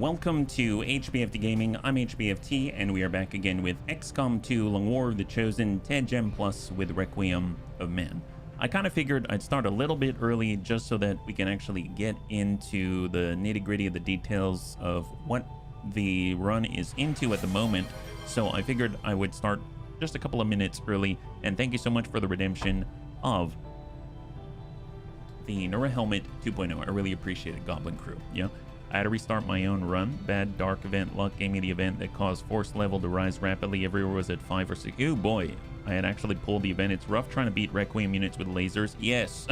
welcome to HBFT Gaming. I'm HBFT, and we are back again with XCOM 2 Long War of the Chosen 10 Gem Plus with Requiem of Man. I kind of figured I'd start a little bit early just so that we can actually get into the nitty-gritty of the details of what the run is into at the moment. So I figured I would start just a couple of minutes early, and thank you so much for the redemption of the Nura Helmet 2.0. I really appreciate it, Goblin Crew. Yeah. I had to restart my own run. Bad dark event luck gave me the event that caused force level to rise rapidly. Everywhere was at 5 or 6. Oh boy, I had actually pulled the event. It's rough trying to beat Requiem units with lasers. Yes.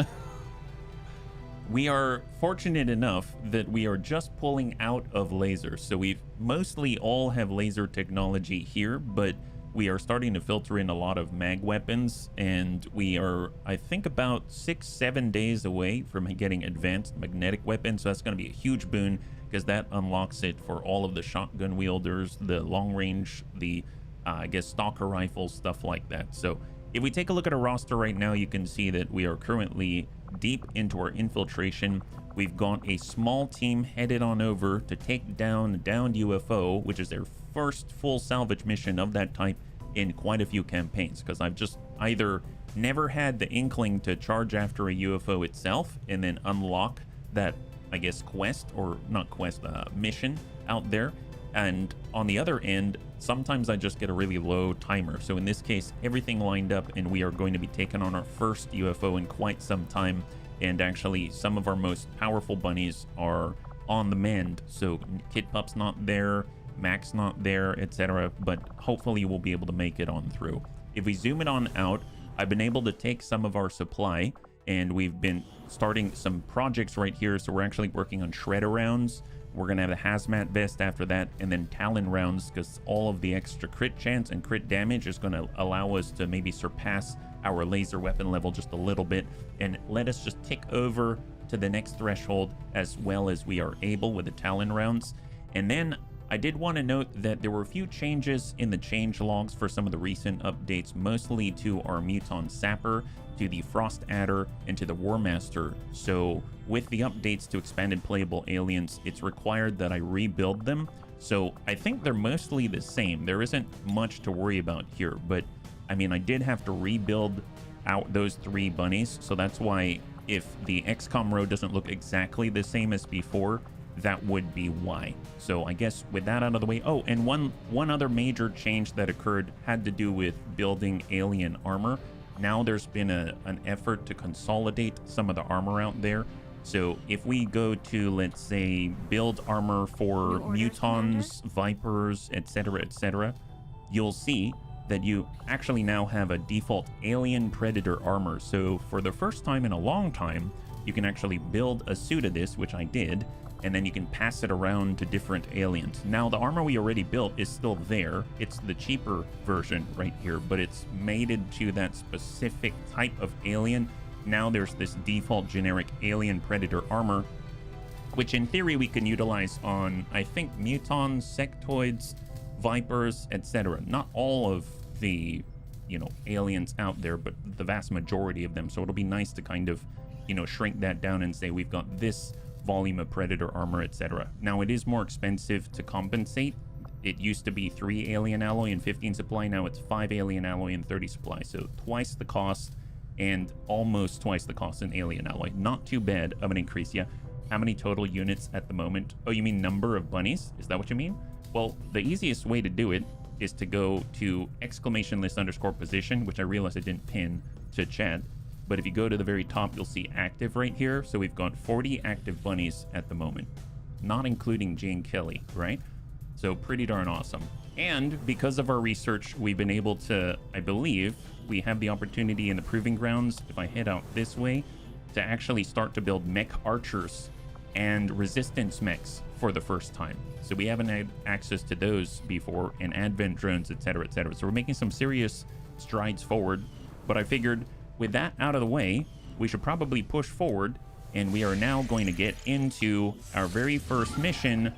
We are fortunate enough that we are just pulling out of lasers. So we mostly all have laser technology here, but we are starting to filter in a lot of mag weapons, and we are, I think, about 6-7 days away from getting advanced magnetic weapons. So that's going to be a huge boon because that unlocks it for all of the shotgun wielders, the long range, the I guess stalker rifles, stuff like that. So if we take a look at our roster right now, you can see that we are currently deep into our infiltration. We've got a small team headed on over to take down downed UFO, which is their first full salvage mission of that type in quite a few campaigns, because I've just either never had the inkling to charge after a UFO itself and then unlock that, I guess, quest, or not quest, mission out there. And on the other end, sometimes I just get a really low timer. So in this case, everything lined up, and we are going to be taking on our first UFO in quite some time. And actually, some of our most powerful bunnies are on the mend. So Kid Pup's not there, Mac's not there, etc. But hopefully we'll be able to make it on through. If we zoom it on out, I've been able to take some of our supply, and we've been starting some projects right here. So we're actually working on shredder rounds. We're going to have a hazmat vest after that, and then Talon rounds, because all of the extra crit chance and crit damage is going to allow us to maybe surpass our laser weapon level just a little bit and let us just tick over to the next threshold as well as we are able with the Talon rounds. And then I did want to note that there were a few changes in the change logs for some of the recent updates, mostly to our Muton Sapper, to the Frost Adder, and to the War Master. So with the updates to expanded playable aliens, it's required that I rebuild them. So I think they're mostly the same. There isn't much to worry about here, but I mean, I did have to rebuild out those 3 bunnies. So that's why if the XCOM row doesn't look exactly the same as before, that would be why. So I guess with that out of the way, oh, and one other major change that occurred had to do with building alien armor. Now there's been an effort to consolidate some of the armor out there. So if we go to, let's say, build armor for mutons, vipers, etc., you'll see that you actually now have a default alien predator armor. So for the first time in a long time, you can actually build a suit of this, which I did, and then you can pass it around to different aliens. Now, the armor we already built is still there. It's the cheaper version right here, but it's mated to that specific type of alien. Now there's this default generic alien predator armor, which in theory we can utilize on, I think, mutons, sectoids, vipers, etc. Not all of the, aliens out there, but the vast majority of them. So it'll be nice to kind of, shrink that down and say we've got this volume of predator armor, etc. Now it is more expensive to compensate. It used to be 3 alien alloy and 15 supply. Now it's 5 alien alloy and 30 supply. So twice the cost and almost twice the cost in alien alloy. Not too bad of an increase. Yeah. How many total units at the moment? Oh, you mean number of bunnies? Is that what you mean? Well, the easiest way to do it is to go to !list_position, which I realized I didn't pin to chat. But if you go to the very top, you'll see active right here. So we've got 40 active bunnies at the moment, not including Jane Kelly, right? So pretty darn awesome. And because of our research, we've been able to, I believe, we have the opportunity in the proving grounds, if I head out this way, to actually start to build mech archers and resistance mechs for the first time. So we haven't had access to those before, and advent drones, etc., etc. So we're making some serious strides forward. But I figured with that out of the way, we should probably push forward, and we are now going to get into our very first mission,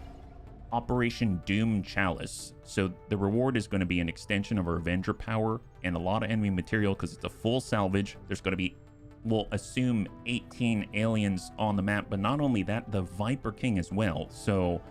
Operation Doom Chalice. So the reward is going to be an extension of our Avenger power and a lot of enemy material because it's a full salvage. There's going to be, we'll assume, 18 aliens on the map, but not only that, the Viper King as well. So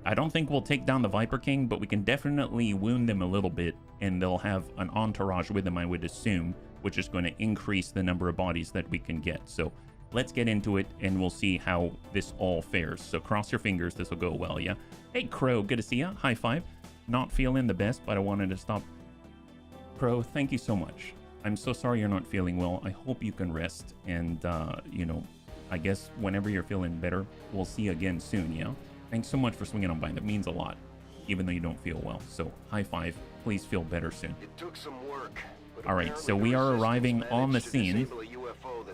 I don't think we'll take down the Viper King, but we can definitely wound them a little bit, and they'll have an entourage with them, I would assume, which is going to increase the number of bodies that we can get. So let's get into it, and we'll see how this all fares. So cross your fingers, this will go well, yeah? Hey, Crow, good to see ya. High five. Not feeling the best, but I wanted to stop. Crow, thank you so much. I'm so sorry you're not feeling well. I hope you can rest, and, you know, I guess whenever you're feeling better, we'll see you again soon, yeah? Thanks so much for swinging on by. That means a lot, even though you don't feel well. So, high five. Please feel better soon. It took some work. All right, so we are arriving on the scene,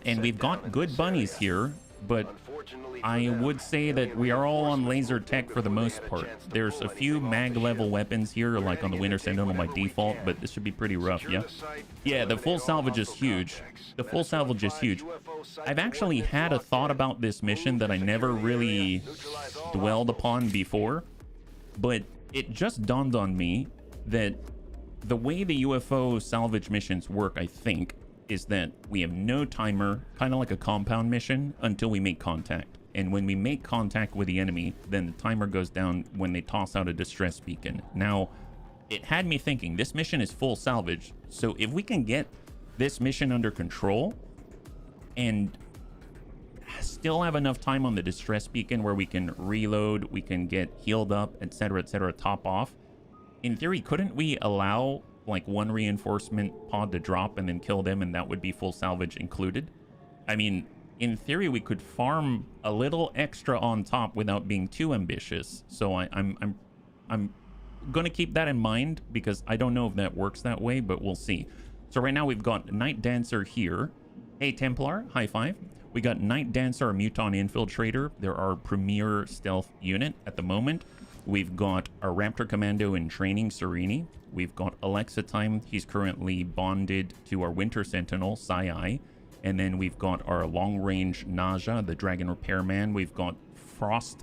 and we've got good bunnies here, but I would say that we are all on laser tech for the most part. There's a few mag level weapons here, like on the Winter Sentinel by default, but this should be pretty rough, yeah? Yeah, the full salvage is huge. The full salvage is huge. I've actually had a thought about this mission that I never really dwelled upon before, but it just dawned on me that the way the UFO salvage missions work, I think, is that we have no timer, kind of like a compound mission, until we make contact. And when we make contact with the enemy, then the timer goes down when they toss out a distress beacon. Now, it had me thinking, this mission is full salvage, so if we can get this mission under control and still have enough time on the distress beacon where we can reload, we can get healed up, etc., top off, in theory, couldn't we allow like one reinforcement pod to drop and then kill them, and that would be full salvage included? I mean, in theory, we could farm a little extra on top without being too ambitious. So I'm gonna keep that in mind, because I don't know if that works that way, but we'll see. So right now we've got Night Dancer here. Hey Templar, high five. We got Night Dancer, our Muton Infiltrator. They're our premier stealth unit at the moment. We've got our Raptor Commando in training, Serini. We've got Alexa Time. He's currently bonded to our Winter Sentinel, Sai. And then we've got our long-range Naja, the Dragon Repairman. We've got Frost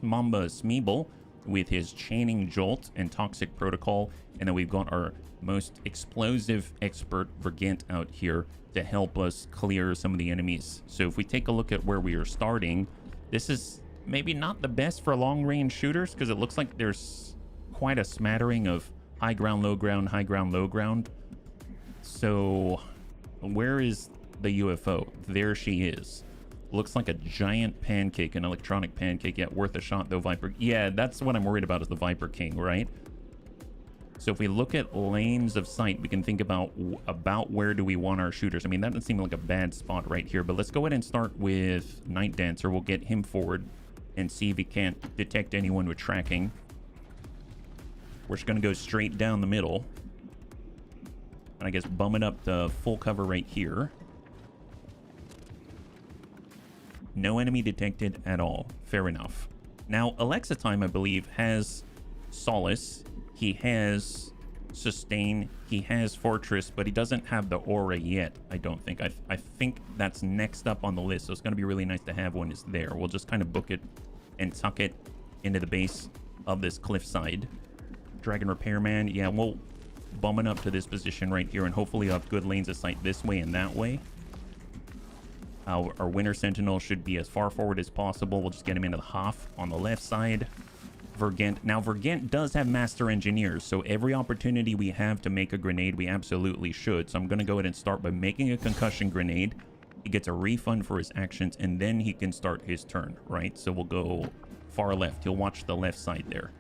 Mamba Smeeble with his Chaining Jolt and Toxic Protocol. And then we've got our most explosive expert, Vergant, out here to help us clear some of the enemies. So if we take a look at where we are starting, this is maybe not the best for long-range shooters, because it looks like there's quite a smattering of high ground, low ground, high ground, low ground. So where is the UFO? There she is. Looks like a giant pancake, an electronic pancake. Yeah, worth a shot though, Viper. Yeah, that's what I'm worried about, is the Viper King, right? So if we look at lanes of sight, we can think about where do we want our shooters. I mean, that doesn't seem like a bad spot right here, but let's go ahead and start with Night Dancer. We'll get him forward and see if he can't detect anyone with tracking. We're just going to go straight down the middle. And I guess bum it up to full cover right here. No enemy detected at all. Fair enough. Now, Alexa Time, I believe, has Solace. He has Sustain. He has Fortress, but he doesn't have the Aura yet, I don't think. I think that's next up on the list, so it's going to be really nice to have when it's there. We'll just kind of book it and tuck it into the base of this cliffside. Dragon Repairman, yeah, we'll bum it up to this position right here, and hopefully have good lanes of sight this way and that way. Our Winter Sentinel should be as far forward as possible. We'll just get him into the Hoff on the left side. Vergant. Now, Vergant does have Master Engineers, so every opportunity we have to make a grenade, we absolutely should. So I'm going to go ahead and start by making a concussion grenade. He gets a refund for his actions, and then he can start his turn, right? So we'll go far left. He'll watch the left side there.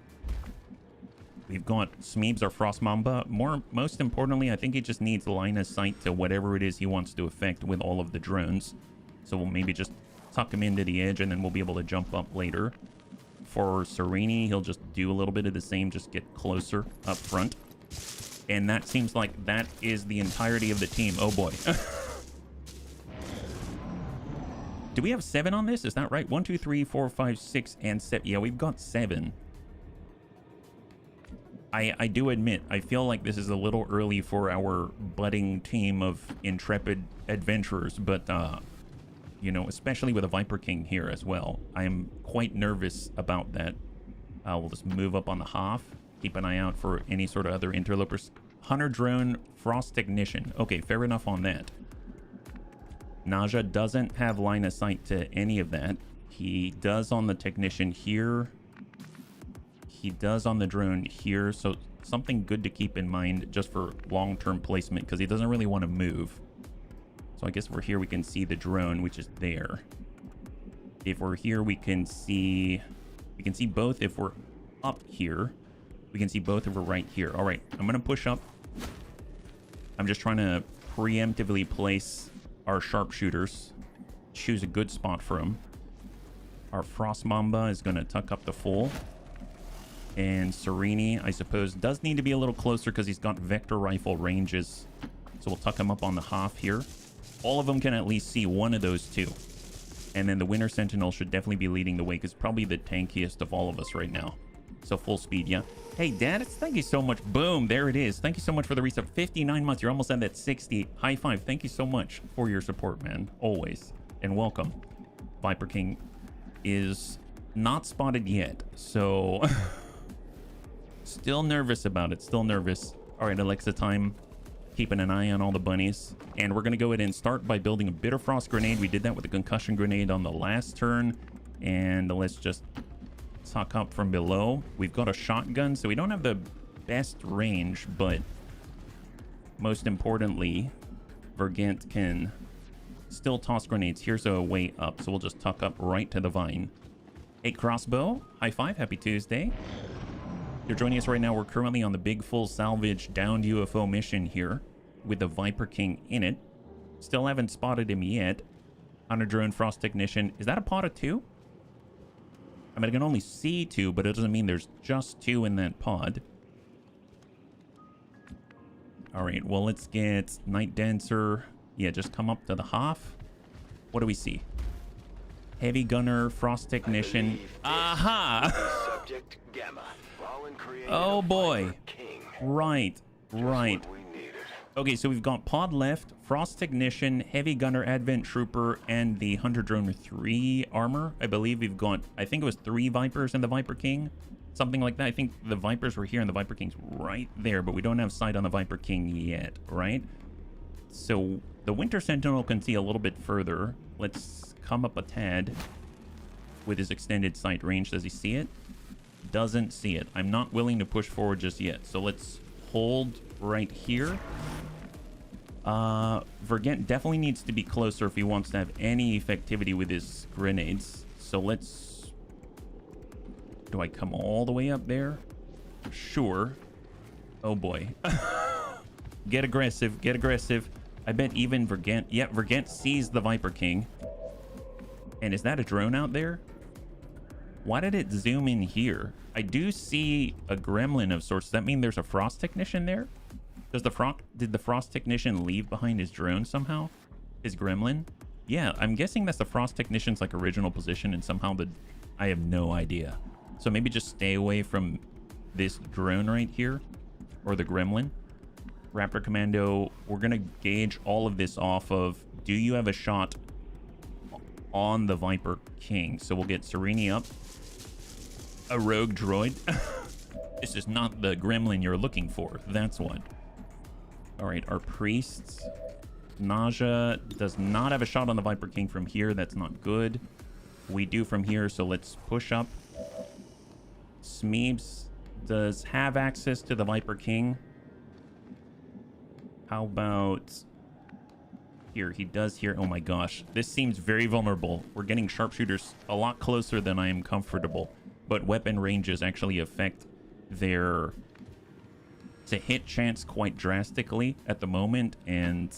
We've got Smeebs, our Frost Mamba. Most importantly, I think he just needs line of sight to whatever it is he wants to affect with all of the drones. So we'll maybe just tuck him into the edge, and then we'll be able to jump up later. For Serini, he'll just do a little bit of the same, just get closer up front. And that seems like that is the entirety of the team. Oh boy. Do we have 7 on this? Is that right? 1, 2, 3, 4, 5, 6, and 7. Yeah, we've got 7. I do admit, I feel like this is a little early for our budding team of intrepid adventurers, but you know, especially with a Viper King here as well. I am quite nervous about that. We'll just move up on the Hoff. Keep an eye out for any sort of other interlopers. Hunter Drone, Frost Technician. Okay, fair enough on that. Naja doesn't have line of sight to any of that. He does on the Technician here. He does on the drone here, so something good to keep in mind just for long-term placement, because he doesn't really want to move. So I guess if we're here, we can see the drone, which is there. If we're here, we can see both. If we're up here, we can see both if we're right here. All right, I'm going to push up. I'm just trying to preemptively place our sharpshooters. Choose a good spot for them. Our Frost Mamba is going to tuck up the full. And Serini, I suppose, does need to be a little closer because he's got vector rifle ranges. So we'll tuck him up on the half here. All of them can at least see one of those two. And then the Winter Sentinel should definitely be leading the way because probably the tankiest of all of us right now. So full speed, yeah. Hey, Dad, thank you so much. Boom, there it is. Thank you so much for the resub. 59 months. You're almost at that 60. High five. Thank you so much for your support, man. Always. And welcome. Viper King is not spotted yet. So still nervous about it. Still nervous. All right, Alexa time. Keeping an eye on all the bunnies. And we're going to go ahead and start by building a Bitter Frost grenade. We did that with a concussion grenade on the last turn. And let's just tuck up from below. We've got a shotgun, so we don't have the best range, but most importantly, Vergant can still toss grenades. Here's a way up, so we'll just tuck up right to the vine. Hey, Crossbow. High five. Happy Tuesday. You're joining us right now. We're currently on the big full salvage downed UFO mission here with the Viper King in it. Still haven't spotted him yet. On a drone Frost Technician. Is that a pod of two? I mean, I can only see two, but it doesn't mean there's just two in that pod. All right, well, let's get Night Dancer. Yeah, just come up to the half. What do we see? Heavy Gunner, Frost Technician. Aha! Subject Gamma. Oh boy. Right, right. Okay, so we've got pod left, Frost Technician, Heavy Gunner, Advent Trooper, and the Hunter Drone with 3 armor. I believe we've got, I think it was 3 Vipers and the Viper King. Something like that. I think the Vipers were here and the Viper King's right there, but we don't have sight on the Viper King yet, right? So the Winter Sentinel can see a little bit further. Let's come up a tad with his extended sight range. Does he see it? Doesn't see it. I'm not willing to push forward just yet. So let's hold right here. Vergant definitely needs to be closer if he wants to have any effectivity with his grenades. So let's... Do I come all the way up there? Sure. Oh boy. Get aggressive. Get aggressive. I bet even Vergant... Yeah, Vergant sees the Viper King. And is that a drone out there? Why did it zoom in here? I do see a gremlin of sorts. Does that mean there's a Frost Technician there? Did the Frost Technician leave behind his drone somehow? His gremlin? Yeah, I'm guessing that's the Frost Technician's like original position and somehow I have no idea. So maybe just stay away from this drone right here or the gremlin. Raptor Commando, we're going to gauge all of this off of, do you have a shot on the Viper King? So we'll get Serini up. A rogue droid. This is not the gremlin you're looking for. That's what. All right, our priests. Naja does not have a shot on the Viper King from here. That's not good. We do from here, so let's push up. Smeebs does have access to the Viper King. How about here? He does here. Oh my gosh. This seems very vulnerable. We're getting sharpshooters a lot closer than I am comfortable. But weapon ranges actually affect their to hit chance quite drastically at the moment. And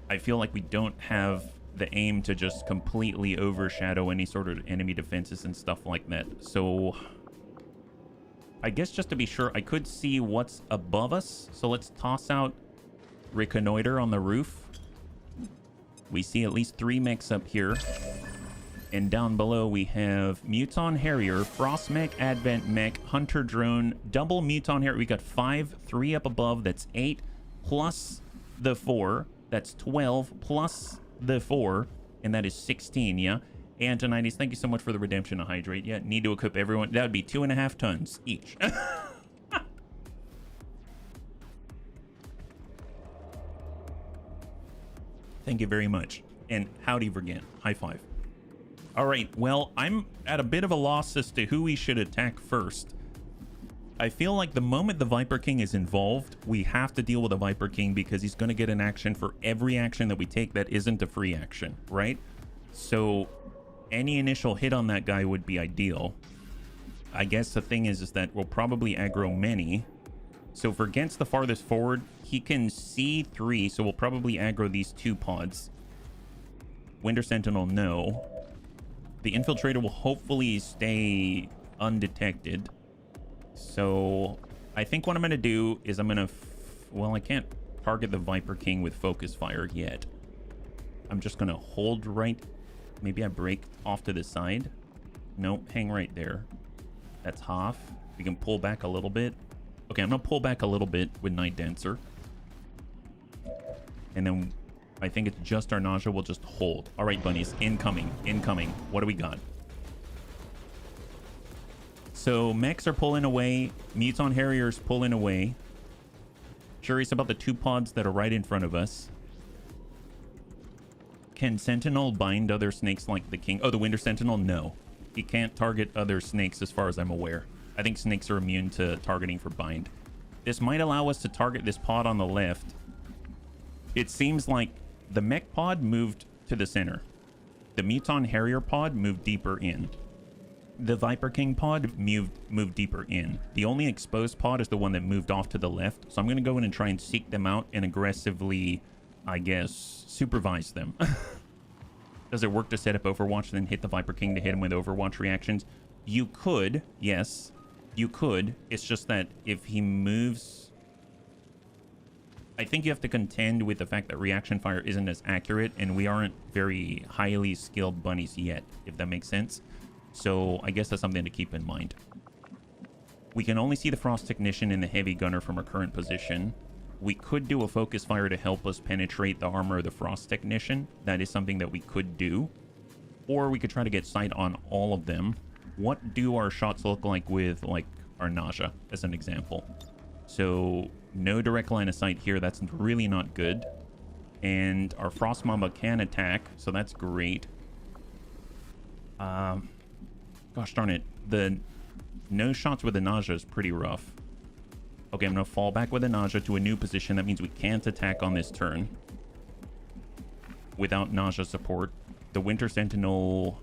I feel like we don't have the aim to just completely overshadow any sort of enemy defenses and stuff like that. So I guess just to be sure, I could see what's above us. So let's toss out Reconnoiter on the roof. We see at least 3 mechs up here. And down below we have Muton Harrier, Frost Mech, Advent Mech, Hunter Drone, double Muton Harrier. We got 5, 3 up above, that's 8, plus the 4, that's 12, plus the 4, and that is 16, yeah? Antonides, thank you so much for the redemption of Hydrate. Yeah, need to equip everyone. That would be 2.5 tons each. Thank you very much. And howdy, Vergant. High five. All right, well, I'm at a bit of a loss as to who we should attack first. I feel like the moment the Viper King is involved, we have to deal with the Viper King because he's going to get an action for every action that we take that isn't a free action, right? So any initial hit on that guy would be ideal. I guess the thing is that we'll probably aggro many. So if we're against the farthest forward, he can see 3, so we'll probably aggro these 2 pods. Winter Sentinel, no. The Infiltrator will hopefully stay undetected. So I think what I'm going to do is I'm going to... well, I can't target the Viper King with focus fire yet. I'm just going to hold right... maybe I break off to the side. Nope, hang right there. That's half. We can pull back a little bit. Okay, I'm going to pull back a little bit with Night Dancer. And then I think it's just our nausea. We'll just hold. All right, bunnies. Incoming. Incoming. What do we got? So mechs are pulling away. Muton Harriers pulling away. Curious about the 2 pods that are right in front of us. Can Sentinel bind other snakes like the King? Oh, the Winter Sentinel? No. He can't target other snakes as far as I'm aware. I think snakes are immune to targeting for bind. This might allow us to target this pod on the left. It seems like the mech pod moved to the center. The Muton Harrier pod moved deeper in. The Viper King pod moved deeper in. The only exposed pod is the one that moved off to the left. So I'm going to go in and try and seek them out and aggressively, I guess, supervise them. Does it work to set up Overwatch and then hit the Viper King to hit him with Overwatch reactions? You could, yes. You could. It's just that if he moves... I think you have to contend with the fact that reaction fire isn't as accurate, and we aren't very highly skilled bunnies yet, if that makes sense. So I guess that's something to keep in mind. We can only see the Frost Technician and the Heavy Gunner from our current position. We could do a focus fire to help us penetrate the armor of the Frost Technician. That is something that we could do. Or we could try to get sight on all of them. What do our shots look like with, like, our nausea, as an example? So, no direct line of sight here. That's really not good. And our Frost Mamba can attack, so that's great. Gosh darn it. The no shots with the nausea is pretty rough. Okay, I'm going to fall back with the nausea to a new position. That means we can't attack on this turn without nausea support. The Winter Sentinel,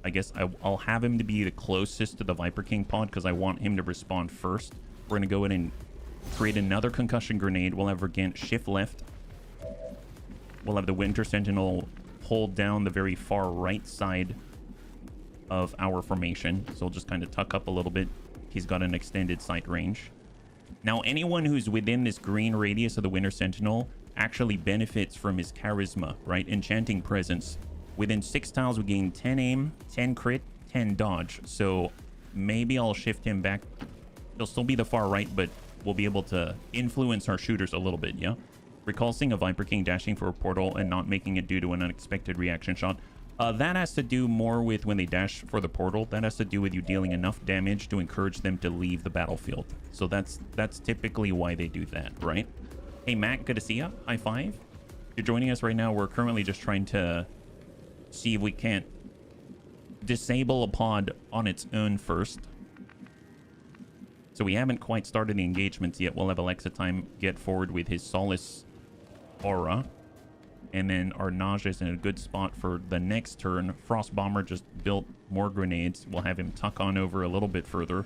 I guess I'll have him to be the closest to the Viper King pod because I want him to respond first. We're going to go in and create another concussion grenade. We'll have Regent shift left. We'll have the Winter Sentinel hold down the very far right side of our formation. So we'll just kind of tuck up a little bit. He's got an extended sight range. Now, anyone who's within this green radius of the Winter Sentinel actually benefits from his charisma, right? Enchanting Presence. Within 6 tiles, we gain 10 aim, 10 crit, 10 dodge. So maybe I'll shift him back. He'll still be the far right, but we'll be able to influence our shooters a little bit, yeah? Recall seeing a Viper King dashing for a portal and not making it due to an unexpected reaction shot. That has to do more with when they dash for the portal. That has to do with you dealing enough damage to encourage them to leave the battlefield. So that's typically why they do that, right? Hey, Matt, good to see ya. High five. You're joining us right now. We're currently just trying to see if we can't disable a pod on its own first. So we haven't quite started the engagements yet. We'll have Alexa Time get forward with his Solace Aura. And then our nausea is in a good spot for the next turn. Frost Bomber just built more grenades. We'll have him tuck on over a little bit further.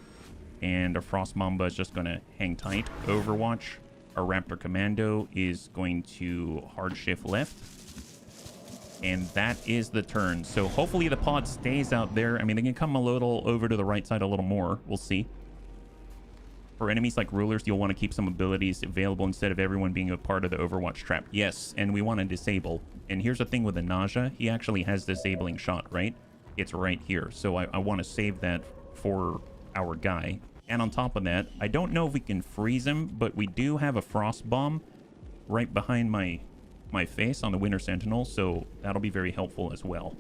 And our Frost Mamba is just going to hang tight. Overwatch. Our Raptor Commando is going to hard shift left. And that is the turn. So hopefully the pod stays out there. I mean, they can come a little over to the right side a little more. We'll see. For enemies like rulers, you'll want to keep some abilities available instead of everyone being a part of the Overwatch trap. Yes, and we want to disable. And here's the thing with the nausea. He actually has disabling shot, right? It's right here. So I want to save that for our guy. And on top of that, I don't know if we can freeze him, but we do have a Frost Bomb right behind my face on the Winter Sentinel. So that'll be very helpful as well.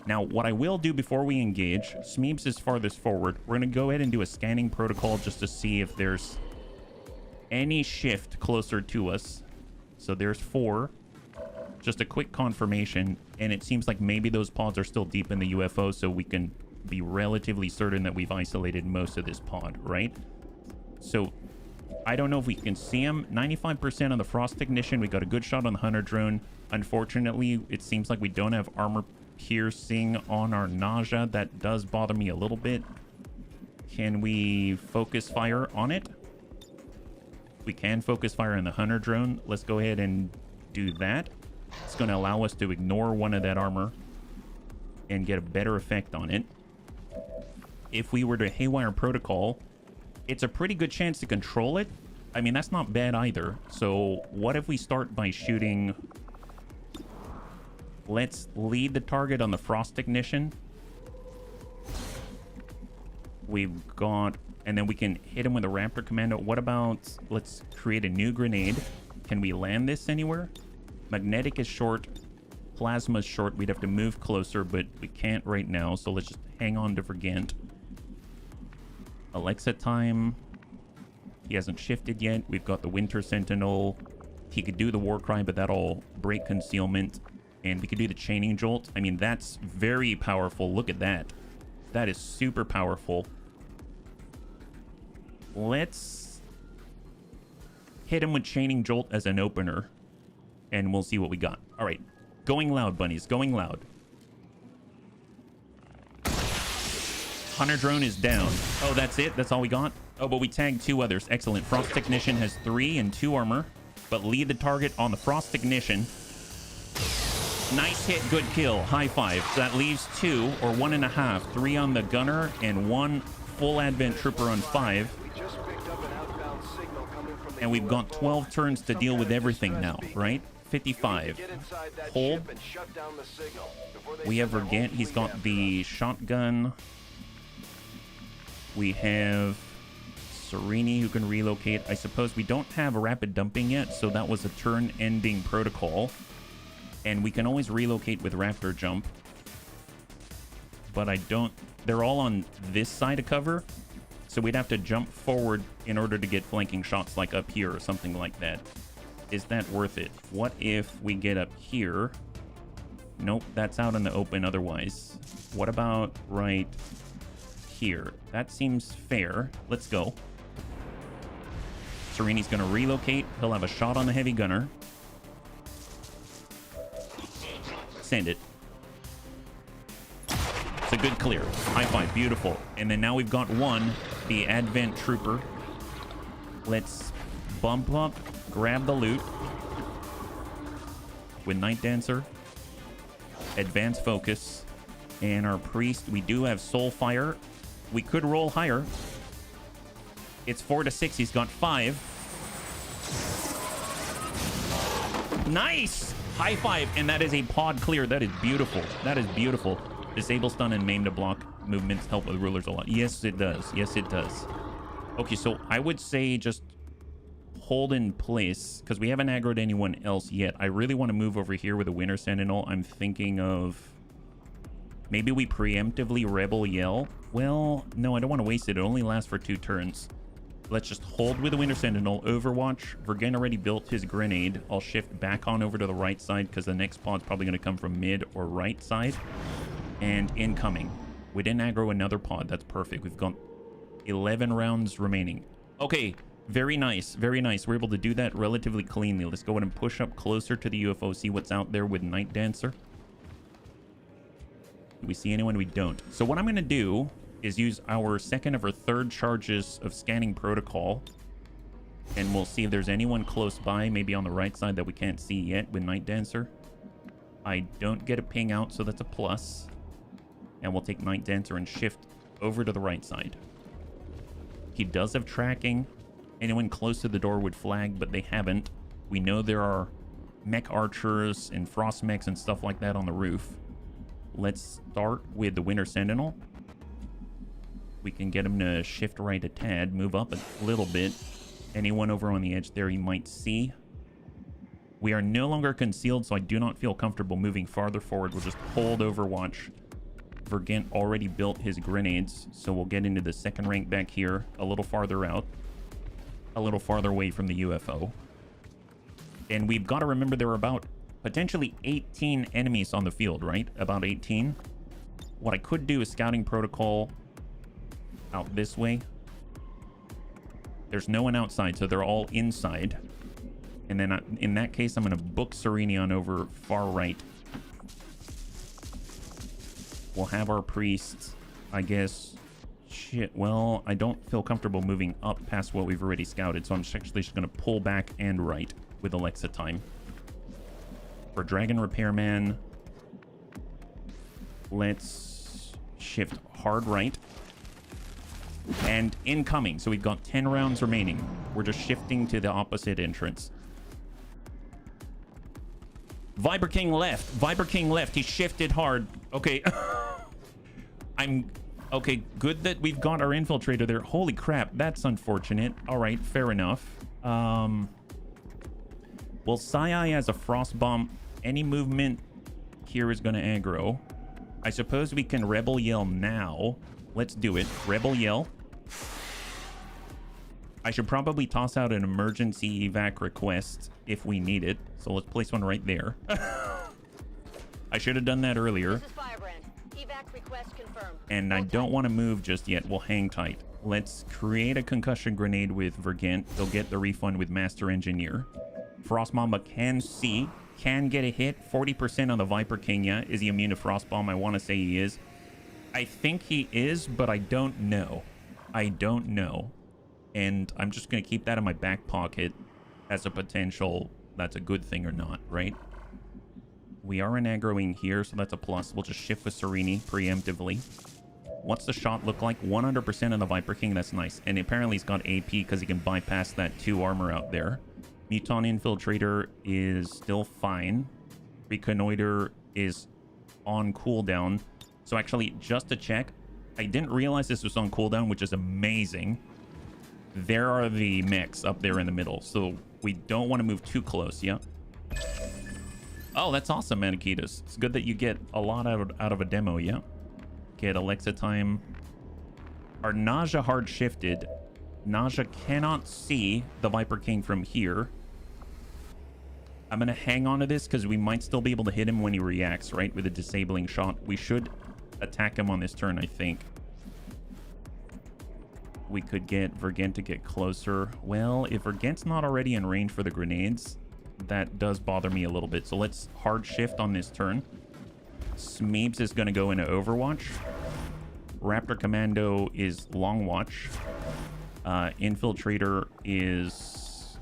Now, what I will do before we engage, Smeebs is farthest forward. We're going to go ahead and do a scanning protocol just to see if there's any shift closer to us. So there's 4. Just a quick confirmation. And it seems like maybe those pods are still deep in the UFO, so we can be relatively certain that we've isolated most of this pod, right? So I don't know if we can see him. 95% on the Frost Technician. We got a good shot on the Hunter drone. Unfortunately, it seems like we don't have armor piercing on our Nausea. That does bother me a little bit. Can we focus fire on it? We can focus fire on the Hunter drone. Let's go ahead and do that. It's going to allow us to ignore one of that armor and get a better effect on it. If we were to Haywire Protocol, it's a pretty good chance to control it. I mean, that's not bad either. So what if we start by shooting... Let's lead the target on the Frost Ignition. We've got... And then we can hit him with a Raptor Commando. What about... Let's create a new grenade. Can we land this anywhere? Magnetic is short. Plasma is short. We'd have to move closer, but we can't right now. So let's just hang on to Vergant. Alexa time. He hasn't shifted yet. We've got the Winter Sentinel. He could do the Warcry, but that'll break concealment. And we could do the Chaining Jolt. I mean, that's very powerful. Look at that. That is super powerful. Let's hit him with Chaining Jolt as an opener. And we'll see what we got. All right. Going loud, bunnies. Going loud. Hunter drone is down. Oh, that's it? That's all we got? Oh, but we tagged 2 others. Excellent. Frost Technician has 3 and 2 armor. But lead the target on the Frost Technician. Nice hit. Good kill. High five. So that leaves 2 or 1.5. 3 on the gunner and 1 full Advent Trooper on 5. And we've got 12 turns to deal with everything now, right? 55. Hold. We have Vergant. He's got the shotgun. We have Serini who can relocate. I suppose we don't have a rapid dumping yet, so that was a turn-ending protocol. And we can always relocate with Raptor Jump. But I don't... They're all on this side of cover, so we'd have to jump forward in order to get flanking shots like up here or something like that. Is that worth it? What if we get up here? Nope, that's out in the open otherwise. What about right here? That seems fair. Let's go. Sereni's going to relocate. He'll have a shot on the heavy gunner. Send it. It's a good clear. High five. Beautiful. And then now we've got 1, the Advent Trooper. Let's bump up, grab the loot with Night Dancer, Advance Focus, and our Priest. We do have Soul Fire. We could roll higher. It's 4 to 6. He's got 5. Nice! High five. And that is a pod clear. That is beautiful. That is beautiful. Disable stun and maim to block movements help with rulers a lot. Yes, it does. Yes, it does. Okay, so I would say just hold in place because we haven't aggroed anyone else yet. I really want to move over here with a Winter Sentinel. I'm thinking of maybe we preemptively Rebel Yell. Well, no, I don't want to waste it. It only lasts for 2 turns. Let's just hold with the Winter Sentinel. Overwatch. Vergen already built his grenade. I'll shift back on over to the right side because the next pod's probably going to come from mid or right side. And incoming. We didn't aggro another pod. That's perfect. We've got 11 rounds remaining. Okay. Very nice. Very nice. We're able to do that relatively cleanly. Let's go ahead and push up closer to the UFO. See what's out there with Night Dancer. Do we see anyone? We don't. So what I'm going to do is use our 2nd of our 3rd charges of scanning protocol. And we'll see if there's anyone close by, maybe on the right side that we can't see yet with Night Dancer. I don't get a ping out, so that's a plus. And we'll take Night Dancer and shift over to the right side. He does have tracking. Anyone close to the door would flag, but they haven't. We know there are mech archers and frost mechs and stuff like that on the roof. Let's start with the Winter Sentinel. We can get him to shift right a tad, move up a little bit. Anyone over on the edge there he might see. We are no longer concealed, so I do not feel comfortable moving farther forward. We'll just hold Overwatch. Vergant already built his grenades, so we'll get into the 2nd rank back here, a little farther out. A little farther away from the UFO. And we've got to remember there are about potentially 18 enemies on the field, right? About 18. What I could do is scouting protocol out this way. There's no one outside, so they're all inside. And then in that case, I'm going to book Serenity on over far right. We'll have our priests, I guess. Shit, well, I don't feel comfortable moving up past what we've already scouted, so I'm actually just going to pull back and right with Alexa time. For Dragon Repairman, let's shift hard right. And incoming, so we've got 10 rounds remaining. We're just shifting to the opposite entrance. Viper King left. Viper King left. He shifted hard. Okay. Okay, good that we've got our infiltrator there. Holy crap, that's unfortunate. All right, fair enough. Well, Sai has a frost bomb. Any movement here is going to aggro. I suppose we can Rebel Yell now. Let's do it. Rebel Yell. I should probably toss out an emergency evac request if we need it. So let's place one right there. I should have done that earlier. This is Firebrand. Evac request confirmed. And I don't want to move just yet. We'll hang tight. Let's create a concussion grenade with Vergent. They'll get the refund with Master Engineer. Frost Mamba can see. Can get a hit. 40% on the Viper King. Yeah. Is he immune to Frost Bomb? I want to say he is. I think he is, but I don't know. I don't know. And I'm just going to keep that in my back pocket as a potential. That's a good thing or not, right? We are in aggroing here, so that's a plus. We'll just shift with Serenity preemptively. What's the shot look like? 100% on the Viper King. That's nice. And apparently he's got AP because he can bypass that 2 armor out there. Muton Infiltrator is still fine. Reconnoiter is on cooldown. So actually, just to check, I didn't realize this was on cooldown, which is amazing. There are the mechs up there in the middle, so we don't want to move too close, yeah? Oh, that's awesome, Manikitas. It's good that you get a lot out of a demo, yeah? Get Alexa time. Our Naja hard shifted. Naja cannot see the Viper King from here. I'm going to hang on to this because we might still be able to hit him when he reacts, right? With a disabling shot. We should attack him on this turn, I think. We could get Vergent to get closer. Well, if Vergent's not already in range for the grenades, that does bother me a little bit. So let's hard shift on this turn. Smeebs is going to go into Overwatch. Raptor Commando is Long Watch. Infiltrator is...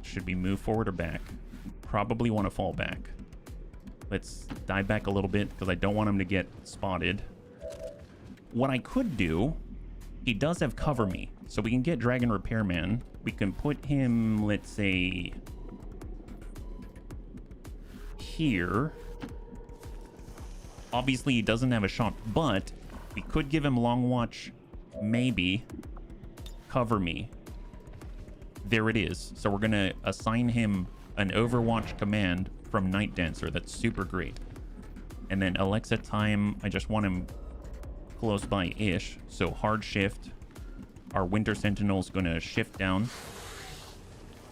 should we move forward or back? Probably want to fall back. Let's dive back a little bit because I don't want him to get spotted. What I could do... he does have cover me, so we can get Dragon Repairman. We can put him, let's say, here. Obviously, he doesn't have a shot, but we could give him Long Watch, maybe. Cover me. There it is. So we're going to assign him an Overwatch command from Night Dancer. That's super great. And then Alexa time, I just want him close by-ish. So hard shift. Our Winter Sentinel's going to shift down.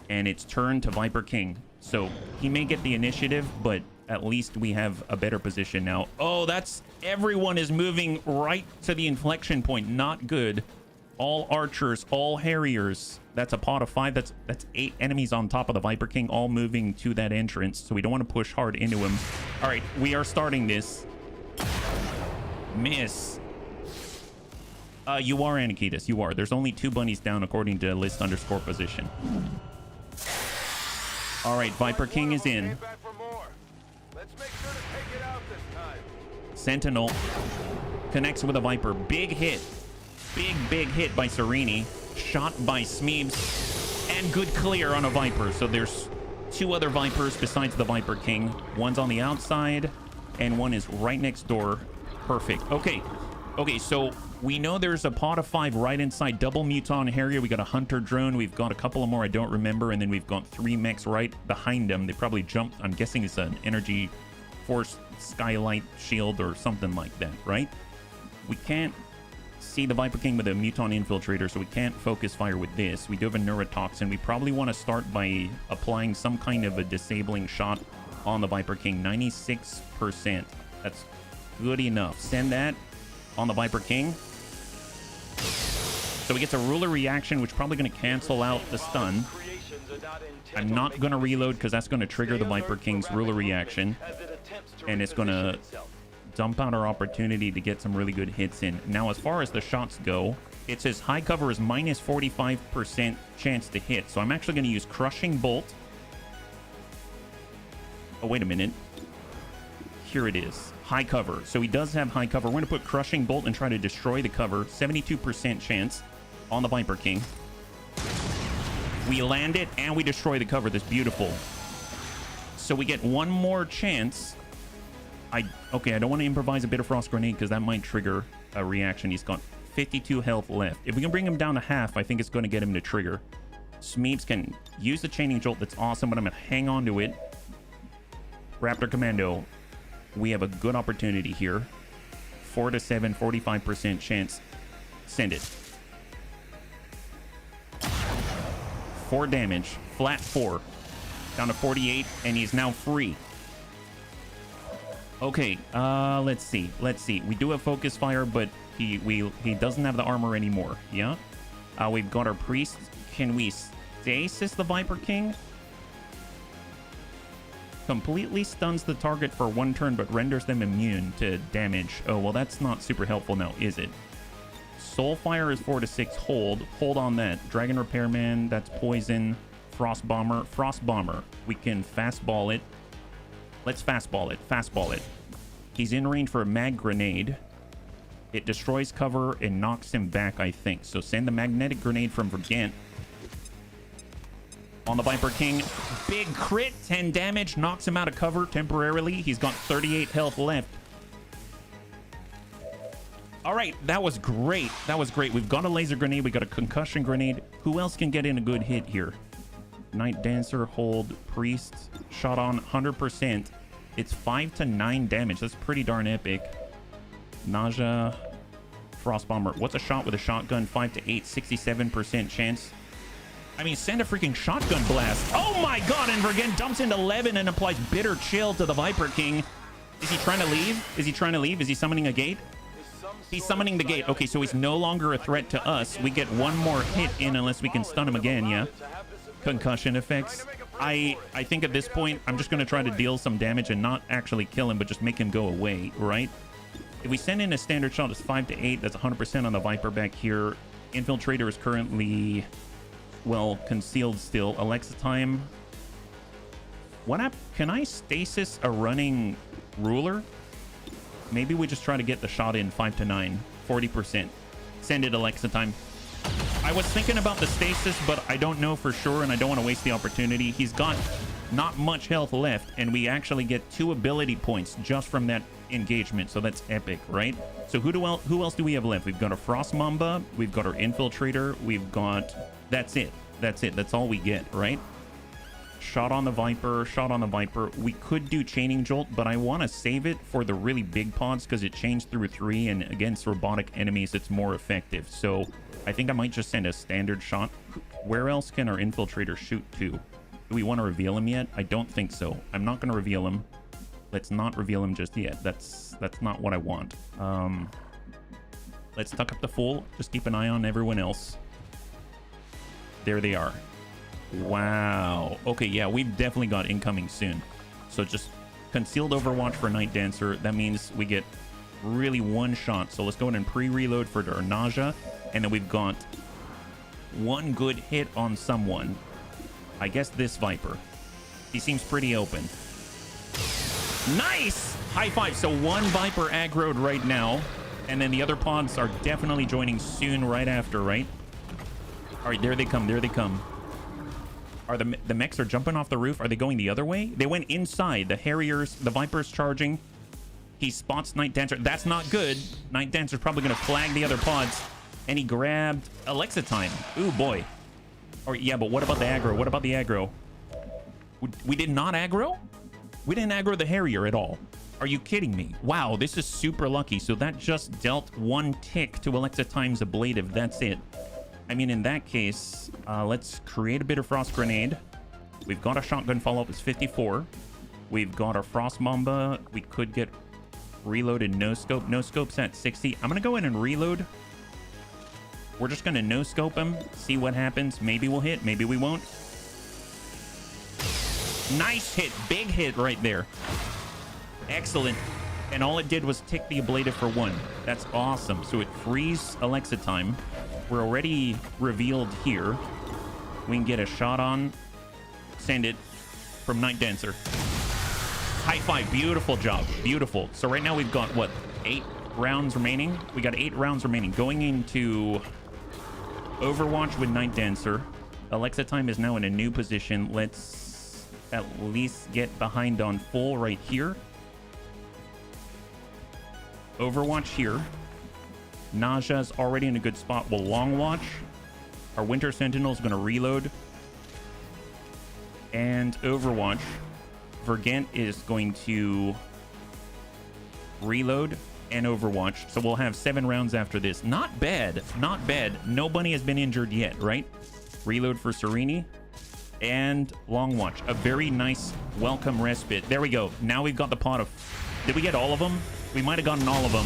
And it's turn to Viper King. So he may get the initiative, but at least we have a better position now. Oh, that's... everyone is moving right to the inflection point. Not good. All archers, all harriers. That's a pot of 5. That's 8 enemies on top of the Viper King, all moving to that entrance. So we don't want to push hard into him. All right, we are starting this. Miss. You are, Anikitas. You are. There's only 2 bunnies down according to list_position. All right, Viper King is in. Sentinel connects with a Viper. Big hit. Big hit by Serenity. Shot by Smeebs. And good clear on a Viper. So there's 2 other Vipers besides the Viper King. One's on the outside, and one is right next door. Perfect. Okay, so we know there's a pot of 5 right inside double Muton Harrier. We got a Hunter drone. We've got a couple of more I don't remember. And then we've got 3 mechs right behind them. They probably jumped. I'm guessing it's an energy force skylight shield or something like that, right? We can't see the Viper King with a Muton Infiltrator, so we can't focus fire with this. We do have a Neurotoxin. We probably want to start by applying some kind of a disabling shot on the Viper King. 96%. That's good enough. Send that on the Viper King. So he gets a ruler reaction, which is probably going to cancel out the stun. I'm not going to reload because that's going to trigger the Viper King's ruler reaction. And it's going to dump out our opportunity to get some really good hits in. Now, as far as the shots go, it says high cover is minus 45% chance to hit. So I'm actually going to use Crushing Bolt. Oh, wait a minute. Here it is. High cover. So he does have high cover. We're going to put Crushing Bolt and try to destroy the cover. 72% chance on the Viper King. We land it and we destroy the cover. That's beautiful. So we get one more chance. Okay, I don't want to improvise a Bitter Frost Grenade because that might trigger a reaction. He's got 52 health left. If we can bring him down to half, I think it's going to get him to trigger. Smeeps can use the Chaining Jolt. That's awesome, but I'm going to hang on to it. Raptor Commando. We have a good opportunity here. 4 to 7, 45% chance. Send it. 4 damage. Flat 4. Down to 48, and he's now free. Okay, let's see. We do have Focus Fire, but he doesn't have the armor anymore. Yeah? We've got our Priest. Can we stasis the Viper King? Completely stuns the target for 1 turn, but renders them immune to damage. Oh, well, that's not super helpful now, is it? Soulfire is 4 to 6. Hold on that. Dragon Repairman, that's poison. Frost Bomber. We can fastball it. Let's fastball it. He's in range for a mag grenade. It destroys cover and knocks him back, I think. So send the magnetic grenade from Vergant. On the Viper King. Big crit, 10 damage, knocks him out of cover temporarily. He's got 38 health left. All right, that was great. We've got a laser grenade. We got a concussion grenade. Who else can get in a good hit here? Night Dancer, hold, Priest, shot on 100%. It's 5 to 9 damage. That's pretty darn epic. Nausea, Frost Bomber. What's a shot with a shotgun? 5 to 8, 67% chance. I mean, send a freaking shotgun blast. Oh my god, and Vergant dumps into 11 and applies Bitter Chill to the Viper King. Is he trying to leave? Is he summoning a gate? He's summoning the gate. Okay, so he's no longer a threat to us. We get one more hit in unless we can stun him again, yeah? Concussion effects. I think at this point, I'm just going to try to deal some damage and not actually kill him, but just make him go away, right? If we send in a standard shot, it's 5 to 8. That's 100% on the Viper back here. Infiltrator is currently, well, concealed still. Alexa time. What up? Can I stasis a running ruler? Maybe we just try to get the shot in. 5 to 9. 40%. Send it, Alexa time. I was thinking about the stasis, but I don't know for sure, and I don't want to waste the opportunity. He's got not much health left, and we actually get 2 ability points just from that engagement, so that's epic, right? So who else do we have left? We've got a Frost Mamba, we've got our Infiltrator, we've got... That's it. That's all we get, right? Shot on the Viper. We could do Chaining Jolt, but I want to save it for the really big pods because it changed through 3, and against robotic enemies, it's more effective. So I think I might just send a standard shot. Where else can our Infiltrator shoot to? Do we want to reveal him yet? I don't think so. I'm not going to reveal him. Let's not reveal him just yet. That's not what I want. Let's tuck up the Fool. Just keep an eye on everyone else. There they are. Wow. Okay, yeah, we've definitely got incoming soon. So just concealed Overwatch for Night Dancer. That means we get really 1 shot. So let's go ahead and pre-reload for our Nausea. And then we've got 1 good hit on someone. I guess this Viper. He seems pretty open. Nice! High five. So 1 Viper aggroed right now. And then the other pods are definitely joining soon right after, right? All right, there they come. Are the mechs are jumping off the roof? Are they going the other way? They went inside. The Harriers, the Viper's charging. He spots Night Dancer. That's not good. Night Dancer's probably going to flag the other pods. And he grabbed Alexa time. Ooh, boy. Or yeah, but what about the aggro? We did not aggro? We didn't aggro the Harrier at all. Are you kidding me? Wow, this is super lucky. So that just dealt 1 tick to Alexa time's ablative. That's it. I mean, in that case, let's create a Bitter Frost Grenade. We've got a shotgun follow-up. It's 54. We've got our Frost Mamba. We could get reloaded no scope. No scope's at 60. I'm going to go in and reload. We're just going to no-scope him, see what happens. Maybe we'll hit, maybe we won't. Nice hit, big hit right there. Excellent. And all it did was tick the ablative for 1. That's awesome. So it frees Alexa time. We're already revealed here. We can get a shot on. Send it from Night Dancer. High five. Beautiful job. Beautiful. So right now we've got, what, 8 rounds remaining? We got 8 rounds remaining. Going into Overwatch with Night Dancer. Alexa time is now in a new position. Let's at least get behind on full right here. Overwatch here. Naja's already in a good spot. We'll long watch. Our Winter Sentinel is going to reload. And Overwatch. Vergent is going to reload and Overwatch. So we'll have 7 rounds after this. Not bad. Not bad. Nobody has been injured yet, right? Reload for Serini. And long watch. A very nice welcome respite. There we go. Now we've got the pot of... Did we get all of them? We might have gotten all of them.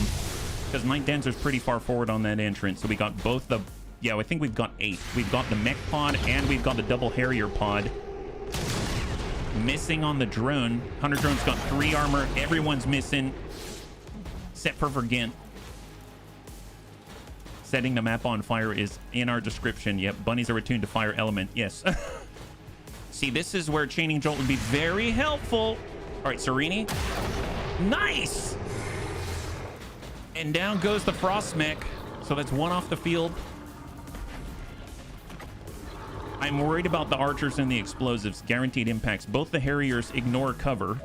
Because Night Dancer's pretty far forward on that entrance. So we got both the... Yeah, I think we've got 8. We've got the mech pod and we've got the double Harrier pod. Missing on the drone. Hunter drone's got 3 armor. Everyone's missing. Except for Vergent. Setting the map on fire is in our description. Yep, bunnies are attuned to fire element. Yes. See, this is where Chaining Jolt would be very helpful. All right, Serini. Nice! And down goes the Frost Mech. So that's 1 off the field. I'm worried about the archers and the explosives. Guaranteed impacts. Both the Harriers ignore cover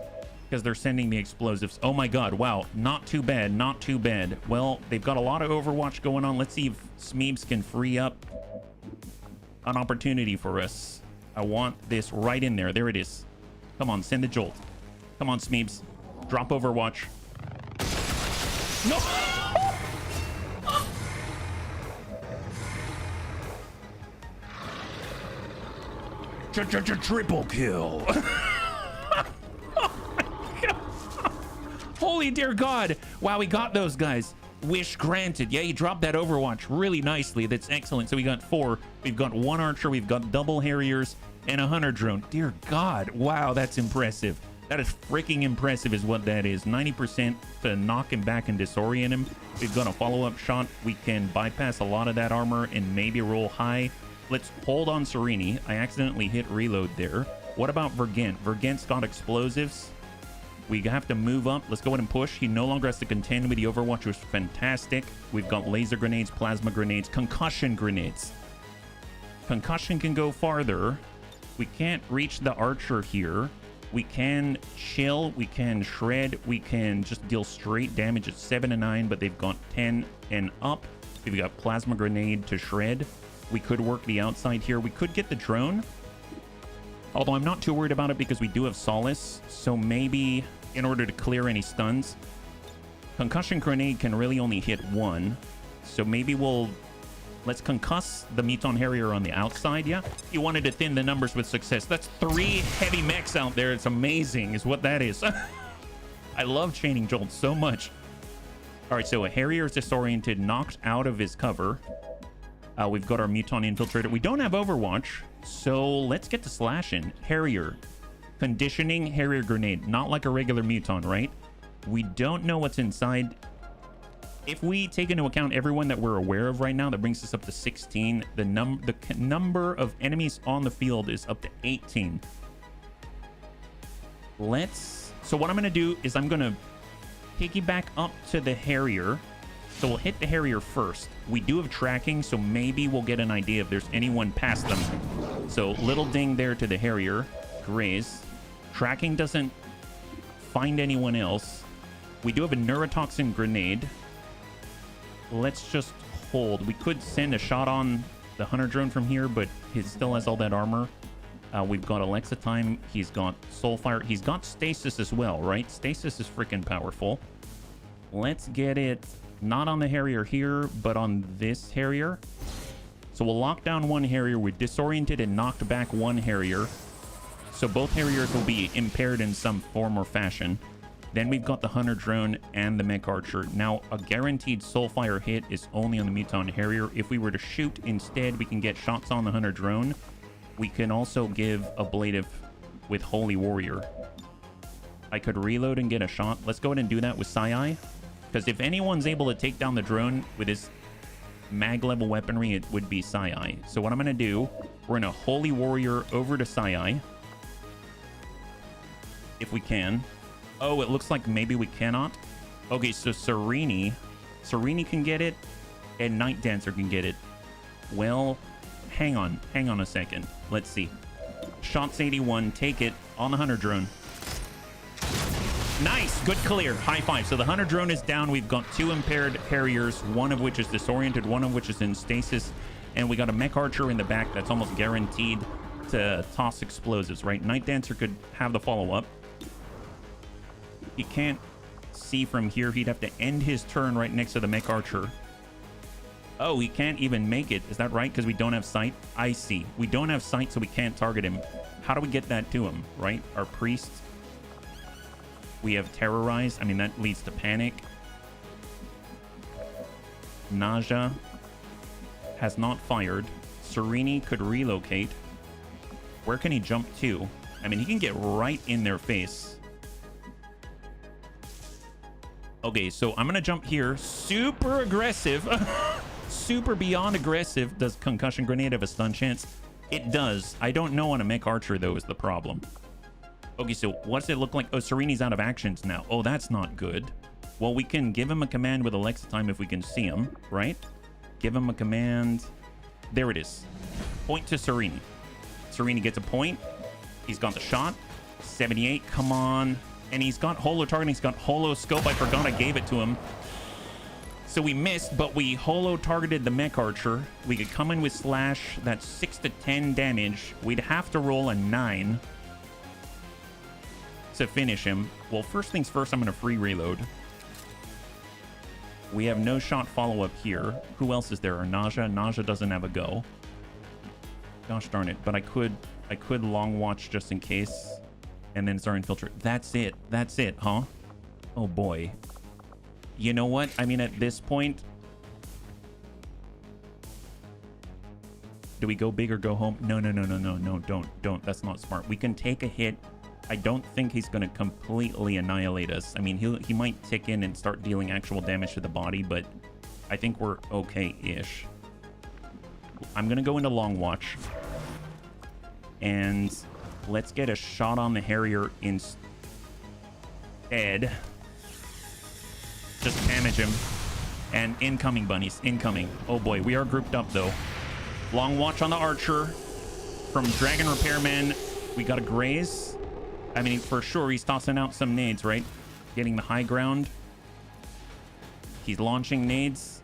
because they're sending the explosives. Oh my god, wow. Not too bad, not too bad. Well, they've got a lot of Overwatch going on. Let's see if Smeebs can free up an opportunity for us. I want this right in there. There it is. Come on, send the jolt. Come on, Smeebs. Drop Overwatch. No! Triple kill. Holy dear God. Wow, we got those guys. Wish granted. Yeah, he dropped that Overwatch really nicely. That's excellent. So we got 4. We've got 1 archer. We've got double Harriers and a Hunter drone. Dear God. Wow, that's impressive. That is freaking impressive is what that is. 90% to knock him back and disorient him. We've got a follow-up shot. We can bypass a lot of that armor and maybe roll high. Let's hold on Serini. I accidentally hit reload there. What about Vergent? Vergent's got explosives. We have to move up. Let's go ahead and push. He no longer has to contend with the Overwatch, which is fantastic. We've got laser grenades, plasma grenades, concussion grenades. Concussion can go farther. We can't reach the archer here. We can chill. We can shred. We can just deal straight damage at 7 and 9, but they've got 10 and up. We've got plasma grenade to shred. We could work the outside here. We could get the drone. Although I'm not too worried about it because we do have Solace. So maybe in order to clear any stuns. Concussion grenade can really only hit 1. So maybe let's concuss the Muton Harrier on the outside, yeah? You wanted to thin the numbers with success. That's 3 heavy mechs out there. It's amazing is what that is. I love Chaining Jolt so much. All right, so a Harrier is disoriented, knocked out of his cover. We've got our Muton Infiltrator. We don't have Overwatch, so let's get to slashing. Harrier. Conditioning Harrier Grenade. Not like a regular Muton, right? We don't know what's inside. If we take into account everyone that we're aware of right now, that brings us up to 16. The number of enemies on the field is up to 18. So what I'm going to do is I'm going to piggyback up to the Harrier. So we'll hit the Harrier first. We do have tracking, so maybe we'll get an idea if there's anyone past them. So little ding there to the Harrier. Graze. Tracking doesn't find anyone else. We do have a neurotoxin grenade. Let's just hold. We could send a shot on the Hunter drone from here, but he still has all that armor. We've got Alexa time. He's got Soulfire. He's got Stasis as well, right? Stasis is freaking powerful. Let's get it not on the Harrier here, but on this Harrier. So we'll lock down one Harrier. We disoriented and knocked back one Harrier. So both Harriers will be impaired in some form or fashion. Then we've got the Hunter drone and the Mech Archer. Now, a guaranteed Soulfire hit is only on the Muton Harrier. If we were to shoot instead, we can get shots on the Hunter drone. We can also give ablative with Holy Warrior. I could reload and get a shot. Let's go ahead and do that with Psi-Eye. Because if anyone's able to take down the drone with his mag level weaponry, it would be Psi-Eye. So what I'm going to do, we're going to Holy Warrior over to Psi-Eye. If we can. Oh, it looks like maybe we cannot. Okay, so Serene can get it, and Night Dancer can get it. Well, hang on a second. Let's see. Shots 81, take it on the Hunter drone. Nice, good clear, high five. So the Hunter drone is down. We've got 2 impaired Harriers, one of which is disoriented, one of which is in stasis, and we got a Mech Archer in the back that's almost guaranteed to toss explosives, right? Night Dancer could have the follow-up. He can't see from here. He'd have to end his turn right next to the Mech Archer. Oh, he can't even make it. Is that right? Because we don't have sight? I see. We don't have sight, so we can't target him. How do we get that to him, right? Our priest. We have terrorized. I mean, that leads to panic. Naja has not fired. Serene could relocate. Where can he jump to? I mean, he can get right in their face. Okay, so I'm going to jump here. Super aggressive. Super beyond aggressive. Does Concussion Grenade have a stun chance? It does. I don't know on a Mech Archer, though, is the problem. Okay, so what's it look like? Oh, Serene's out of actions now. Oh, that's not good. Well, we can give him a command with Alexa time if we can see him, right? Give him a command. There it is. Point to Serene. Serene gets a point. He's got the shot. 78, come on. And he's got holo targeting. He's got holo scope. I forgot I gave it to him. So we missed, but we holo targeted the Mech Archer. We could come in with Slash. That's 6 to 10 damage. We'd have to roll a 9 to finish him. Well, first things first, I'm going to free reload. We have no shot follow-up here. Who else is there? Naja. Naja doesn't have a go. Gosh darn it. But I could long watch just in case. And then start infiltrate. That's it. That's it, huh? Oh, boy. You know what? I mean, at this point... Do we go big or go home? No, don't. That's not smart. We can take a hit. I don't think he's going to completely annihilate us. I mean, he might tick in and start dealing actual damage to the body, but I think we're okay-ish. I'm going to go into Long Watch. And... let's get a shot on the Harrier instead. Just damage him. And incoming, bunnies. Incoming. Oh boy, we are grouped up though. Long Watch on the Archer. From Dragon Repairman, we got a graze. I mean, for sure, he's tossing out some nades, right? Getting the high ground. He's launching nades.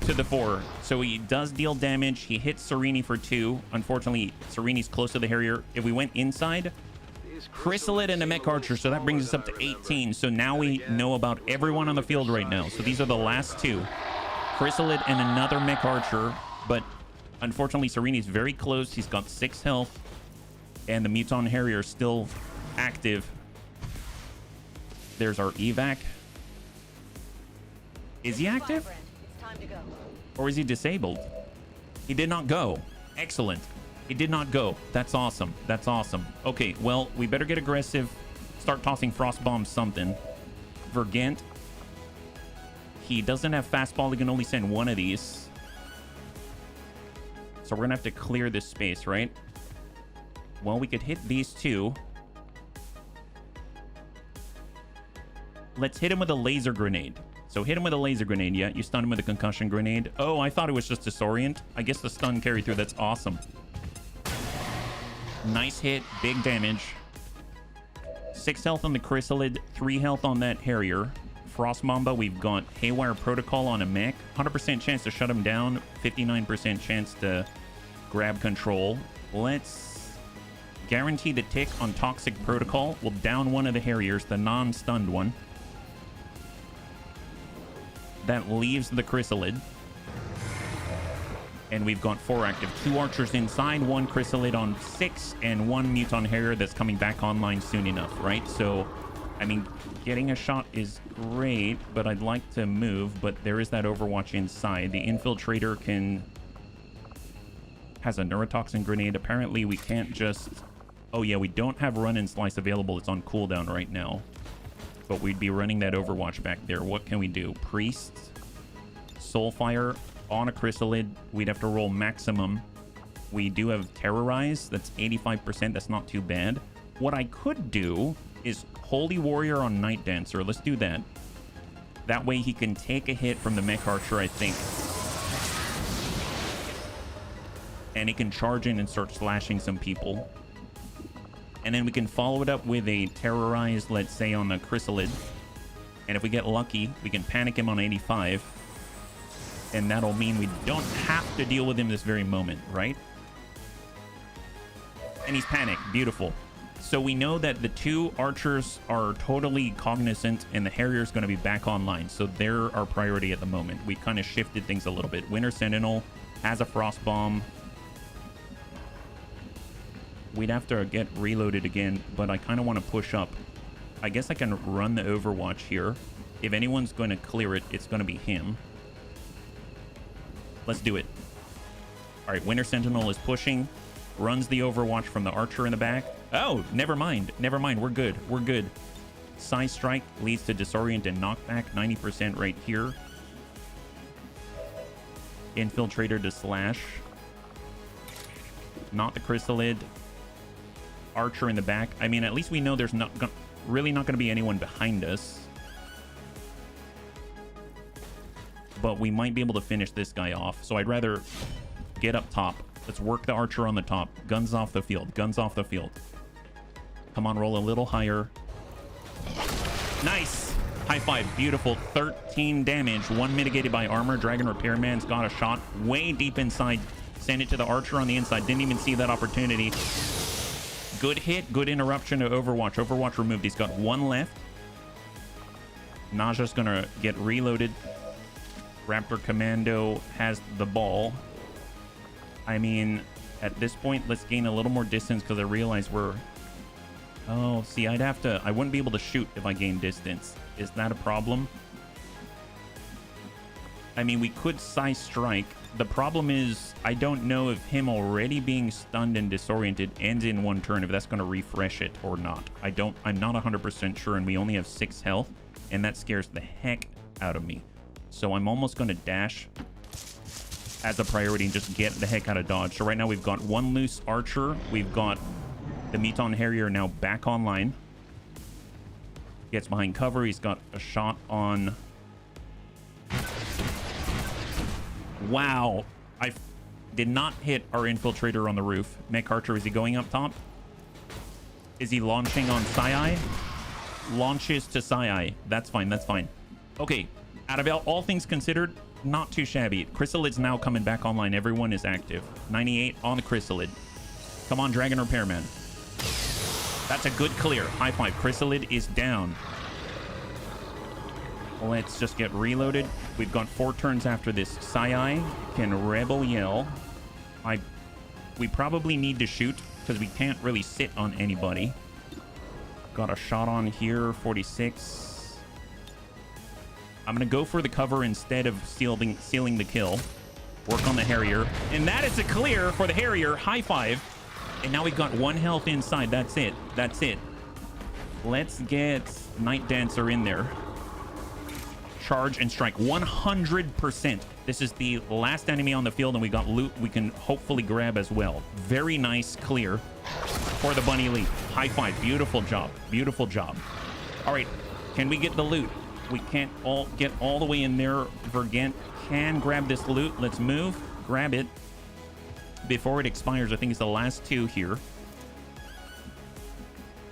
To the 4. So he does deal damage. He hits Serene for 2. Unfortunately, Serene's close to the Harrier. If we went inside, Chrysalid and a Mech Archer, so that brings us up to 18. So now we know about everyone on the field right now. So these are the last 2. Chrysalid and another Mech Archer, but unfortunately, Serene's very close. He's got 6 health, and the Muton Harrier is still active. There's our evac. Is he active? Or is he disabled? He did not go. Excellent. He did not go. That's awesome. That's awesome. Okay, well, we better get aggressive. Start tossing frost bombs something. Vergant. He doesn't have fastball. He can only send one of these. So we're going to have to clear this space, right? Well, we could hit these 2. Let's hit him with a laser grenade. So hit him with a laser grenade. Yeah, you stun him with a concussion grenade. Oh, I thought it was just disorient. I guess the stun carried through. That's awesome. Nice hit. Big damage. 6 health on the Chrysalid. 3 health on that Harrier. Frost Mamba, we've got Haywire Protocol on a mech. 100% chance to shut him down. 59% chance to grab control. Let's guarantee the tick on Toxic Protocol. We'll down one of the Harriers, the non-stunned one. That leaves the Chrysalid. And we've got 4 active. 2 archers inside, 1 Chrysalid on 6, and 1 Muton Harrier that's coming back online soon enough, right? So I mean, getting a shot is great, but I'd like to move. But there is that Overwatch inside. The infiltrator has a neurotoxin grenade. Apparently, we can't just... Oh, yeah, we don't have run and slice available. It's on cooldown right now. But we'd be running that Overwatch back there. What can we do? Priest, Soulfire on a Chrysalid. We'd have to roll maximum. We do have Terrorize. That's 85%. That's not too bad. What I could do is Holy Warrior on Night Dancer. Let's do that. That way he can take a hit from the Mech Archer, I think. And he can charge in and start slashing some people. And then we can follow it up with a Terrorize, let's say, on the Chrysalid. And if we get lucky, we can panic him on 85. And that'll mean we don't have to deal with him this very moment, right? And he's panicked. Beautiful. So we know that the two archers are totally cognizant and the Harrier's going to be back online. So they're our priority at the moment. We kind of shifted things a little bit. Winter Sentinel has a Frost Bomb. We'd have to get reloaded again, but I kind of want to push up. I guess I can run the Overwatch here. If anyone's going to clear it, it's going to be him. Let's do it. All right, Winter Sentinel is pushing. Runs the Overwatch from the Archer in the back. Oh, never mind. Never mind. We're good. We're good. Psy Strike leads to Disorient and Knockback. 90% right here. Infiltrator to slash. Not the Chrysalid. Archer in the back. I mean, at least we know there's really not going to be anyone behind us. But we might be able to finish this guy off. So I'd rather get up top. Let's work the Archer on the top. Guns off the field. Guns off the field. Come on, roll a little higher. Nice. High five. Beautiful. 13 damage. 1 mitigated by armor. Dragon Repairman's got a shot way deep inside. Send it to the Archer on the inside. Didn't even see that opportunity. Good hit. Good interruption to Overwatch. Overwatch removed. He's got one left. Naja's going to get reloaded. Raptor Commando has the ball. I mean, at this point, let's gain a little more distance because I realize we're... Oh, see, I wouldn't be able to shoot if I gain distance. Is that a problem? I mean, we could Psy Strike. The problem is, I don't know if him already being stunned and disoriented ends in one turn, if that's going to refresh it or not. I'm not 100% sure, and we only have 6 health, and that scares the heck out of me. So I'm almost going to dash as a priority and just get the heck out of dodge. So right now we've got one loose Archer. We've got the Meton Harrier now back online. Gets behind cover. He's got a shot on... Wow. I did not hit our infiltrator on the roof. Mech Archer, is he going up top? Is he launching on Psy? Launches to Psy. That's fine. That's fine. Okay. Out of all things considered, not too shabby. Chrysalid's now coming back online. Everyone is active. 98 on the Chrysalid. Come on, Dragon Repairman. That's a good clear. High five. Chrysalid is down. Let's just get reloaded. We've got 4 turns after this. Psy can Rebel Yell. We probably need to shoot because we can't really sit on anybody. Got a shot on here. 46. I'm going to go for the cover instead of sealing the kill. Work on the Harrier. And that is a clear for the Harrier. High five. And now we've got 1 health inside. That's it. That's it. Let's get Night Dancer in there. Charge and strike. 100%. This is the last enemy on the field, and we got loot we can hopefully grab as well. Very nice clear for the Bunny Leap. High five. Beautiful job. Beautiful job. All right. Can we get the loot? We can't all get all the way in there. Vergent can grab this loot. Let's move. Grab it before it expires. I think it's the last 2 here.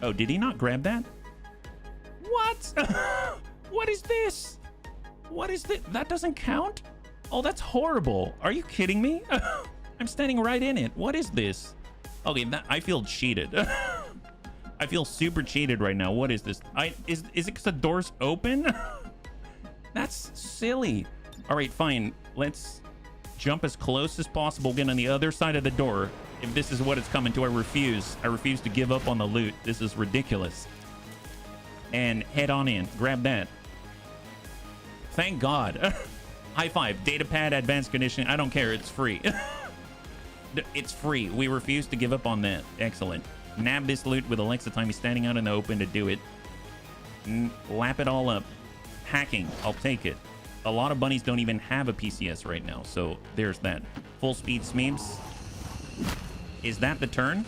Oh, did he not grab that? What? What is this? What is this? That doesn't count? Oh, that's horrible. Are you kidding me? I'm standing right in it. What is this? Okay, I feel cheated. I feel super cheated right now. What is this? Is it because the door's open? That's silly. All right, fine. Let's jump as close as possible. Get on the other side of the door. If this is what it's coming to, I refuse. I refuse to give up on the loot. This is ridiculous. and head on in. Grab that. Thank God. High five. Datapad, advanced conditioning. I don't care. It's free. It's free. We refuse to give up on that. Excellent. Nab this loot with Alexa time. He's standing out in the open to do it. Lap it all up. Hacking. I'll take it. A lot of bunnies don't even have a PCS right now, so there's that. Full speed Smeebs. Is that the turn?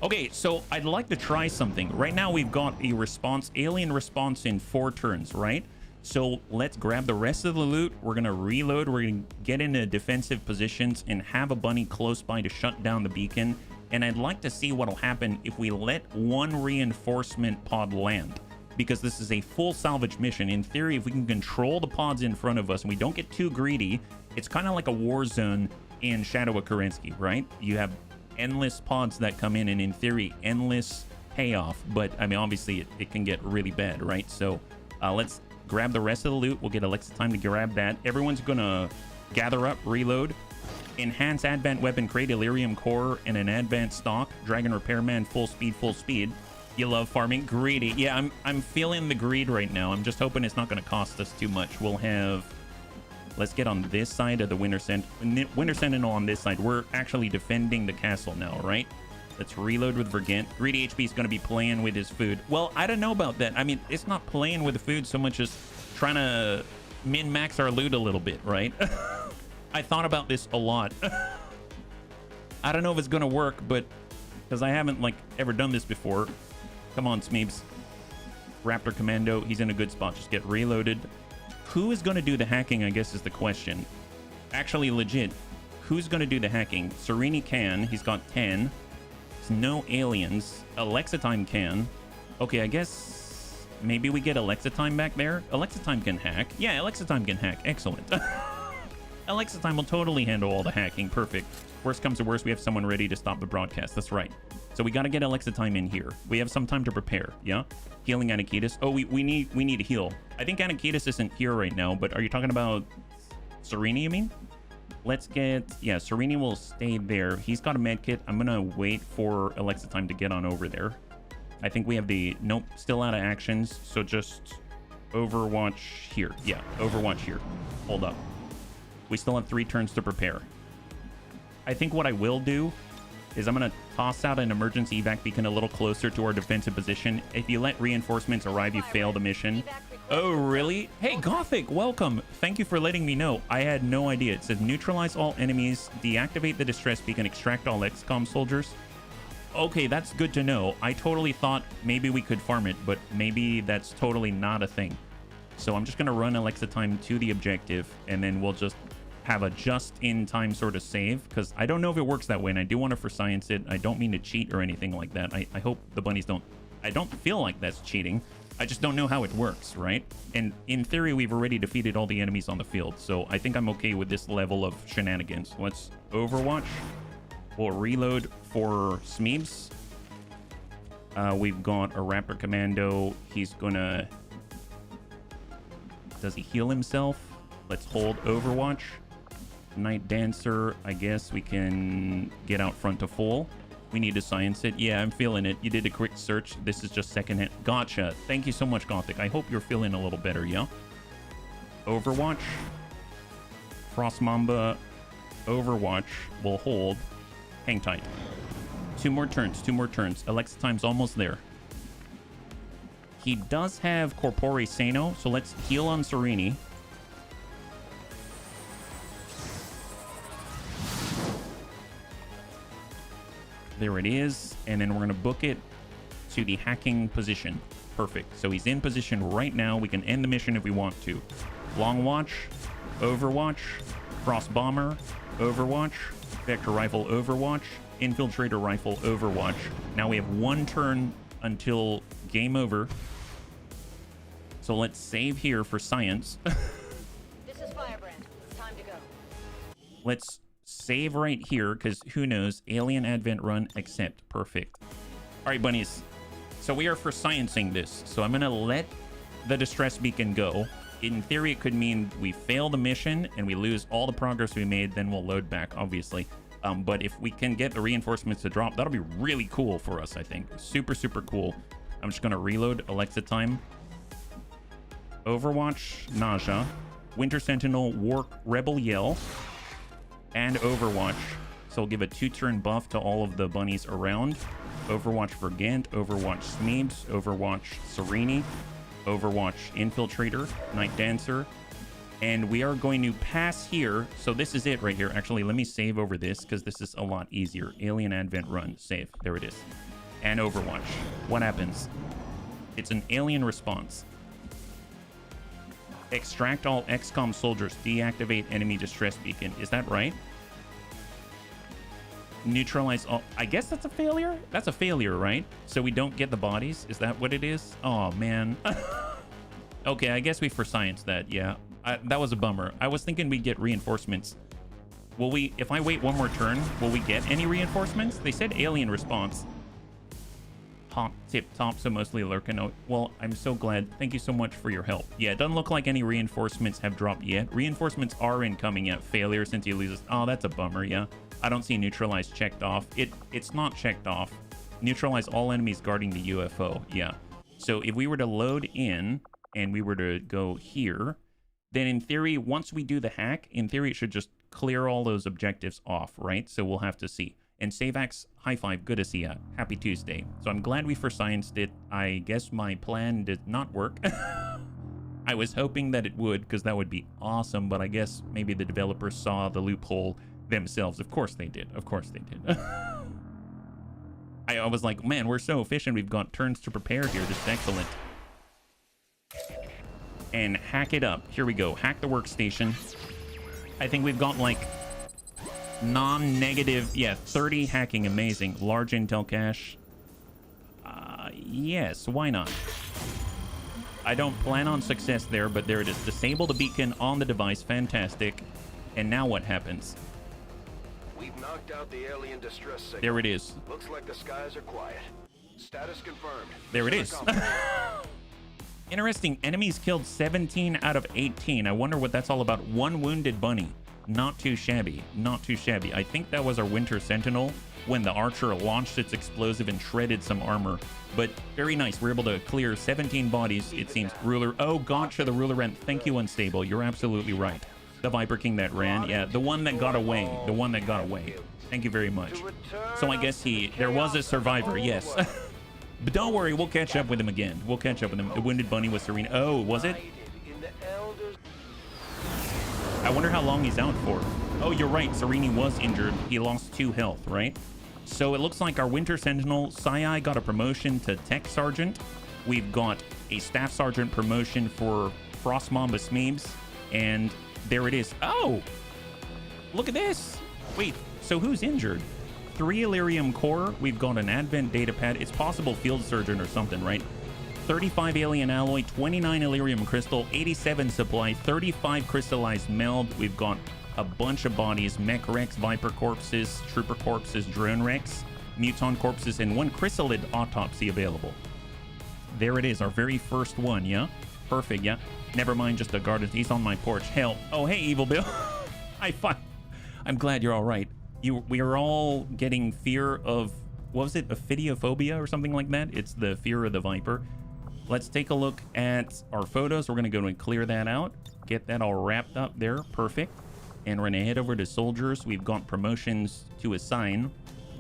Okay, so I'd like to try something. Right now we've got a response, alien response in 4 turns, right? So let's grab the rest of the loot. We're gonna reload. We're gonna get into defensive positions and have a bunny close by to shut down the beacon. And I'd like to see what'll happen if we let 1 reinforcement pod land, because this is a full salvage mission. In theory, if we can control the pods in front of us and we don't get too greedy, it's kind of like a war zone in Shadow of Kerensky, right? You have endless pods that come in, and in theory, endless payoff. But I mean, obviously, it can get really bad, right? So let's grab the rest of the loot. We'll get Alexa time to grab that. Everyone's gonna gather up, reload. Enhance advent weapon crate, Illyrium core, and an advanced stock. Dragon repairman, full speed, full speed. You love farming. Greedy. Yeah, I'm feeling the greed right now. I'm just hoping it's not going to cost us too much. We'll have... Let's get on this side of the Winter Sentinel on this side. We're actually defending the castle now, right? Let's reload with Vergent. Greedy HP is going to be playing with his food. Well, I don't know about that. I mean, it's not playing with the food so much as trying to min-max our loot a little bit, right? I thought about this a lot. I don't know if it's going to work, but... Because I haven't, like, ever done this before. Come on, Smeebs. Raptor Commando, he's in a good spot. Just get reloaded. Who is going to do the hacking, I guess, is the question. Actually, legit. Who's going to do the hacking? Serini can. He's got 10. There's no aliens. Alexa time can. Okay, I guess maybe we get Alexa time back there. Alexa time can hack. Yeah, Alexa time can hack. Excellent. Alexa time will totally handle all the hacking. Perfect. Worst comes to worst, we have someone ready to stop the broadcast. That's right. So we got to get Alexa time in here. We have some time to prepare. Yeah. Healing Anakitis. Oh, we need to heal. I think Anakitis isn't here right now, but are you talking about Serini, you mean? Let's get... Yeah, Serini will stay there. He's got a med kit. I'm going to wait for Alexa time to get on over there. I think we have the... Nope, still out of actions. So just Overwatch here. Yeah, Overwatch here. Hold up. We still have 3 turns to prepare. I think what I will do is I'm going to toss out an emergency evac beacon a little closer to our defensive position. If you let reinforcements arrive, you fail the mission. Oh, really? Hey, Gothic, welcome. Thank you for letting me know. I had no idea. It says neutralize all enemies, deactivate the distress beacon, extract all XCOM soldiers. Okay, that's good to know. I totally thought maybe we could farm it, but maybe that's totally not a thing. So I'm just going to run Alexa time to the objective, and then we'll just have a just-in-time sort of save, because I don't know if it works that way, and I do want to for science it. I don't mean to cheat or anything like that. I hope the bunnies don't... I don't feel like that's cheating. I just don't know how it works, right? And in theory, we've already defeated all the enemies on the field, so I think I'm okay with this level of shenanigans. Let's Overwatch. We'll reload for Smeebs. We've got a Raptor Commando. He's gonna... Does he heal himself? Let's hold Overwatch. Night Dancer, I guess we can get out front to full. We need to science it. Yeah, I'm feeling it. You did a quick search. This is just secondhand. Gotcha. Thank you so much, Gothic. I hope you're feeling a little better, yeah? Overwatch. Frost Mamba. Overwatch. We'll hold. Hang tight. 2 more turns. 2 more turns. Alexa time's almost there. He does have Corpore Sano, so let's heal on Serini. There it is. And then we're going to book it to the hacking position. Perfect. So he's in position right now. We can end the mission if we want to. Long Watch, Overwatch, Frost Bomber, Overwatch, Vector Rifle, Overwatch, Infiltrator Rifle, Overwatch. Now we have 1 turn until game over. So let's save here for science. This is Firebrand. Time to go. Let's save right here, because who knows? Alien Advent run, accept. Perfect. All right, bunnies. So we are for sciencing this. So I'm going to let the distress beacon go. In theory, it could mean we fail the mission and we lose all the progress we made. Then we'll load back, obviously. But if we can get the reinforcements to drop, that'll be really cool for us, I think. Super, super cool. I'm just going to reload Alexa time. Overwatch, Nausea, Winter Sentinel, War Rebel Yell, and Overwatch. So I'll give a 2-turn buff to all of the bunnies around. Overwatch Vergant, Overwatch Smeebs, Overwatch Sereni, Overwatch Infiltrator, Night Dancer. And we are going to pass here. So this is it right here. Actually, let me save over this because this is a lot easier. Alien Advent Run. Save. There it is. And Overwatch. What happens? It's an alien response. Extract all XCOM soldiers. Deactivate enemy distress beacon. Is that right? Neutralize all... I guess that's a failure? That's a failure, right? So we don't get the bodies? Is that what it is? Oh, man. Okay, I guess we for science that, yeah. That was a bummer. I was thinking we'd get reinforcements. Will we... If I wait one more turn, will we get any reinforcements? They said alien response. Hot tip top, so mostly lurking. Oh, well, I'm so glad. Thank you so much for your help. Yeah, it doesn't look like any reinforcements have dropped yet. Reinforcements are incoming yet. Failure since he loses. Oh, that's a bummer, yeah. I don't see neutralize checked off. It's not checked off. Neutralize all enemies guarding the UFO. Yeah. So if we were to load in and we were to go here, then in theory, once we do the hack, in theory, it should just clear all those objectives off, right? So we'll have to see. And Savax, high five, good to see ya. Happy Tuesday. So I'm glad we for scienced it. I guess my plan did not work. I was hoping that it would, because that would be awesome, but I guess maybe the developers saw the loophole themselves. Of course they did. Of course they did. I was like, man, we're so efficient. We've got turns to prepare here. This is excellent. And hack it up. Here we go. Hack the workstation. I think we've got like non-negative, yeah, 30 hacking. Amazing. Large intel cache. Yes, why not? I don't plan on success there, but there it is. Disable the beacon on the device. Fantastic. And now what happens? We've knocked out the alien distress signal. There it is. Looks like the skies are quiet. Status confirmed. There it is. Interesting. Enemies killed 17 out of 18. I wonder what that's all about. One wounded bunny. Not too shabby. Not too shabby. I think that was our Winter Sentinel when the Archer launched its explosive and shredded some armor. But very nice. We're able to clear 17 bodies, it seems. Ruler. Oh, gotcha. The ruler ran. Thank you, Unstable. You're absolutely right. The Viper King that ran. Yeah, the one that got away. The one that got away. Thank you very much. So I guess there was a survivor. Yes. But don't worry, we'll catch up with him again. We'll catch up with him. The wounded bunny was Serena. Oh, was it? I wonder how long he's out for. Oh, you're right. Sereni was injured. He lost 2 health, right? So it looks like our Winter Sentinel, Sai got a promotion to Tech Sergeant. We've got a Staff Sergeant promotion for Frost Mamba Smeebs. And there it is. Oh, look at this. Wait, so who's injured? 3 Illyrium Core. We've got an Advent Datapad. It's possible Field Surgeon or something, right? 35 Alien Alloy, 29 Illyrium Crystal, 87 Supply, 35 Crystallized Meld. We've got a bunch of bodies. Mech Rex, Viper Corpses, Trooper Corpses, Drone Rex, Muton Corpses, and 1 Chrysalid Autopsy available. There it is, our very first one, yeah? Perfect, yeah? Never mind, just a guard. He's on my porch. Hell. Oh, hey, Evil Bill. I'm glad you're all right. We are all getting fear of, what was it, Ophidiophobia or something like that? It's the fear of the Viper. Let's take a look at our photos. We're going to go and clear that out. Get that all wrapped up there. Perfect. And we're going to head over to soldiers. We've got promotions to assign.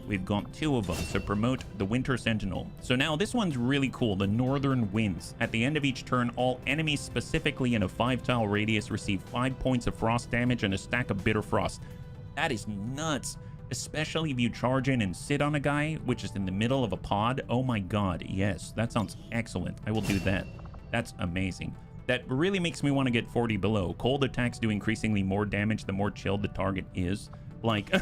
We've got 2 of them. So promote the Winter Sentinel. So now this one's really cool. The Northern Winds. At the end of each turn, all enemies specifically in a 5-tile radius receive 5 points of frost damage and a stack of bitter frost. That is nuts. Especially if you charge in and sit on a guy, which is in the middle of a pod. Oh my god, yes. That sounds excellent. I will do that. That's amazing. That really makes me want to get 40 below. Cold attacks do increasingly more damage the more chilled the target is. Like,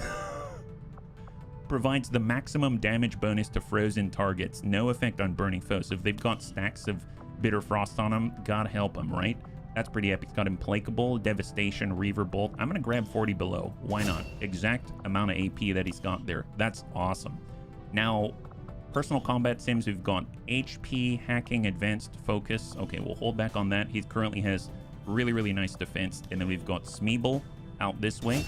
provides the maximum damage bonus to frozen targets. No effect on burning foes. So if they've got stacks of bitter frost on them, God help them, right? That's pretty epic. It's got Implacable, Devastation, Reaver Bolt. I'm going to grab 40 below. Why not? Exact amount of AP that he's got there. That's awesome. Now, personal combat sims, we've got HP, Hacking, Advanced Focus. Okay, we'll hold back on that. He currently has really, really nice defense. And then we've got Smeeble out this way.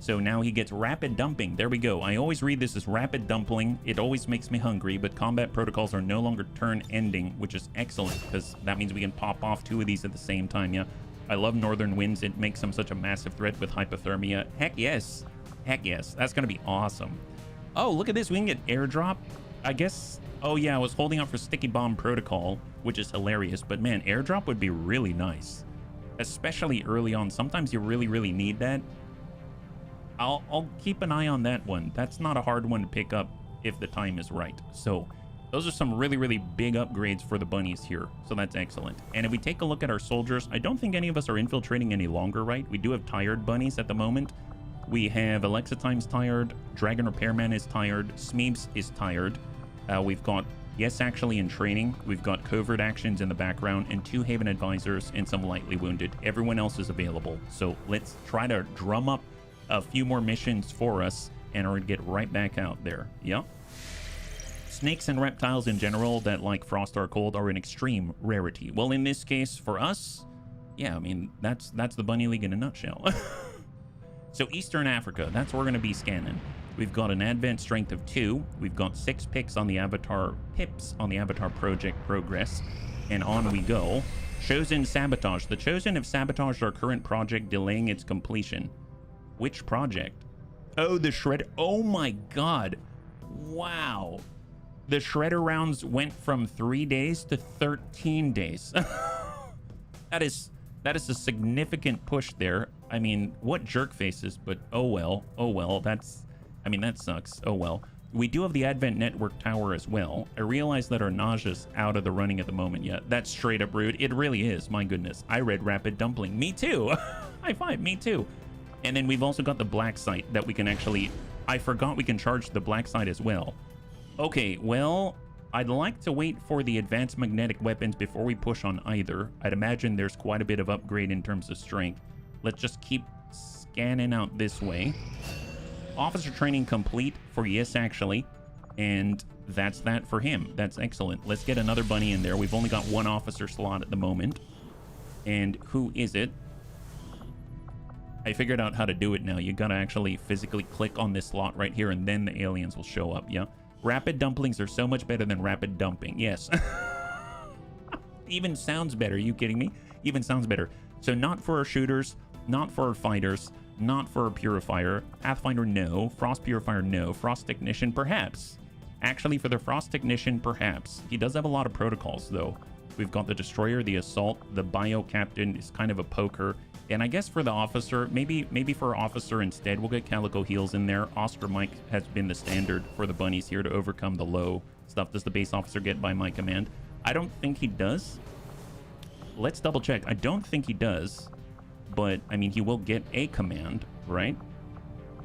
So now he gets rapid dumping. There we go. I always read this as rapid dumpling. It always makes me hungry, but combat protocols are no longer turn ending, which is excellent because that means we can pop off 2 of these at the same time. Yeah, I love northern winds. It makes them such a massive threat with hypothermia. Heck yes. Heck yes. That's going to be awesome. Oh, look at this. We can get airdrop. I guess. Oh yeah, I was holding out for sticky bomb protocol, which is hilarious, but man, airdrop would be really nice, especially early on. Sometimes you really need that. I'll keep an eye on that one. That's not a hard one to pick up if the time is right. So those are some really big upgrades for the bunnies here. So that's excellent. And if we take a look at our soldiers, I don't think any of us are infiltrating any longer, right? We do have tired bunnies at the moment. We have Alexa Time's tired, Dragon Repairman is tired, Smeebs is tired. We've got Yes Actually in training. We've got covert actions in the background and 2 Haven advisors and some lightly wounded. Everyone else is available. So let's try to drum up a few more missions for us and we're gonna get right back out there. Yep. Snakes and reptiles in general that like frost or cold are an extreme rarity. Well, in this case for us, yeah, I mean that's the Bunny League in a nutshell. So Eastern Africa, that's where we're gonna be scanning. We've got an advent strength of 2. We've got 6 pips on the Avatar project progress, and on we go. Chosen sabotage. The Chosen have sabotaged our current project, delaying its completion. Which project? Oh, the Shredder. Oh my god. Wow. The Shredder rounds went from 3 days to 13 days. That is a significant push there. I mean, what jerk faces, but oh well. Oh well, that sucks. Oh well. We do have the Advent Network Tower as well. I realize that our nausea's out of the running at the moment yet. That's straight up rude. It really is. My goodness. I read Rapid Dumpling. Me too. High five. Me too. And then we've also got the black site that we can actually... I forgot we can charge the black site as well. Okay, well, I'd like to wait for the advanced magnetic weapons before we push on either. I'd imagine there's quite a bit of upgrade in terms of strength. Let's just keep scanning out this way. Officer training complete for Yes Actually. And that's that for him. That's excellent. Let's get another bunny in there. We've only got 1 officer slot at the moment. And who is it? I figured out how to do it now. You gotta actually physically click on this slot right here and then the aliens will show up, yeah? Rapid dumplings are so much better than rapid dumping, yes. Even sounds better, are you kidding me? Even sounds better. So not for our shooters, not for our fighters, not for our purifier. Pathfinder, no. Frost purifier, no. Frost technician, perhaps. Actually, for the Frost technician, perhaps. He does have a lot of protocols, though. We've got the destroyer, the assault, the bio captain is kind of a poker. And I guess for the officer, maybe for officer instead, we'll get Calico Heels in there. Oscar Mike has been the standard for the bunnies here to overcome the low stuff. Does the base officer get by my command? I don't think he does. Let's double check. I don't think he does. But, I mean, he will get a command, right?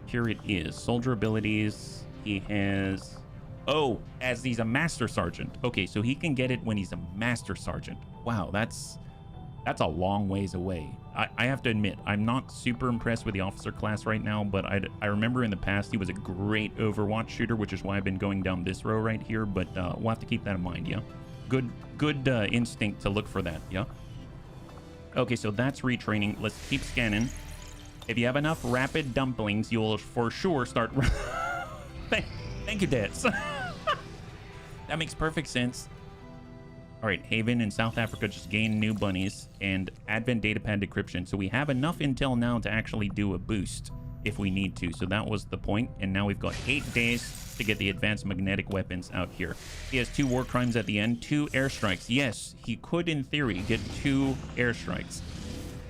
Here it is. Soldier abilities. He has... Oh, as he's a Master Sergeant. Okay, so he can get it when he's a Master Sergeant. Wow, that's a long ways away. I have to admit, I'm not super impressed with the officer class right now, but I remember in the past he was a great Overwatch shooter, which is why I've been going down this row right here, but we'll have to keep that in mind, yeah? Good instinct to look for that, yeah? Okay, so that's retraining. Let's keep scanning. If you have enough rapid dumplings, you'll for sure start... Thank you, Dets. That makes perfect sense. All right, Haven in South Africa just gained new bunnies and Advent datapad decryption. So we have enough intel now to actually do a boost if we need to. So that was the point. And now we've got 8 days to get the advanced magnetic weapons out here. He has 2 war crimes at the end, 2 airstrikes. Yes, he could, in theory, get 2 airstrikes.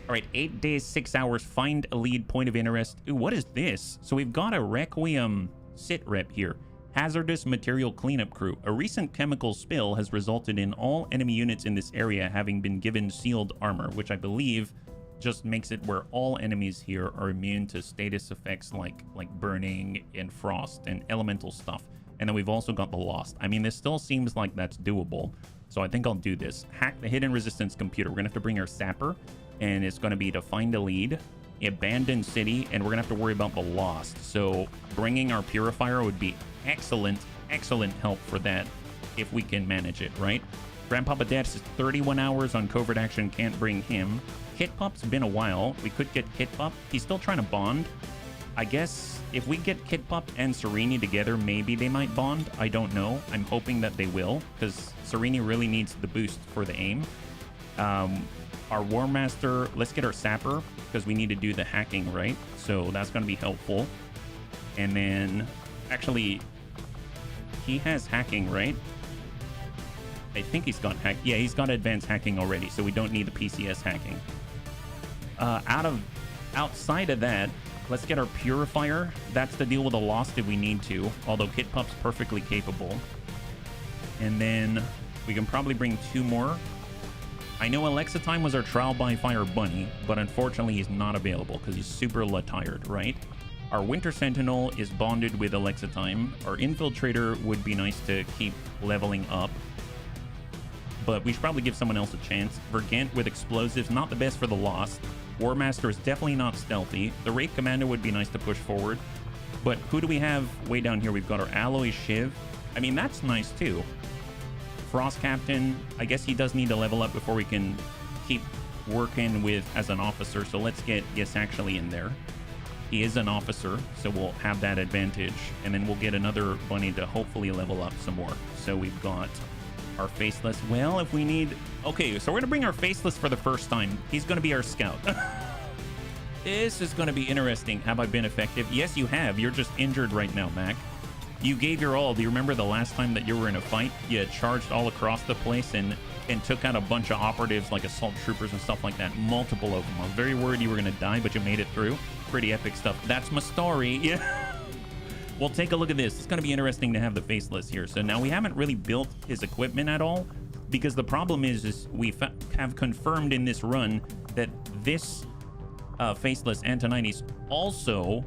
All right, 8 days, 6 hours, find a lead point of interest. Ooh, what is this? So we've got a Requiem sit rep here. Hazardous material cleanup crew. A recent chemical spill has resulted in all enemy units in this area having been given sealed armor, which I believe just makes it where all enemies here are immune to status effects like burning and frost and elemental stuff. And then we've also got the Lost. I mean, this still seems like that's doable. So I think I'll do this. Hack the hidden resistance computer. We're gonna have to bring our sapper, and it's gonna be to find a lead, abandoned city, and we're gonna have to worry about the Lost. So bringing our purifier would be excellent help for that if we can manage it, right? Grandpapa Dad says 31 hours on covert action, can't bring him. Kit Pup's been a while. We could get Kit Pup. He's still trying to bond. I guess if we get Kit Pup and Serini together, maybe they might bond. I don't know. I'm hoping that they will, because Serini really needs the boost for the aim. Our War Master, let's get our Sapper, because we need to do the hacking, right? So that's going to be helpful. And then, actually, he has hacking, right? I think he's got hack. Yeah, he's got advanced hacking already, so we don't need the PCS hacking. Outside of that, let's get our Purifier. That's the deal with the Lost if we need to, although Kit Pup's perfectly capable. And then we can probably bring 2 more. I know Alexa Time was our Trial by Fire bunny, but unfortunately he's not available because he's super tired, right? Our Winter Sentinel is bonded with Alexa Time. Our Infiltrator would be nice to keep leveling up, but we should probably give someone else a chance. Vergant with explosives, not the best for the Lost. War Master is definitely not stealthy. The Wraith Commander would be nice to push forward. But who do we have way down here? We've got our Alloy Shiv. I mean, that's nice too. Frost Captain, I guess he does need to level up before we can keep working with as an officer. So let's get Yes Actually in there. He is an officer, so we'll have that advantage. And then we'll get another bunny to hopefully level up some more. So we've got our Faceless. Well, if we need... Okay, so we're going to bring our Faceless for the first time. He's going to be our scout. This is going to be interesting. Have I been effective? Yes, you have. You're just injured right now, Mac. You gave your all. Do you remember the last time that you were in a fight? You charged all across the place and took out a bunch of operatives like assault troopers and stuff like that. Multiple of them. I was very worried you were going to die, but you made it through. Pretty epic stuff. That's my story. Yeah. Well, take a look at this. It's going to be interesting to have the Faceless here. So now we haven't really built his equipment at all, because the problem is we have confirmed in this run that this Faceless Antonides also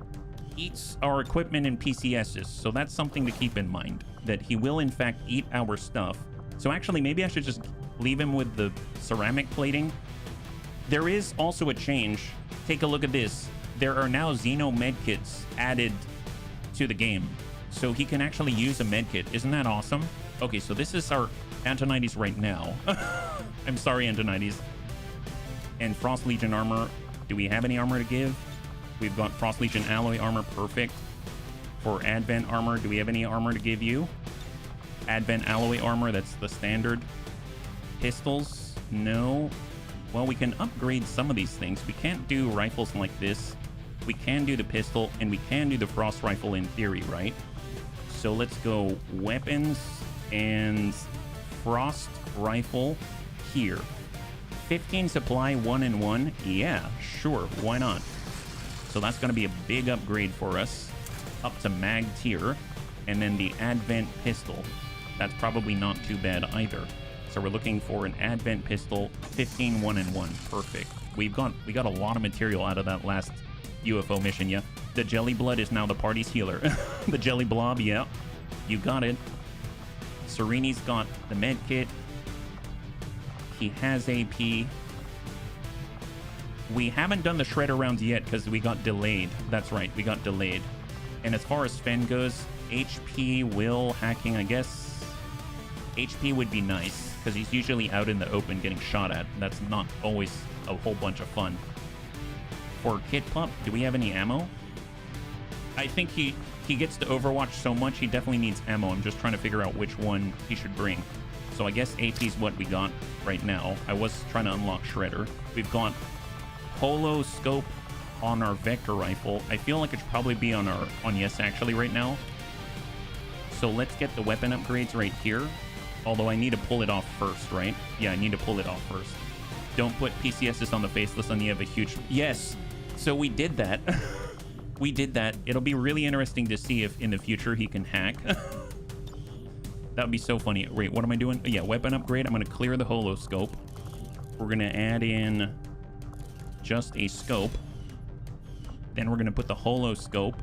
eats our equipment and PCSs. So that's something to keep in mind, that he will in fact eat our stuff. So actually, maybe I should just leave him with the ceramic plating. There is also a change. Take a look at this. There are now Xeno medkits added to the game, so he can actually use a medkit. Isn't that awesome? Okay, so this is our Antonides right now. I'm sorry, Antonides. And Frost Legion armor. Do we have any armor to give? We've got Frost Legion alloy armor, perfect. For Advent armor, do we have any armor to give you? Advent alloy armor, that's the standard. Pistols, no. Well, we can upgrade some of these things. We can't do rifles like this. We can do the pistol, and we can do the frost rifle in theory, right? So let's go weapons and frost rifle here. 15 supply, 1 and 1. Yeah, sure, why not? So that's going to be a big upgrade for us, up to mag tier. And then the Advent pistol. That's probably not too bad either. So we're looking for an Advent pistol, 15, 1 and 1. Perfect. We got a lot of material out of that last UFO mission, yeah. The Jelly Blood is now the party's healer. The Jelly Blob, yeah. You got it. Sereni's got the med kit. He has AP. We haven't done the Shredder rounds yet because we got delayed. That's right, we got delayed. And as far as Sven goes, HP, will, hacking, I guess HP would be nice because he's usually out in the open getting shot at. That's not always a whole bunch of fun. For Kit Pup, do we have any ammo? I think he gets to Overwatch so much, he definitely needs ammo. I'm just trying to figure out which one he should bring. So I guess AP is what we got right now. I was trying to unlock Shredder. We've got Holo Scope on our Vector Rifle. I feel like it should probably be on Yes Actually right now. So let's get the weapon upgrades right here. Although I need to pull it off first, right? Yeah, I need to pull it off first. Don't put PCSs on the Faceless and you have a huge... Yes! So we did that. We did that. It'll be really interesting to see if in the future he can hack. That would be so funny. Wait, what am I doing? Yeah, weapon upgrade. I'm going to clear the Holo Scope. We're going to add in just a scope. Then we're going to put the Holo Scope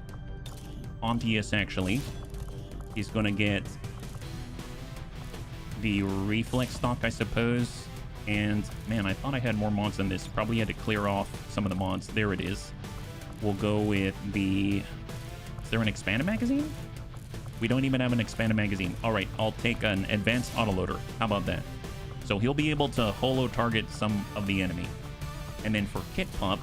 onto Yes Actually. He's going to get the reflex stock, I suppose. And man, I thought I had more mods than this. Probably had to clear off some of the mods. There it is. We'll go with the... Is there an expanded magazine? We don't even have an expanded magazine. All right, I'll take an advanced autoloader. How about that? So he'll be able to holo target some of the enemy. And then for Kit Pup,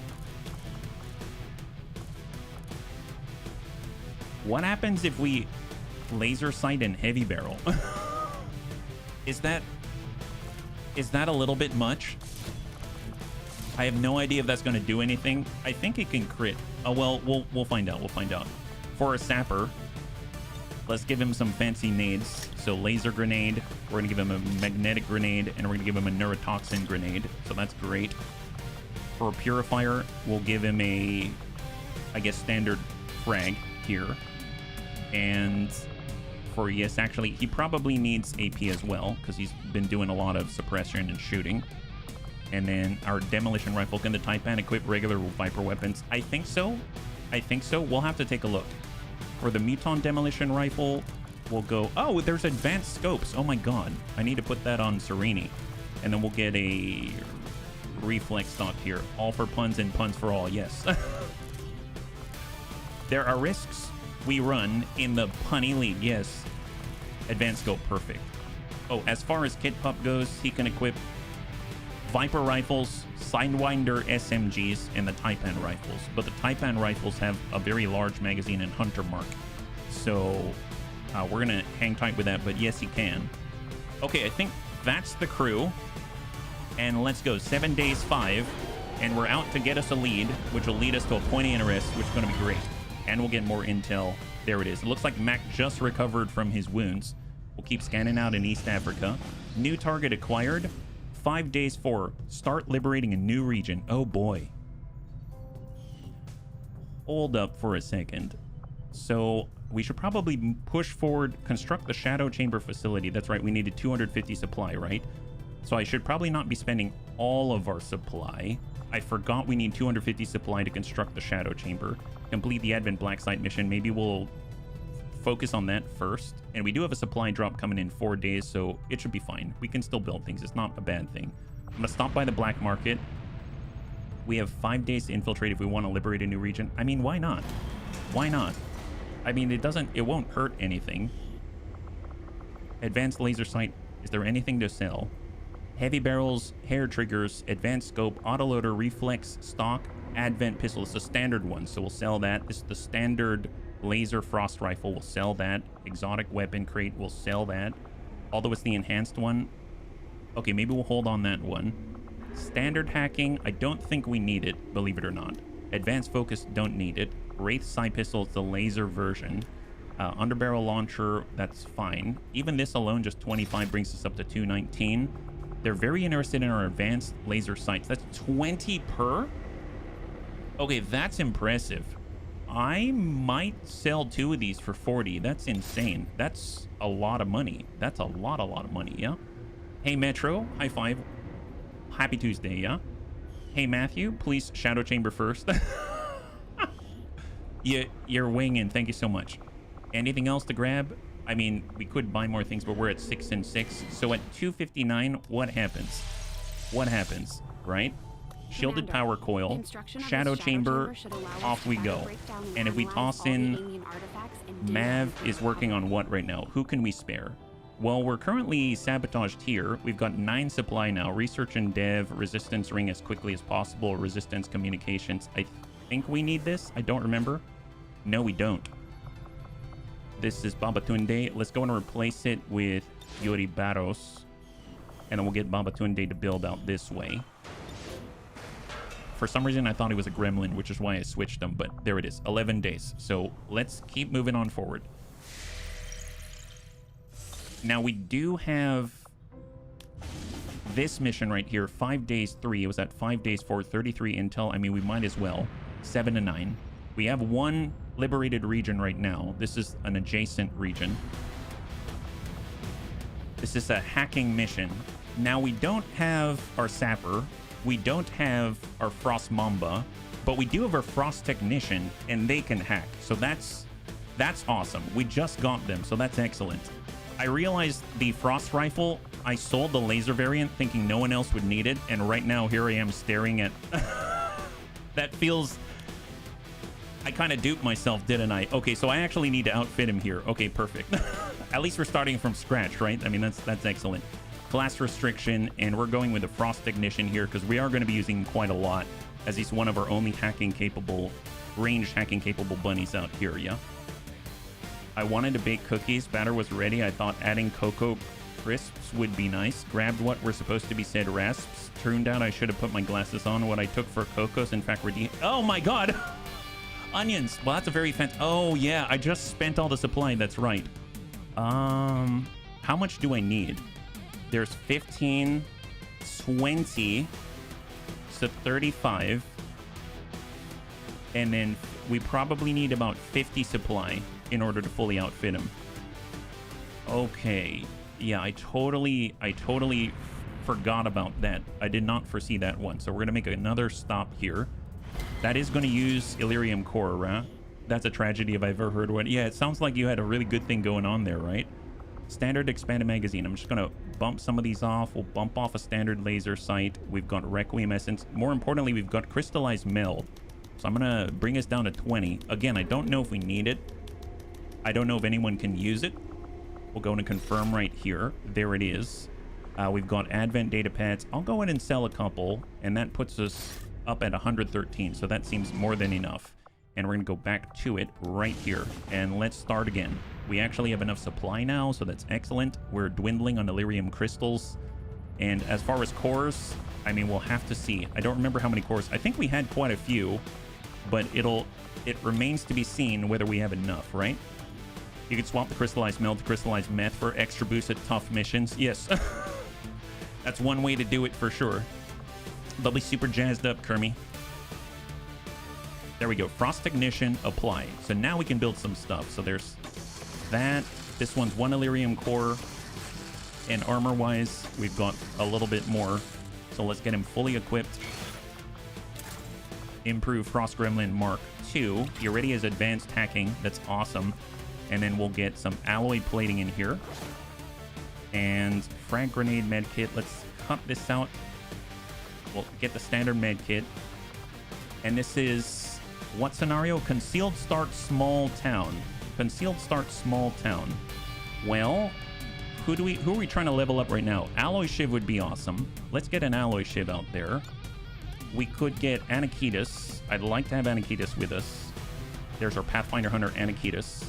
What happens if we laser sight and heavy barrel? Is that a little bit much? I have no idea if that's going to do anything. I think it can crit. Oh, well, we'll find out. We'll find out. For a sapper, let's give him some fancy nades. So laser grenade, we're going to give him a magnetic grenade, and we're going to give him a neurotoxin grenade. So that's great. For a purifier, we'll give him a, I guess, standard frag here. And for, yes, actually, he probably needs AP as well, because he's been doing a lot of suppression and shooting. And then our demolition rifle, can the Taipan equip regular Viper weapons? I think so. I think so. We'll have to take a look. For the Muton demolition rifle, we'll go... Oh, there's advanced scopes. Oh my god. I need to put that on Serini. And then we'll get a reflex stock here. All for puns and puns for all. Yes. There are risks we run in the punny league. Yes. Advanced scope. Perfect. Oh, as far as Kit Pup goes, he can equip Viper rifles, Sidewinder SMGs, and the Taipan rifles. But the Taipan rifles have a very large magazine and hunter mark. So we're going to hang tight with that, but yes, he can. Okay, I think that's the crew. And let's go. 7 days, 5. And we're out to get us a lead, which will lead us to a point of interest, which is going to be great. And we'll get more intel. There it is. It looks like Mac just recovered from his wounds. We'll keep scanning out in East Africa. New target acquired. 5 days 4. Start liberating a new region. Oh boy. Hold up for a second. So we should probably push forward, construct the Shadow Chamber facility. That's right, we needed 250 supply, right? So I should probably not be spending all of our supply. I forgot we need 250 supply to construct the Shadow Chamber. Complete the Advent Black Site mission. Maybe we'll focus on that first. And we do have a supply drop coming in 4 days, so it should be fine. We can still build things. It's not a bad thing. I'm going to stop by the black market. We have 5 days to infiltrate if we want to liberate a new region. I mean, why not? Why not? I mean, it won't hurt anything. Advanced laser sight. Is there anything to sell? Heavy barrels, hair triggers, advanced scope, autoloader, reflex, stock, Advent pistol. It's a standard one, so we'll sell that. This is the standard laser frost rifle. We'll sell that. Exotic weapon crate. We'll sell that. Although it's the enhanced one. Okay, maybe we'll hold on that one. Standard hacking. I don't think we need it, believe it or not. Advanced focus. Don't need it. Wraith side pistol. It's the laser version. Underbarrel launcher. That's fine. Even this alone, just 25, brings us up to 219. They're very interested in our advanced laser sights. That's 20 per? Okay, that's impressive. I might sell 2 of these for 40. That's insane. That's a lot of money. That's a lot of money, yeah? Hey, Metro. High five. Happy Tuesday, yeah? Hey, Matthew. Please, Shadow Chamber first. You're winging. Thank you so much. Anything else to grab? I mean, we could buy more things, but we're at 6 and 6. So at 259, what happens? What happens, right? Shielded power coil, shadow chamber, off we go. And if we toss in, Mav is working on what right now? Who can we spare? Well, we're currently sabotaged here. We've got 9 supply now. Research and dev, resistance ring as quickly as possible, resistance communications. I think we need this. I don't remember. No, we don't. This is Babatunde. Let's go and replace it with Yuri Barros. And then we'll get Babatunde to build out this way. For some reason, I thought he was a gremlin, which is why I switched him. But there it is. 11 days. So let's keep moving on forward. Now, we do have this mission right here. 5 days 3. It was at 5 days 4. 33 intel. I mean, we might as well. 7 and 9. We have 1 liberated region right now. This is an adjacent region. This is a hacking mission. Now, we don't have our sapper. We don't have our Frost Mamba, but we do have our Frost Technician, and they can hack. So that's awesome. We just got them, so that's excellent. I realized the Frost Rifle, I sold the laser variant thinking no one else would need it, and right now here I am staring at... That feels... I kind of duped myself, didn't I? Okay, so I actually need to outfit him here. Okay, perfect. At least we're starting from scratch, right? I mean, that's excellent. Class restriction, and we're going with the Frost Technician here because we are going to be using him quite a lot, as he's one of our only hacking capable, range hacking capable bunnies out here, yeah? I wanted to bake cookies. Batter was ready. I thought adding cocoa crisps would be nice. Grabbed what were supposed to be said rasps. Turned out I should have put my glasses on. What I took for cocos, in fact, were oh my god! Onions! Well, that's a very fancy... Oh, yeah, I just spent all the supply. That's right. How much do I need? There's 15, 20, so 35. And then we probably need about 50 supply in order to fully outfit him. Okay. Yeah, I totally forgot about that. I did not foresee that one. So we're going to make another stop here. That is going to use Illyrium core, right? That's a tragedy if I've ever heard one. Yeah, it sounds like you had a really good thing going on there, right? Standard expanded magazine. I'm just going to bump some of these off. We'll bump off a standard laser sight. We've got Requiem essence. More importantly, we've got crystallized mel. So I'm going to bring us down to 20. Again, I don't know if we need it. I don't know if anyone can use it. We'll go and confirm right here. There it is. We've got Advent data pads. I'll go in and sell a couple, and that puts us up at 113. So that seems more than enough. And we're going to go back to it right here. And let's start again. We actually have enough supply now, so that's excellent. We're dwindling on Illyrium crystals. And as far as cores, I mean, we'll have to see. I don't remember how many cores. I think we had quite a few, but it remains to be seen whether we have enough, right? You could swap the crystallized melt to crystallized meth for extra boost at tough missions. Yes. That's one way to do it for sure. They'll be super jazzed up, Kermie. There we go. Frost ignition, apply. So now we can build some stuff. So there's that. This one's 1 Illyrium core. And armor-wise, we've got a little bit more. So let's get him fully equipped. Improve Frost Gremlin Mark II. He already has advanced hacking. That's awesome. And then we'll get some alloy plating in here. And frag grenade med kit. Let's cut this out. We'll get the standard med kit. And this is what scenario? Concealed start small town. Concealed start small town. Well, who are we trying to level up right now? Alloy shiv would be awesome. Let's get an alloy shiv out there. We could get Anakitas. I'd like to have Anakitas with us. There's our Pathfinder Hunter Anakitas.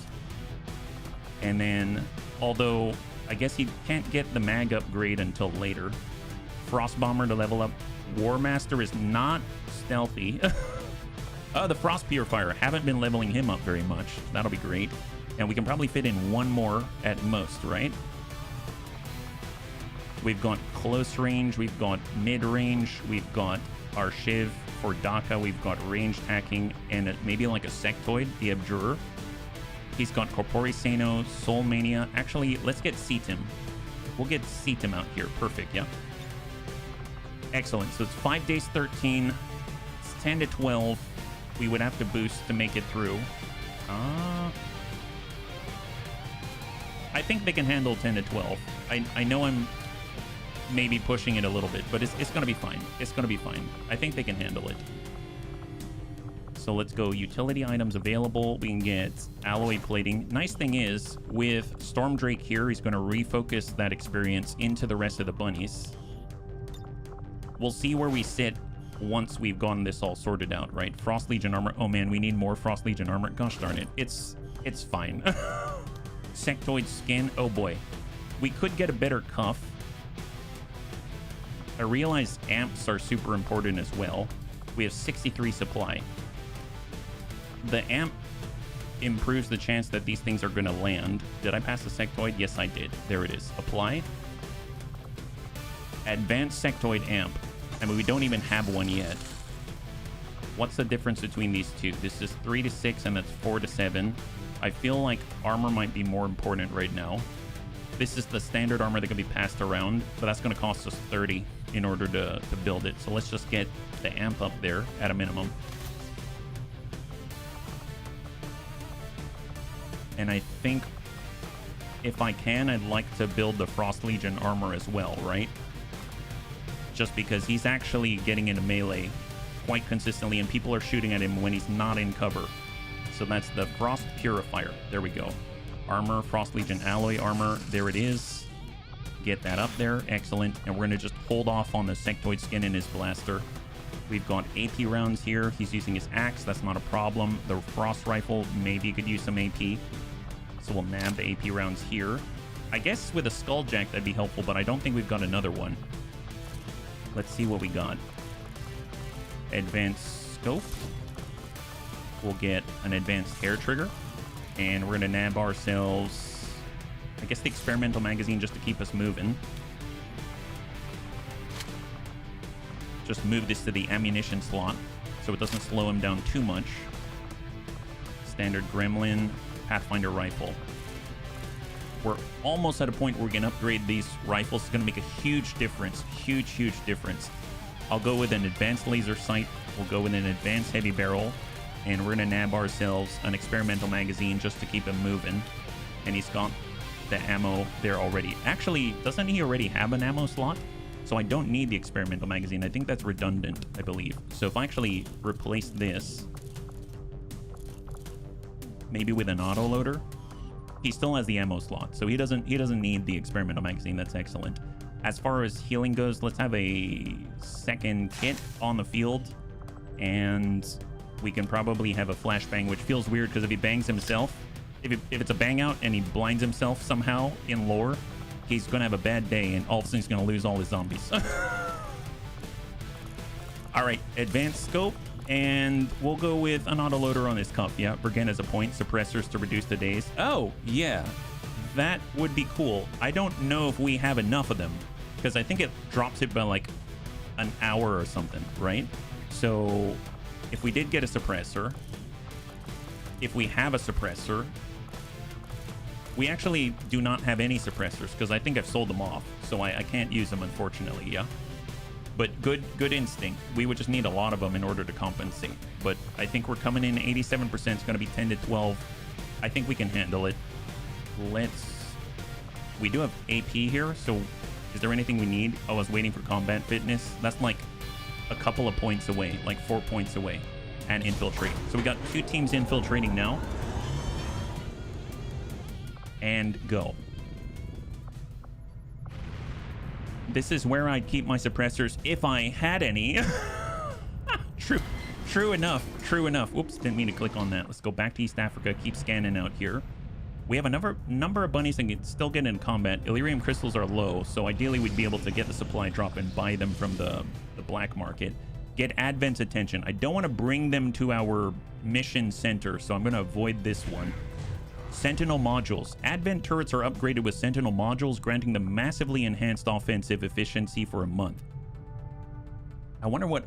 And then, although I guess he can't get the mag upgrade until later. Frost Bomber to level up. War Master is not stealthy. The Frost Purifier. Haven't been leveling him up very much. That'll be great. And we can probably fit in one more at most, right? We've got close range. We've got mid range. We've got our Shiv for Daka. We've got ranged hacking and maybe like a Sectoid, the Abjurer. He's got Corpori Sano, Soul Mania. Actually, let's get Cetum. We'll get Cetum out here. Perfect, yeah. Excellent. So it's 5 days 13. It's 10 to 12. We would have to boost to make it through. I think they can handle 10 to 12. I know I'm maybe pushing it a little bit, but it's going to be fine. It's going to be fine. I think they can handle it. So let's go utility items available. We can get alloy plating. Nice thing is, with Storm Drake here, he's going to refocus that experience into the rest of the bunnies. We'll see where we sit once we've gotten this all sorted out, right? Frost Legion armor. Oh man, we need more Frost Legion armor. Gosh darn it. It's fine. Sectoid skin. Oh boy. We could get a better cuff. I realize amps are super important as well. We have 63 supply. The amp improves the chance that these things are going to land. Did I pass the sectoid? Yes, I did. There it is. Apply. Advanced sectoid amp. I mean, we don't even have one yet. What's the difference between these two? This is 3 to 6 and that's 4 to 7. I feel like armor might be more important right now. This is the standard armor that can be passed around, but that's going to cost us 30 in order to build it. So let's just get the amp up there at a minimum. And I think if I can, I'd like to build the Frost Legion armor as well, right? Just because he's actually getting into melee quite consistently and people are shooting at him when he's not in cover. So that's the Frost Purifier. There we go. Armor, Frost Legion alloy armor. There it is. Get that up there. Excellent. And we're going to just hold off on the sectoid skin in his blaster. We've got AP rounds here. He's using his axe. That's not a problem. The Frost Rifle, maybe you could use some AP. So we'll nab the AP rounds here. I guess with a Skulljack that'd be helpful, but I don't think we've got another one. Let's see what we got. Advanced scope. We'll get an advanced hair trigger. And we're going to nab ourselves, I guess, the experimental magazine just to keep us moving. Just move this to the ammunition slot so it doesn't slow him down too much. Standard Gremlin, Pathfinder rifle. We're almost at a point where we can upgrade these rifles. It's going to make a huge difference. Huge, huge difference. I'll go with an advanced laser sight. We'll go with an advanced heavy barrel. And we're going to nab ourselves an experimental magazine just to keep him moving. And he's got the ammo there already. Actually, doesn't he already have an ammo slot? So I don't need the experimental magazine. I think that's redundant, I believe. So if I actually replace this, maybe with an autoloader, he still has the ammo slot. So he doesn't need the experimental magazine. That's excellent. As far as healing goes, let's have a second kit on the field. And we can probably have a flashbang, which feels weird because if he bangs himself, if it's a bang out and he blinds himself somehow in lore, he's going to have a bad day, and all of a sudden he's going to lose all his zombies. All right, advanced scope, and we'll go with an autoloader on his cup. Yeah, Bergen has a point. Suppressors to reduce the days. Oh, yeah. That would be cool. I don't know if we have enough of them, because I think it drops it by like an hour or something, right? So if we did get a suppressor, if we have a suppressor, we actually do not have any suppressors because I think I've sold them off, so I can't use them, unfortunately. Yeah, but good instinct. We would just need a lot of them in order to compensate. But I think we're coming in 87%. It's going to be 10 to 12. I think we can handle it. We do have AP here, so is there anything we need? I was waiting for combat fitness. That's like a couple of points away, like 4 points away, and infiltrate. So we got 2 teams infiltrating now. And go. This is where I'd keep my suppressors if I had any. True enough. Oops, didn't mean to click on that. Let's go back to East Africa. Keep scanning out here. We have a number of bunnies that can still get in combat. Illyrium crystals are low, so ideally we'd be able to get the supply drop and buy them from the black market. Get Advent's attention. I don't want to bring them to our mission center, so I'm going to avoid this one. Sentinel modules. Advent turrets are upgraded with Sentinel modules, granting them massively enhanced offensive efficiency for a month. I wonder what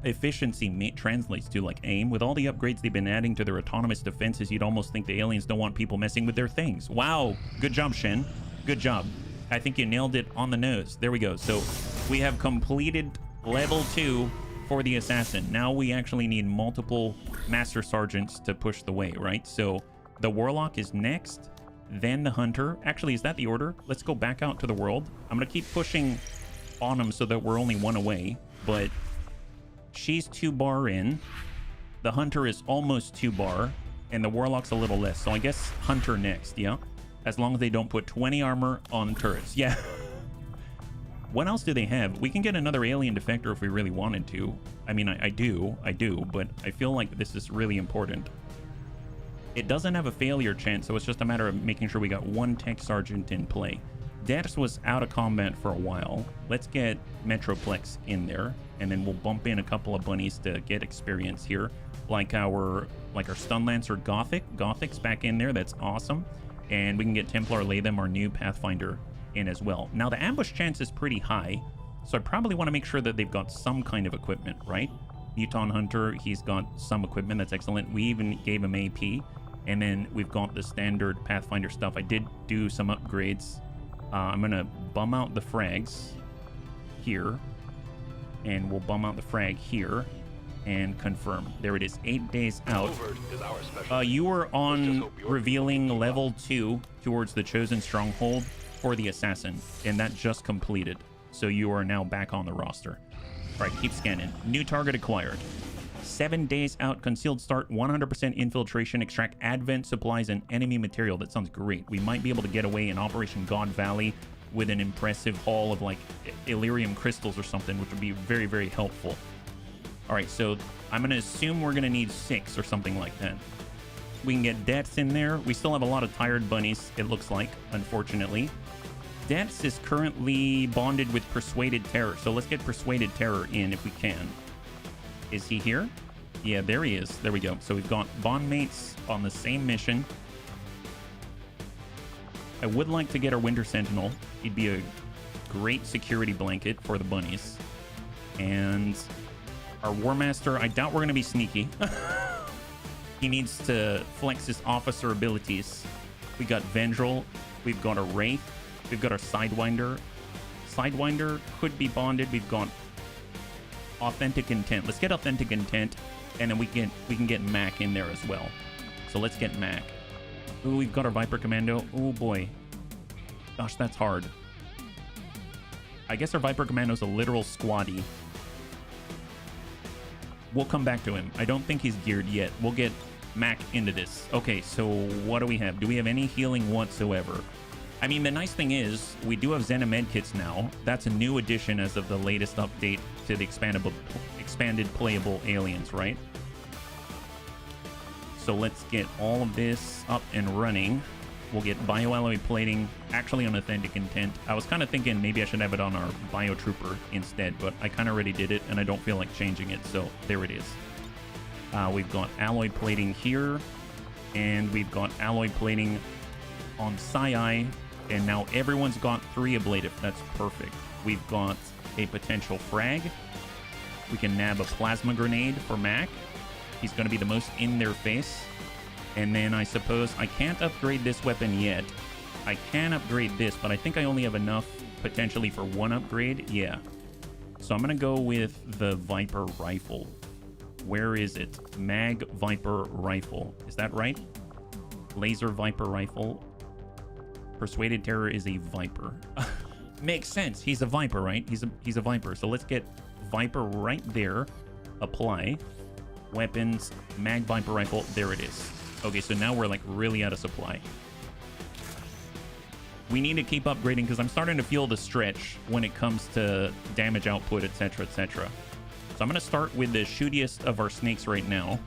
efficiency translates to, like aim. With all the upgrades they've been adding to their autonomous defenses, you'd almost think the aliens don't want people messing with their things. Wow. Good job, Shen. Good job. I think you nailed it on the nose. There we go. So we have completed level 2 for the assassin. Now we actually need multiple master sergeants to push the way, right? So the warlock is next, then the hunter. Actually, is that the order? Let's go back out to the world. I'm going to keep pushing on them so that we're only 1 away, but she's 2 bar in. The hunter is almost 2 bar, and the warlock's a little less. So I guess hunter next, yeah? As long as they don't put 20 armor on turrets. Yeah. What else do they have? We can get another alien defector if we really wanted to. I mean, I do, but I feel like this is really important. It doesn't have a failure chance, so it's just a matter of making sure we got 1 tech sergeant in play. Dex was out of combat for a while. Let's get Metroplex in there, and then we'll bump in a couple of bunnies to get experience here. Like our Stun Lancer Gothic. Gothic's back in there. That's awesome. And we can get Templar Latham, our new Pathfinder, in as well. Now, the ambush chance is pretty high, so I probably want to make sure that they've got some kind of equipment, right? Muton Hunter, he's got some equipment. That's excellent. We even gave him AP. And then we've got the standard Pathfinder stuff. I did do some upgrades. I'm going to bum out the frags here. And we'll bum out the frag here. And confirm. There it is. 8 days out. You were on revealing level 2 towards the chosen stronghold for the assassin. And that just completed. So you are now back on the roster. All right, keep scanning. New target acquired. 7 days out, concealed start, 100% infiltration, extract Advent supplies and enemy material. That sounds great. We might be able to get away in Operation God Valley with an impressive haul of like Illyrium crystals or something, which would be very, very helpful. All right, so I'm going to assume we're going to need 6 or something like that. We can get Debts in there. We still have a lot of tired bunnies, it looks like, unfortunately. Debts is currently bonded with Persuaded Terror, so let's get Persuaded Terror in if we can. Is he here? Yeah, there he is. There we go. So we've got bond mates on the same mission. I would like to get our Winter Sentinel. He'd be a great security blanket for the bunnies. And our War Master, I doubt we're going to be sneaky. He needs to flex his officer abilities. We got Vendril. We've got a Wraith. We've got our Sidewinder. Sidewinder could be bonded. We've got Authentic Intent. Let's get Authentic Intent, and then we can get Mac in there as well. So let's get Mac. Ooh, we've got our Viper Commando. Oh boy. Gosh, that's hard. I guess our Viper Commando's a literal squaddy. We'll come back to him. I don't think he's geared yet. We'll get Mac into this. Okay, so what do we have? Do we have any healing whatsoever? I mean, the nice thing is we do have Xena medkits now. That's a new addition as of the latest update to the expanded playable aliens, right? So let's get all of this up and running. We'll get bioalloy plating actually on Authentic Intent. I was kind of thinking maybe I should have it on our Biotrooper instead, but I kind of already did it and I don't feel like changing it, so there it is. We've got alloy plating here, and we've got alloy plating on Psi, and now everyone's got 3 ablative. That's perfect. We've got a potential frag. We can nab a plasma grenade for Mac. He's going to be the most in their face. And then I suppose I can't upgrade this weapon yet. I can upgrade this, but I think I only have enough potentially for 1 upgrade. Yeah. So I'm going to go with the Viper Rifle. Where is it? Mag Viper Rifle. Is that right? Laser Viper Rifle. Persuaded Terror is a Viper. Makes sense. He's a Viper, right? He's a Viper. So let's get Viper right there. Apply. Weapons. Mag Viper Rifle. There it is. Okay, so now we're like really out of supply. We need to keep upgrading because I'm starting to feel the stretch when it comes to damage output, etc., etc. So I'm going to start with the shootiest of our snakes right now.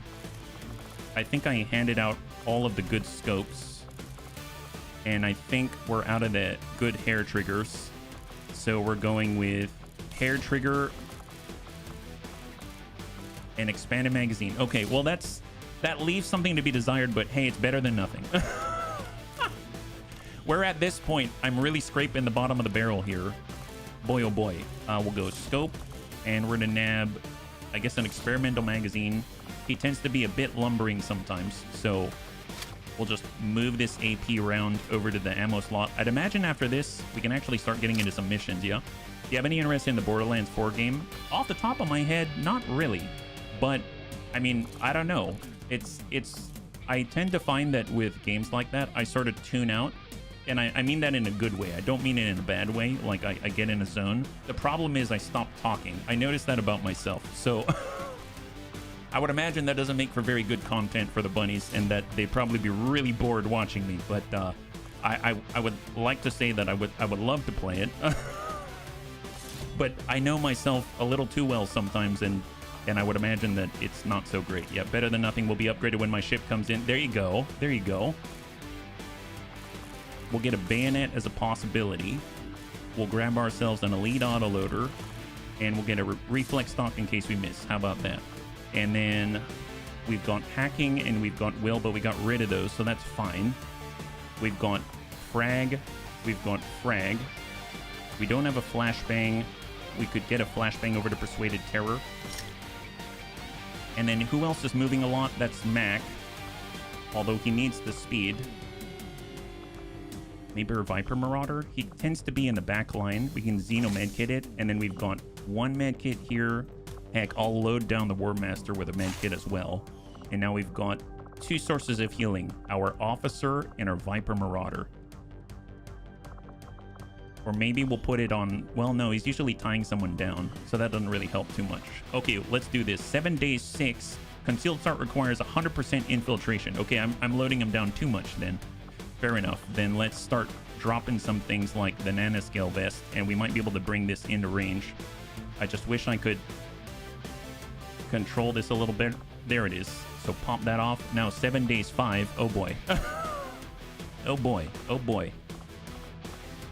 I think I handed out all of the good scopes. And I think we're out of the good hair triggers. So we're going with hair trigger and expanded magazine. Okay, well that leaves something to be desired, but hey, it's better than nothing. We're at this point, I'm really scraping the bottom of the barrel here. Boy, oh boy. We'll go scope, and we're gonna nab, I guess, an experimental magazine. He tends to be a bit lumbering sometimes, so we'll just move this AP round over to the ammo slot. I'd imagine after this, we can actually start getting into some missions, yeah? Do you have any interest in the Borderlands 4 game? Off the top of my head, not really. But, I mean, I don't know. I tend to find that with games like that, I sort of tune out. And I mean that in a good way. I don't mean it in a bad way. Like, I get in a zone. The problem is I stop talking. I noticed that about myself. So, I would imagine that doesn't make for very good content for the bunnies, and that they'd probably be really bored watching me. But I would like to say that I would love to play it. But I know myself a little too well sometimes, and I would imagine that it's not so great. Yeah, better than nothing will be upgraded when my ship comes in. There you go. There you go. We'll get a bayonet as a possibility. We'll grab ourselves an elite autoloader, and we'll get a reflex stock in case we miss. How about that? And then we've got hacking and we've got will, but we got rid of those, so that's fine. We've got frag. We've got frag. We don't have a flashbang. We could get a flashbang over to Persuaded Terror. And then who else is moving a lot? That's Mac. Although he needs the speed. Maybe a Viper Marauder. He tends to be in the back line. We can Xeno medkit it. And then we've got 1 medkit here. Heck, I'll load down the War Master with a medkit as well. And now we've got 2 sources of healing. Our Officer and our Viper Marauder. Or maybe we'll put it on... Well, no, he's usually tying someone down. So that doesn't really help too much. Okay, let's do this. 7 days 6. Concealed start requires 100% infiltration. Okay, I'm loading him down too much then. Fair enough. Then let's start dropping some things like the nanoscale vest, and we might be able to bring this into range. I just wish I could control this a little bit There it is. So pop that off. Now 7 days 5. Oh boy. Oh boy. Oh boy.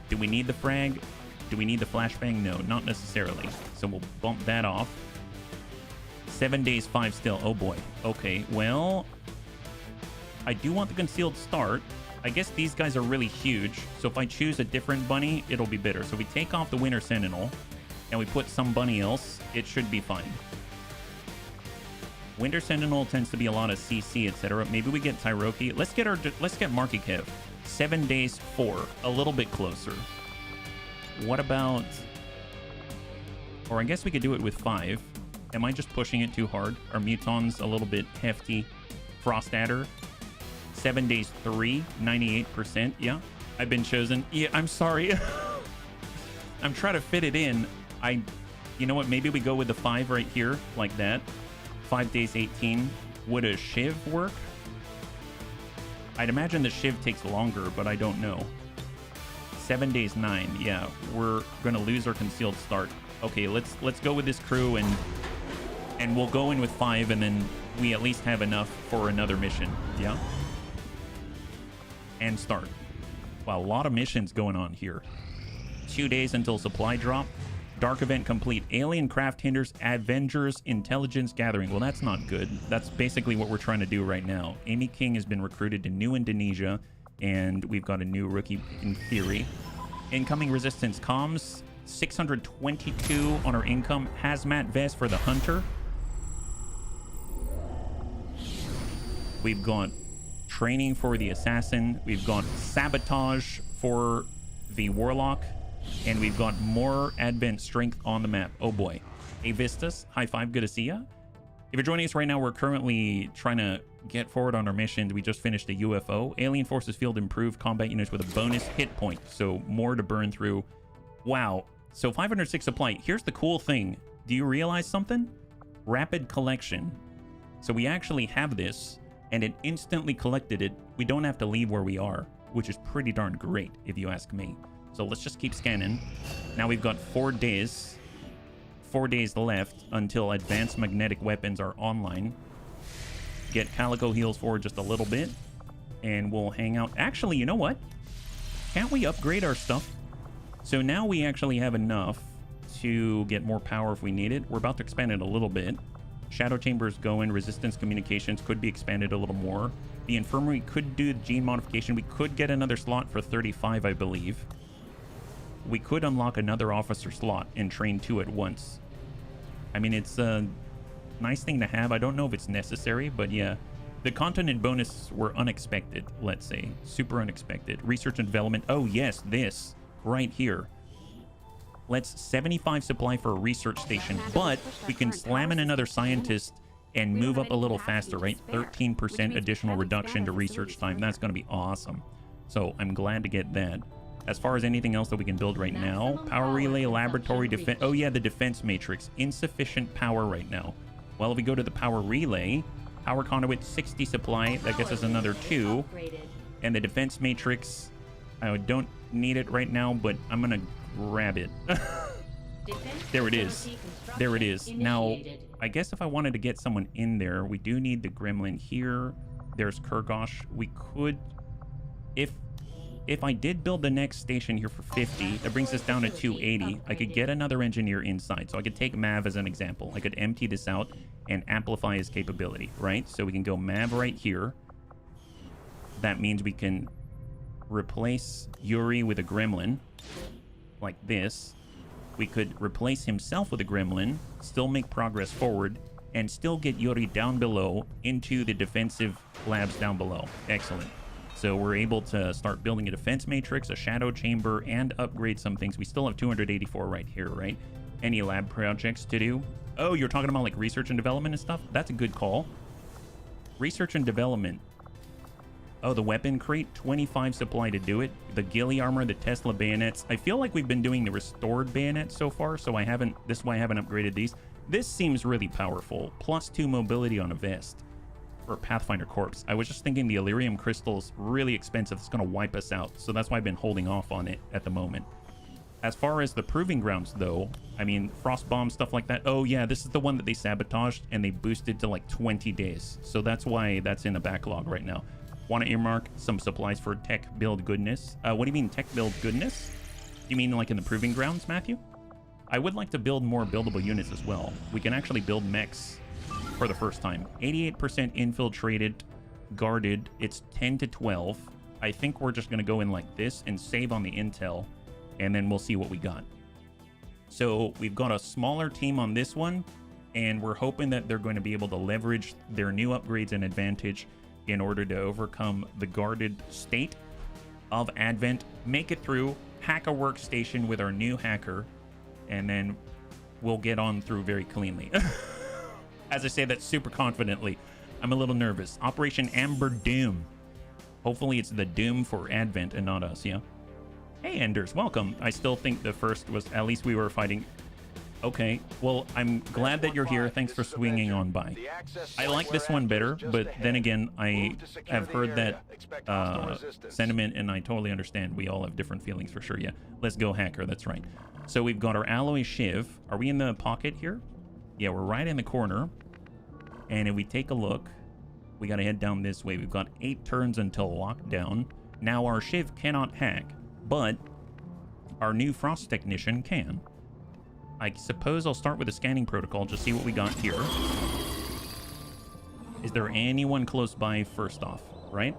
Do we need the frag? Do we need the flashbang? No, not necessarily. So we'll bump that off. 7 days 5 still. Oh boy. Okay, well, I do want the concealed start. I guess these guys are really huge. So if I choose a different bunny, it'll be better. So we take off the Winter Sentinel and we put some bunny else. It should be fine. Winter Sentinel tends to be a lot of CC, etc. Maybe we get Tyroki. Let's get Marky Kev. 7 days 4. A little bit closer. What about... Or I guess we could do it with 5. Am I just pushing it too hard? Are Mutons a little bit hefty? Frost Adder. 7 days 3. 98%. Yeah. I've been chosen. Yeah, I'm sorry. I'm trying to fit it in. You know what? Maybe we go with the 5 right here. Like that. 5 days 18. Would a Shiv work? I'd imagine the Shiv takes longer, but I don't know. 7 days 9. Yeah, we're gonna lose our concealed start. Okay, let's go with this crew and we'll go in with 5, and then we at least have enough for another mission. Yeah. And start. Wow, a lot of missions going on here. 2 days until supply drop. Dark event complete. Alien craft hinders Avengers intelligence gathering. Well, that's not good. That's basically what we're trying to do right now. Amy King has been recruited to New Indonesia, and we've got a new rookie in theory. Incoming resistance comms. 622 on our income. Hazmat vest for the hunter. We've got training for the assassin. We've got sabotage for the warlock. And we've got more advent strength on the map. Oh boy. Hey Vistas, high five, good to see ya. If you're joining us right now, we're currently trying to get forward on our mission. We just finished a UFO. Alien Forces field improved combat units with a bonus hit point. So more to burn through. Wow. So 506 supply. Here's the cool thing. Do you realize something? Rapid collection. So we actually have this, and it instantly collected it. We don't have to leave where we are, which is pretty darn great, if you ask me. So let's just keep scanning. Now we've got 4 days. 4 days left until advanced magnetic weapons are online. Get Calico heals forward just a little bit. And we'll hang out. Actually, you know what? Can't we upgrade our stuff? So now we actually have enough to get more power if we need it. We're about to expand it a little bit. Shadow chambers going. Resistance communications could be expanded a little more. The infirmary could do gene modification. We could get another slot for 35, I believe. We could unlock another officer slot and train 2 at once. I mean, it's a nice thing to have. I don't know if it's necessary, but yeah. The continent bonus were unexpected, let's say. Super unexpected. Research and development. Oh, yes, this. Right here. Let's 75 supply for a research station, but we can slam in another scientist and move up a little faster, right? 13% additional reduction to research time. That's going to be awesome. So I'm glad to get that. As far as anything else that we can build right now, power relay, laboratory, defense. Oh yeah, the defense matrix. Insufficient power right now. Well, if we go to the power relay, power conduit, 60 supply. That gets us another 2. And the defense matrix, I don't need it right now, but I'm going to grab it. There it is. There it is. Now, I guess if I wanted to get someone in there, we do need the gremlin here. There's Kurgosh. We could, if I did build the next station here for 50, that brings us down to 280. I could get another engineer inside. So I could take Mav as an example. I could empty this out and amplify his capability, right? So we can go Mav right here. That means we can replace Yuri with a gremlin like this. We could replace himself with a gremlin, still make progress forward, and still get Yuri down below into the defensive labs down below. Excellent. So we're able to start building a defense matrix, a shadow chamber, and upgrade some things. We still have 284 right here, right? Any lab projects to do? Oh, you're talking about like research and development and stuff? That's a good call. Research and development. Oh, the weapon crate, 25 supply to do it. The ghillie armor, the Tesla bayonets. I feel like we've been doing the restored bayonet so far, so this is why I haven't upgraded these. This seems really powerful. +2 mobility on a vest. For Pathfinder Corpse. I was just thinking the Illyrium crystal's really expensive. It's going to wipe us out. So that's why I've been holding off on it at the moment. As far as the proving grounds, though, I mean, frost bomb, stuff like that. Oh, yeah, this is the one that they sabotaged and they boosted to like 20 days. So that's why that's in a backlog right now. Want to earmark some supplies for tech build goodness. What do you mean tech build goodness? You mean like in the proving grounds, Matthew? I would like to build more buildable units as well. We can actually build mechs for the first time. 88% infiltrated, guarded. It's 10 to 12. I think we're just going to go in like this and save on the intel, and then we'll see what we got. So we've got a smaller team on this one, and we're hoping that they're going to be able to leverage their new upgrades and advantage in order to overcome the guarded state of Advent, make it through, hack a workstation with our new hacker, and then we'll get on through very cleanly. As I say that super confidently, I'm a little nervous. Operation Amber Doom. Hopefully it's the Doom for Advent and not us, yeah? Hey, Enders, welcome. I still think the first was, at least we were fighting. Okay, well, I'm glad that you're here. Thanks for swinging on by. I like this one better, but then again, I have heard that sentiment, and I totally understand. We all have different feelings for sure, yeah. Let's go, hacker, that's right. So we've got our alloy shiv. Are we in the pocket here? Yeah, we're right in the corner. And if we take a look, we got to head down this way. We've got 8 turns until lockdown. Now, our shiv cannot hack, but our new frost technician can. I suppose I'll start with the scanning protocol, just see what we got here. Is there anyone close by first off, right?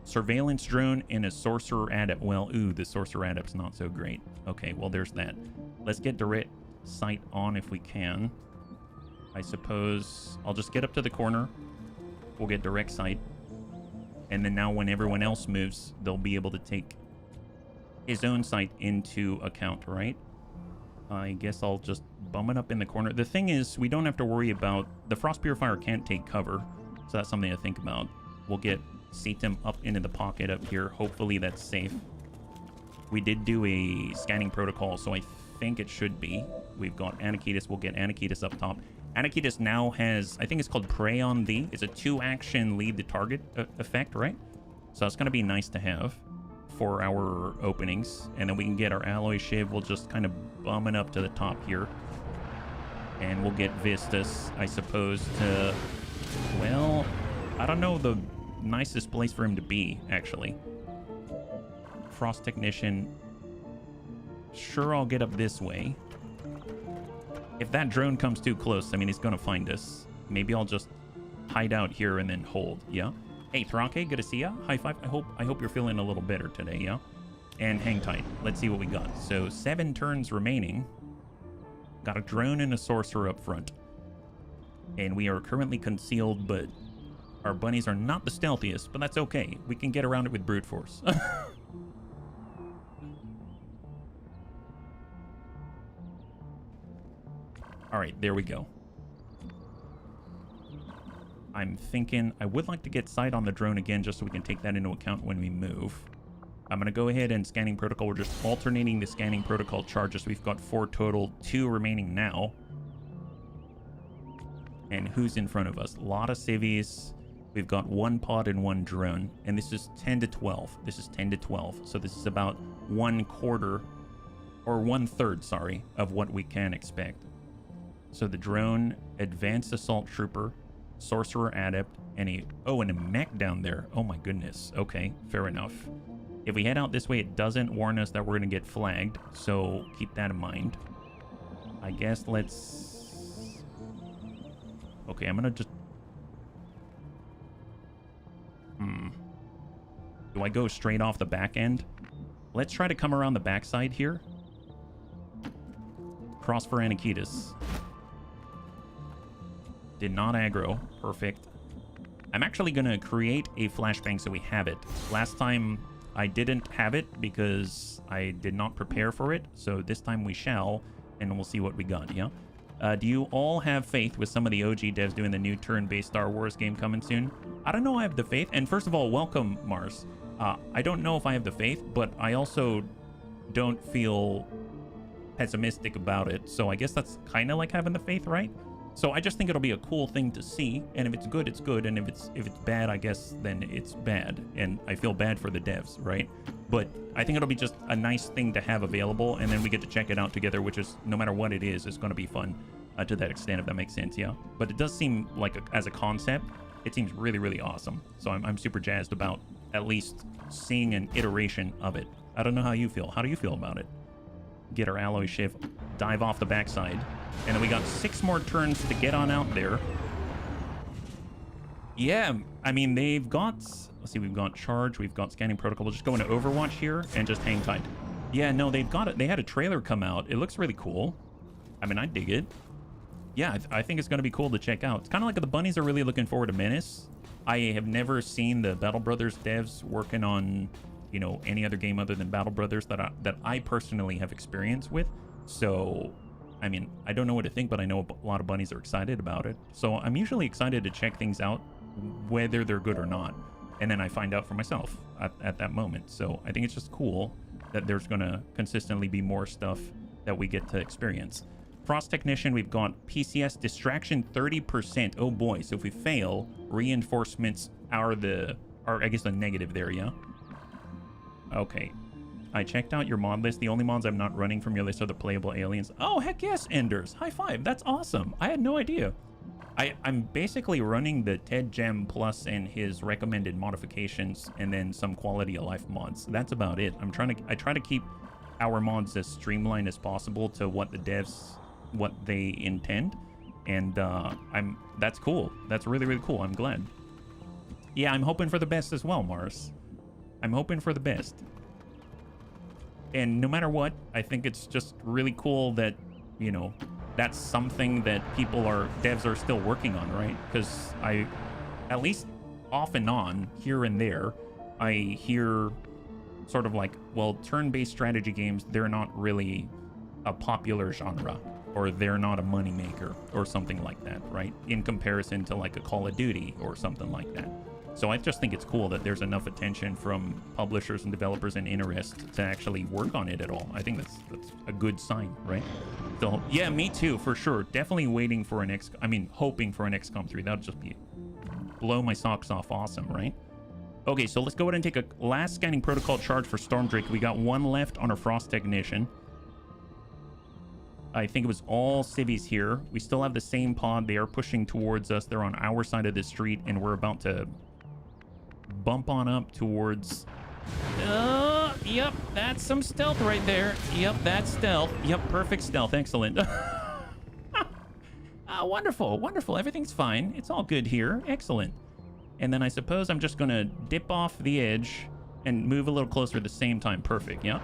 Surveillance drone and a sorcerer adept. Well, ooh, the sorcerer adept's not so great. Okay, well, there's that. Let's get direct sight on if we can. I suppose I'll just get up to the corner. We'll get direct sight. And then now when everyone else moves, they'll be able to take his own sight into account, right? I guess I'll just bum it up in the corner. The thing is, we don't have to worry about... The Frost Purifier can't take cover, so that's something to think about. We'll get Satem up into the pocket up here. Hopefully that's safe. We did do a scanning protocol, so I think it should be. We've got Anakitis. We'll get Anakitis up top. Anakitis now has... I think it's called Prey on Thee. It's a 2-action lead the target effect, right? So that's going to be nice to have for our openings. And then we can get our alloy shiv. We'll just kind of bum it up to the top here. And we'll get Vistas, I suppose, to... Well, I don't know the nicest place for him to be, actually. Frost Technician. Sure, I'll get up this way. If that drone comes too close, I mean, he's going to find us. Maybe I'll just hide out here and then hold, yeah? Hey, Thrake, good to see ya. High five. I hope you're feeling a little better today, yeah? And hang tight. Let's see what we got. So 7 turns remaining. Got a drone and a sorcerer up front. And we are currently concealed, but our bunnies are not the stealthiest, but that's okay. We can get around it with brute force. All right, there we go. I'm thinking I would like to get sight on the drone again just so we can take that into account when we move. I'm going to go ahead and scanning protocol. We're just alternating the scanning protocol charges. We've got 4 total, 2 remaining now. And who's in front of us? A lot of civvies. We've got 1 pod and 1 drone. And this is 10 to 12. This is 10 to 12. So this is about 1/4 or 1/3, sorry, of what we can expect. So the drone, advanced assault trooper, sorcerer adept, and a mech down there. Oh my goodness. Okay, fair enough. If we head out this way, it doesn't warn us that we're going to get flagged, so keep that in mind. I guess let's... Okay, I'm going to just... Do I go straight off the back end? Let's try to come around the backside here. Cross for Anakitis. Did not aggro. Perfect. I'm actually going to create a flashbang so we have it. Last time I didn't have it because I did not prepare for it. So this time we shall, and we'll see what we got, yeah? Do you all have faith with some of the OG devs doing the new turn-based Star Wars game coming soon? I don't know I have the faith. And first of all, welcome, Mars. I don't know if I have the faith, but I also don't feel pessimistic about it. So I guess that's kind of like having the faith, right? So I just think it'll be a cool thing to see, and if it's good, it's good, and if it's bad, I guess then it's bad, and I feel bad for the devs, right? but I think it'll be just a nice thing to have available, and then we get to check it out together, which is, no matter what it is going to be fun to that extent, if that makes sense. Yeah, but it does seem like as a concept, it seems really, really awesome. So I'm super jazzed about at least seeing an iteration of it. I don't know how you feel. How do you feel about it? Get our alloy shift, dive off the backside, and then we got 6 more turns to get on out there. Yeah, I mean, they've got, let's see, we've got charge, we've got scanning protocol. We'll just go into Overwatch here and just hang tight. Yeah, no, they've got it. They had a trailer come out. It looks really cool. I mean, I dig it. Yeah, I think it's going to be cool to check out. It's kind of like the bunnies are really looking forward to Menace. I have never seen the Battle Brothers devs working on, you know, any other game other than Battle Brothers that I personally have experience with. So, I mean, I don't know what to think, but I know a lot of bunnies are excited about it. So I'm usually excited to check things out, whether they're good or not. And then I find out for myself at that moment. So I think it's just cool that there's going to consistently be more stuff that we get to experience. Frost Technician, we've got PCS distraction 30%. Oh boy, so if we fail, reinforcements are I guess the negative there, yeah? Okay. I checked out your mod list. The only mods I'm not running from your list are the playable aliens. Oh, heck yes, Enders. High five. That's awesome. I had no idea. I'm basically running the Ted Gem Plus and his recommended modifications and then some quality of life mods. That's about it. I try to keep our mods as streamlined as possible to what the devs, what they intend. And that's cool. That's really, really cool. I'm glad. Yeah, I'm hoping for the best as well, Mars. I'm hoping for the best. And no matter what, I think it's just really cool that, you know, that's something that devs are still working on, right? Because at least off and on, here and there, I hear sort of like, well, turn-based strategy games, they're not really a popular genre, or they're not a moneymaker, or something like that, right? In comparison to like a Call of Duty or something like that. So I just think it's cool that there's enough attention from publishers and developers and interest to actually work on it at all. I think that's a good sign, right? So yeah, me too, for sure. Definitely waiting for hoping for an XCOM 3. That would just be blow my socks off awesome, right? Okay, so let's go ahead and take a last scanning protocol charge for Stormdrake. We got 1 left on our Frost Technician. I think it was all civvies here. We still have the same pod. They are pushing towards us. They're on our side of the street, and we're about to bump on up towards... Yep, that's some stealth right there. Yep, that's stealth. Yep, perfect stealth. Excellent. Wonderful, wonderful. Everything's fine. It's all good here. Excellent. And then I suppose I'm just going to dip off the edge and move a little closer at the same time. Perfect, yeah.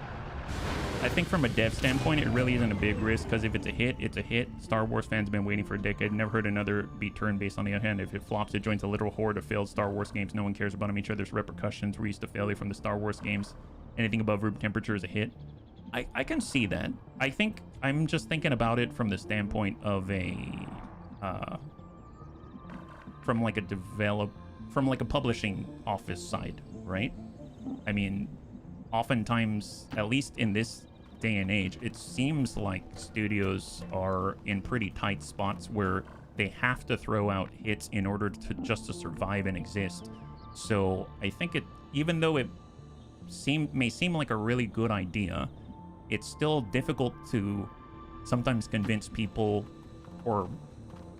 I think from a dev standpoint, it really isn't a big risk, because if it's a hit, it's a hit. Star Wars fans have been waiting for a decade. Never heard another be turn-based. On the other hand, if it flops, it joins a literal horde of failed Star Wars games. No one cares about them. Each other's repercussions. We're used to failure from the Star Wars games. Anything above room temperature is a hit. I can see that. I think I'm just thinking about it from the standpoint of from like a publishing office side, right? I mean, oftentimes, at least in this day and age, it seems like studios are in pretty tight spots where they have to throw out hits in order to survive and exist. So I think even though it may seem like a really good idea, it's still difficult to sometimes convince people or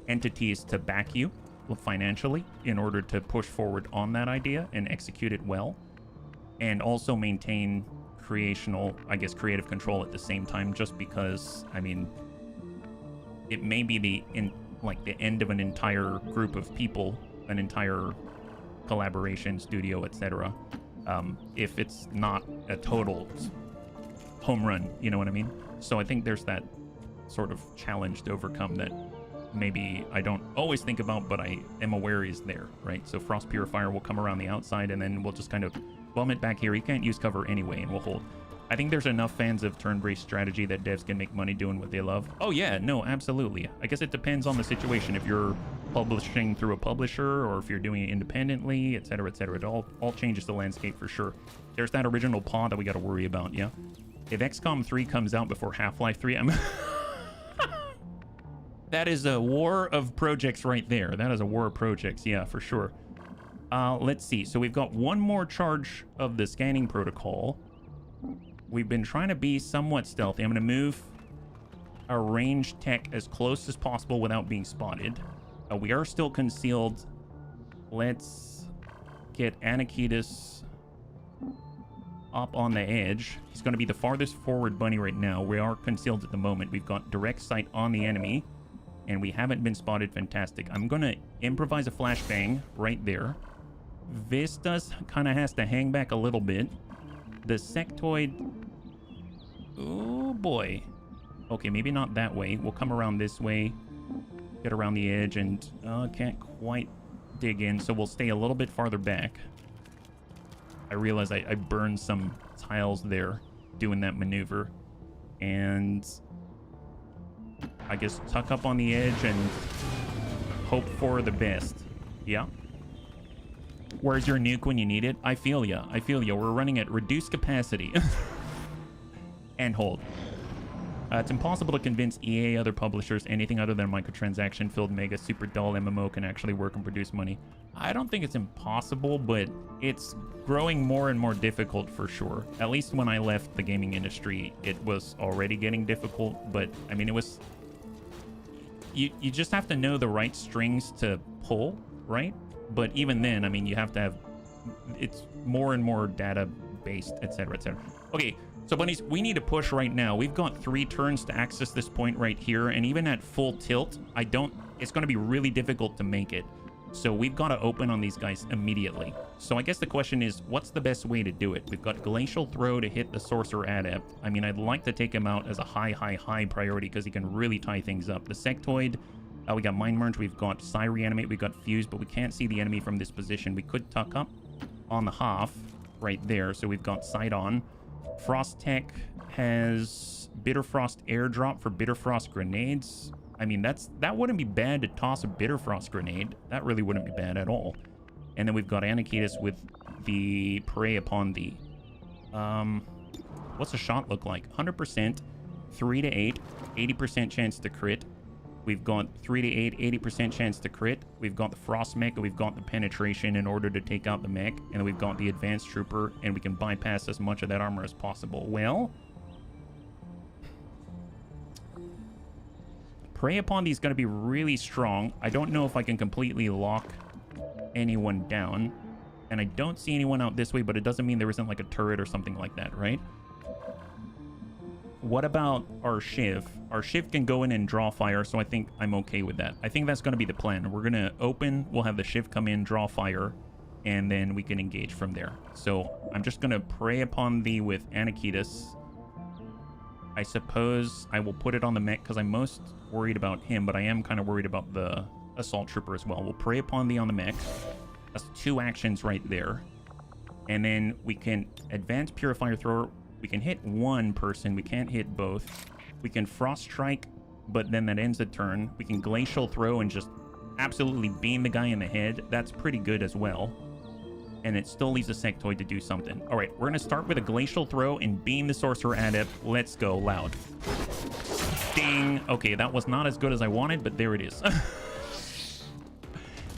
entities to back you financially in order to push forward on that idea and execute it well, and also maintain creative control at the same time, just because, I mean, it may be the end of an entire group of people, an entire collaboration studio, etc. If it's not a total home run, you know what I mean? So I think there's that sort of challenge to overcome that maybe I don't always think about, but I am aware is there, right? So Frost Purifier will come around the outside, and then we'll just kind of bum it back here. You can't use cover anyway, and we'll hold. I think there's enough fans of turn-based strategy that devs can make money doing what they love. Oh yeah, no, absolutely. I guess it depends on the situation. If you're publishing through a publisher, or if you're doing it independently, etc., etc. It all changes the landscape for sure. There's that original pod that we got to worry about, yeah? If XCOM 3 comes out before Half-Life 3, that is a war of projects right there. That is a war of projects, yeah, for sure. Let's see. So we've got one more charge of the scanning protocol. We've been trying to be somewhat stealthy. I'm going to move our ranged tech as close as possible without being spotted. We are still concealed. Let's get Anakitis up on the edge. He's going to be the farthest forward bunny right now. We are concealed at the moment. We've got direct sight on the enemy, and we haven't been spotted. Fantastic. I'm going to improvise a flashbang right there. Vistas kind of has to hang back a little bit. The sectoid... Oh, boy. Okay, maybe not that way. We'll come around this way, get around the edge, and can't quite dig in, so we'll stay a little bit farther back. I realize I burned some tiles there doing that maneuver, and I guess tuck up on the edge and hope for the best. Yeah. Where's your nuke when you need it? I feel ya. I feel ya. We're running at reduced capacity. And hold. It's impossible to convince EA, other publishers, anything other than microtransaction-filled mega super dull MMO can actually work and produce money. I don't think it's impossible, but it's growing more and more difficult for sure. At least when I left the gaming industry, it was already getting difficult, but I mean, it was... You just have to know the right strings to pull, right? But even then, I mean, you have to have... It's more and more data-based, etc., etc. Okay. So, bunnies, we need to push right now. We've got 3 turns to access this point right here, and even at full tilt, it's going to be really difficult to make it. So we've got to open on these guys immediately. So I guess the question is, what's the best way to do it? We've got Glacial Throw to hit the Sorcerer Adept. I mean, I'd like to take him out as a high priority because he can really tie things up. The Sectoid, we got Mind Merge, we've got Psy Reanimate, we've got Fuse, but we can't see the enemy from this position. We could tuck up on the half right there, so we've got Sight on. Frost Tech has Bitter Frost airdrop for Bitter Frost grenades. I mean, that wouldn't be bad to toss a Bitter Frost grenade. That really wouldn't be bad at all. And then we've got Anakitis with the Prey Upon Thee. What's a shot look like? 100%, 3 to 8, 80% chance to crit. We've got 3 to 8, 80% chance to crit. We've got the Frost Mech, and we've got the Penetration in order to take out the mech. And then we've got the Advanced Trooper, and we can bypass as much of that armor as possible. Well, Prey Upon Thee is going to be really strong. I don't know if I can completely lock anyone down. And I don't see anyone out this way, but it doesn't mean there isn't like a turret or something like that, right? What about our Shiv? Our Shiv can go in and draw fire, so I think I'm okay with that. I think that's going to be the plan. We're going to open, we'll have the Shiv come in, draw fire, and then we can engage from there. So I'm just going to Prey Upon Thee with Anakitis. I suppose I will put it on the mech because I'm most worried about him, but I am kind of worried about the Assault Trooper as well. We'll Prey Upon Thee on the mech. That's 2 actions right there. And then we can Advance Purifier Thrower. We can hit 1 person. We can't hit both. We can Frost Strike, but then that ends the turn. We can Glacial Throw and just absolutely beam the guy in the head. That's pretty good as well. And it still leaves a Sectoid to do something. All right, we're going to start with a Glacial Throw and beam the Sorcerer Adept. Let's go loud. Ding. Okay, that was not as good as I wanted, but there it is.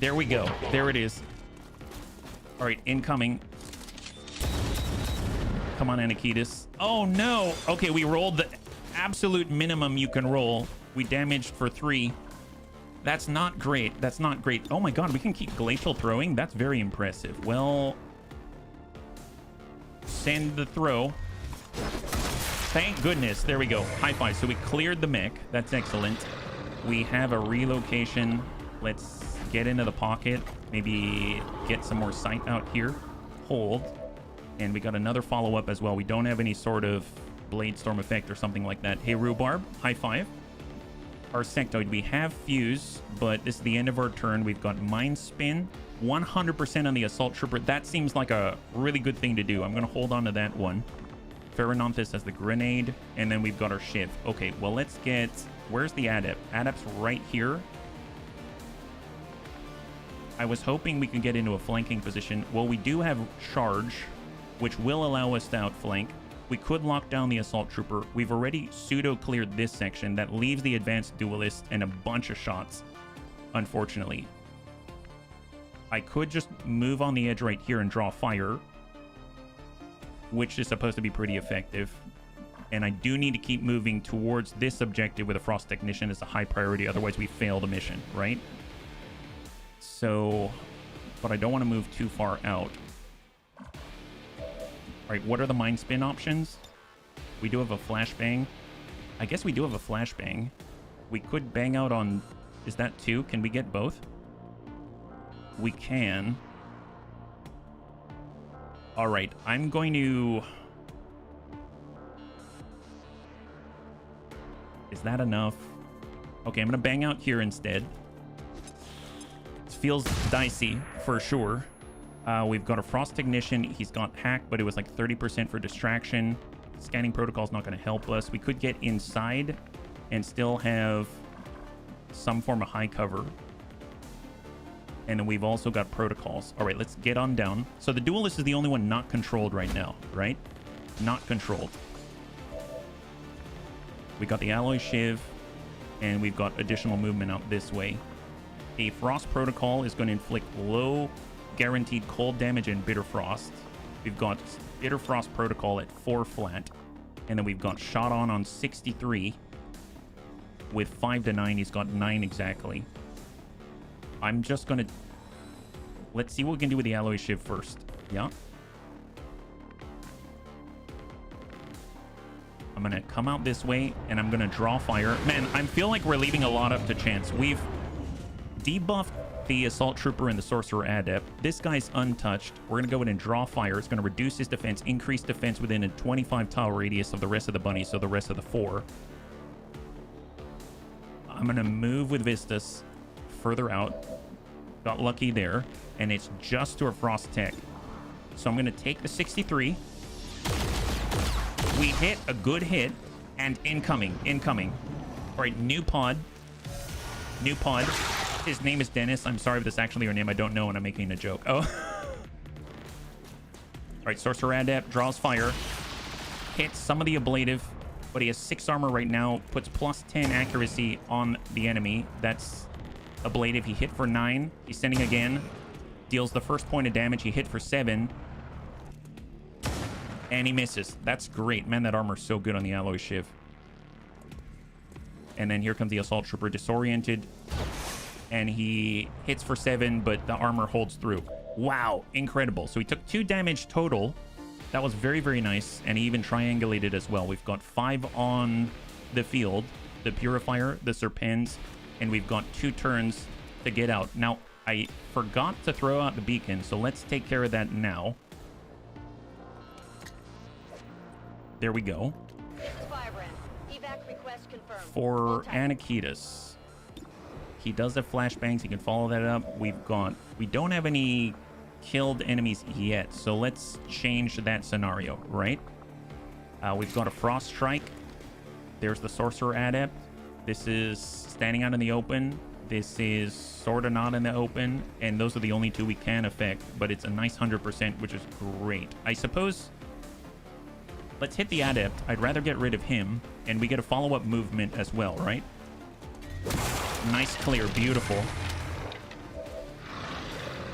There we go. There it is. All right, incoming. Come on, Anakitis. Oh, no. Okay, we rolled the absolute minimum you can roll. We damaged for 3. That's not great. That's not great. Oh, my God. We can keep Glacial Throwing. That's very impressive. Well, send the throw. Thank goodness. There we go. High five. So we cleared the mech. That's excellent. We have a relocation. Let's get into the pocket. Maybe get some more sight out here. Hold. And we got another follow-up as well. We don't have any sort of Blade Storm effect or something like that. Hey, Rhubarb, high five. Our Sectoid, we have Fuse, but this is the end of our turn. We've got Mind Spin, 100% on the Assault Trooper. That seems like a really good thing to do. I'm going to hold on to that one. Pherononthus has the Grenade, and then we've got our Shiv. Okay, well, let's get... Where's the Adept? Adept's right here. I was hoping we could get into a flanking position. Well, we do have Charge, which will allow us to outflank. We could lock down the Assault Trooper. We've already pseudo-cleared this section. That leaves the Advanced Duelist and a bunch of shots, unfortunately. I could just move on the edge right here and draw fire. which is supposed to be pretty effective. And I do need to keep moving towards this objective with a Frost Technician as a high priority, otherwise we fail the mission, right? So, but I don't want to move too far out. Alright, what are the Mind Spin options? We do have a Flashbang. I guess we do have a Flashbang. We could bang out on... Is that 2? Can we get both? We can. Alright, I'm going to... Is that enough? Okay, I'm going to bang out here instead. This feels dicey, for sure. We've got a Frost Technician. He's got Hack, but it was like 30% for distraction. Scanning protocol is not going to help us. We could get inside and still have some form of high cover. And then we've also got protocols. All right, let's get on down. So the Duelist is the only one not controlled right now, right? Not controlled. We got the Alloy Shiv, and we've got additional movement out this way. A Frost Protocol is going to inflict low guaranteed cold damage and Bitter Frost. We've got Bitter Frost Protocol at 4 flat. And then we've got Shot on 63. With 5 to 9, he's got 9 exactly. I'm just going to... Let's see what we can do with the Alloy Shiv first. Yeah. I'm going to come out this way, and I'm going to draw fire. Man, I feel like we're leaving a lot up to chance. We've debuffed the Assault Trooper and the Sorcerer Adept. This guy's untouched. We're going to go in and draw fire. It's going to reduce his defense, increase defense within a 25 tile radius of the rest of the bunnies, so the rest of the 4. I'm going to move with Vistas further out. Got lucky there, and it's just to a Frost Tech. So I'm going to take the 63. We hit a good hit, and incoming. All right, new pod. His name is Dennis. I'm sorry if that's actually your name. I don't know, and I'm making a joke. Oh. All right, Sorcerer Adept draws fire. Hits some of the ablative, but he has 6 armor right now. Puts plus 10 accuracy on the enemy. That's ablative. He hit for 9. He's sending again. Deals the first point of damage. He hit for 7. And he misses. That's great. Man, that armor's so good on the Alloy Shiv. And then here comes the Assault Trooper disoriented. And he hits for 7, but the armor holds through. Wow, incredible. So he took 2 damage total. That was very, very nice. And he even triangulated as well. We've got 5 on the field. The Purifier, the Serpens, and we've got 2 turns to get out. Now, I forgot to throw out the beacon, so let's take care of that now. There we go. Firebrand. Evac request confirmed. For Anakitas. He does have flashbangs. He can follow that up. We don't have any killed enemies yet, so let's change that scenario, right? We've got a Frost Strike. There's the Sorcerer Adept. This is standing out in the open. This is sort of not in the open, and those are the only 2 we can affect, but it's a nice 100%, which is great. I suppose let's hit the Adept. I'd rather get rid of him, and we get a follow-up movement as well, right? Nice clear, beautiful.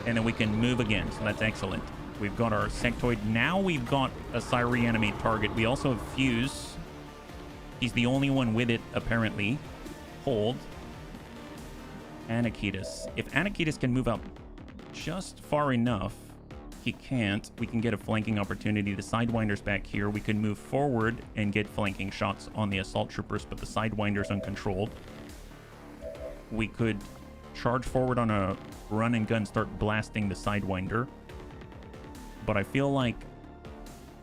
And then we can move again, so that's excellent. We've got our Sectoid. Now we've got a Reanimate target. We also have Fuse. He's the only one with it, apparently. Hold. Anakitas. If Anakitas can move up just far enough, he can't. We can get a flanking opportunity. The Sidewinder's back here. We can move forward and get flanking shots on the Assault Troopers, but the Sidewinder's uncontrolled. We could charge forward on a run and gun, start blasting the Sidewinder. But I feel like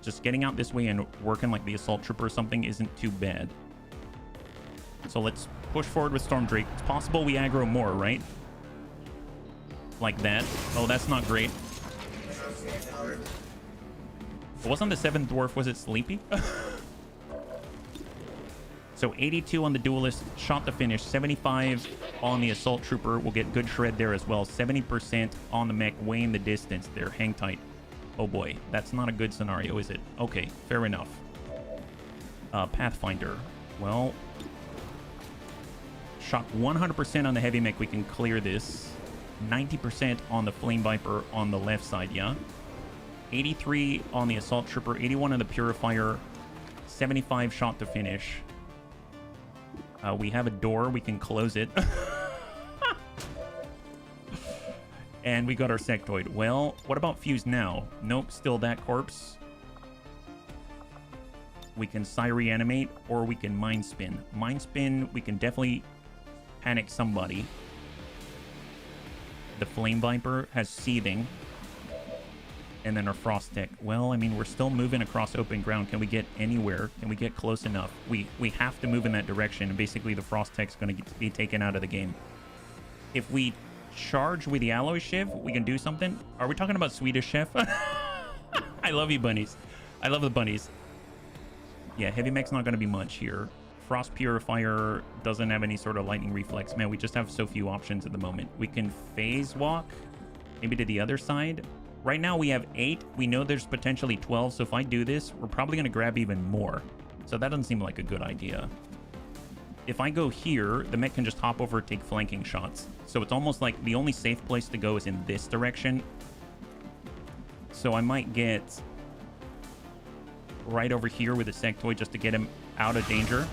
just getting out this way and working like the Assault Trooper or something isn't too bad. So let's push forward with Storm Drake. It's possible we aggro more, right? Like that. Oh, that's not great. It wasn't the 7th Dwarf, was it Sleepy? So 82 on the Duelist, shot to finish. 75 on the Assault Trooper. We'll get good shred there as well. 70% on the mech, way in the distance there. Hang tight. Oh boy, that's not a good scenario, is it? Okay, fair enough. Pathfinder. Well, shot 100% on the heavy mech. We can clear this. 90% on the Flame Viper on the left side, yeah? 83 on the assault trooper, 81 on the purifier, 75 shot to finish. We have a door, we can close it. And we got our sectoid. Well, what about fuse now? Nope, still that corpse. We can reanimate, or we can mind spin. Mind spin, we can definitely panic somebody. The Flame Viper has seething. And then our Frost Tech. Well, I mean, we're still moving across open ground. Can we get anywhere? Can we get close enough? We have to move in that direction, and basically the Frost Tech's going to be taken out of the game. If we charge with the Alloy Shiv, we can do something. Are we talking about Swedish Chef? I love you, bunnies. I love the bunnies. Yeah, Heavy Mech's not going to be much here. Frost Purifier doesn't have any sort of lightning reflex. Man, we just have so few options at the moment. We can phase walk, maybe to the other side. Right now we have 8. We know there's potentially 12, so if I do this, we're probably going to grab even more. So that doesn't seem like a good idea. If I go here, the mech can just hop over and take flanking shots. So it's almost like the only safe place to go is in this direction. So I might get right over here with a sectoid just to get him out of danger.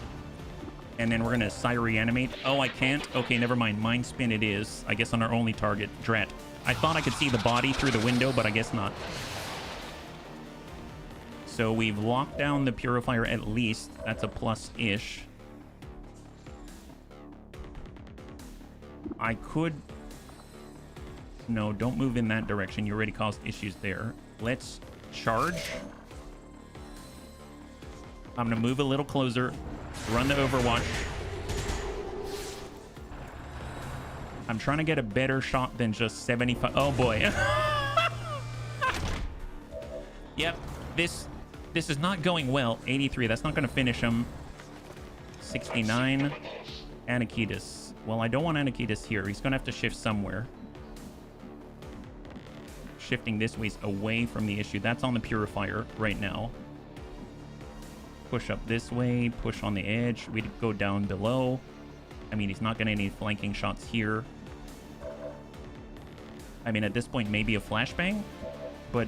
And then we're going to reanimate. Oh, I can't? Okay, never mind. Mind spin it is. I guess on our only target, Dret. I thought I could see the body through the window, but I guess not. So we've locked down the Purifier at least. That's a plus-ish. I could... No, don't move in that direction. You already caused issues there. Let's charge. I'm going to move a little closer. Run the Overwatch. I'm trying to get a better shot than just 75. Oh, boy. Yep. This is not going well. 83. That's not going to finish him. 69. Anakitis. Well, I don't want Anakitis here. He's going to have to shift somewhere. Shifting this way away from the issue. That's on the Purifier right now. Push up this way. Push on the edge. We'd go down below. I mean, he's not going to need flanking shots here. I mean, at this point, maybe a flashbang, but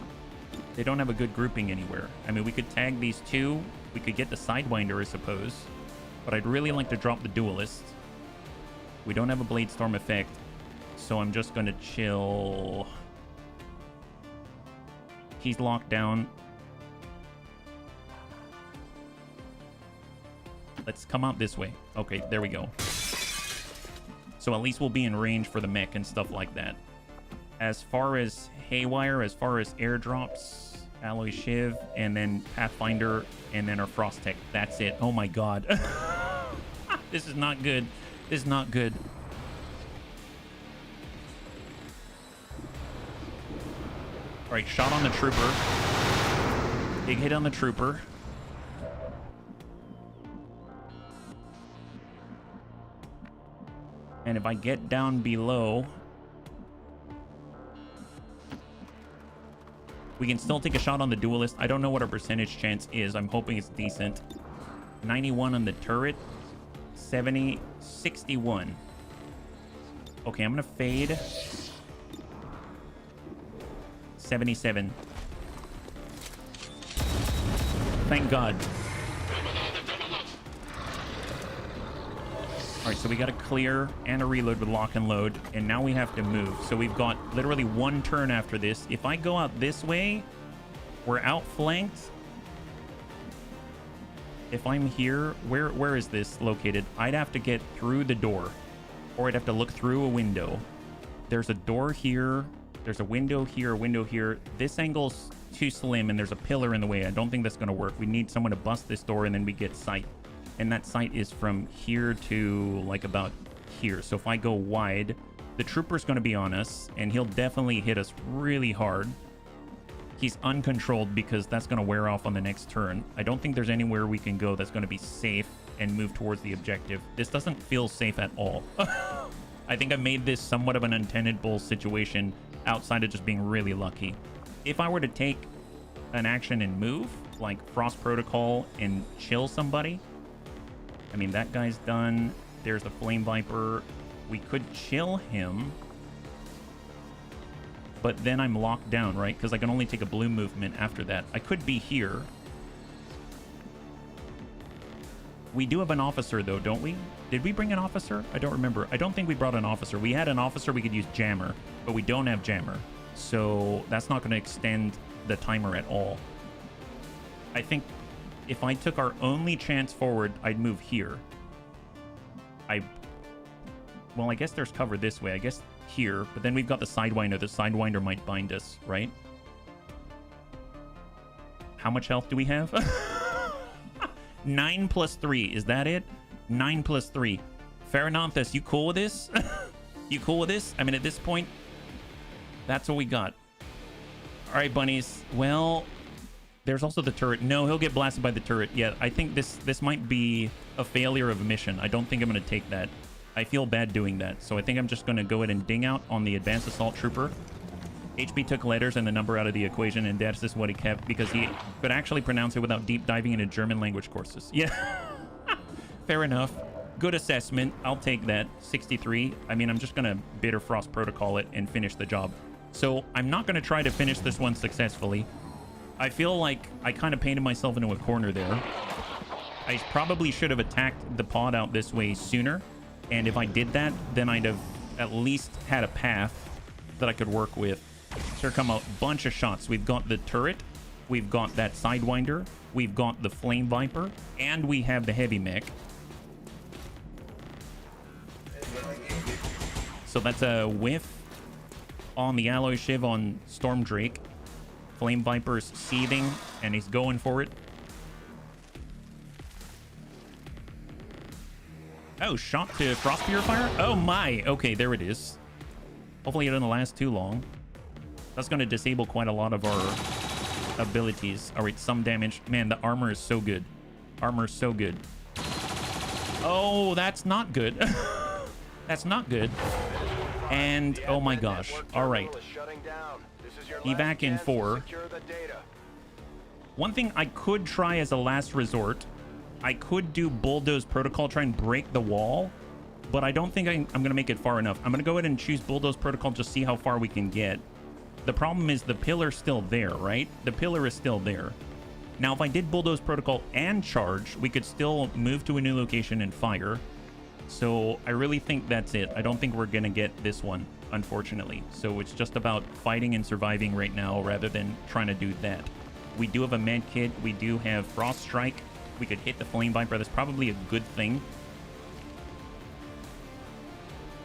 they don't have a good grouping anywhere. I mean, we could tag these two. We could get the Sidewinder, I suppose, but I'd really like to drop the Duelist. We don't have a Blade Storm effect, so I'm just going to chill. He's locked down. Let's come out this way. Okay, there we go. So at least we'll be in range for the mech and stuff like that. As far as Haywire, as far as airdrops, Alloy Shiv, and then Pathfinder, and then our Frost Tech. That's it. Oh my god. This is not good. This is not good. Alright, shot on the Trooper. Big hit on the Trooper. And if I get down below, we can still take a shot on the Duelist. I don't know what our percentage chance is. I'm hoping it's decent. 91 on the turret. 70, 61. Okay, I'm going to fade. 77. Thank God. All right, so we got a clear and a reload with lock and load, and now we have to move. So we've got literally one turn after this. If I go out this way, we're outflanked. If I'm here, where is this located? I'd have to get through the door, or I'd have to look through a window. There's a door here. There's a window here, a window here. This angle's too slim, and there's a pillar in the way. I don't think that's going to work. We need someone to bust this door, and then we get sight. And that sight is from here to like about here. So if I go wide, the Trooper's going to be on us, and he'll definitely hit us really hard. He's uncontrolled because that's going to wear off on the next turn. I don't think there's anywhere we can go that's going to be safe and move towards the objective. This doesn't feel safe at all. I think I made this somewhat of an untenable situation outside of just being really lucky. If I were to take an action and move, like Frost Protocol and chill somebody, I mean, that guy's done. There's the Flame Viper. We could chill him. but then I'm locked down, right? Because I can only take a blue movement after that. I could be here. We do have an officer, though, don't we? Did we bring an officer? I don't remember. I don't think we brought an officer. We had an officer. We could use jammer, but we don't have jammer. So that's not going to extend the timer at all. I think if I took our only chance forward, I'd move here. Well, I guess there's cover this way. I guess here, but then we've got the Sidewinder. The Sidewinder might bind us, right? How much health do we have? 9 plus 3. Is that it? 9 plus 3. Farananthus, you cool with this? You cool with this? I mean, at this point, that's what we got. All right, bunnies. Well, there's also the turret. No, he'll get blasted by the turret. Yeah, I think this might be a failure of a mission. I don't think I'm going to take that. I feel bad doing that. So I think I'm just going to go ahead and ding out on the Advanced Assault Trooper. HB took letters and the number out of the equation, and that's just what he kept because he could actually pronounce it without deep diving into German language courses. Yeah. Fair enough. Good assessment. I'll take that. 63. I mean, I'm just going to Bitter Frost Protocol it and finish the job. So I'm not going to try to finish this one successfully. I feel like I kind of painted myself into a corner there. I probably should have attacked the pod out this way sooner. And if I did that, then I'd have at least had a path that I could work with. So here come a bunch of shots. We've got the turret. We've got that Sidewinder. We've got the Flame Viper. And we have the Heavy Mech. So that's a whiff on the Alloy Shiv on Storm Drake. Flame Viper's seething, and he's going for it. Oh, shot to Frost Purifier? Oh my! Okay, there it is. Hopefully it doesn't last too long. That's going to disable quite a lot of our abilities. All right, some damage. Man, the armor is so good. Armor is so good. Oh, that's not good. That's not good. And, oh my gosh. All right. Evac in 4. One thing I could try as a last resort, I could do Bulldoze Protocol, try and break the wall, but I don't think I'm going to make it far enough. I'm going to go ahead and choose Bulldoze Protocol, just see how far we can get. The problem is the pillar's still there, right? The pillar is still there. Now, if I did Bulldoze Protocol and charge, we could still move to a new location and fire. So I really think that's it. I don't think we're going to get this one, unfortunately. So it's just about fighting and surviving right now rather than trying to do that. We do have a med kit. We do have Frost Strike. We could hit the Flame Viper. That's probably a good thing.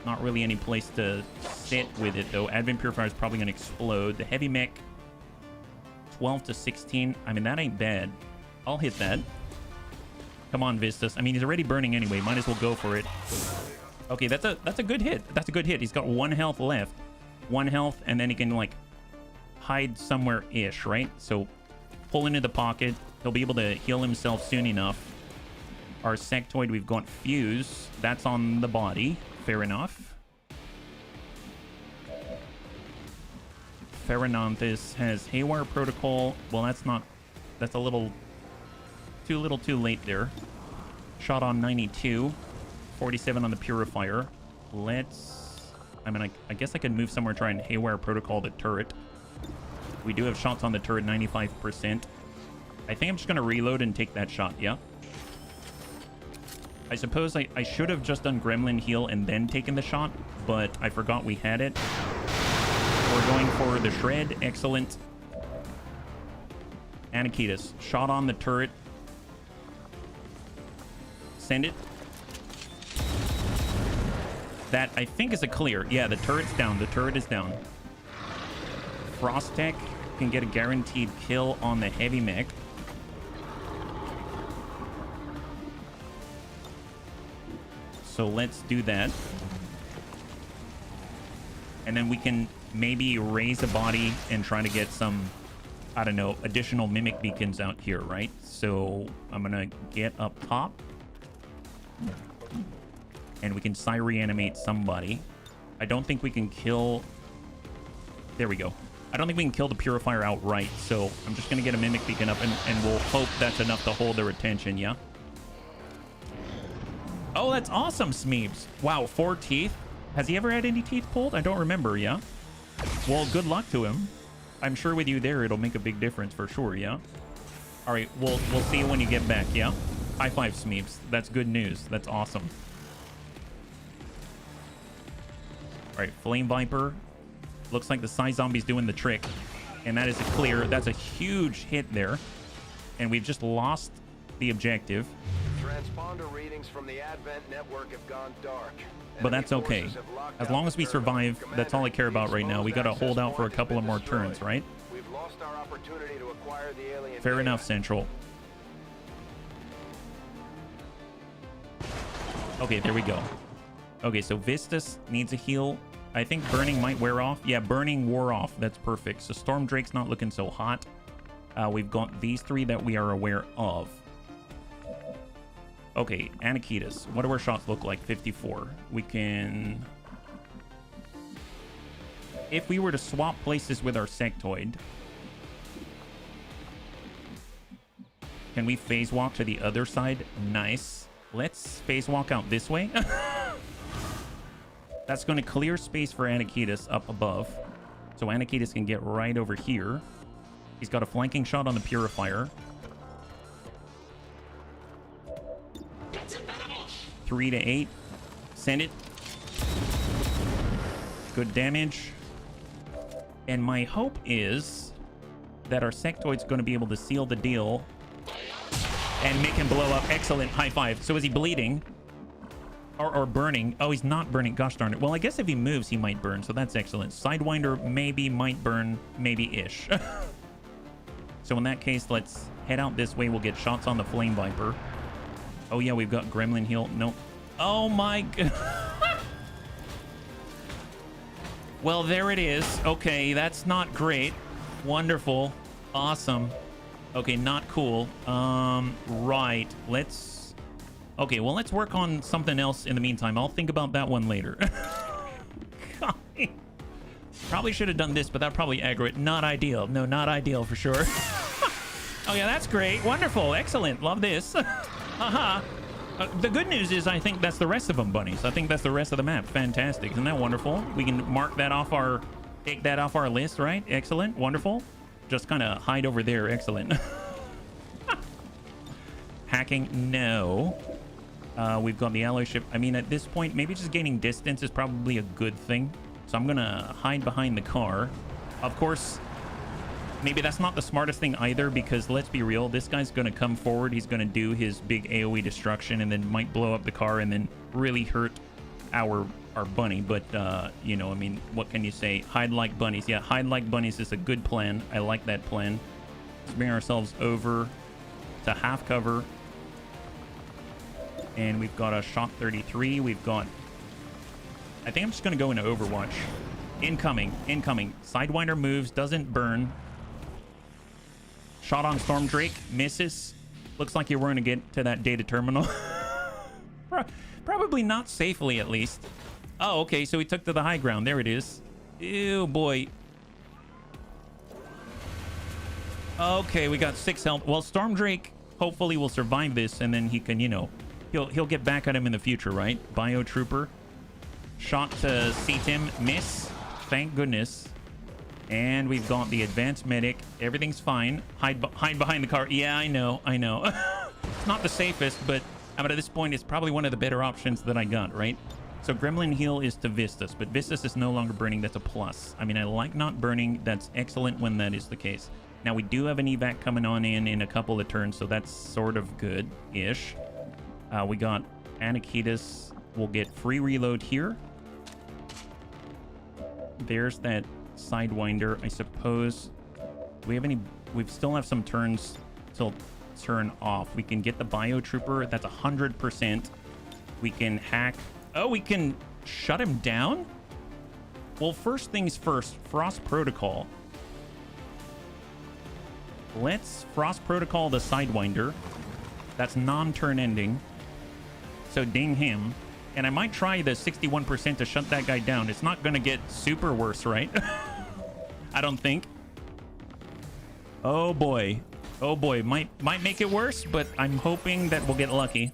Not really any place to sit with it, though. Advent Purifier is probably going to explode. The Heavy Mech, 12 to 16. I mean, that ain't bad. I'll hit that. Come on, Vistas. I mean, he's already burning anyway. Might as well go for it. Okay, that's a good hit. That's a good hit. He's got 1 health left. 1 health, and then he can, like, hide somewhere-ish, right? So, pull into the pocket. He'll be able to heal himself soon enough. Our sectoid, we've got Fuse. That's on the body. Fair enough. Farananthus has Haywire Protocol. Well, that's not... That's a little too late there. Shot on 92. 47 on the Purifier. Let's... I mean, I guess I could move somewhere, try and Haywire Protocol the turret. We do have shots on the turret, 95%. I think I'm just going to reload and take that shot, yeah? I suppose I should have just done Gremlin heal and then taken the shot, but I forgot we had it. We're going for the Shred. Excellent. Anakitas. Shot on the turret. Send it. That, I think, is a clear. Yeah, the turret's down. The turret is down. Frostech can get a guaranteed kill on the Heavy Mech. So let's do that. And then we can maybe raise a body and try to get some, I don't know, additional Mimic Beacons out here, right? So I'm going to get up top. And we can Psy-reanimate somebody. I don't think we can kill... There we go. I don't think we can kill the Purifier outright. So I'm just going to get a Mimic Beacon up and we'll hope that's enough to hold their attention, yeah? Oh, that's awesome, Smeebs. Wow, 4 teeth. Has he ever had any teeth pulled? I don't remember, yeah? Well, good luck to him. I'm sure with you there, it'll make a big difference for sure, yeah? All right, we'll see you when you get back, yeah? High five, Smeeps. That's good news. That's awesome. All right, Flame Viper. Looks like the Psy Zombie's doing the trick. And that is a clear. That's a huge hit there. And we've just lost the objective. Transponder readings from the Advent network have gone dark. But that's okay. As long as we survive, that's all I care about right now. We got to hold out for a couple of more turns, right? We've lost our opportunity to acquire the alien Fair data. enough, Central. Okay, there we go. Okay, so Vistus needs a heal. I think burning might wear off. Yeah, burning wore off. That's perfect. So Storm Drake's not looking so hot. We've got these three that we are aware of. Okay, Anakitas. What do our shots look like? 54. We can... If we were to swap places with our sectoid, can we phase walk to the other side? Nice. Let's phase walk out this way. That's going to clear space for Anakitas up above. So Anakitas can get right over here. He's got a flanking shot on the Purifier. 3 to 8. Send it. Good damage. And my hope is that our sectoid's going to be able to seal the deal and make him blow up. Excellent. High five. So is he bleeding? Or burning? Oh, he's not burning. Gosh darn it. Well, I guess if he moves, he might burn. So that's excellent. Sidewinder maybe, might burn, maybe-ish. So in that case, let's head out this way. We'll get shots on the Flame Viper. Oh, yeah, we've got Gremlin heal. Nope. Oh, my God. Well, there it is. Okay, that's not great. Wonderful. Awesome. Okay, not cool. Right. Let's... Okay, well, let's work on something else in the meantime. I'll think about that one later. Probably should have done this, but that probably aggro it. Not ideal. No, not ideal for sure. Oh, yeah, that's great. Wonderful. Excellent. Love this. Haha. The good news is I think that's the rest of them, bunnies. I think that's the rest of the map. Fantastic. Isn't that wonderful? We can mark that off our... Take that off our list, right? Excellent. Wonderful. Just kind of hide over there. Excellent. Hacking? No. We've got the alloy ship. I mean, at this point, maybe just gaining distance is probably a good thing. So I'm going to hide behind the car. Of course, maybe that's not the smartest thing either, because let's be real, this guy's going to come forward. He's going to do his big AoE destruction and then might blow up the car and then really hurt our bunny. But, you know, I mean, what can you say? Hide like bunnies. Yeah, hide like bunnies is a good plan. I like that plan. Let's bring ourselves over to half cover. And we've got a Shock 33. We've got... I think I'm just going to go into Overwatch. Incoming. Incoming. Sidewinder moves. Doesn't burn. Shot on Storm Drake. Misses. Looks like you're going to get to that data terminal. Probably not safely, at least. Oh, okay. So he took to the high ground. There it is. Ew, boy. Okay, we got 6 health. Well, Storm Drake hopefully will survive this, and then he can, you know... He'll get back at him in the future, right? Biotrooper. Shot to CTIM. Miss. Thank goodness. And we've got the advanced medic. Everything's fine. Hide behind the car. Yeah, I know. I know. It's not the safest, but at this point, it's probably one of the better options that I got, right? So Gremlin heal is to Vistus, but Vistus is no longer burning. That's a plus. I mean, I like not burning. That's excellent when that is the case. Now, we do have an evac coming on in a couple of turns, so that's sort of good-ish. We got Anakitas. We'll get free reload here. There's that Sidewinder. I suppose. Do we have any? We still have some turns till turn off. We can get the Biotrooper. That's 100%. We can hack. Oh, we can shut him down? Well, first things first. Frost Protocol. Let's Frost Protocol the Sidewinder. That's non-turn ending. So ding him. And I might try the 61% to shut that guy down. It's not going to get super worse, right? I don't think. Oh boy. Oh boy. Might make it worse, but I'm hoping that we'll get lucky.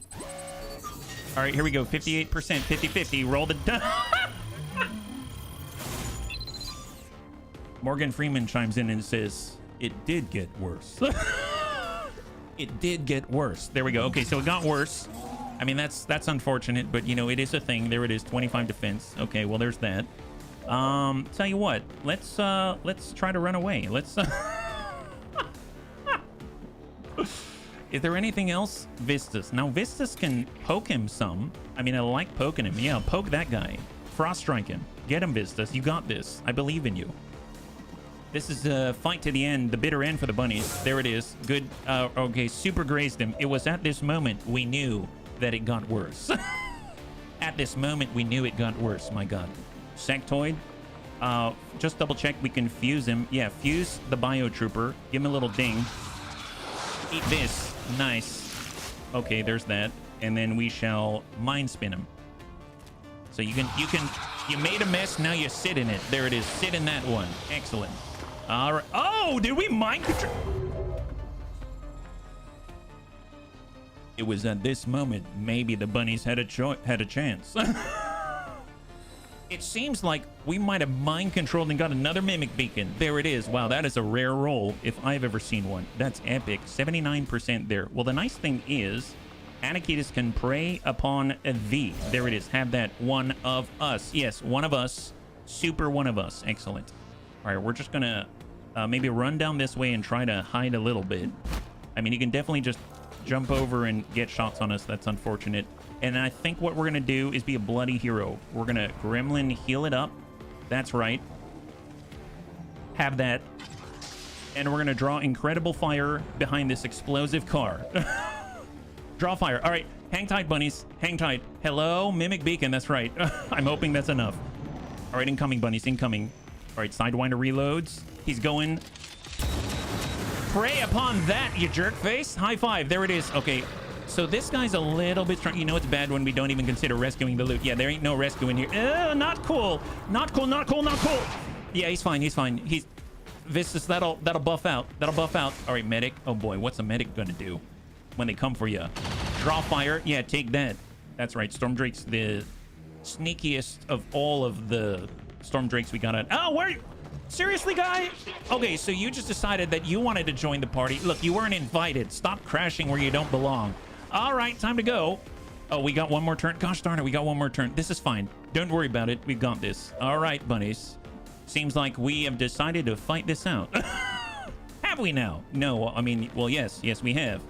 All right, here we go. 58%, 50-50. Roll the... Morgan Freeman chimes in and says, it did get worse. It did get worse. There we go. Okay, so it got worse. I mean, that's unfortunate, but you know, it is a thing. There it is, 25 defense. Okay, well, there's that. Tell you what, let's try to run away. Let's Is there anything else? Vistas. Now, Vistas can poke him some. I mean, I like poking him. Yeah, poke that guy. Frost strike him. Get him, Vistas. You got this. I believe in you. This is a fight to the end, the bitter end for the bunnies. There it is. Good. Okay, super grazed him. It was at this moment we knew that it got worse. At this moment, we knew it got worse. My God. Sectoid. Just double check. We can fuse him. Yeah, fuse the biotrooper. Give him a little ding. Eat this. Nice. Okay, there's that. And then we shall mind spin him. So you made a mess. Now you sit in it. There it is. Sit in that one. Excellent. All right. Oh, did we mind control? It was at this moment maybe the bunnies had a chance. It seems like we might have mind controlled and got another mimic beacon. There it is. Wow, that is a rare roll if I've ever seen one. That's epic. 79% there. Well, the nice thing is Anakitas can prey upon thee. There it is. Have that. One of us. Yes, one of us. Super one of us. Excellent. All right, we're just gonna maybe run down this way and try to hide a little bit. I mean, you can definitely just jump over and get shots on us. That's unfortunate. And I think what we're gonna do is be a bloody hero. We're gonna gremlin heal it up. That's right. Have that. And we're gonna draw incredible fire behind this explosive car. Draw fire. All right, hang tight, bunnies. Hang tight. Hello, mimic beacon. That's right. I'm hoping that's enough. All right, incoming, bunnies. Incoming. All right, Sidewinder reloads. He's going. Prey upon that, you jerk face. High five. There it is. Okay, so this guy's a little bit strong. You know it's bad when we don't even consider rescuing the loot. Yeah, there ain't no rescue in here. Not cool. Not cool. Not cool. Not cool. Yeah, he's fine. He's fine. He's Vistas. That'll buff out. That'll buff out. All right, medic. Oh boy, what's a medic gonna do when they come for you? Draw fire. Yeah, take that. That's right. Storm Drake's the sneakiest of all of the Storm Drakes we got at. Oh, where are you? Seriously, guy? Okay, so you just decided that you wanted to join the party. Look, you weren't invited. Stop crashing where you don't belong. All right, time to go. Oh, we got one more turn. Gosh darn it, we got one more turn. This is fine. Don't worry about it. We've got this. All right, bunnies. Seems like we have decided to fight this out. Have we now? No, I mean, well, yes. Yes, we have.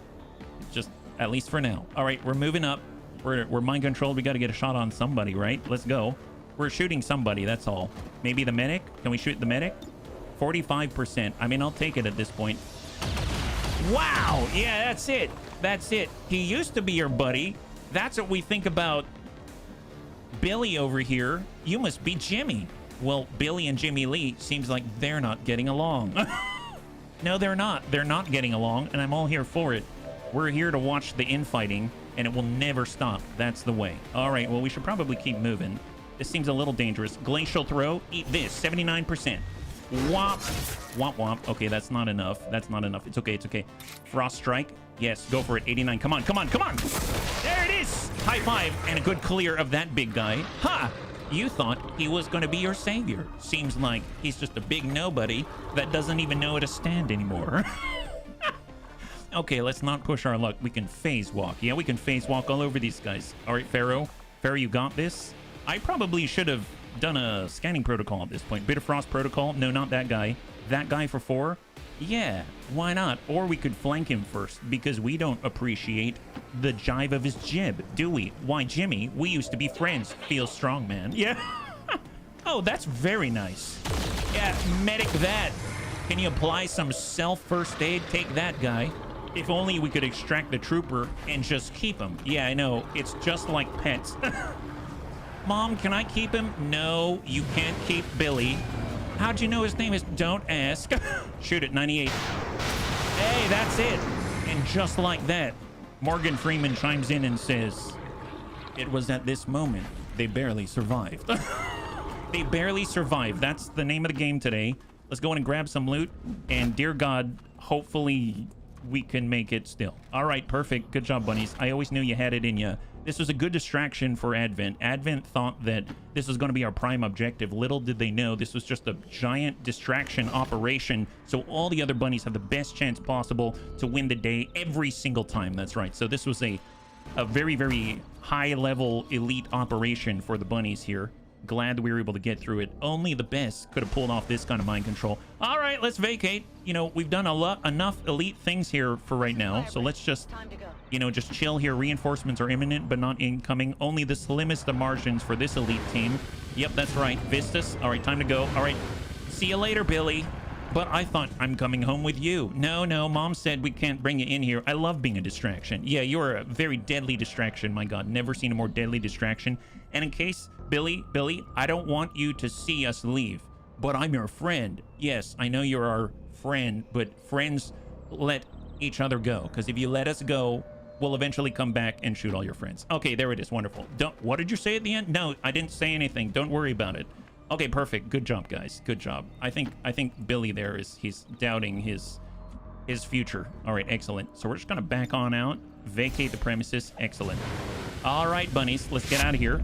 Just at least for now. All right, we're moving up. We're mind controlled. We got to get a shot on somebody, right? Let's go. We're shooting somebody, that's all. Maybe the medic? Can we shoot the medic? 45%. I mean, I'll take it at this point. Wow! Yeah, that's it. That's it. He used to be your buddy. That's what we think about Billy over here. You must be Jimmy. Well, Billy and Jimmy Lee seems like they're not getting along. No, they're not. They're not getting along, and I'm all here for it. We're here to watch the infighting, and it will never stop. That's the way. All right, well, we should probably keep moving. This seems a little dangerous. Glacial throw. Eat this. 79%. Womp. Womp womp. Okay, that's not enough. That's not enough. It's okay. It's okay. Frost strike. Yes, go for it. 89. Come on. Come on. Come on. There it is. High five and a good clear of that big guy. Ha! You thought he was going to be your savior. Seems like he's just a big nobody that doesn't even know how to stand anymore. Okay, let's not push our luck. We can phase walk. Yeah, we can phase walk all over these guys. All right, Pharaoh. Pharaoh, you got this. I probably should have done a scanning protocol at this point. Bitterfrost protocol. No, not that guy. That guy for 4. Yeah, why not? Or we could flank him first because we don't appreciate the jive of his jib, do we? Why, Jimmy, we used to be friends. Feels strong, man. Yeah. Oh, that's very nice. Yeah, medic that. Can you apply some self-first aid? Take that guy. If only we could extract the trooper and just keep him. Yeah, I know. It's just like pets. Mom, can I keep him? No, you can't keep Billy. How'd you know his name is? Don't ask. Shoot it, 98. Hey, that's it. And just like that, Morgan Freeman chimes in and says, it was at this moment they barely survived. They barely survived. That's the name of the game today. Let's go in and grab some loot. And dear God, hopefully we can make it still. All right, perfect. Good job, bunnies. I always knew you had it in you. This was a good distraction for Advent. Advent thought that this was going to be our prime objective. Little did they know this was just a giant distraction operation, so all the other bunnies have the best chance possible to win the day every single time. That's right. So this was a very, very high-level elite operation for the bunnies here. Glad we were able to get through it. Only the best could have pulled off this kind of mind control. All right, let's vacate. You know, we've done enough elite things here for right now, so let's just, you know, just chill here. Reinforcements are imminent, but not incoming. Only the slimmest of margins for this elite team. Yep, that's right. Vistas. All right, time to go. All right, see you later, Billy. But I thought I'm coming home with you. No, Mom said we can't bring you in here. I love being a distraction. Yeah, you're a very deadly distraction. My God, never seen a more deadly distraction. And in case, Billy, I don't want you to see us leave, but I'm your friend. Yes, I know you're our friend, but friends let each other go. Because if you let us go, we'll eventually come back and shoot all your friends. Okay, there it is. Wonderful. What did you say at the end? No, I didn't say anything. Don't worry about it. Okay, perfect. Good job, guys. Good job. I think Billy there he's doubting his future. All right, excellent. So we're just gonna back on out, vacate the premises. Excellent. All right, bunnies, let's get out of here.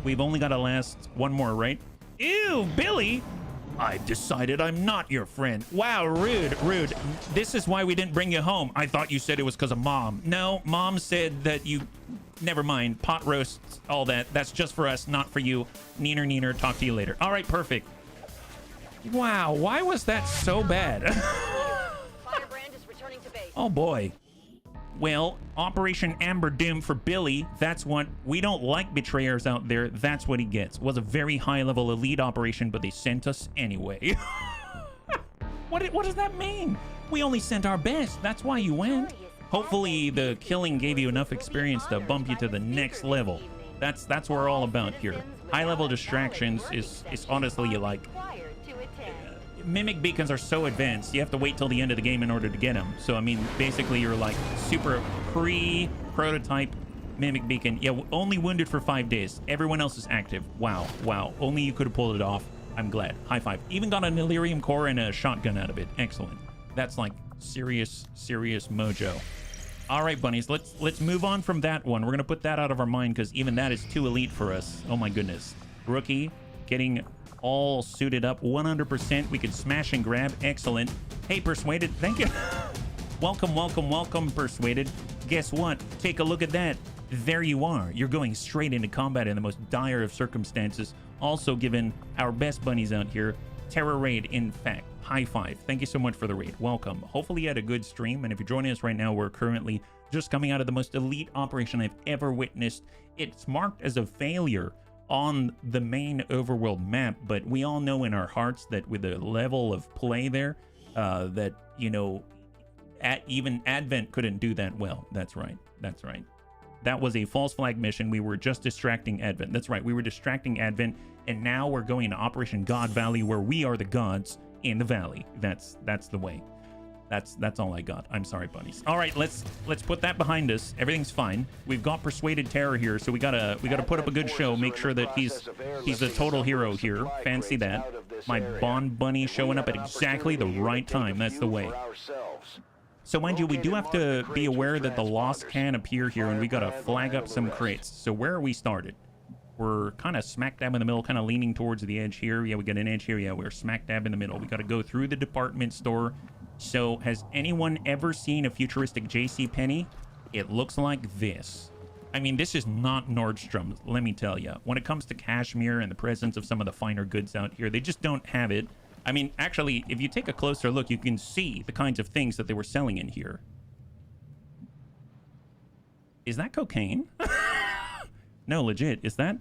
We've only got to last one more, right? Ew, Billy! I've decided I'm not your friend. Wow, rude. This is why we didn't bring you home. I thought you said it was because of Mom. No, Mom said that you... Never mind. Pot roasts, all that. That's just for us, not for you. Neener. Talk to you later. All right, perfect. Wow, why was that so bad? Firebrand is returning to base. Oh, boy. Well, Operation Amber Doom for Billy, that's what... We don't like betrayers out there. That's what he gets. Was a very high-level elite operation, but they sent us anyway. What does that mean? We only sent our best. That's why you went. Hopefully, the killing gave you enough experience to bump you to the next level. That's what we're all about here. High-level distractions is honestly like... Mimic beacons are so advanced, you have to wait till the end of the game in order to get them. So, I mean, basically, you're like super pre-prototype mimic beacon. Yeah, only wounded for 5 days. Everyone else is active. Wow. Only you could have pulled it off. I'm glad. High five. Even got an Illyrium core and a shotgun out of it. Excellent. That's like serious mojo. All right, bunnies, let's move on from that one. We're going to put that out of our mind because even that is too elite for us. Oh, my goodness. Rookie getting... all suited up 100%. We could smash and grab. Excellent. Hey, Persuaded, thank you. welcome, Persuaded. Guess what? Take a look at that. There you are. You're going straight into combat in the most dire of circumstances. Also given our best bunnies out here. Terror raid, in fact. High five. Thank you so much for the raid. Welcome. Hopefully you had a good stream. And if you're joining us right now, we're currently just coming out of the most elite operation I've ever witnessed. It's marked as a failure on the main overworld map, but we all know in our hearts that with the level of play there, that, you know, even Advent couldn't do that well. That's right. That was a false flag mission. We were just distracting Advent. That's right. We were distracting Advent, and now we're going to Operation God Valley, where we are the gods in the valley. That's the way. That's all I got. I'm sorry, bunnies. All right, let's put that behind us. Everything's fine. We've got Persuaded Terror here, so we gotta put up a good show. Make sure that he's a total hero here. Fancy that. My Bond bunny showing up at exactly the right time. That's the way. So mind you, we do have to be aware that the loss can appear here, and we gotta flag up some crates. So where are we started? We're kind of smack dab in the middle, kind of leaning towards the edge here. Yeah, we got an edge here. Yeah, we're smack dab in the middle. We got to go through the department store. So has anyone ever seen a futuristic JCPenney? It looks like this. I mean, this is not Nordstrom, let me tell you. When it comes to cashmere and the presence of some of the finer goods out here, they just don't have it. I mean, actually, if you take a closer look, you can see the kinds of things that they were selling in here. Is that cocaine? No, legit. Is that?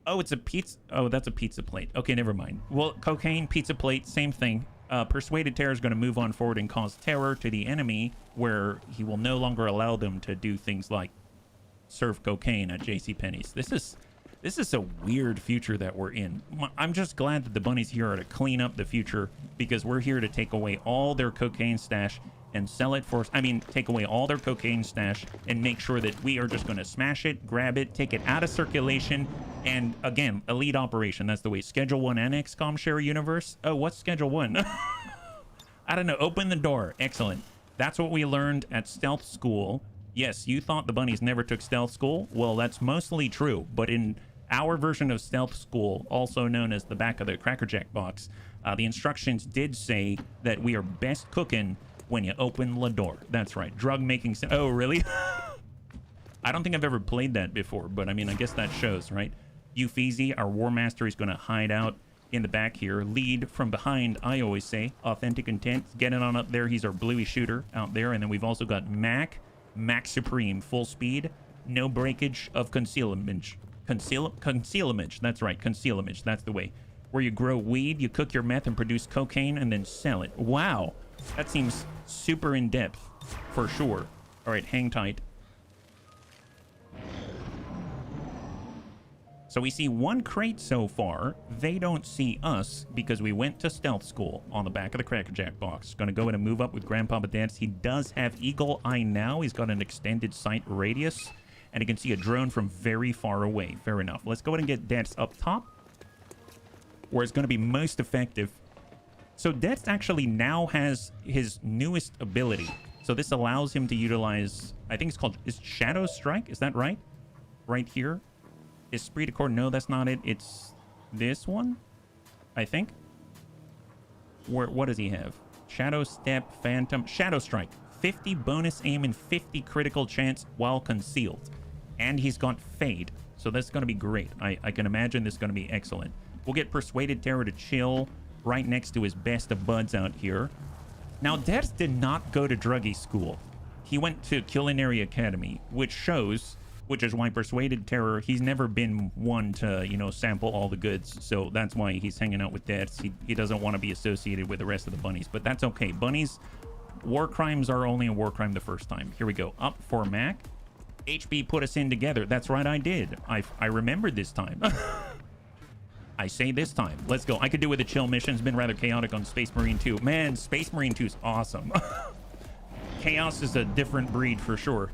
Oh, it's a pizza. Oh, that's a pizza plate. Okay, never mind. Well, cocaine, pizza plate, same thing. Persuaded Terror is going to move on forward and cause terror to the enemy, where he will no longer allow them to do things like serve cocaine at JCPenney's. This is a weird future that we're in. I'm just glad that the bunnies here are to clean up the future, because we're here to take away all their cocaine stash and sell it for... I mean, take away all their cocaine stash and make sure that we are just going to smash it, grab it, take it out of circulation, and again, elite operation. That's the way. Schedule 1 and XCOM share a universe? Oh, what's Schedule 1? I don't know. Open the door. Excellent. That's what we learned at stealth school. Yes, you thought the bunnies never took stealth school? Well, that's mostly true, but in our version of stealth school, also known as the back of the Cracker Jack box, the instructions did say that we are best cooking when you open the door. That's right, drug making. Oh, really? I don't think I've ever played that before, but I mean, I guess that shows, right? Ufeezy, our War Master, is going to hide out in the back here. Lead from behind, I always say. Authentic intent. Get it on up there. He's our bluey shooter out there. And then we've also got Mac Supreme, full speed. No breakage of concealment. Concealment. That's right, concealment. That's the way. Where you grow weed, you cook your meth and produce cocaine and then sell it. Wow. That seems super in-depth for sure. All right, hang tight. So we see one crate so far. They don't see us because we went to stealth school on the back of the Cracker Jack box. Gonna go in and move up with Grandpapa Dance. He does have Eagle Eye now. He's got an extended sight radius, and he can see a drone from very far away. Fair enough. Let's go ahead and get Dance up top, where it's gonna be most effective. So Dance actually now has his newest ability. So this allows him to utilize, I think it's called, is Shadow Strike? Is that right? Right here. Esprit de Corps, no, that's not it. It's this one, I think. What does he have? Shadow Step, Phantom, Shadow Strike. 50 bonus aim and 50 critical chance while concealed. And he's got Fade, so that's going to be great. I can imagine this is going to be excellent. We'll get Persuaded Terror to chill right next to his best of buds out here. Now, Debs did not go to druggie school. He went to Culinary Academy, which is why Persuaded Terror, he's never been one to, you know, sample all the goods. So that's why he's hanging out with Debs. He doesn't want to be associated with the rest of the bunnies, but that's okay. Bunnies, war crimes are only a war crime the first time. Here we go. Up for Mac. HB put us in together. That's right, I did. I remembered this time. I say this time. Let's go. I could do with a chill mission. It's been rather chaotic on Space Marine 2. Man, Space Marine 2 is awesome. Chaos is a different breed for sure.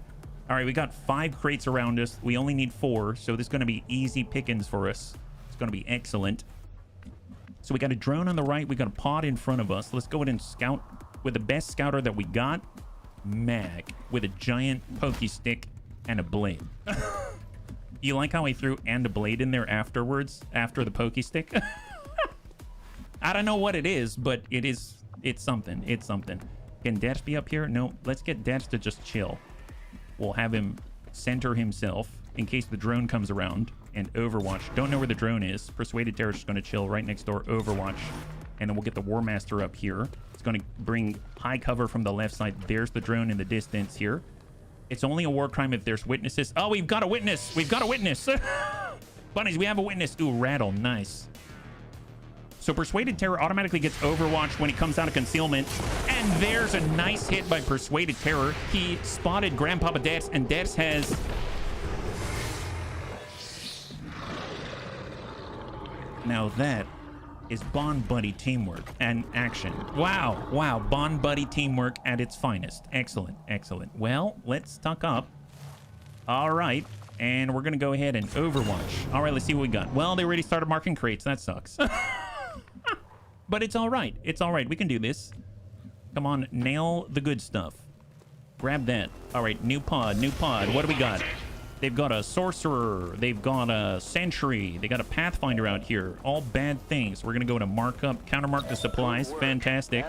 All right, we got 5 crates around us. We only need 4, so this is going to be easy pickings for us. It's going to be excellent. So we got a drone on the right. We got a pod in front of us. Let's go ahead and scout with the best scouter that we got. Mag with a giant pokey stick and a blade. You like how I threw and a blade in there afterwards, after the pokey stick? I don't know what it is, but it's something. It's something. Can Debs be up here? No, let's get Debs to just chill. We'll have him center himself in case the drone comes around. And Overwatch. Don't know where the drone is. Persuaded Terror's just going to chill right next door. Overwatch. And then we'll get the War Master up here. It's going to bring high cover from the left side. There's the drone in the distance here. It's only a war crime if there's witnesses. Oh, we've got a witness. We've got a witness. Bunnies, we have a witness. Ooh, rattle. Nice. So Persuaded Terror automatically gets Overwatch when he comes out of concealment. And there's a nice hit by Persuaded Terror. He spotted Grandpapa Debs, and Debs has... Now that is Bond Buddy teamwork and action. Wow, wow, Bond Buddy teamwork at its finest. Excellent, excellent. Well, let's tuck up. All right, and we're gonna go ahead and Overwatch. All right, let's see what we got. Well, they already started marking crates. That sucks. But it's all right. It's all right. We can do this. Come on, nail the good stuff. Grab that. All right, new pod, new pod. What do we got? They've got a sorcerer. They've got a sentry. They got a pathfinder out here. All bad things. We're going to go to markup, countermark the supplies. Fantastic.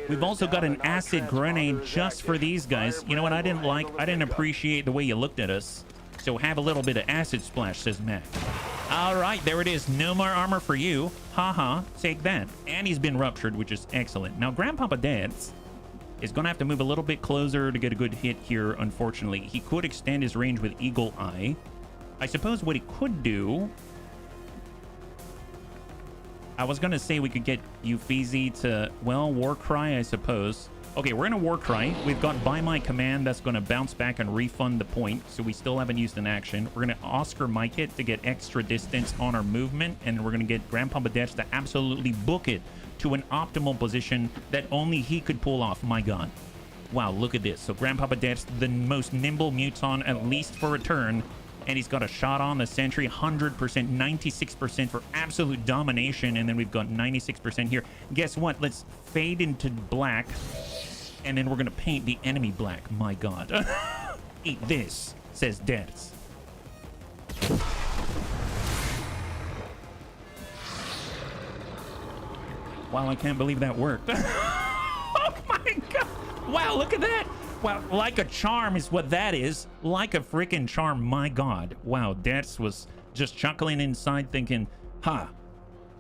We've also got an acid grenade just for these guys. You know what I didn't like? I didn't appreciate the way you looked at us. So have a little bit of acid splash, says Mac. All right, there it is. No more armor for you. Haha, take that. And he's been ruptured, which is excellent. Now, Grandpapa Dance is going to have to move a little bit closer to get a good hit here, unfortunately. He could extend his range with Eagle Eye. I suppose what he could do... I was going to say we could get Ufeezy to, well, War Cry, I suppose. Okay, we're in a War Cry. We've got By My Command that's going to bounce back and refund the point, so we still haven't used an action. We're going to Oscar Mike it to get extra distance on our movement, and we're going to get Grandpapa Debs to absolutely book it to an optimal position that only he could pull off. My God. Wow, look at this. So Grandpapa Debs, the most nimble Muton, at least for a turn, and he's got a shot on the sentry, 100%, 96% for absolute domination, and then we've got 96% here. Guess what? Let's fade into black, and then we're going to paint the enemy black. My God. Eat this, says Deaths. Wow, I can't believe that worked. Oh my god. Wow, look at that. Wow, like a charm is what that is. Like a freaking charm, my god. Wow, Deaths was just chuckling inside thinking, ha,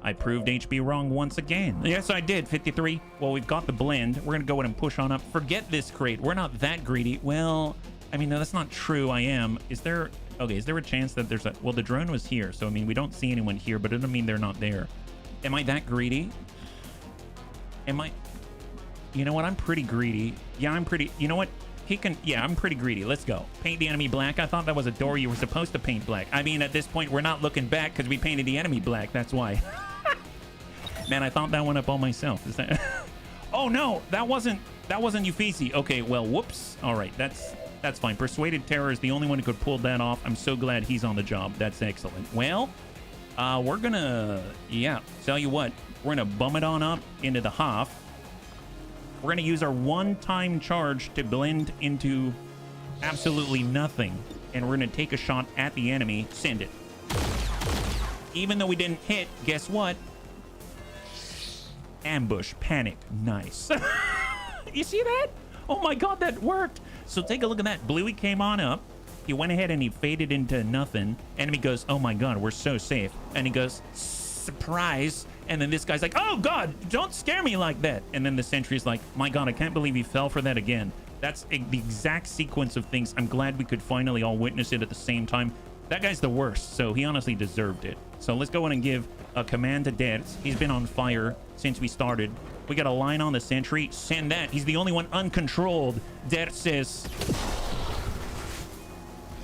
I proved HB wrong once again. Yes, I did, 53. Well, we've got the blend. We're gonna go ahead and push on up. Forget this crate. We're not that greedy. Well, I mean, no, that's not true. I am. Is there... Okay, is there a chance that there's a... Well, the drone was here, so I mean, we don't see anyone here, but it doesn't mean they're not there. Am I that greedy? Am I... You know what? I'm pretty greedy. Yeah, I'm pretty... You know what? He can... Yeah, I'm pretty greedy. Let's go. Paint the enemy black. I thought that was a door you were supposed to paint black. I mean, at this point, we're not looking back because we painted the enemy black. That's why. Man, I thought that one up all myself. Is that... Oh, no. That wasn't Uffizi. Okay, well, whoops. All right, that's fine. Persuaded Terror is the only one who could pull that off. I'm so glad he's on the job. That's excellent. Well, we're gonna... Yeah, tell you what. We're gonna bum it on up into the Hoff. We're gonna use our one-time charge to blend into absolutely nothing. And we're gonna take a shot at the enemy. Send it. Even though we didn't hit, guess what? Ambush. Panic. Nice. You see that? Oh my god, that worked. So take a look at that. Bluey came on up. He went ahead and he faded into nothing. Enemy goes, oh my god, we're so safe. And he goes, surprise. And then this guy's like, oh god, don't scare me like that. And then the sentry's like, my god, I can't believe he fell for that again. That's the exact sequence of things. I'm glad we could finally all witness it at the same time. That guy's the worst, so he honestly deserved it. So let's go in and give a command to Deaths. He's been on fire since we started. We got a line on the sentry. Send that. He's the only one uncontrolled. Deaths says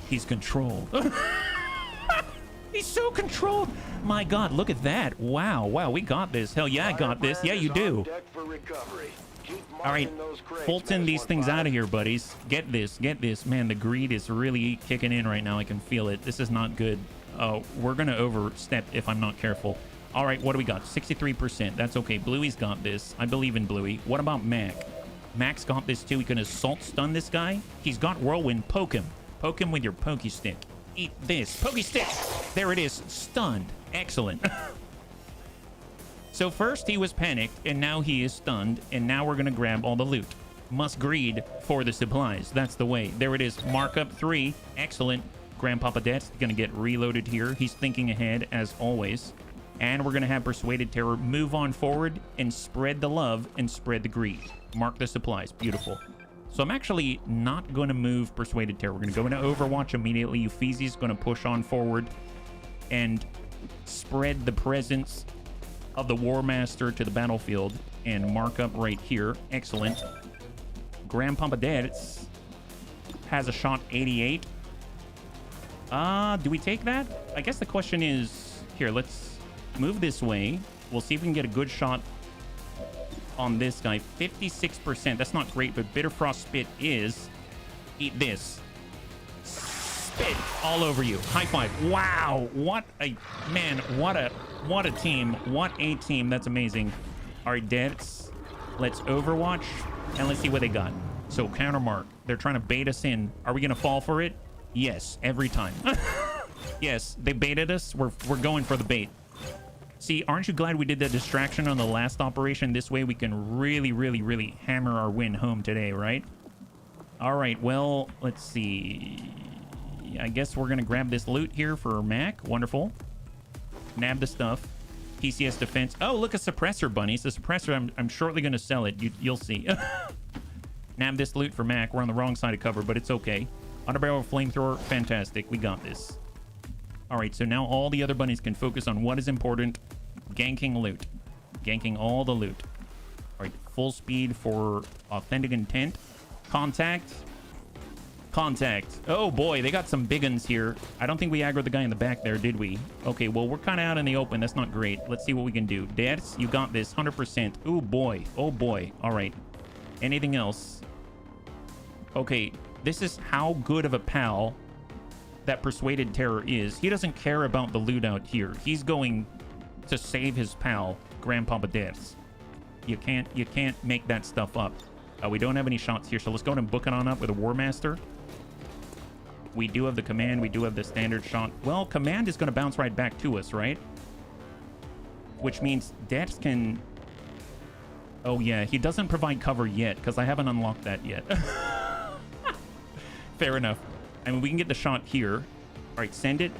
he's controlled. He's so controlled. My god, look at that. Wow, we got this. Hell yeah, I got this. Yeah, you do. All right, Fulton these things out of here, buddies. Get this. Man, the greed is really kicking in right now. I can feel it. This is not good. We're gonna overstep if I'm not careful. All right, what do we got? 63%. That's okay. Bluey's got this. I believe in Bluey. What about Mac? Mac's got this too. He can assault stun this guy. He's got Whirlwind. Poke him. Poke him with your pokey stick. Eat this. Pokey stick. There it is. Stunned. Excellent. So first he was panicked, and now he is stunned, and now we're going to grab all the loot. Must greed for the supplies. That's the way. There it is. Markup 3. Excellent. Grandpapa Death's going to get reloaded here. He's thinking ahead, as always. And we're going to have Persuaded Terror move on forward and spread the love and spread the greed. Mark the supplies. Beautiful. So I'm actually not going to move Persuaded Terror. We're going to go into Overwatch immediately. Uffizi's going to push on forward and spread the presence of the War Master to the battlefield and mark up right here. Excellent. Grandpapa Deaths has a shot 88. Do we take that? I guess the question is, here, let's move this way. We'll see if we can get a good shot on this guy. 56%. That's not great, but Bitterfrost Spit is... Eat this. Spit all over you. High five. Wow. What a... Man, what a team. What a team. That's amazing. All right, Deaths. Let's Overwatch, and let's see what they got. So, countermark. They're trying to bait us in. Are we going to fall for it? Yes, every time. Yes, they baited us. We're going for the bait. See, aren't you glad we did the distraction on the last operation? This way we can really hammer our win home today, right? All right, well, let's see. I guess we're going to grab this loot here for Mac. Wonderful. Nab the stuff. PCS defense. Oh, look, a suppressor, bunnies. The suppressor, I'm shortly going to sell it. You'll see. Nab this loot for Mac. We're on the wrong side of cover, but it's okay. Underbarrel flamethrower. Fantastic. We got this. All right, so now all the other bunnies can focus on what is important. Ganking loot. Ganking all the loot. All right, full speed for authentic intent. Contact. Oh boy, they got some big uns here. I don't think we aggroed the guy in the back there, did we? Okay, well, we're kind of out in the open. That's not great. Let's see what we can do. Deaths, you got this. 100%. Oh boy. Oh boy. All right. Anything else? Okay, this is how good of a pal that Persuaded Terror is. He doesn't care about the loot out here. He's going to save his pal, Grandpapa Deaths. You can't make that stuff up. We don't have any shots here, so let's go ahead and book it on up with a War Master. We do have the command. We do have the standard shot. Well, command is going to bounce right back to us, right? Which means Dex can... Oh, yeah. He doesn't provide cover yet because I haven't unlocked that yet. Fair enough. I mean, we can get the shot here. All right, send it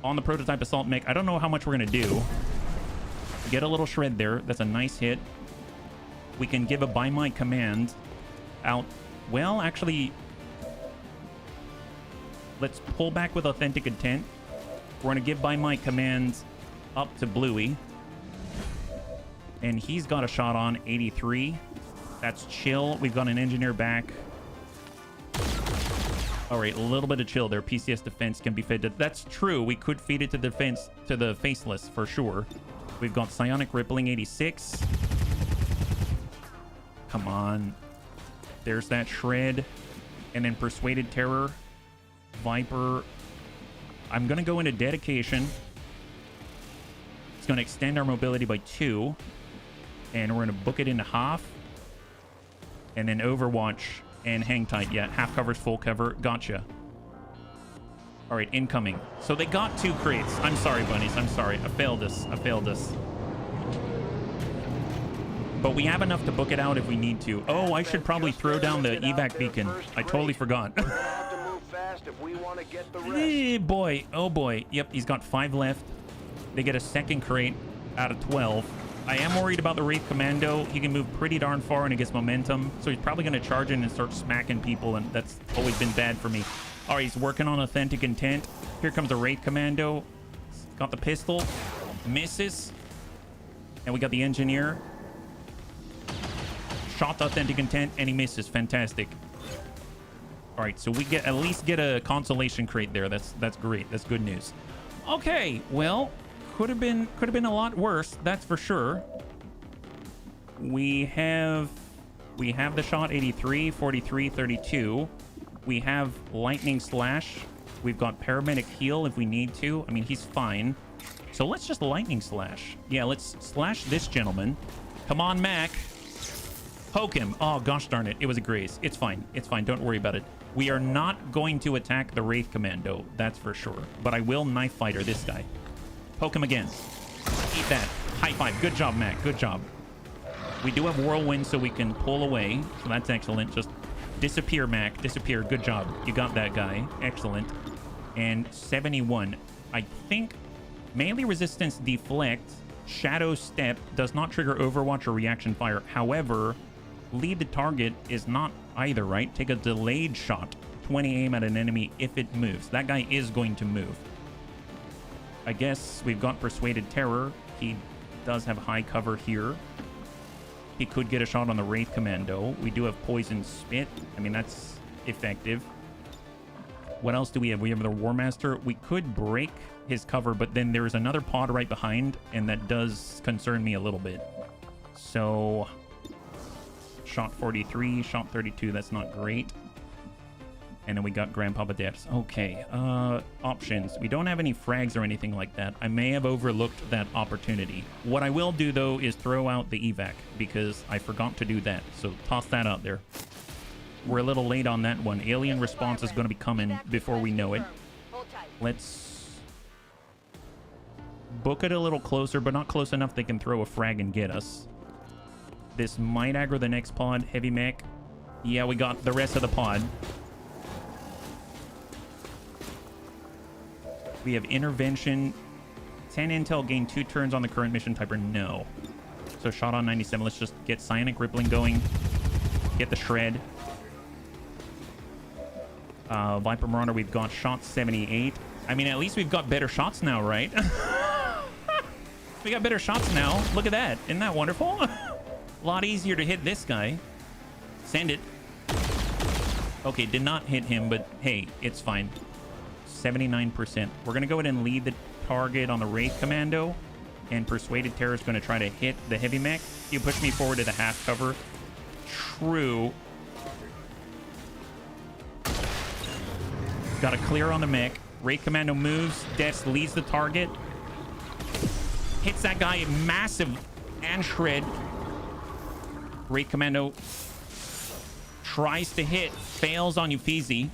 on the prototype assault mech. I don't know how much we're going to do. Get a little shred there. That's a nice hit. We can give a by my command out. Well, actually... Let's pull back with authentic intent. We're going to give by my commands up to Bluey. And he's got a shot on 83. That's chill. We've got an engineer back. All right, a little bit of chill there. PCS defense can be fed to... That's true. We could feed it to defense to the faceless for sure. We've got psionic rippling 86. Come on. There's that shred. And then persuaded terror. Viper. I'm going to go into dedication. It's going to extend our mobility by 2. And we're going to book it into half. And then Overwatch and hang tight. Yeah, half covers, full cover. Gotcha. All right, incoming. So they got 2 crates. I'm sorry, bunnies. I'm sorry. I failed this. But we have enough to book it out if we need to. Oh, I should probably throw down the evac beacon. I totally forgot. If we want to get the rest. Hey, boy. Oh, boy. Yep, he's got 5 left. They get a second crate out of 12. I am worried about the Wraith Commando. He can move pretty darn far and it gets momentum. So he's probably going to charge in and start smacking people, and that's always been bad for me. All right, he's working on authentic intent. Here comes the Wraith Commando. Got the pistol. Misses. And we got the engineer. Shot the authentic intent and he misses. Fantastic. All right, so we at least get a consolation crate there. That's great. That's good news. Okay, well, could have been a lot worse. That's for sure. We have the shot 83, 43, 32. We have lightning slash. We've got paramedic heal if we need to. I mean, he's fine. So let's just lightning slash. Yeah, let's slash this gentleman. Come on, Mac. Poke him. Oh, gosh darn it. It was a graze. It's fine. It's fine. Don't worry about it. We are not going to attack the Wraith Commando. That's for sure. But I will knife fighter this guy. Poke him again. Eat that. High five. Good job, Mac. Good job. We do have whirlwind so we can pull away. So that's excellent. Just disappear, Mac. Disappear. Good job. You got that guy. Excellent. And 71. I think melee resistance deflect. Shadow step does not trigger overwatch or reaction fire. However, lead the target is not either, right? Take a delayed shot. 20 aim at an enemy if it moves. That guy is going to move. I guess we've got persuaded terror. He does have high cover here. He could get a shot on the Wraith Commando. We do have poison spit. I mean, that's effective. What else do we have? We have the War Master. We could break his cover, but then there's another pod right behind, and that does concern me a little bit. So, shot 43, shot 32. That's not great. And then we got Grandpapa Deaths. Okay, options. We don't have any frags or anything like that. I may have overlooked that opportunity. What I will do, though, is throw out the evac, because I forgot to do that. So toss that out there. We're a little late on that one. Alien response is going to be coming before we know it. Let's book it a little closer, but not close enough they can throw a frag and get us. This might aggro the next pod. Heavy mech. Yeah, we got the rest of the pod. We have intervention. 10 intel, gain 2 turns on the current mission type, or no. So shot on 97. Let's just get psionic rippling going. Get the shred. Viper Marauder, we've got shot 78. I mean, at least we've got better shots now, right? We got better shots now. Look at that. Isn't that wonderful? A lot easier to hit this guy. Send it. Okay, did not hit him, but hey, it's fine. 79%. We're going to go ahead and lead the target on the Wraith Commando. And Persuaded Terror is going to try to hit the heavy mech. You push me forward to the half cover. True. Got a clear on the mech. Wraith Commando moves. Death leads the target. Hits that guy massive and shred. Wraith Commando tries to hit. Fails on Uffizi.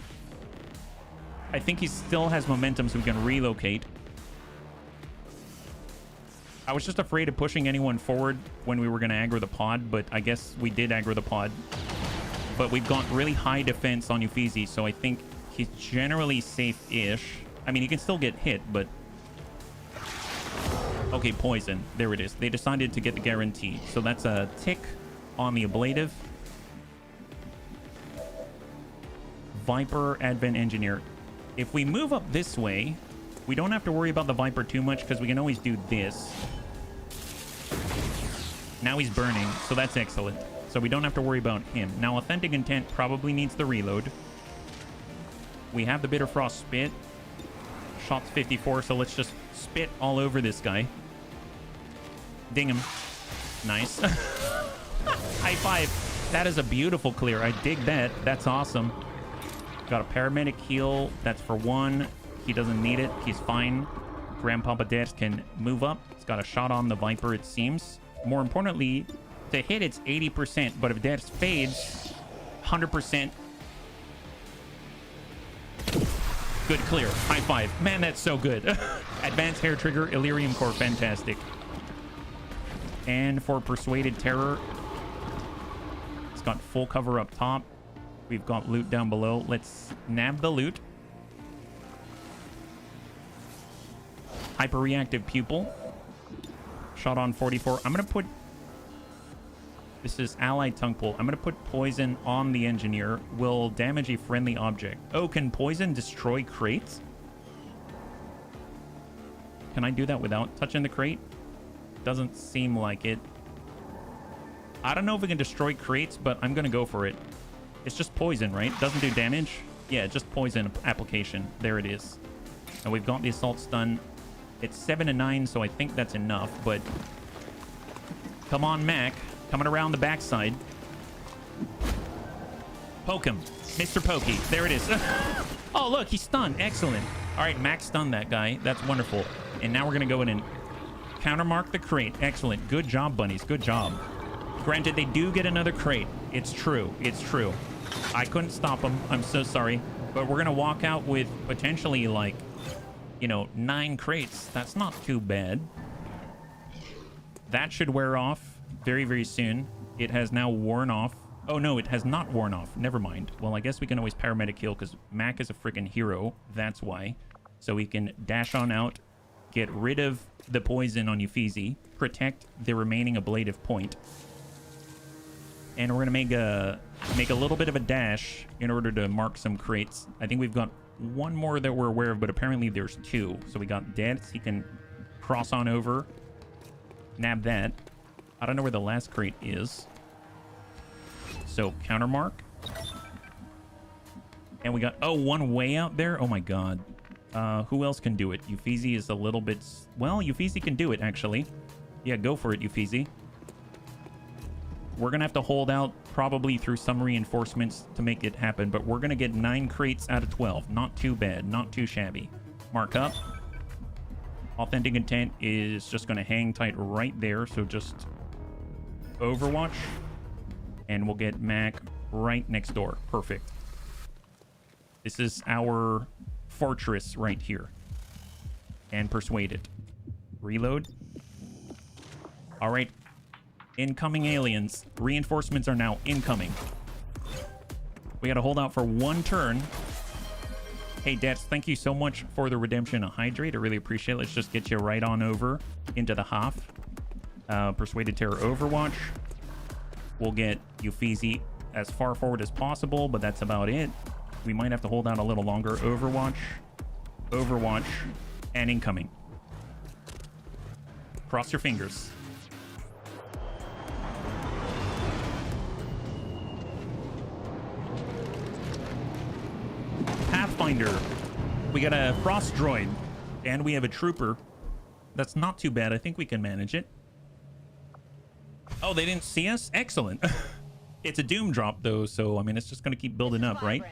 I think he still has momentum, so we can relocate. I was just afraid of pushing anyone forward when we were going to aggro the pod, but I guess we did aggro the pod. But we've got really high defense on Uffizi, so I think he's generally safe-ish. I mean, he can still get hit, but... Okay, poison. There it is. They decided to get the guarantee. So that's a tick on the ablative. Viper, Advent Engineer. If we move up this way, we don't have to worry about the Viper too much because we can always do this. Now he's burning, so that's excellent. So we don't have to worry about him. Now, Authentic Intent probably needs the reload. We have the Bitter Frost Spit. Shots 54, so let's just spit all over this guy. Ding him. Nice. High five. That is a beautiful clear. I dig that. That's awesome. Got a paramedic heal. That's for one. He doesn't need it. He's fine. Grandpapa Death can move up. He's got a shot on the Viper, it seems. More importantly, to hit, it's 80%. But if Death fades, 100%. Good clear. High five. Man, that's so good. Advanced Hair Trigger, Illyrium Core. Fantastic. And for Persuaded Terror, it's got full cover up top. We've got loot down below. Let's nab the loot. Hyperreactive Pupil. Shot on 44. I'm going to put... This is Allied Tongue Pull. I'm going to put poison on the engineer. Will damage a friendly object. Oh, can poison destroy crates? Can I do that without touching the crate? Doesn't seem like it. I don't know if we can destroy crates, but I'm going to go for it. It's just poison, right? Doesn't do damage? Yeah, just poison application. There it is. And we've got the assault stun. It's 7 and 9, so I think that's enough, but... Come on, Mac. Coming around the backside. Poke him. Mr. Pokey. There it is. Oh, look, he's stunned. Excellent. All right, Mac stunned that guy. That's wonderful. And now we're going to go in and countermark the crate. Excellent. Good job, bunnies. Good job. Granted, they do get another crate. It's true. It's true. I couldn't stop them. I'm so sorry. But we're going to walk out with potentially, like, you know, 9 crates. That's not too bad. That should wear off very, very soon. It has now worn off. Oh, no, it has not worn off. Never mind. Well, I guess we can always paramedic heal because Mac is a freaking hero. That's why. So we can dash on out, get rid of the poison on Uffizi, protect the remaining ablative point. And we're going to make a little bit of a dash in order to mark some crates. I think we've got one more that we're aware of, but apparently there's 2. So we got Deaths. He can cross on over, nab that. I don't know where the last crate is. So countermark. And we got, oh, one way out there. Oh my God. Who else can do it? Uffizi is a little bit, well, Uffizi can do it actually. Yeah, go for it, Uffizi. We're going to have to hold out probably through some reinforcements to make it happen, but we're going to get 9 crates out of 12. Not too bad. Not too shabby. Mark up. Authentic Intent is just going to hang tight right there, so just Overwatch. And we'll get Mac right next door. Perfect. This is our fortress right here. And Persuade it. Reload. All right. Incoming aliens. Reinforcements are now incoming. We got to hold out for 1 turn. Hey, Debs, thank you so much for the redemption of Hydrate. I really appreciate it. Let's just get you right on over into the Hoff. Persuaded Terror Overwatch. We'll get Uffizi as far forward as possible, but that's about it. We might have to hold out a little longer. Overwatch. Overwatch. And incoming. Cross your fingers. Pathfinder. We got a Frost Droid. And we have a Trooper. That's not too bad. I think we can manage it. Oh, they didn't see us? Excellent. It's a Doom drop, though, so, I mean, it's just going to keep building up, right?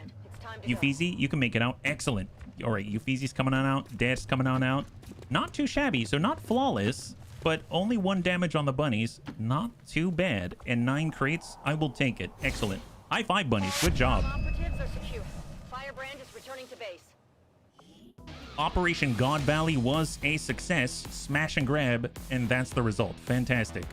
Uffizi, you can make it out. Excellent. All right, Uffizi's coming on out. Dad's coming on out. Not too shabby, so not flawless, but only 1 damage on the bunnies. Not too bad. And 9 crates, I will take it. Excellent. High five, bunnies. Good job. Operatives are secure. Firebrand is returning to base. Operation God Valley was a success. Smash and grab, and that's the result. Fantastic.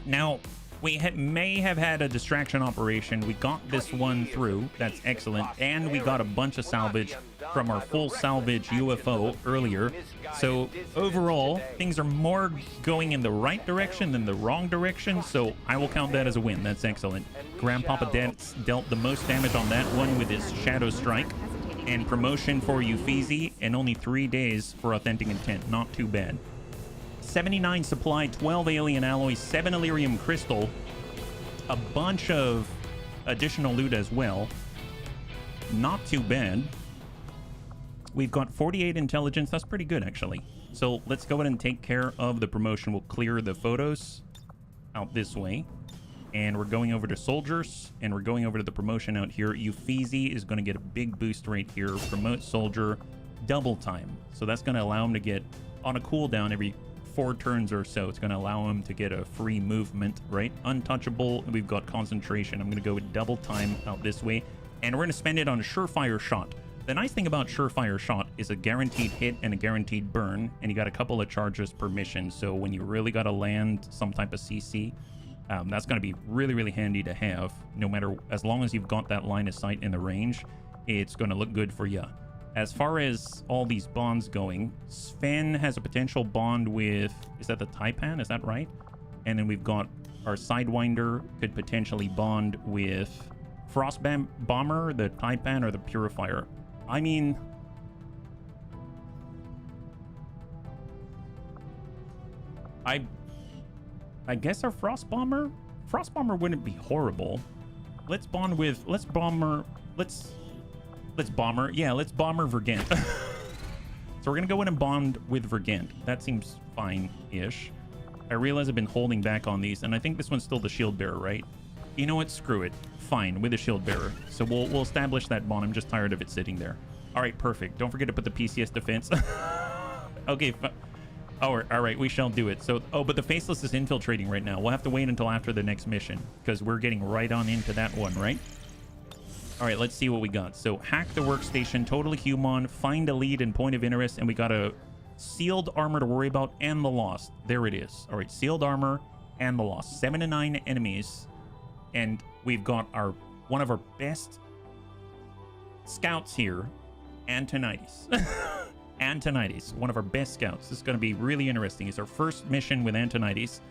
Now, we may have had a distraction operation. We got this one through. That's excellent. And we got a bunch of salvage from our full salvage UFO earlier. So overall, things are more going in the right direction than the wrong direction. So I will count that as a win. That's excellent. Grandpapa dealt the most damage on that one with his Shadow Strike. And promotion for Uffizi, and only 3 days for Authentic Intent. Not too bad. 79 supply, 12 alien alloys, 7 Illyrium crystal, a bunch of additional loot as well. Not too bad. We've got 48 intelligence. That's pretty good, actually. So let's go ahead and take care of the promotion. We'll clear the photos out this way. And we're going over to soldiers, and we're going over to the promotion out here. Uffizi is going to get a big boost right here. Promote soldier, double time. So that's going to allow him to get on a cooldown every 4 turns or so. It's going to allow him to get a free movement, right? Untouchable. We've got concentration. I'm going to go with double time out this way. And we're going to spend it on a surefire shot. The nice thing about surefire shot is a guaranteed hit and a guaranteed burn. And you got a couple of charges per mission. So when you really got to land some type of CC, that's going to be really, really handy to have. No matter, as long as you've got that line of sight in the range, it's going to look good for you. As far as all these bonds going, Sven has a potential bond with, is that the Taipan? Is that right? And then we've got our Sidewinder could potentially bond with Frost Bomber, the Taipan, or the Purifier. I mean, I guess our Frost Bomber wouldn't be horrible. Let's bond with, let's bomber Vergent. So we're gonna go in and bond with Vergent. That seems fine-ish. I realize I've been holding back on these, and I think this one's still the Shield Bearer, right? You know what? Screw it. Fine, with the Shield Bearer. So we'll establish that bond. I'm just tired of it sitting there. All right, perfect. Don't forget to put the PCS defense. Okay. Oh, all right, we shall do it. So, but the Faceless is infiltrating right now. We'll have to wait until after the next mission because we're getting right on into that one, right? All right, let's see what we got. So, hack the workstation, totally human, find a lead and point of interest, and we got a sealed armor to worry about and the lost. There it is. All right, sealed armor and the lost. 7 to 9 enemies, and we've got one of our best scouts here, Antonides. Antonides, one of our best scouts. This is going to be really interesting. It's our first mission with Antonides,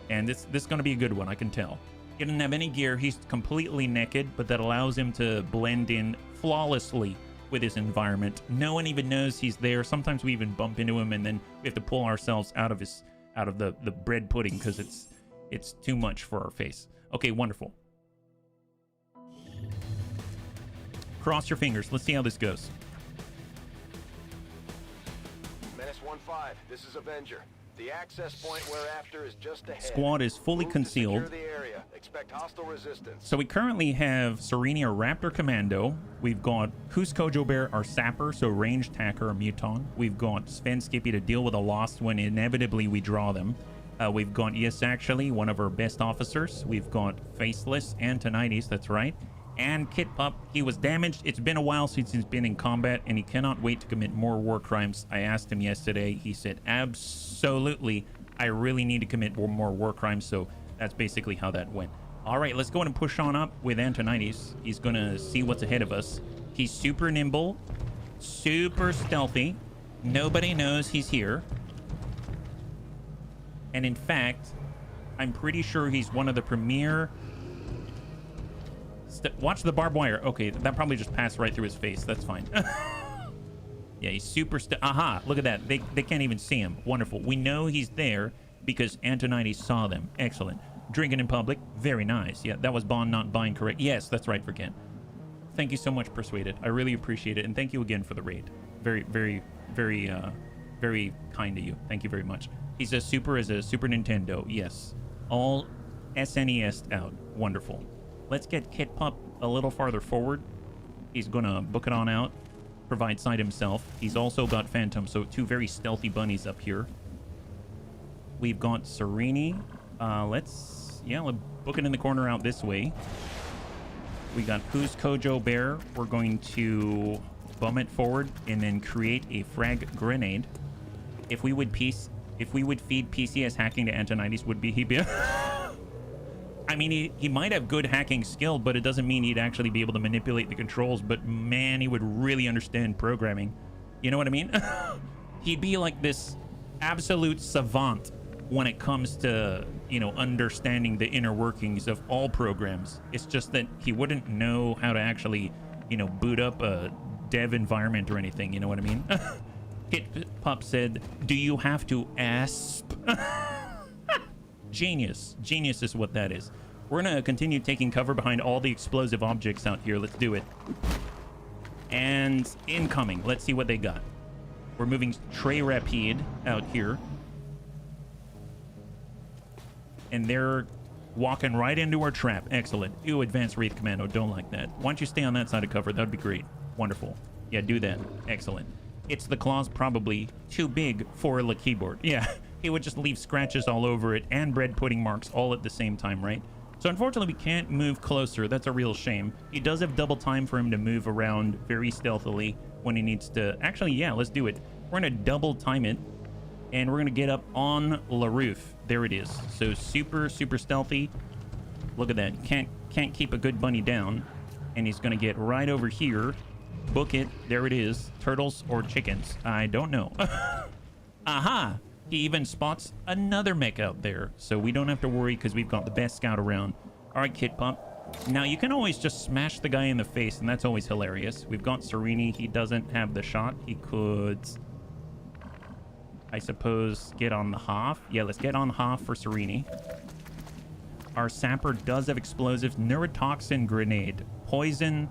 and this is going to be a good one, I can tell. He doesn't have any gear. He's completely naked, but that allows him to blend in flawlessly with his environment. No one even knows he's there. Sometimes we even bump into him, and then we have to pull ourselves out of the bread pudding because it's too much for our face. Okay, wonderful. Cross your fingers. Let's see how this goes. Menace 1-5, this is Avenger. The access point we're after is just ahead. Squad is fully concealed. Secure the area. Expect hostile resistance. So we currently have Serenia, our Raptor Commando. We've got Who's Kojo Bear, our Sapper, so ranged hacker, or Muton. We've got Sven Skippy to deal with a lost when inevitably we draw them. We've got, yes, actually, one of our best officers. We've got Faceless, Antonides, that's right. And Kit Pup, he was damaged. It's been a while since he's been in combat, and he cannot wait to commit more war crimes. I asked him yesterday. He said, absolutely, I really need to commit more war crimes. So that's basically how that went. All right, let's go ahead and push on up with Antonides. He's going to see what's ahead of us. He's super nimble, super stealthy. Nobody knows he's here. And in fact, I'm pretty sure he's one of the premier... Watch the barbed wire. Okay, that probably just passed right through his face. That's fine. Yeah, he's super... Aha, look at that. They can't even see him. Wonderful. We know he's there because Antonides saw them. Excellent. Drinking in public. Very nice. Yeah, that was bond not buying correct. Yes, that's right, Forget. Thank you so much, Persuaded. I really appreciate it. And thank you again for the raid. Very, very, very, very kind of you. Thank you very much. He's as super as a Super Nintendo. Yes. All SNES out. Wonderful. Let's get Kit Pup a little farther forward. He's gonna book it on out, provide sight himself. He's also got Phantom, so 2 very stealthy bunnies up here. We've got Sereni. Let's book it in the corner out this way. We got Who's Kojo Bear. We're going to bum it forward and then create a frag grenade. If we would feed PCS hacking to Antonides, would he be? I mean, he might have good hacking skill, but it doesn't mean he'd actually be able to manipulate the controls. But man, he would really understand programming. You know what I mean? He'd be like this absolute savant when it comes to, you know, understanding the inner workings of all programs. It's just that he wouldn't know how to actually, you know, boot up a dev environment or anything. You know what I mean? Hit Pup said, "Do you have to asp?" Genius. Genius is what that is. We're gonna continue taking cover behind all the explosive objects out here. Let's do it. And incoming. Let's see what they got. We're moving Trey Rapide out here. And they're walking right into our trap. Excellent. Ew, advanced Wraith Commando. Don't like that. Why don't you stay on that side of cover? That would be great. Wonderful. Yeah, do that. Excellent. It's the claws probably too big for the keyboard. Yeah, he would just leave scratches all over it and bread pudding marks all at the same time, right? So unfortunately, we can't move closer. That's a real shame. He does have double time for him to move around very stealthily when he needs to. Actually, yeah, let's do it. We're going to double time it, and we're going to get up on the roof. There it is. So super, super stealthy. Look at that. Can't keep a good bunny down. And he's going to get right over here. Book it. There it is. Turtles or chickens? I don't know. Aha! He even spots another mech out there. So we don't have to worry because we've got the best scout around. All right, Kid Pup. Now, you can always just smash the guy in the face, and that's always hilarious. We've got Serini. He doesn't have the shot. He could, I suppose, get on the Hoff. Yeah, let's get on Hoff for Serini. Our Sapper does have explosives. Neurotoxin grenade. Poison,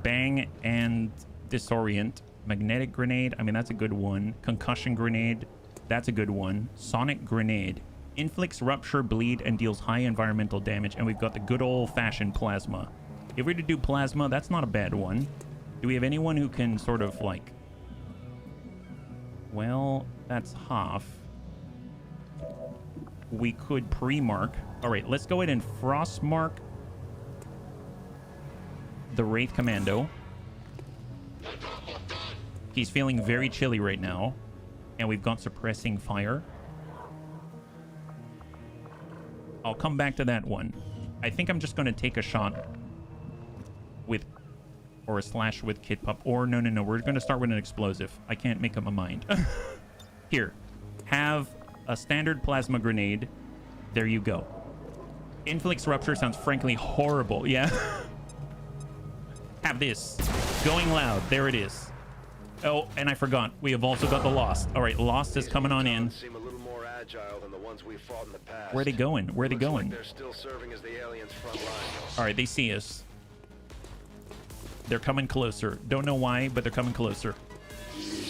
bang, and disorient. Magnetic grenade. I mean, that's a good one. Concussion grenade. That's a good one. Sonic grenade. Inflicts rupture, bleed, and deals high environmental damage. And we've got the good old-fashioned plasma. If we were to do plasma, that's not a bad one. Do we have anyone who can sort of, like... Well, that's Hoff. We could pre-mark. All right, let's go ahead and frost-mark the Wraith Commando. He's feeling very chilly right now. And we've got suppressing fire. I'll come back to that one. I think I'm just going to take a shot with, or a slash with Kid Pup. Or no. We're going to start with an explosive. I can't make up my mind. Here. Have a standard plasma grenade. There you go. Inflicts rupture sounds frankly horrible. Yeah. Have this. Going loud. There it is. Oh, and I forgot. We have also got the Lost. All right, Lost is coming on in. Seem a little more agile than the ones we fought in the past. Where are they going? Where are they going? Like they're still serving as the aliens' front line. All right, they see us. They're coming closer. Don't know why, but they're coming closer.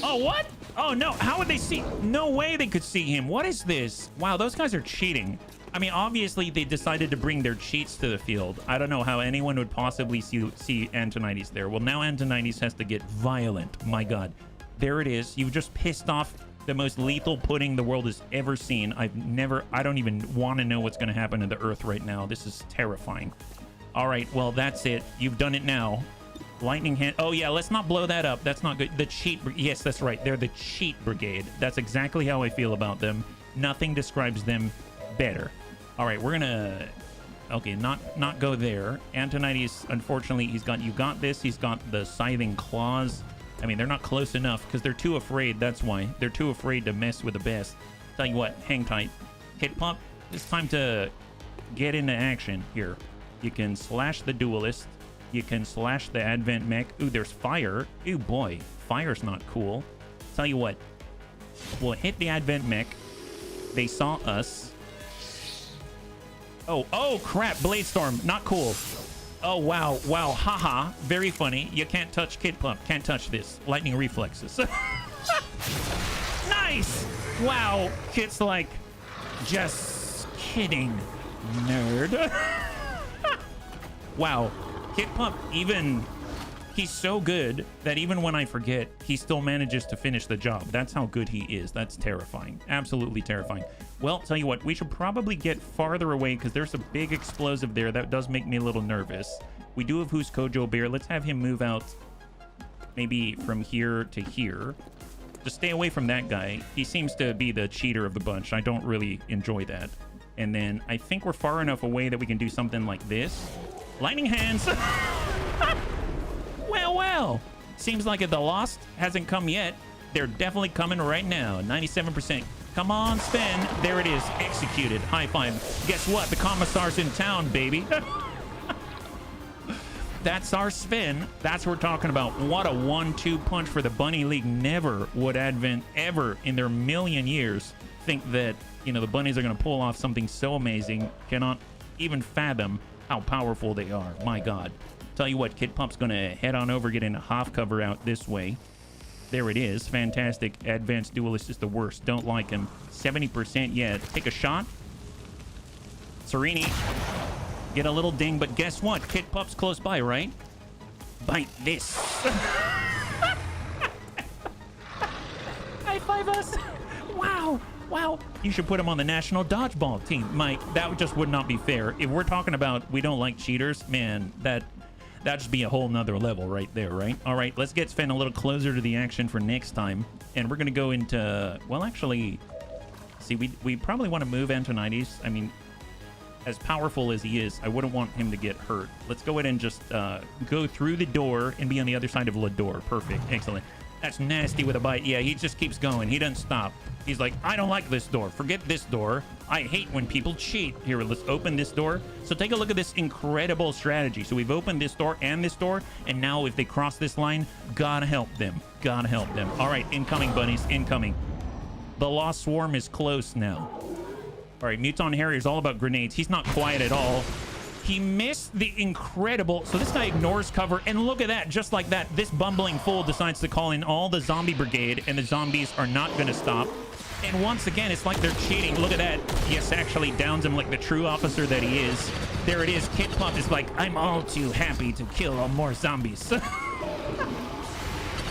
Oh, what? Oh, no. How would they see? No way they could see him. What is this? Wow, those guys are cheating. I mean, obviously, they decided to bring their cheats to the field. I don't know how anyone would possibly see Antonides there. Well, now Antonides has to get violent. My God. There it is. You've just pissed off the most lethal pudding the world has ever seen. I don't even want to know what's going to happen to the Earth right now. This is terrifying. All right, well, that's it. You've done it now. Lightning hand. Oh, yeah, let's not blow that up. That's not good. The cheat. Yes, that's right. They're the cheat brigade. That's exactly how I feel about them. Nothing describes them better. All right, we're gonna, okay, not go there. Antonides, unfortunately, you got this. He's got the scything claws. I mean, they're not close enough because they're too afraid. That's why they're too afraid to mess with the best. Tell you what, hang tight. Kid Pup, it's time to get into action here. You can slash the duelist. You can slash the advent mech. Ooh, there's fire. Ooh, boy, fire's not cool. Tell you what, we'll hit the advent mech. They saw us. Oh, crap. Blade Storm. Not cool. Oh, wow. Wow. Haha. Very funny. You can't touch Kid Pup. Can't touch this. Lightning reflexes. Nice. Wow. Kid's like, just kidding, nerd. Wow. Kid Pup, he's so good that even when I forget, he still manages to finish the job. That's how good he is. That's terrifying. Absolutely terrifying. Well, tell you what, we should probably get farther away because there's a big explosive there. That does make me a little nervous. We do have Who's Kojo Bear. Let's have him move out maybe from here to here. Just stay away from that guy. He seems to be the cheater of the bunch. I don't really enjoy that. And then I think we're far enough away that we can do something like this. Lightning hands. Well. Seems like the Lost hasn't come yet. They're definitely coming right now. 97%. Come on, Sven. There it is. Executed. High five. Guess what? The commissar's in town, baby. That's our Sven. That's what we're talking about. What a 1-2 punch for the Bunny League. Never would Advent ever in their million years think that, you know, the bunnies are going to pull off something so amazing. Cannot even fathom how powerful they are. My God. Tell you what, Kid Pump's going to head on over, get in a half cover out this way. There it is. Fantastic. Advanced Duelist is the worst. Don't like him. 70% yet. Take a shot. Serini. Get a little ding, but guess what? Kid Pup's close by, right? Bite this. High five us. Wow. You should put him on the national dodgeball team. Mike, that just would not be fair. If we're talking about we don't like cheaters, man, that'd just be a whole nother level right there, right? All right, let's get Sven a little closer to the action for next time. And we're going to go into, well, actually, see, we probably want to move Antonides. I mean, as powerful as he is, I wouldn't want him to get hurt. Let's go ahead and just go through the door and be on the other side of the door. Perfect. Excellent. That's nasty with a bite. Yeah, he just keeps going. He doesn't stop. He's like, I don't like this door. Forget this door. I hate when people cheat. Here, let's open this door. So take a look at this incredible strategy. So we've opened this door, and now if they cross this line, gotta help them. Gotta help them. All right, incoming, bunnies, incoming. The Lost Swarm is close now. All right, Muton Harrier's all about grenades. He's not quiet at all. He missed the incredible... So this guy ignores cover, and look at that. Just like that, this bumbling fool decides to call in all the zombie brigade, and the zombies are not going to stop. And once again, it's like they're cheating. Look at that. Yes, actually downs him like the true officer that he is. There it is. Kid Pup is like, I'm all too happy to kill more zombies.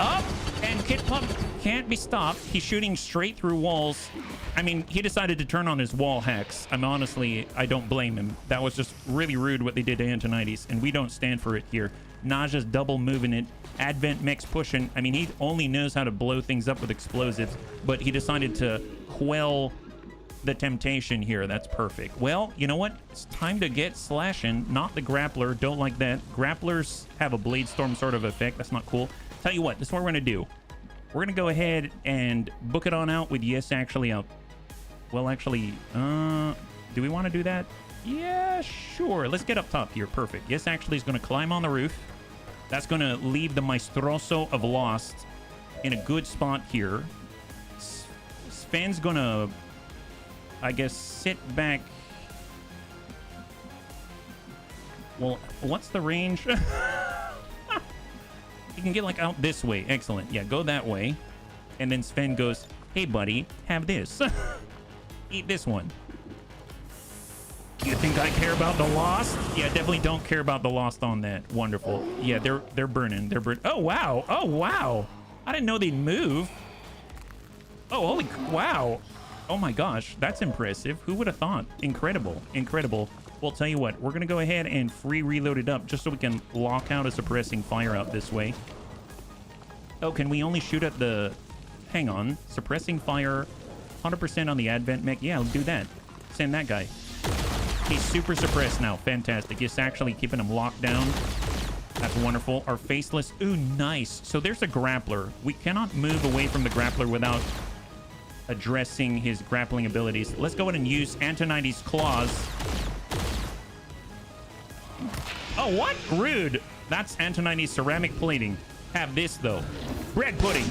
Up, and Kid Pup can't be stopped. He's shooting straight through walls. I mean, he decided to turn on his wall hacks. I don't blame him. That was just really rude what they did to Antonides, and we don't stand for it here. Naja's double moving it. Advent mix pushing. I mean, he only knows how to blow things up with explosives, but he decided to quell the temptation here. That's perfect. Well, you know what? It's time to get slashing. Not the grappler. Don't like that. Grapplers have a blade storm sort of effect. That's not cool. Tell you what, this is what we're going to do. We're going to go ahead and book it on out with yes, actually out. Well, actually, do we want to do that? Yeah, sure. Let's get up top here. Perfect. Yes, actually is going to climb on the roof. That's going to leave the Maestroso of Lost in a good spot here. Sven's going to, I guess, sit back. Well, what's the range? You can get like out this way. Excellent. Yeah, go that way. And then Sven goes, hey, buddy, have this. Eat this one. You think I care about the Lost? Yeah, definitely don't care about the Lost on that. Wonderful. Yeah, they're burning. They're burning. Oh, wow. Oh, wow. I didn't know they'd move. Oh, holy... Wow. Oh, my gosh. That's impressive. Who would have thought? Incredible. Incredible. Well, tell you what. We're going to go ahead and free reload it up just so we can lock out a suppressing fire out this way. Oh, can we only shoot at the... Hang on. Suppressing fire... 100% on the Advent mech. Yeah, I'll do that. Send that guy. He's super suppressed now. Fantastic. It's actually keeping him locked down. That's wonderful. Our faceless. Ooh, nice. So there's a grappler. We cannot move away from the grappler without addressing his grappling abilities. Let's go ahead and use Antonides' claws. Oh, what? Rude. That's Antonides' ceramic plating. Have this, though. Bread pudding.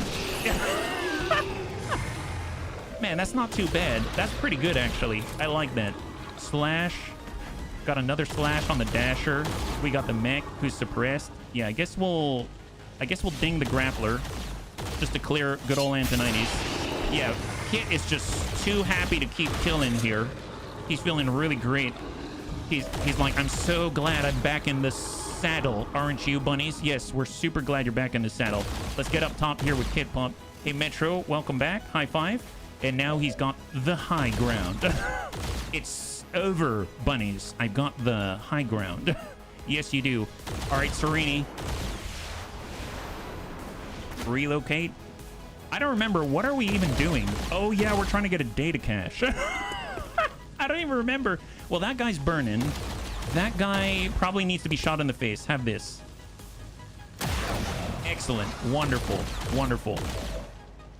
Man, that's not too bad. That's pretty good, actually. I like that. Slash. Got another slash on the dasher. We got the mech who's suppressed. Yeah, I guess we'll ding the grappler just to clear good old Antonides. Yeah, Kit is just too happy to keep killing here. He's feeling really great. He's like, I'm so glad I'm back in the saddle, aren't you, bunnies? Yes, we're super glad you're back in the saddle. Let's get up top here with Kid Pump. Hey, Metro, welcome back. High five. And now he's got the high ground. It's over, bunnies. I've got the high ground. Yes, you do. All right, Serini. Relocate. I don't remember. What are we even doing? Oh, yeah, we're trying to get a data cache. I don't even remember. Well, that guy's burning. That guy probably needs to be shot in the face. Have this. Excellent. Wonderful. Wonderful.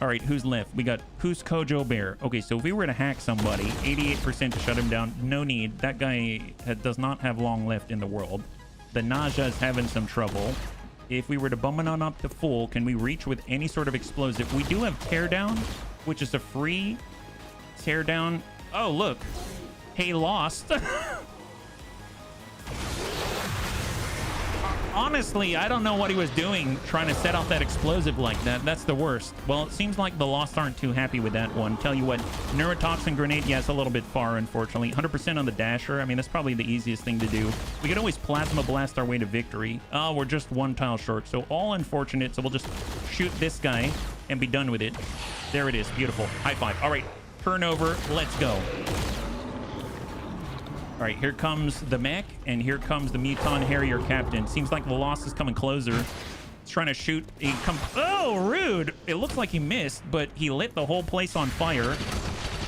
All right, who's left? We got who's Kojo Bear. Okay, so if we were to hack somebody, 88% to shut him down. No need. That guy does not have long left in the world. The Naja is having some trouble. If we were to bump it on up to full, can we reach with any sort of explosive? We do have Teardown, which is a free Teardown. Oh, look. Hey, lost. Honestly, I don't know what he was doing trying to set off that explosive like that. That's the worst. Well, it seems like the Lost aren't too happy with that one. Tell you what, Neurotoxin Grenade, yeah, it's a little bit far, unfortunately. 100% on the Dasher. I mean, that's probably the easiest thing to do. We could always Plasma Blast our way to victory. Oh, we're just one tile short, so all unfortunate. So we'll just shoot this guy and be done with it. There it is. Beautiful. High five. All right, turnover. Let's go. All right, here comes the mech, and here comes the Muton Harrier Captain. Seems like the Lost is coming closer. He's trying to shoot. Oh, rude. It looks like he missed, but he lit the whole place on fire.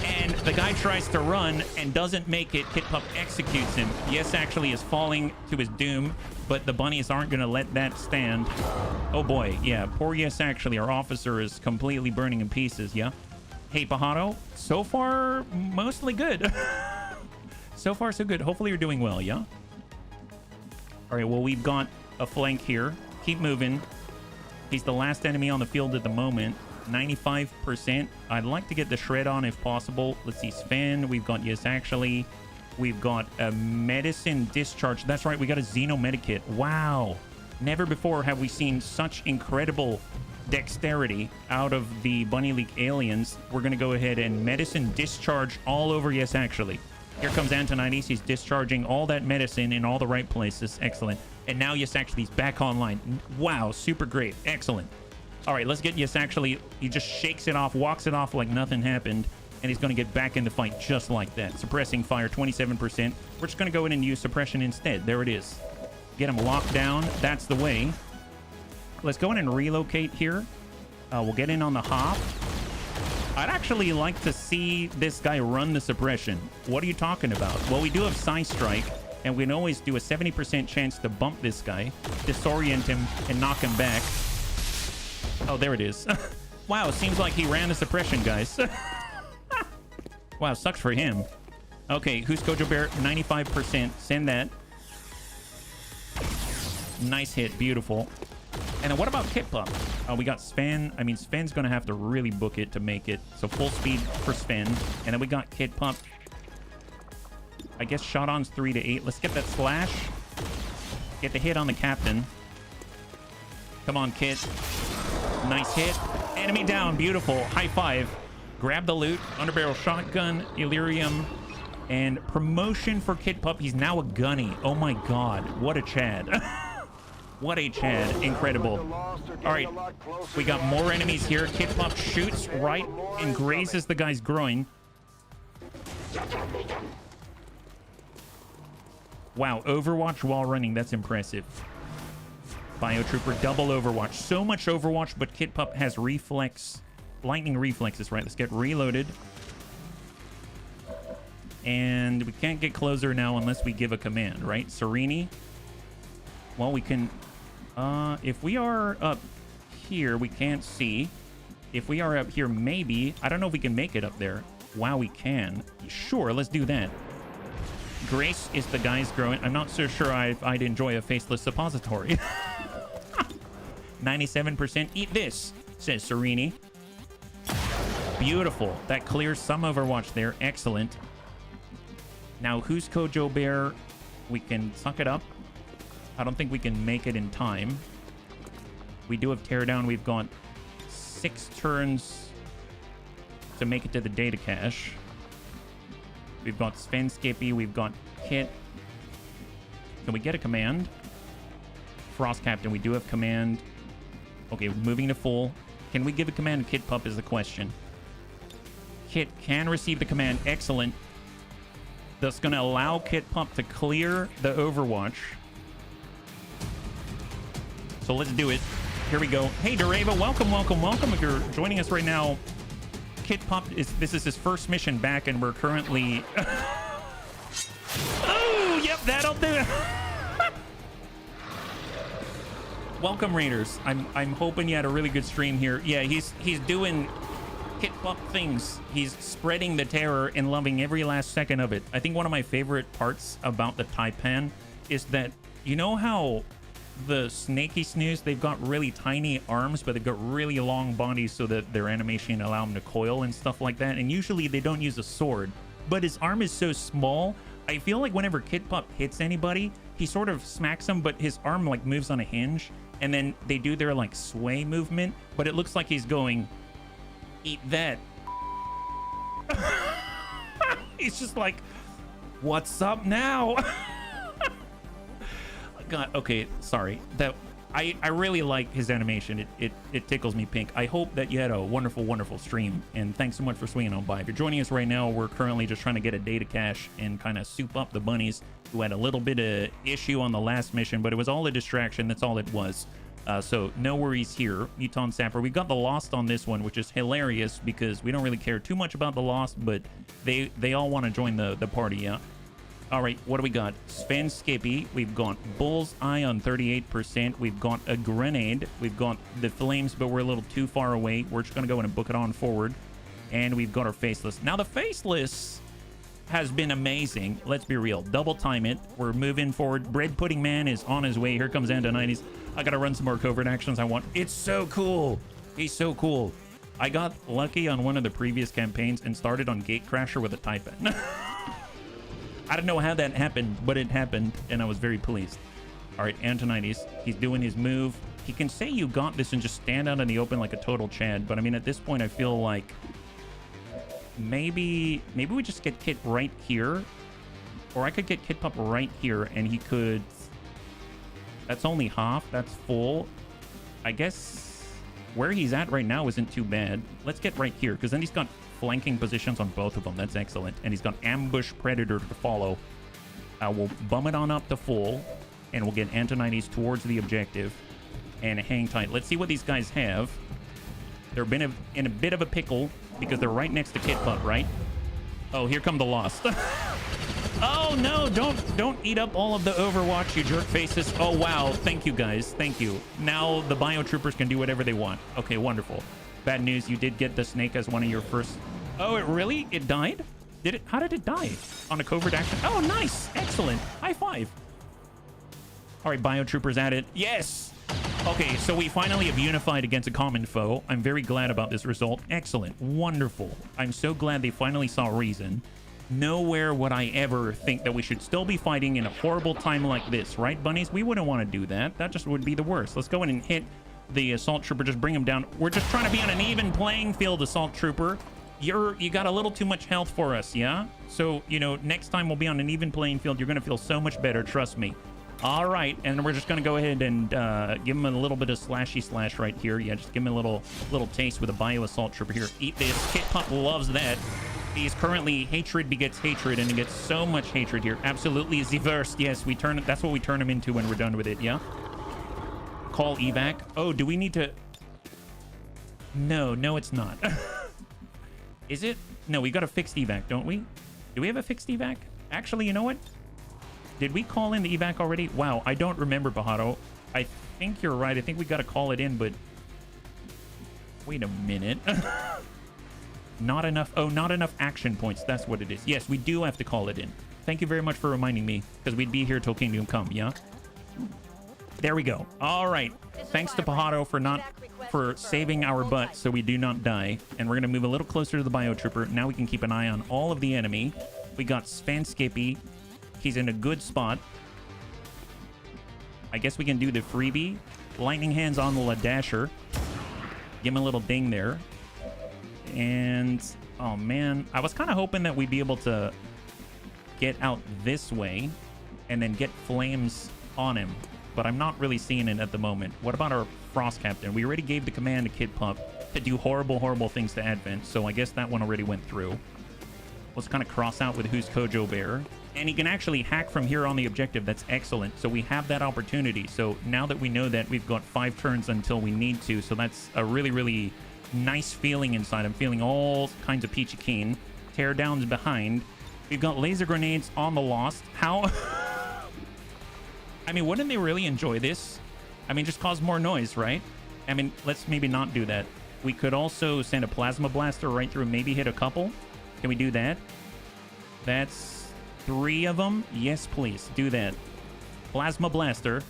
And the guy tries to run and doesn't make it. Kit Pup executes him. Yes, actually is falling to his doom, but the bunnies aren't going to let that stand. Oh, boy. Yeah, poor Yes, actually. Our officer is completely burning in pieces, yeah? Hey, Pajaro. So far, mostly good. So far, so good. Hopefully you're doing well, yeah? All right, well, we've got a flank here. Keep moving. He's the last enemy on the field at the moment. 95%. I'd like to get the shred on if possible. Let's see, Sven. We've got, yes, actually. We've got a medicine discharge. That's right, we got a Xeno Medikit. Wow. Never before have we seen such incredible dexterity out of the Bunny League aliens. We're going to go ahead and medicine discharge all over, yes, actually. Here comes Antonides. He's discharging all that medicine in all the right places. Excellent. And now, yes, actually, he's back online. Wow, super great. Excellent. All right, let's get, yes, actually, he just shakes it off, walks it off like nothing happened, and he's going to get back in the fight just like that. Suppressing fire, 27%. We're just going to go in and use suppression instead. There it is. Get him locked down. That's the way. Let's go in and relocate here. We'll get in on the hop. I'd actually like to see this guy run the suppression. What are you talking about? Well, we do have Psy Strike, and we can always do a 70% chance to bump this guy, disorient him, and knock him back. Oh, there it is. Wow, seems like he ran the suppression, guys. Wow, sucks for him. Okay, who's Kojo Bear? 95%. Send that. Nice hit. Beautiful. And then what about Kit Pup? We got Sven. I mean, Sven's going to have to really book it to make it. So full speed for Sven. And then we got Kit Pup. I guess shot on's 3 to 8. Let's get that slash. Get the hit on the captain. Come on, Kit. Nice hit. Enemy down. Beautiful. High five. Grab the loot. Underbarrel shotgun. Illyrium. And promotion for Kit Pup. He's now a gunny. Oh my god. What a Chad. What a Chad. Incredible. All right. We got more enemies here. Kit Pup shoots right and grazes the guy's groin. Wow. Overwatch while running. That's impressive. Biotrooper. Double Overwatch. So much Overwatch, but Kit Pup has reflex. Lightning reflexes, right? Let's get reloaded. And we can't get closer now unless we give a command, right? Serini. Well, we can... if we are up here, we can't see. If we are up here, maybe. I don't know if we can make it up there. Wow, we can. Sure, let's do that. Grace is the guy's growing. I'm not so sure I'd enjoy a faceless suppository. 97%. Eat this, says Serini. Beautiful. That clears some Overwatch there. Excellent. Now, who's Kojo Bear? We can suck it up. I don't think we can make it in time. We do have Teardown. We've got 6 turns to make it to the data cache. We've got Sven Skippy. We've got Kit. Can we get a command? Frost Captain. We do have command. Okay, moving to full. Can we give a command to Kit Pup is the question. Kit can receive the command. Excellent. That's going to allow Kit Pup to clear the Overwatch. So let's do it. Here we go. Hey, Dureva, welcome, welcome, welcome. If you're joining us right now, Kit Pup this is his first mission back, and we're currently. Oh, yep, that'll do it. Welcome, Raiders. I'm hoping you had a really good stream here. Yeah, he's doing Kit Pup things. He's spreading the terror and loving every last second of it. I think one of my favorite parts about the Taipan is that, you know how the snaky snooze, they've got really tiny arms, but they've got really long bodies so that their animation allow them to coil and stuff like that. And usually they don't use a sword, but his arm is so small. I feel like whenever Kit Pup hits anybody, he sort of smacks them, but his arm like moves on a hinge, and then they do their like sway movement, but it looks like he's going, eat that. He's just like, what's up now? God, okay, sorry. That I really like his animation. It tickles me pink. I hope that you had a wonderful, wonderful stream, and thanks so much for swinging on by. If you're joining us right now, we're currently just trying to get a data cache and kind of soup up the bunnies who had a little bit of issue on the last mission, but it was all a distraction. That's all it was. So no worries here, Muton Sapper. We got the Lost on this one, which is hilarious because we don't really care too much about the Lost, but they all want to join the party, yeah? All right, what do we got? Sven Skippy. We've got Bullseye on 38%. We've got a grenade. We've got the flames, but we're a little too far away. We're just going to go in and book it on forward. And we've got our faceless. Now, the faceless has been amazing. Let's be real. Double time it. We're moving forward. Bread Pudding Man is on his way. Here comes Antonides. I got to run some more covert actions. It's so cool. He's so cool. I got lucky on one of the previous campaigns and started on Gatecrasher with a Taipan. I don't know how that happened, but it happened, and I was very pleased. All right, Antonides, he's doing his move. He can say you got this and just stand out in the open like a total Chad, but I mean, at this point, I feel like maybe we just get Kit right here, or I could get Kit Pup right here, and he could... That's only half. That's full. I guess where he's at right now isn't too bad. Let's get right here, because then he's got flanking positions on both of them. That's excellent. And he's got Ambush Predator to follow. We'll bum it on up to full, and we'll get Antonides towards the objective and hang tight. Let's see what these guys have. They're in a bit of a pickle because they're right next to Kit Pup, right? Oh, here come the Lost. Oh no, don't eat up all of the Overwatch, you jerk faces. Oh wow, thank you guys, thank you. Now the Biotroopers can do whatever they want. Okay, wonderful. Bad news, you did get the snake as one of your first... Oh, it died? Did it? How did it die? On a covert action? Oh, nice, excellent. High five. All right, Biotroopers at it. Yes. Okay, so we finally have unified against a common foe. I'm very glad about this result. Excellent, wonderful. I'm so glad they finally saw reason. Nowhere would I ever think that we should still be fighting in a horrible time like this, right, bunnies? We wouldn't want to do that. That just would be the worst. Let's go in and hit the assault trooper. Just bring him down. We're just trying to be on an even playing field, assault trooper. You got a little too much health for us, yeah? So, you know, next time we'll be on an even playing field. You're going to feel so much better, trust me. All right, and we're just going to go ahead and give him a little bit of slashy slash right here. Yeah, just give him a little taste with a bio assault trooper here. Eat this. Kit Pup loves that. He's currently hatred begets hatred, and he gets so much hatred here. Absolutely Zverst. Yes, that's what we turn him into when we're done with it, yeah? Call evac. Oh, do we need to... No, it's not. Is it? No, we got a fixed evac, don't we? Do we have a fixed evac? Actually, you know what? Did we call in the evac already? Wow, I don't remember, Bahado. I think you're right. I think we got to call it in, but... Wait a minute. Not enough. Oh, not enough action points. That's what it is. Yes, we do have to call it in. Thank you very much for reminding me, because we'd be here till Kingdom Come, yeah? There we go. All right. Thanks to Pajado for saving our butt so we do not die. And we're going to move a little closer to the Biotrooper. Now we can keep an eye on all of the enemy. We got Sven Skippy. He's in a good spot. I guess we can do the freebie. Lightning hands on the Ladasher. Give him a little ding there. And, oh man, I was kind of hoping that we'd be able to get out this way and then get flames on him, but I'm not really seeing it at the moment. What about our Frost Captain? We already gave the command to Kit Pup to do horrible, horrible things to Advent, so I guess that one already went through. Let's kind of cross out with who's Kojo Bear. And he can actually hack from here on the objective. That's excellent. So we have that opportunity. So now that we know that, we've got 5 turns until we need to. So that's a really, really nice feeling inside. I'm feeling all kinds of peachy keen. Tear downs behind. We've got laser grenades on the Lost. How? I mean, wouldn't they really enjoy this? I mean, just cause more noise, right? I mean, let's maybe not do that. We could also send a plasma blaster right through, maybe hit a couple. Can we do that? That's 3 of them. Yes, please. Do that. Plasma blaster.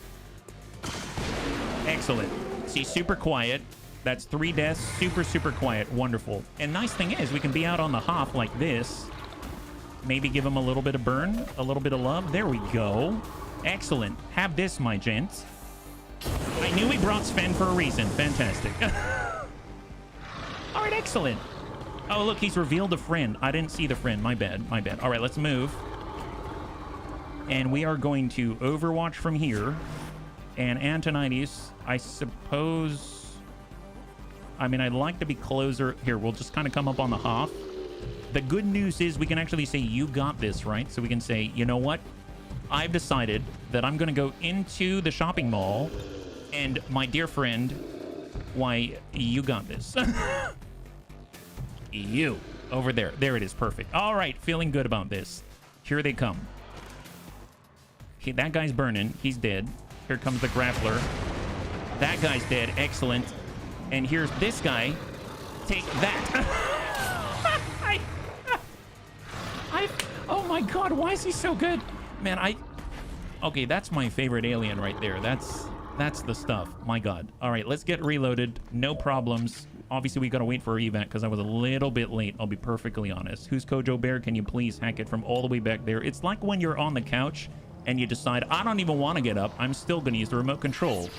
Excellent. See, super quiet. That's 3 deaths. Super, super quiet. Wonderful. And nice thing is, we can be out on the hop like this. Maybe give them a little bit of burn. A little bit of love. There we go. Excellent. Have this, my gents. I knew we brought Sven for a reason. Fantastic. All right, excellent. Oh, look, he's revealed a friend. I didn't see the friend. My bad. My bad. All right, let's move. And we are going to Overwatch from here. And Antonides, I suppose... I mean, I'd like to be closer. Here, we'll just kind of come up on the Hoff. The good news is we can actually say, you got this, right? So we can say, you know what? I've decided that I'm going to go into the shopping mall. And my dear friend, why, you got this. You. Over there. There it is. Perfect. All right. Feeling good about this. Here they come. Okay, that guy's burning. He's dead. Here comes the grappler. That guy's dead. Excellent. And here's this guy. Take that. Oh my god, why is he so good? Man, okay, that's my favorite alien right there. That's the stuff. My god. All right, let's get reloaded. No problems. Obviously, we gotta wait for evac because I was a little bit late. I'll be perfectly honest. Who's Kojo Bear? Can you please hack it from all the way back there? It's like when you're on the couch and you decide, I don't even want to get up. I'm still going to use the remote control.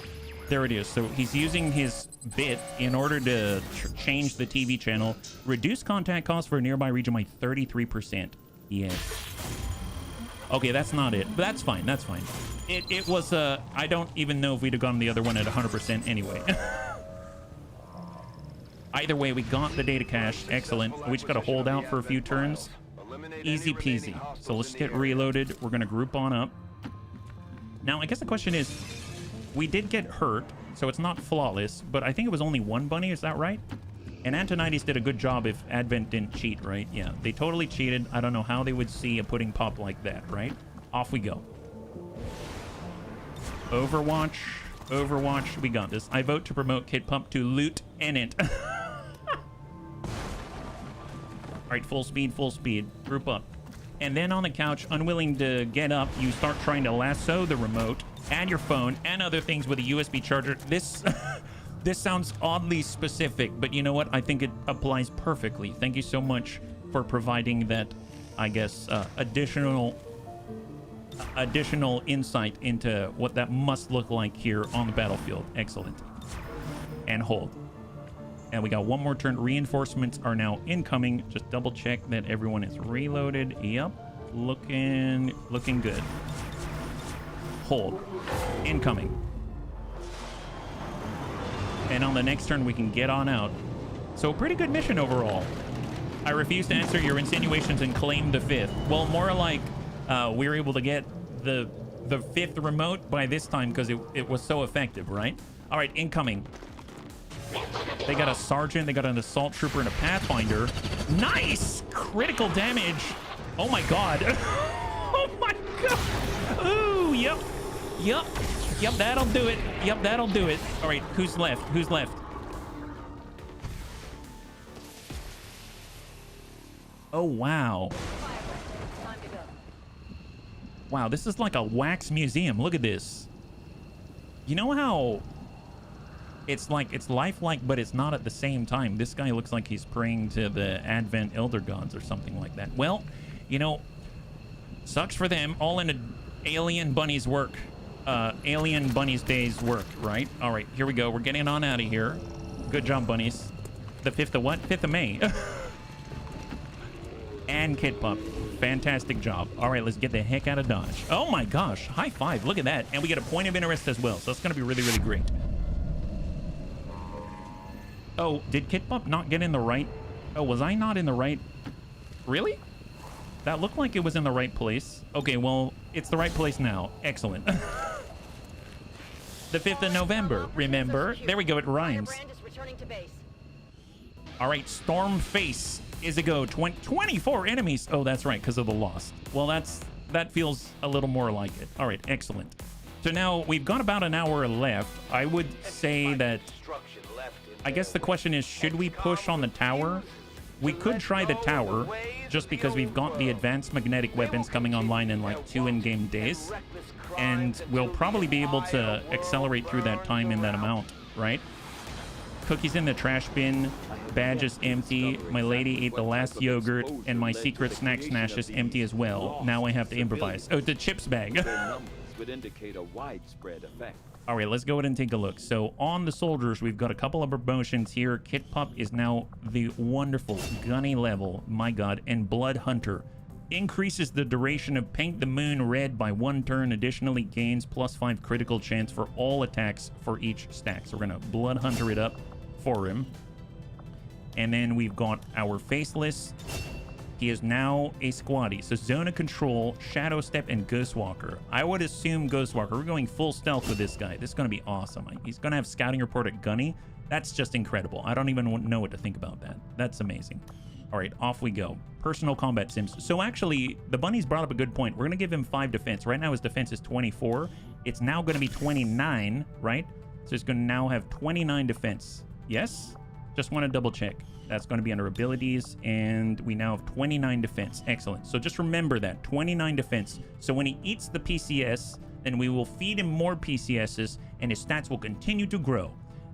There it is. So he's using his bit in order to change the TV channel. Reduce contact costs for a nearby region by 33%. Yes. Okay, that's not it. But that's fine. That's fine. It was, I don't even know if we'd have gone the other one at 100% anyway. Either way, we got the data cache. Excellent. We just got to hold out for a few turns. Easy peasy. So let's get reloaded. We're going to group on up. Now, I guess the question is, we did get hurt, so it's not flawless, but I think it was only 1 bunny. Is that right? And Antonides did a good job if Advent didn't cheat, right? Yeah, they totally cheated. I don't know how they would see a pudding pop like that, right? Off we go. Overwatch. Overwatch. We got this. I vote to promote Kid Pump to Lieutenant. All right, full speed, full speed. Group up. And then on the couch, unwilling to get up, you start trying to lasso the remote and your phone and other things with a USB charger. This this sounds oddly specific, but you know what? I think it applies perfectly. Thank you so much for providing that, I guess, additional insight into what that must look like here on the battlefield. Excellent. And hold. And we got 1 more turn. Reinforcements are now incoming. Just double check that everyone is reloaded. Yep. Looking good. Hold. Incoming. And on the next turn, we can get on out. So pretty good mission overall. I refuse to answer your insinuations and claim the 5th. Well, more like we were able to get the 5th remote by this time because it was so effective, right? All right, incoming. They got a sergeant, they got an assault trooper, and a pathfinder. Nice! Critical damage. Oh my god. Oh my god. Ooh, yep. Yep. Yep, that'll do it. Yep, that'll do it. All right, who's left? Who's left? Oh, wow. Wow, this is like a wax museum. Look at this. You know how it's like it's lifelike, but it's not at the same time? This guy looks like he's praying to the Advent Elder Gods or something like that. Well, you know, sucks for them. All in an alien bunny's work. Alien bunny's day's work, right? All right, here we go. We're getting on out of here. Good job, bunnies. The 5th of what? 5th of May. And Kid Pump. Fantastic job. All right, let's get the heck out of Dodge. Oh my gosh, high five. Look at that. And we get a point of interest as well. So it's going to be really, really great. Oh, did Kid Pump not get in the right? Oh, was I not in the right? Really? That looked like it was in the right place. Okay, well, it's the right place now. Excellent. The 5th of November, remember? There we go, it rhymes. Firebrand is returning to base. All right, Storm Face is a go. 24 enemies. Oh, that's right, because of the Lost. Well, that feels a little more like it. All right, excellent. So now we've got about an hour left. I would say that, I guess the question is, should we push on the tower? We could try the tower just because we've got the advanced magnetic weapons coming online in like 2 in-game days. And we'll probably be able to accelerate through that time in that amount, right? Cookies in the trash bin. Badge is empty. My lady ate the last yogurt, and my secret snack snash is empty as well. Now I have to improvise. Oh, the chips bag. Would indicate a widespread effect. All right, let's go ahead and take a look. So on the soldiers, we've got a couple of promotions here. Kit Pup is now the wonderful Gunny level, my god, and Blood Hunter. Increases the duration of Paint the Moon red by 1 turn. Additionally gains +5 critical chance for all attacks for each stack. So we're gonna Blood Hunter it up for him. And then we've got our Faceless. He is now a squatty. So Zone of Control, Shadow Step, and Ghostwalker. I would assume Ghostwalker. We're going full stealth with this guy. This is going to be awesome. He's going to have Scouting Report at Gunny. That's just incredible. I don't even know what to think about that. That's amazing. All right, off we go. Personal combat sims. So actually, the bunny's brought up a good point. We're going to give him 5 defense. Right now his defense is 24. It's now going to be 29, right? So he's going to now have 29 defense. Yes? Just want to double check. That's going to be under abilities, and we now have 29 defense. Excellent. So just remember that, 29 defense. So when he eats the PCS, then we will feed him more PCSs, and his stats will continue to grow.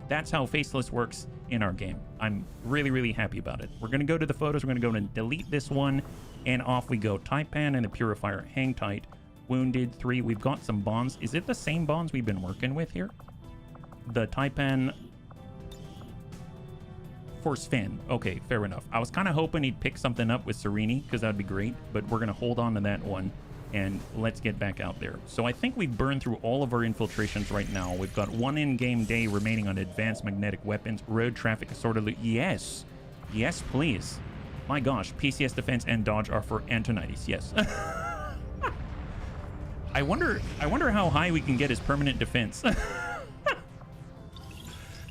That's how Faceless works in our game. I'm really, really happy about it. We're going to go to the photos. We're going to go and delete this one, and off we go. Taipan and the Purifier. Hang tight. Wounded 3. We've got some bonds. Is it the same bonds we've been working with here? The Taipan... for Sven. Okay, fair enough. I was kind of hoping he'd pick something up with Serini, because that would be great, but we're going to hold on to that one, and let's get back out there. So I think we've burned through all of our infiltrations right now. We've got 1 in-game day remaining on advanced magnetic weapons, road traffic, assorted... Yes. Yes, please. My gosh, PCS defense and dodge are for Antonides. Yes. I wonder how high we can get his permanent defense.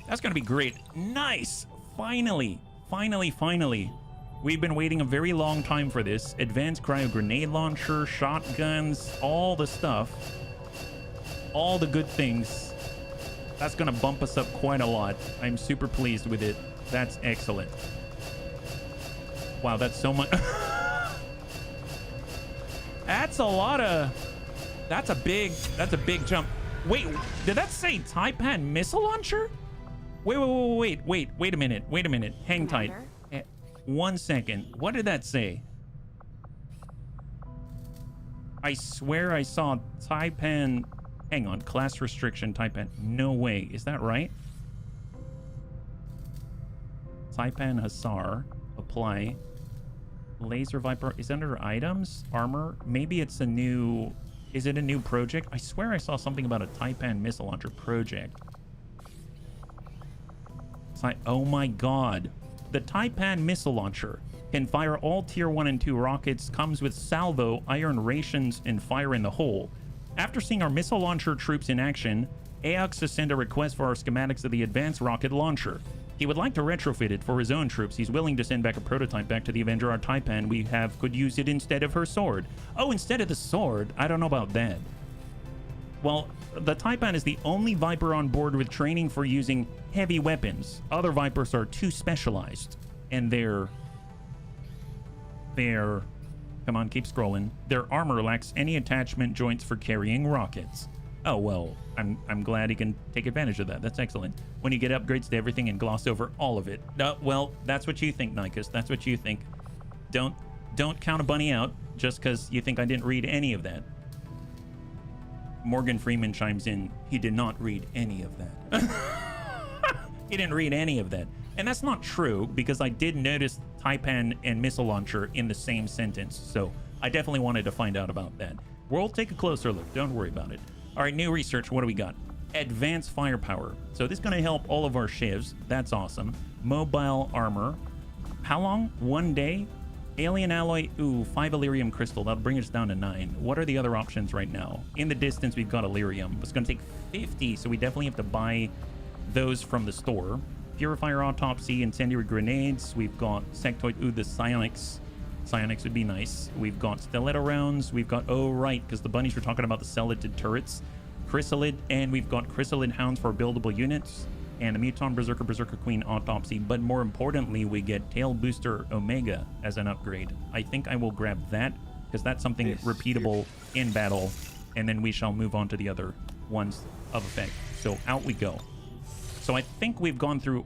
That's going to be great. Nice. Finally. We've been waiting a very long time for this. Advanced cryo grenade launcher, shotguns, all the stuff. All the good things. That's going to bump us up quite a lot. I'm super pleased with it. That's excellent. Wow, that's so much. That's a lot of... That's a big jump. Wait, did that say Taipan missile launcher? Wait a minute. Hang tight. 1 second. What did that say? I swear I saw Taipan... Hang on. Class restriction Taipan. No way. Is that right? Taipan Hussar. Apply. Laser Viper. Is it under items? Armor? Maybe it's a new... Is it a new project? I swear I saw something about a Taipan missile launcher project. Oh my god. The Taipan missile launcher can fire all tier 1 and 2 rockets, comes with salvo, iron rations, and fire in the hole. After seeing our missile launcher troops in action, AOX has sent a request for our schematics of the advanced rocket launcher. He would like to retrofit it for his own troops. He's willing to send back a prototype back to the Avenger. Our Taipan we have could use it instead of her sword. Oh, instead of the sword? I don't know about that. Well, the Taipan is the only Viper on board with training for using heavy weapons. Other Vipers are too specialized. And their... Come on, keep scrolling. Their armor lacks any attachment joints for carrying rockets. Oh, well, I'm glad he can take advantage of that. That's excellent. When you get upgrades to everything and gloss over all of it. Well, that's what you think, Nikus. That's what you think. Don't count a bunny out just because you think I didn't read any of that. Morgan Freeman chimes in. He did not read any of that. He didn't read any of that. And that's not true, because I did notice Taipan and missile launcher in the same sentence. So I definitely wanted to find out about that. We'll take a closer look. Don't worry about it. All right, new research. What do we got? Advanced firepower. So this is going to help all of our shivs. That's awesome. Mobile armor. How long? 1 day? Alien alloy. Ooh, 5 Illyrium crystal. That'll bring us down to 9. What are the other options right now? In the distance, we've got Illyrium. It's going to take 50, so we definitely have to buy those from the store. Purifier autopsy, incendiary grenades. We've got sectoid. Ooh, the psionics. Psionics would be nice. We've got stiletto rounds. We've got, oh, right, because the bunnies were talking about the celatid turrets. Chrysalid, and we've got Chrysalid hounds for buildable units. And the Muton Berserker Queen autopsy. But more importantly, we get Tail Booster Omega as an upgrade. I think I will grab that because that's something repeatable in battle. And then we shall move on to the other ones of effect. So out we go. So I think we've gone through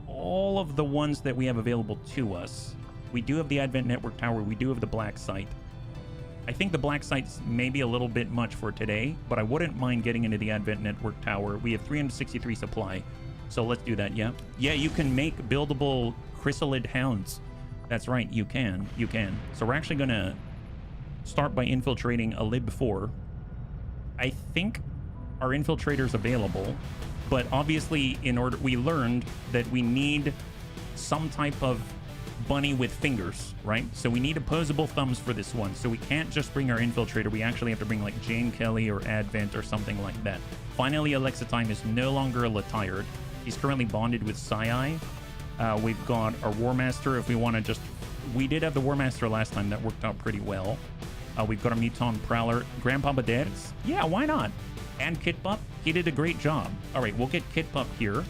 all of the ones that we have available to us. We do have the Advent Network Tower. We do have the Black Site. I think the Black Site's maybe a little bit much for today, but I wouldn't mind getting into the Advent Network Tower. We have 363 supply. So let's do that, yeah? Yeah, you can make buildable Chrysalid hounds. That's right, you can. You can. So we're actually going to start by infiltrating a Lib 4. I think our infiltrator's available, but obviously we learned that we need some type of bunny with fingers, right? So we need opposable thumbs for this one. So we can't just bring our infiltrator. We actually have to bring like Jane Kelly or Advent or something like that. Finally, Alexa Time is no longer a Latired. He's currently bonded with Psi. We've got our War Master if we want to just... We did have the War Master last time. That worked out pretty well. We've got our Muton Prowler. Grandpapa Dad's? Yeah, why not? And Kit Pup? He did a great job. All right, we'll get Kit Pup here.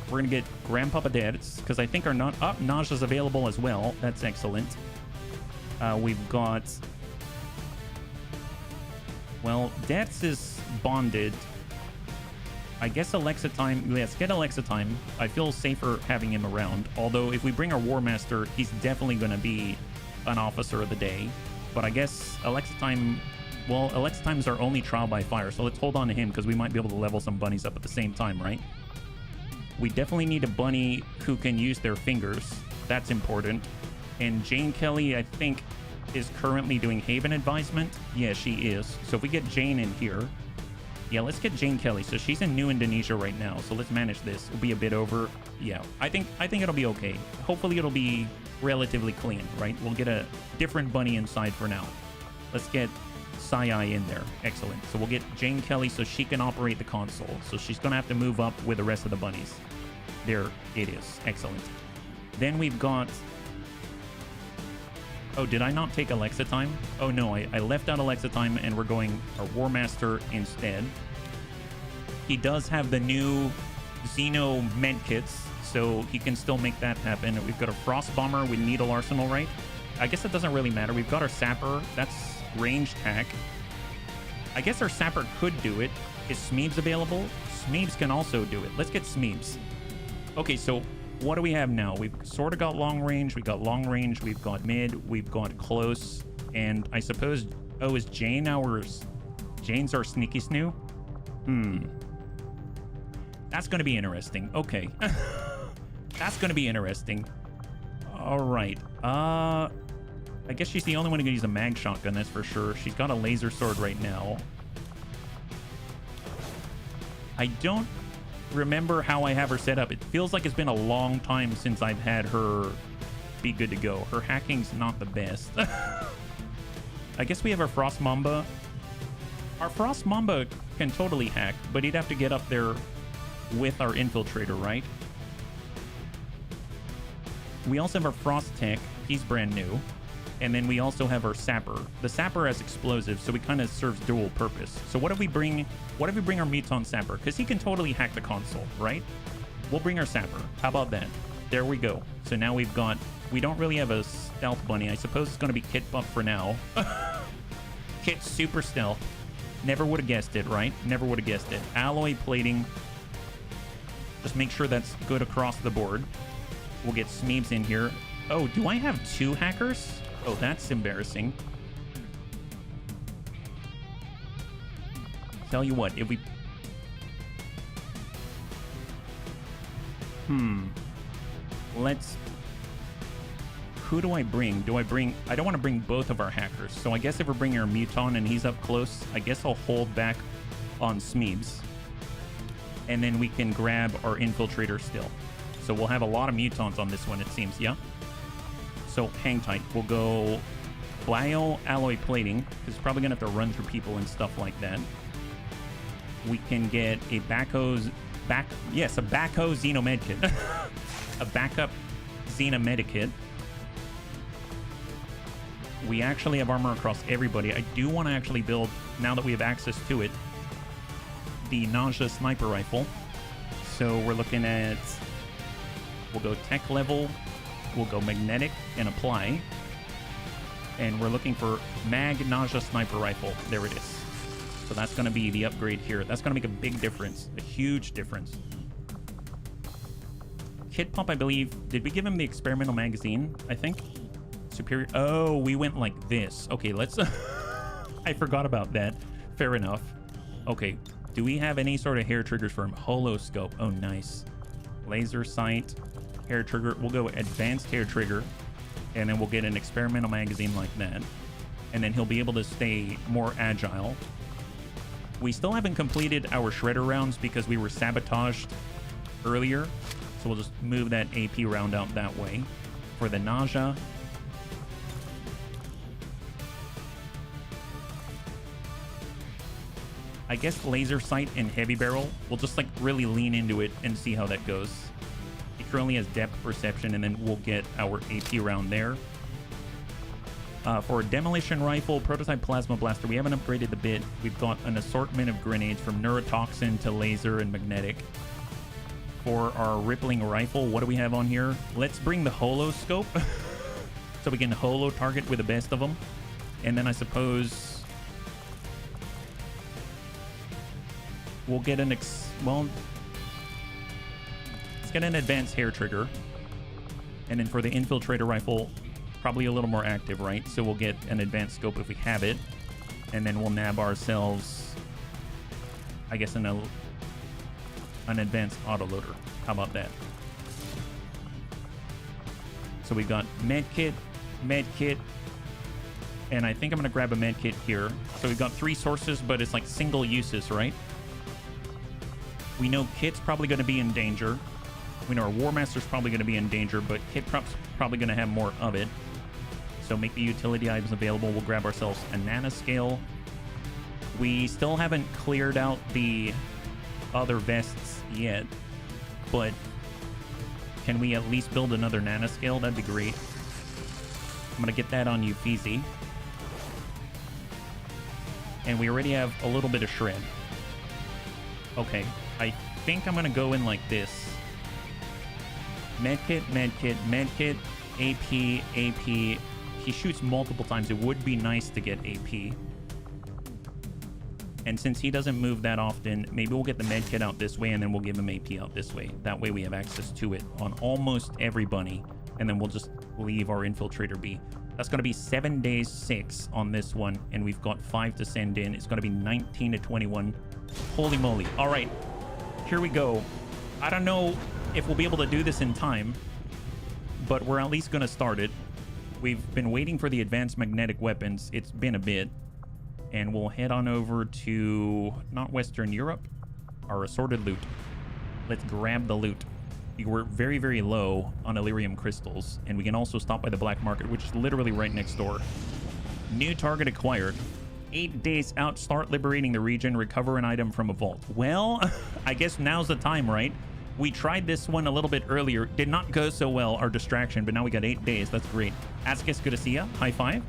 We're going to get Grandpapa Dad's because I think our Nausea is available as well. That's excellent. We've got... Well, Dad's is bonded. I guess Alexa Time. Let's get Alexa Time. I feel safer having him around. Although if we bring our War Master, he's definitely going to be an officer of the day. But I guess Alexa Time... Well, Alexa Time is our only trial by fire, so let's hold on to him because we might be able to level some bunnies up at the same time, right? We definitely need a bunny who can use their fingers. That's important. And Jane Kelly, I think, is currently doing Haven Advisement. Yeah, she is. So if we get Jane in here... Yeah, let's get Jane Kelly. So she's in New Indonesia right now. So let's manage this. It'll be a bit over. Yeah, I think it'll be okay. Hopefully it'll be relatively clean, right? We'll get a different bunny inside for now. Let's get Psi in there. Excellent. So we'll get Jane Kelly so she can operate the console. So she's going to have to move up with the rest of the bunnies. There it is. Excellent. Then we've got... Oh, did I not take Alexa Time? Oh, no, I left out Alexa Time, and we're going our War Master instead. He does have the new Xeno medkits, so he can still make that happen. We've got a Frost Bomber with Needle Arsenal, right? I guess it doesn't really matter. We've got our Sapper. That's ranged hack. I guess our Sapper could do it. Is Smeebs available? Smeebs can also do it. Let's get Smeebs. Okay, so... What do we have now? We've sort of got long range. We've got long range. We've got mid. We've got close. And I suppose... Oh, is Jane ours? Jane's our sneaky snoo? That's going to be interesting. Okay. That's going to be interesting. All right. I guess she's the only one who can use a mag shotgun, that's for sure. She's got a laser sword right now. I don't... remember how I have her set up. It feels like it's been a long time since I've had her be good to go. Her hacking's not the best. I guess we have our Frost Mamba. Our Frost Mamba can totally hack, but he'd have to get up there with our Infiltrator, right? We also have our Frost Tech. He's brand new. And then we also have our Sapper. The Sapper has explosives, so he kind of serves dual purpose. So what if we bring our Muton Sapper? Because he can totally hack the console, right? We'll bring our Sapper. How about that? There we go. So now we don't really have a stealth bunny. I suppose it's going to be Kit Buff for now. Kit super stealth. Never would have guessed it, right? Never would have guessed it. Alloy plating. Just make sure that's good across the board. We'll get Smeebs in here. Oh, do I have 2 hackers? Oh, that's embarrassing. Tell you what, if we... Let's... Who do I bring? I don't want to bring both of our hackers. So I guess if we're bringing our Muton and he's up close, I guess I'll hold back on Smeebs. And then we can grab our Infiltrator still. So we'll have a lot of Mutons on this one, it seems, yeah? So hang tight. We'll go bio alloy plating, because it's probably gonna have to run through people and stuff like that. We can get a backhoe Xeno med kit. A backup Xena medikit. We actually have armor across everybody. I do want to actually build, now that we have access to it, the Nausea sniper rifle. So we're looking at, we'll go tech level, we'll go magnetic and apply. And we're looking for mag Nausea sniper rifle. There it is. So that's going to be the upgrade here. That's going to make a big difference, a huge difference. Kit Pop, I believe, did we give him the experimental magazine? I think. Superior. Oh, we went like this. Okay, let's. I forgot about that. Fair enough. Okay, do we have any sort of hair triggers for him? Holoscope. Oh, nice. Laser sight, hair trigger. We'll go advanced hair trigger, and then we'll get an experimental magazine like that, and then he'll be able to stay more agile. We still haven't completed our shredder rounds because we were sabotaged earlier. So we'll just move that AP round out that way. For the nausea. I guess laser sight and heavy barrel. We'll just like really lean into it and see how that goes. He currently has depth perception, and then we'll get our AP round there. For a demolition rifle, prototype plasma blaster, we haven't upgraded the bit. We've got an assortment of grenades from neurotoxin to laser and magnetic. For our rippling rifle, what do we have on here? Let's bring the holoscope so we can holo target with the best of them. And then I suppose we'll get an let's get an advanced hair trigger. And then for the infiltrator rifle, probably a little more active, right? So we'll get an advanced scope if we have it, and then we'll nab ourselves, I guess, an advanced autoloader. How about that? So we've got medkit, and I think I'm gonna grab a medkit here. So we've got 3 sources, but it's like single uses, right? We know kit's probably gonna be in danger. We know our War Master's probably gonna be in danger, but kit prop's probably gonna have more of it. So make the utility items available. We'll grab ourselves a nanoscale. We still haven't cleared out the other vests yet, but can we at least build another nanoscale? That'd be great. I'm gonna get that on you, Feezy. And we already have a little bit of shred. Okay, I think I'm gonna go in like this. Medkit, medkit, medkit, AP, AP. He shoots multiple times. It would be nice to get AP. And since he doesn't move that often, maybe we'll get the medkit out this way, and then we'll give him AP out this way. That way we have access to it on almost every bunny, and then we'll just leave our infiltrator be. That's going to be 7 days 6 on this one, and we've got 5 to send in. It's going to be 19 to 21. Holy moly. All right, here we go. I don't know if we'll be able to do this in time, but we're at least going to start it. We've been waiting for the advanced magnetic weapons. It's been a bit. And we'll head on over to, not Western Europe, our assorted loot. Let's grab the loot. We're very, very low on Illyrium crystals. And we can also stop by the black market, which is literally right next door. New target acquired. 8 days out, start liberating the region, recover an item from a vault. Well, I guess now's the time, right? We tried this one a little bit earlier. Did not go so well, our distraction, but now we got 8 days. That's great. Askis, good to see ya. High five.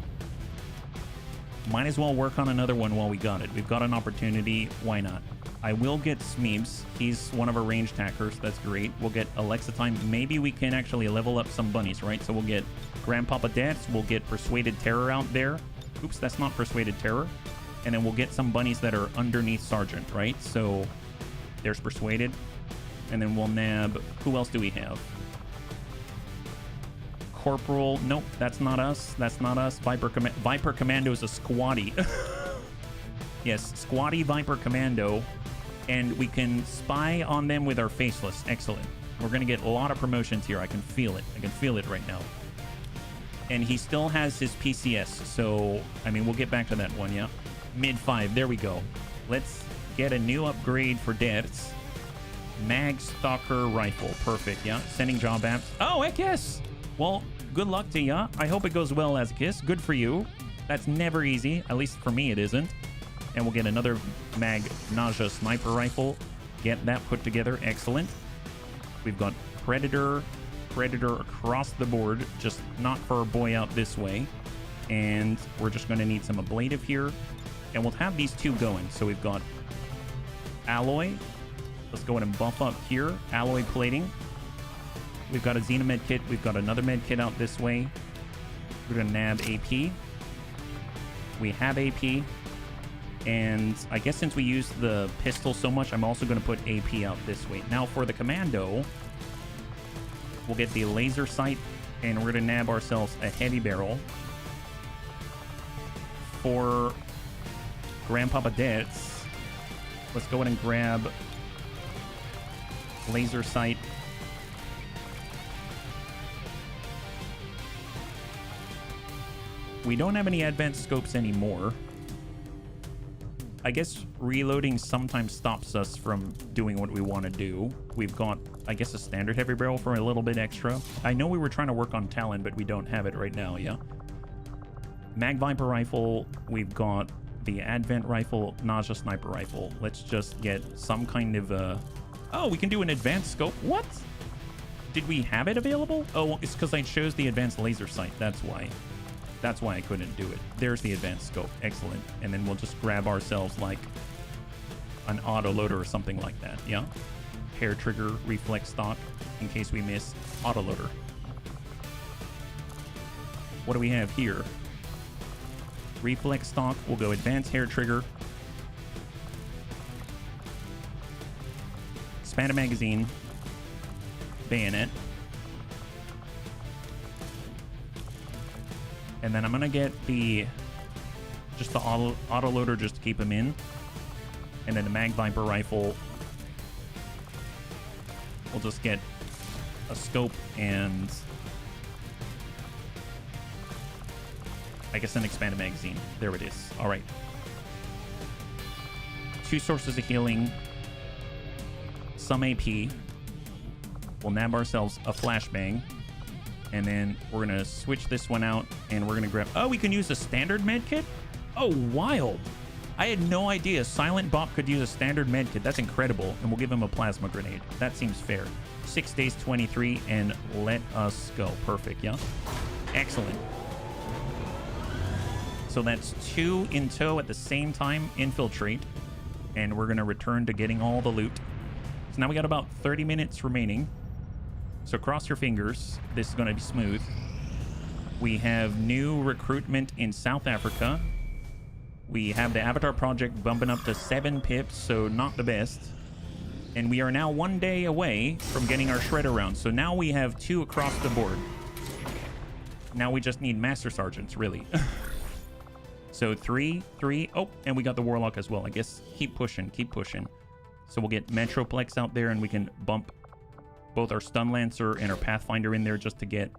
Might as well work on another one while we got it. We've got an opportunity. Why not? I will get Smeebs. He's one of our ranged hackers. That's great. We'll get Alexa time. Maybe we can actually level up some bunnies, right? So we'll get Grandpapa Dance. We'll get Persuaded Terror out there. Oops, that's not Persuaded Terror. And then we'll get some bunnies that are underneath Sergeant, right? So there's Persuaded. And then we'll nab... Who else do we have? Corporal. Nope, that's not us. That's not us. Viper Commando is a squatty. Yes, squatty Viper Commando. And we can spy on them with our faceless. Excellent. We're going to get a lot of promotions here. I can feel it. I can feel it right now. And he still has his PCS. So, I mean, we'll get back to that one, yeah? Mid 5. There we go. Let's get a new upgrade for deaths. Mag Stalker Rifle. Perfect, yeah? Sending job apps. Oh, heck yes! Well, good luck to ya. I hope it goes well as a kiss. Good for you. That's never easy. At least for me, it isn't. And we'll get another Mag Nausea sniper rifle. Get that put together. Excellent. We've got Predator across the board, just not for our boy out this way. And we're just going to need some ablative here. And we'll have these two going. So we've got alloy. Let's go ahead and buff up here. Alloy plating. We've got a Xena med kit. We've got another med kit out this way. We're going to nab AP. We have AP. And I guess since we use the pistol so much, I'm also going to put AP out this way. Now for the commando, we'll get the laser sight, and we're going to nab ourselves a heavy barrel. For Grandpapa Dets, let's go ahead and grab laser sight. We don't have any advanced scopes anymore. I guess reloading sometimes stops us from doing what we want to do. We've got, I guess, a standard heavy barrel for a little bit extra. I know we were trying to work on Talon, but we don't have it right now, yeah? Mag Viper rifle. We've got the Advent rifle, Nausea sniper rifle. Let's just get some kind of oh, we can do an advanced scope. What? Did we have it available? Oh, it's because I chose the advanced laser sight. That's why. That's why I couldn't do it. There's the advanced scope. Excellent. And then we'll just grab ourselves like an auto loader or something like that. Yeah. Hair trigger, reflex stock in case we miss auto loader. What do we have here? Reflex stock. We'll go advanced hair trigger. Expanded magazine. Bayonet. And then I'm going to get just the auto loader just to keep him in. And then the Mag Viper rifle. We'll just get a scope and I guess an expanded magazine. There it is. All right. 2 sources of healing. Some AP. We'll nab ourselves a flashbang. And then we're going to switch this one out, and we're going to grab... Oh, we can use a standard med kit? Oh, wild. I had no idea Silent Bop could use a standard med kit. That's incredible. And we'll give him a plasma grenade. That seems fair. 6 days, 23, and let us go. Perfect, yeah? Excellent. So that's 2 in tow at the same time. Infiltrate. And we're going to return to getting all the loot. So now we got about 30 minutes remaining. So cross your fingers. This is going to be smooth. We have new recruitment in South Africa. We have the Avatar project bumping up to 7 pips, so not the best. And we are now 1 day away from getting our shredder round. So now we have 2 across the board. Now we just need Master Sergeants, really. So 3. Oh, and we got the Warlock as well. I guess keep pushing. So we'll get Metroplex out there, and we can bump both our Stun Lancer and our Pathfinder in there just to get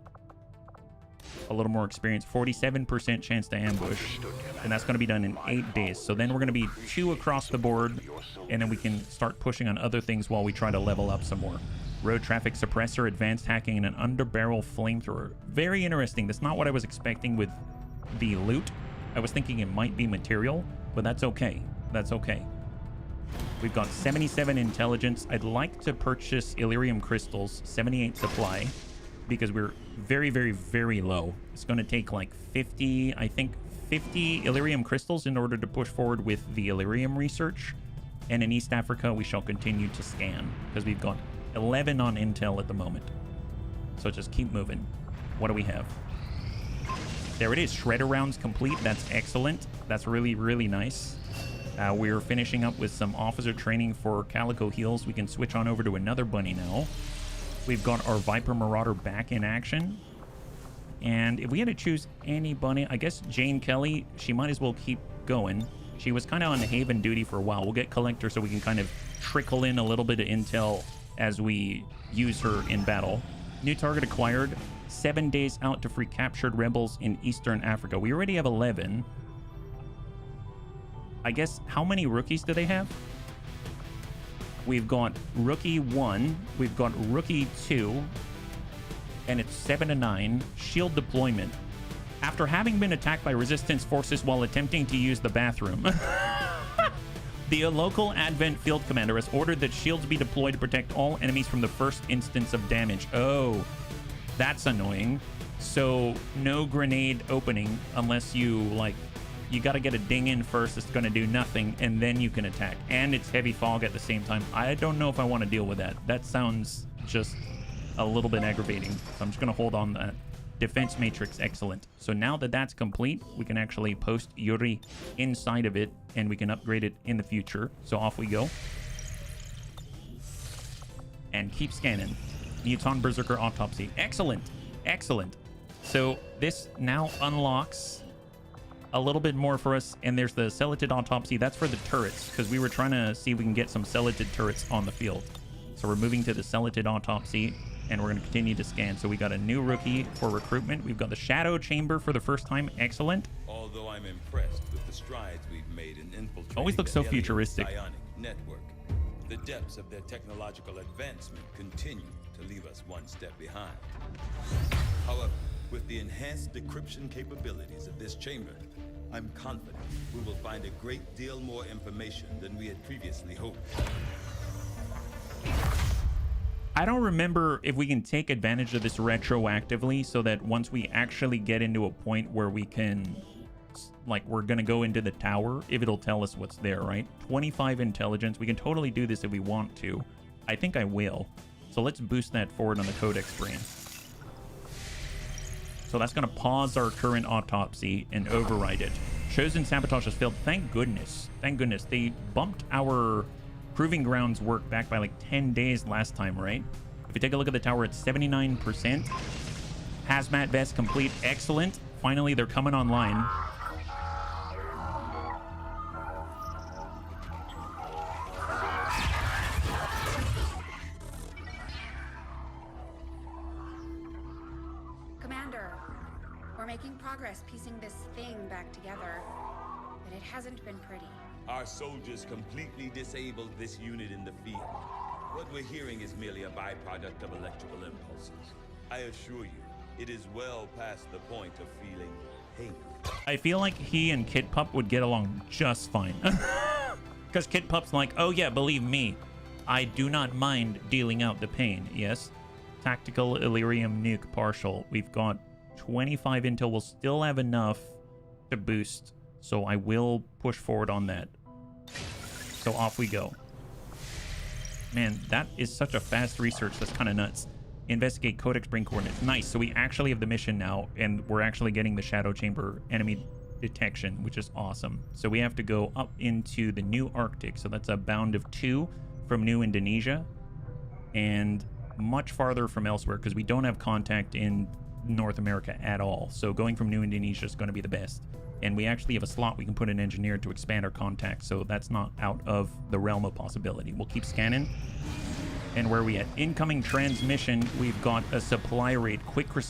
a little more experience. 47% chance to ambush. And that's going to be done in 8 days. So then we're going to be 2 across the board. And then we can start pushing on other things while we try to level up some more. Road traffic suppressor, advanced hacking, and an underbarrel flamethrower. Very interesting. That's not what I was expecting with the loot. I was thinking it might be material, but that's okay. That's okay. We've got 77 intelligence. I'd like to purchase Illyrium crystals, 78 supply, because we're very, very, very low. It's going to take like 50, I think 50 Illyrium crystals in order to push forward with the Illyrium research. And in East Africa, we shall continue to scan because we've got 11 on intel at the moment. So just keep moving. What do we have? There it is. Shredder rounds complete. That's excellent. That's really, really nice. We're finishing up with some officer training for Calico Heals. We can switch on over to another bunny now. We've got our Viper Marauder back in action. And if we had to choose any bunny, I guess Jane Kelly, she might as well keep going. She was kind of on Haven duty for a while. We'll get Collector so we can kind of trickle in a little bit of intel as we use her in battle. New target acquired. 7 days out to free captured rebels in Eastern Africa. We already have 11. I guess, how many rookies do they have? We've got Rookie 1. We've got Rookie 2. And it's 7 to 9. Shield deployment. After having been attacked by resistance forces while attempting to use the bathroom. The local Advent field commander has ordered that shields be deployed to protect all enemies from the first instance of damage. Oh, that's annoying. So no grenade opening unless you got to get a ding in first. It's going to do nothing, and then you can attack. And it's heavy fog at the same time. I don't know if I want to deal with that. That sounds just a little bit aggravating. So I'm just going to hold on that. Defense matrix, excellent. So now that that's complete, we can actually post Yuri inside of it, and we can upgrade it in the future. So off we go. And keep scanning. Muton Berserker Autopsy. Excellent. Excellent. So this now unlocks a little bit more for us, and there's the Celatid Autopsy. That's for the turrets, because we were trying to see if we can get some Celatid turrets on the field. So we're moving to the Celatid Autopsy, and we're going to continue to scan. So we got a new rookie for recruitment. We've got the Shadow Chamber for the first time. Excellent. Although I'm impressed with the strides we've made in infiltrating Always looks so the alien futuristic. Bionic network, the depths of their technological advancement continue to leave us one step behind. However, with the enhanced decryption capabilities of this chamber, I'm confident we will find a great deal more information than we had previously hoped. I don't remember if we can take advantage of this retroactively so that once we actually get into a point where we can, like, we're going to go into the tower, if it'll tell us what's there, right? 25 intelligence. We can totally do this if we want to. I think I will. So let's boost that forward on the Codex brain. So that's going to pause our current autopsy and override it. Chosen sabotage has failed. Thank goodness. Thank goodness. They bumped our Proving Grounds work back by like 10 days last time, right? If you take a look at the tower, it's 79%. Hazmat vest complete. Excellent. Finally, they're coming online. Commander, we're making progress piecing this thing back together, but it hasn't been pretty. Our soldiers completely disabled this unit in the field. What we're hearing is merely a byproduct of electrical impulses. I assure you, it is well past the point of feeling pain. I feel like he and Kit Pup would get along just fine. Because Kit Pup's like, oh yeah, believe me, I do not mind dealing out the pain. Yes. Tactical Illyrium nuke partial. We've got 25 intel. We'll still have enough to boost. So I will push forward on that. So off we go. Man, that is such a fast research. That's kind of nuts. Investigate Codex brain coordinates. Nice. So we actually have the mission now, and we're actually getting the Shadow Chamber enemy detection, which is awesome. So we have to go up into the New Arctic. So that's a bound of 2 from New Indonesia, and much farther from elsewhere because we don't have contact in North America at all. So going from New Indonesia is going to be the best. And we actually have a slot we can put an engineer to expand our contacts, so that's not out of the realm of possibility. We'll keep scanning. And where are we at? Incoming transmission. We've got a supply raid.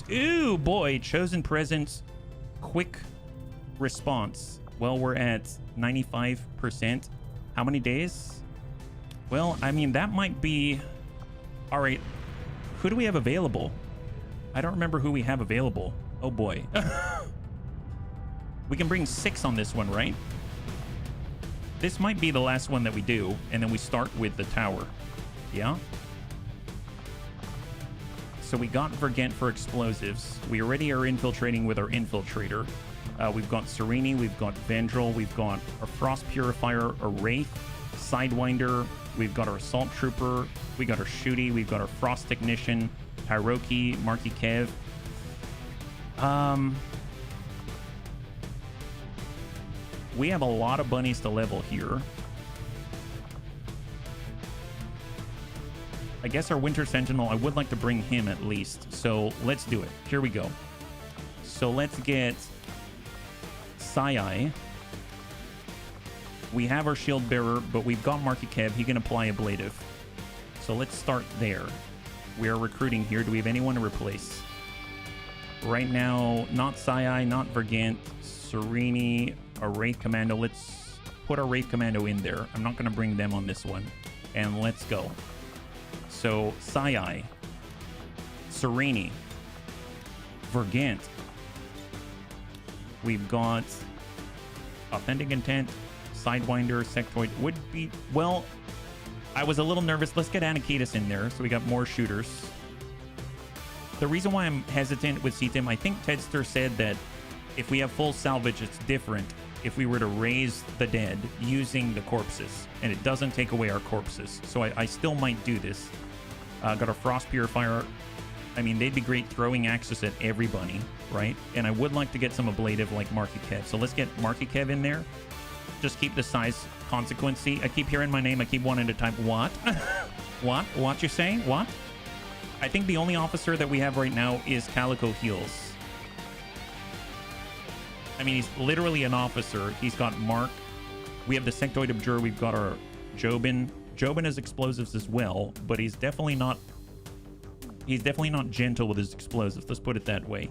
Ooh, boy. Chosen presence. Quick response. Well, we're at 95%. How many days? Well, I mean, that might be... All right. Who do we have available? I don't remember who we have available. Oh, boy. We can bring 6 on this one, right? This might be the last one that we do, and then we start with the tower. Yeah? So we got Vergent for explosives. We already are infiltrating with our infiltrator. We've got Serini, we've got Vendril, we've got our Frost Purifier, a Wraith, Sidewinder, we've got our Assault Trooper, we got our Shooty, we've got our Frost Technician, Tyroki, Marky Kev. We have a lot of bunnies to level here. I guess our Winter Sentinel, I would like to bring him at least. So let's do it. Here we go. So let's get Sai. We have our Shield Bearer, but we've got Marky Kev. He can apply Ablative. So let's start there. We are recruiting here. Do we have anyone to replace? Right now, not Sai, not Vergant, Serini, a Wraith Commando. Let's put our Wraith Commando in there. I'm not going to bring them on this one. And let's go. So, Sai, Serini, Vergant. We've got Authentic Intent, Sidewinder, Sectoid. Would be... Well, I was a little nervous. Let's get Anakitas in there, so we got more shooters. The reason why I'm hesitant with CTIM, I think Tedster said that if we have full salvage, it's different if we were to raise the dead using the corpses, and it doesn't take away our corpses. So I still might do this. Got a Frost Purifier. I mean, they'd be great throwing axes at everybody, right? And I would like to get some ablative like Marky Kev. So let's get Marky Kev in there. Just keep the size consequency. I keep hearing my name. I keep wanting to type what? What? What you say? What? I think the only officer that we have right now is Calico Heels. I mean, he's literally an officer. He's got Mark. We have the Sectoid Abjure. We've got our Jobin. Jobin has explosives as well, but he's definitely not gentle with his explosives. Let's put it that way.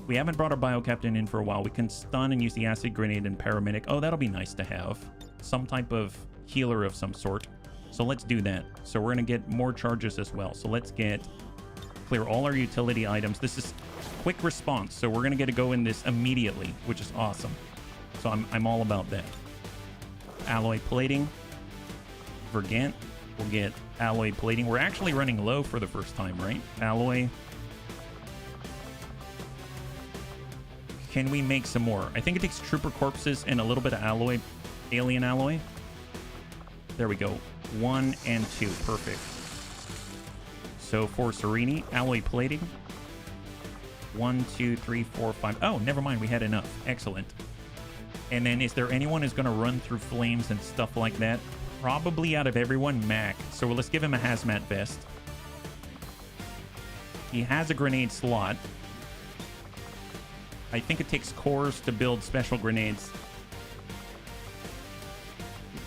We haven't brought our Bio Captain in for a while. We can stun and use the Acid Grenade and Paramedic. Oh, that'll be nice to have. Some type of healer of some sort. So let's do that. So we're going to get more charges as well. So let's clear all our utility items. This is quick response, so we're going to get to go in this immediately, which is awesome. So I'm all about that. Alloy plating. Vergant. We'll get alloy plating. We're actually running low for the first time, right? Alloy. Can we make some more? I think it takes trooper corpses and a little bit of alloy, alien alloy. There we go. 1 and 2. Perfect. So for Serini, alloy plating. 1, 2, 3, 4, 5. Oh, never mind. We had enough. Excellent. And then is there anyone who's going to run through flames and stuff like that? Probably out of everyone, Mac. So let's give him a hazmat vest. He has a grenade slot. I think it takes cores to build special grenades.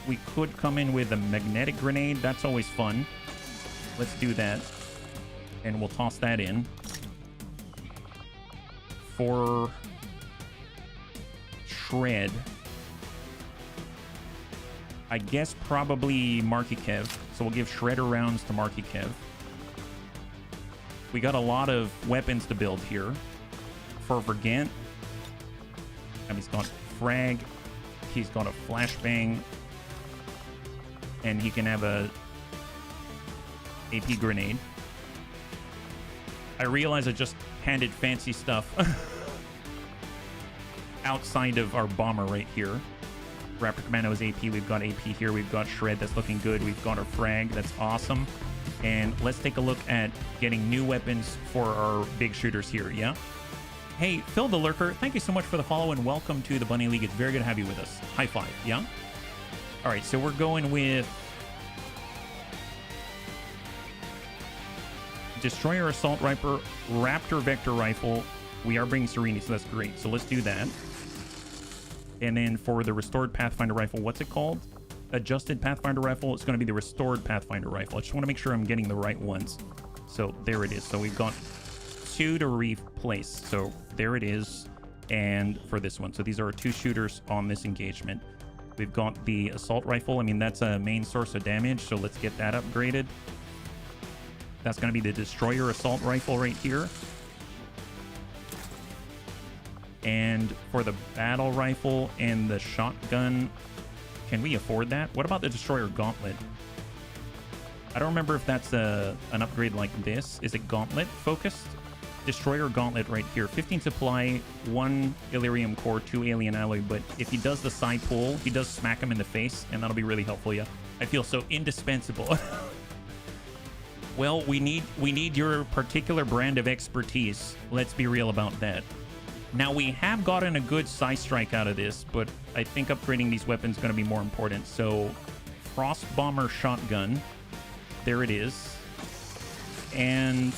We could come in with a magnetic grenade. That's always fun. Let's do that. And we'll toss that in. For Shred, I guess probably Marky Kev. So we'll give Shredder rounds to Marky Kev. We got a lot of weapons to build here. For Vergant, and he's got frag, he's got a flashbang, and he can have a AP grenade. I realize I just handed fancy stuff outside of our bomber right here. Raptor Commando is AP. We've got AP here. We've got Shred. That's looking good. We've got our frag. That's awesome. And let's take a look at getting new weapons for our big shooters here. Yeah. Hey, Phil the Lurker, thank you so much for the follow and welcome to the Bunny League. It's very good to have you with us. High five. Yeah. All right. So we're going with Destroyer Assault Rifle, Raptor Vector Rifle. We are bringing Serini, so that's great. So let's do that. And then for the Restored Pathfinder Rifle, what's it called? Adjusted Pathfinder Rifle. It's going to be the Restored Pathfinder Rifle. I just want to make sure I'm getting the right ones. So there it is. So we've got 2 to replace. So there it is. And for this one. So these are our 2 shooters on this engagement. We've got the Assault Rifle. I mean, that's a main source of damage. So let's get that upgraded. That's going to be the Destroyer Assault Rifle right here. And for the Battle Rifle and the Shotgun, can we afford that? What about the Destroyer Gauntlet? I don't remember if that's an upgrade like this. Is it Gauntlet focused? Destroyer Gauntlet right here. 15 supply, 1 Illyrium core, 2 alien alloy. But if he does the side pull, he does smack him in the face, and that'll be really helpful. Yeah, I feel so indispensable. Well, we need your particular brand of expertise. Let's be real about that. Now, we have gotten a good Psy Strike out of this, but I think upgrading these weapons is going to be more important. So, Frost Bomber Shotgun. There it is. And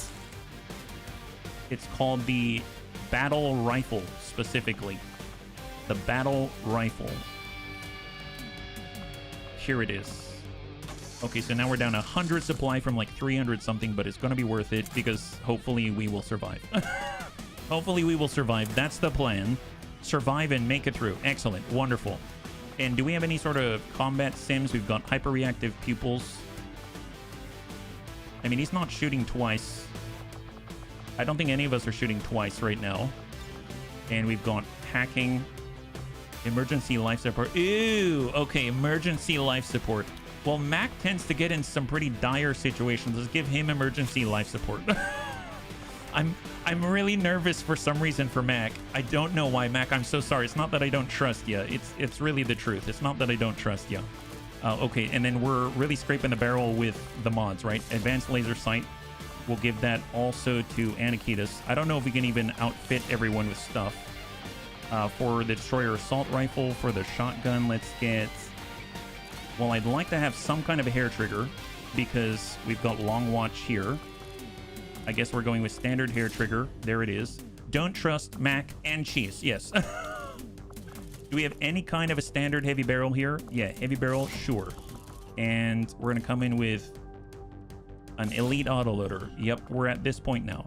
it's called the Battle Rifle, specifically. The Battle Rifle. Here it is. Okay, so now we're down 100 supply from like 300 something, but it's going to be worth it because hopefully we will survive. Hopefully we will survive. That's the plan. Survive and make it through. Excellent. Wonderful. And do we have any sort of combat sims? We've got hyper-reactive pupils. I mean, he's not shooting twice. I don't think any of us are shooting twice right now. And we've got hacking, emergency life support. Ew, okay, emergency life support. Well, Mac tends to get in some pretty dire situations. Let's give him emergency life support. I'm really nervous for some reason for Mac. I don't know why, Mac. I'm so sorry. It's not that I don't trust you. It's really the truth. It's not that I don't trust you. Okay, and then we're really scraping the barrel with the mods, right? Advanced laser sight. We'll give that also to Anakitas. I don't know if we can even outfit everyone with stuff. For the destroyer assault rifle, for the shotgun, let's get... Well, I'd like to have some kind of a hair trigger because we've got long watch here. I guess we're going with standard hair trigger. There it is. Don't trust Mac and cheese. Yes. Do we have any kind of a standard heavy barrel here? Yeah, heavy barrel, sure. And we're going to come in with an elite autoloader. Yep, we're at this point now.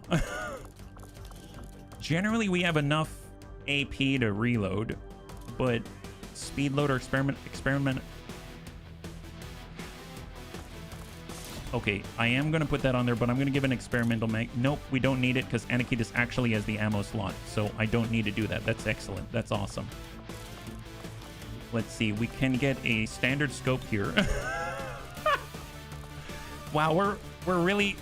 Generally, we have enough AP to reload, but speed loader experiment. Okay, I am going to put that on there, but I'm going to give an experimental mag. Nope, we don't need it because Anakitas actually has the ammo slot, so I don't need to do that. That's excellent. That's awesome. Let's see. We can get a standard scope here. Wow, we're really...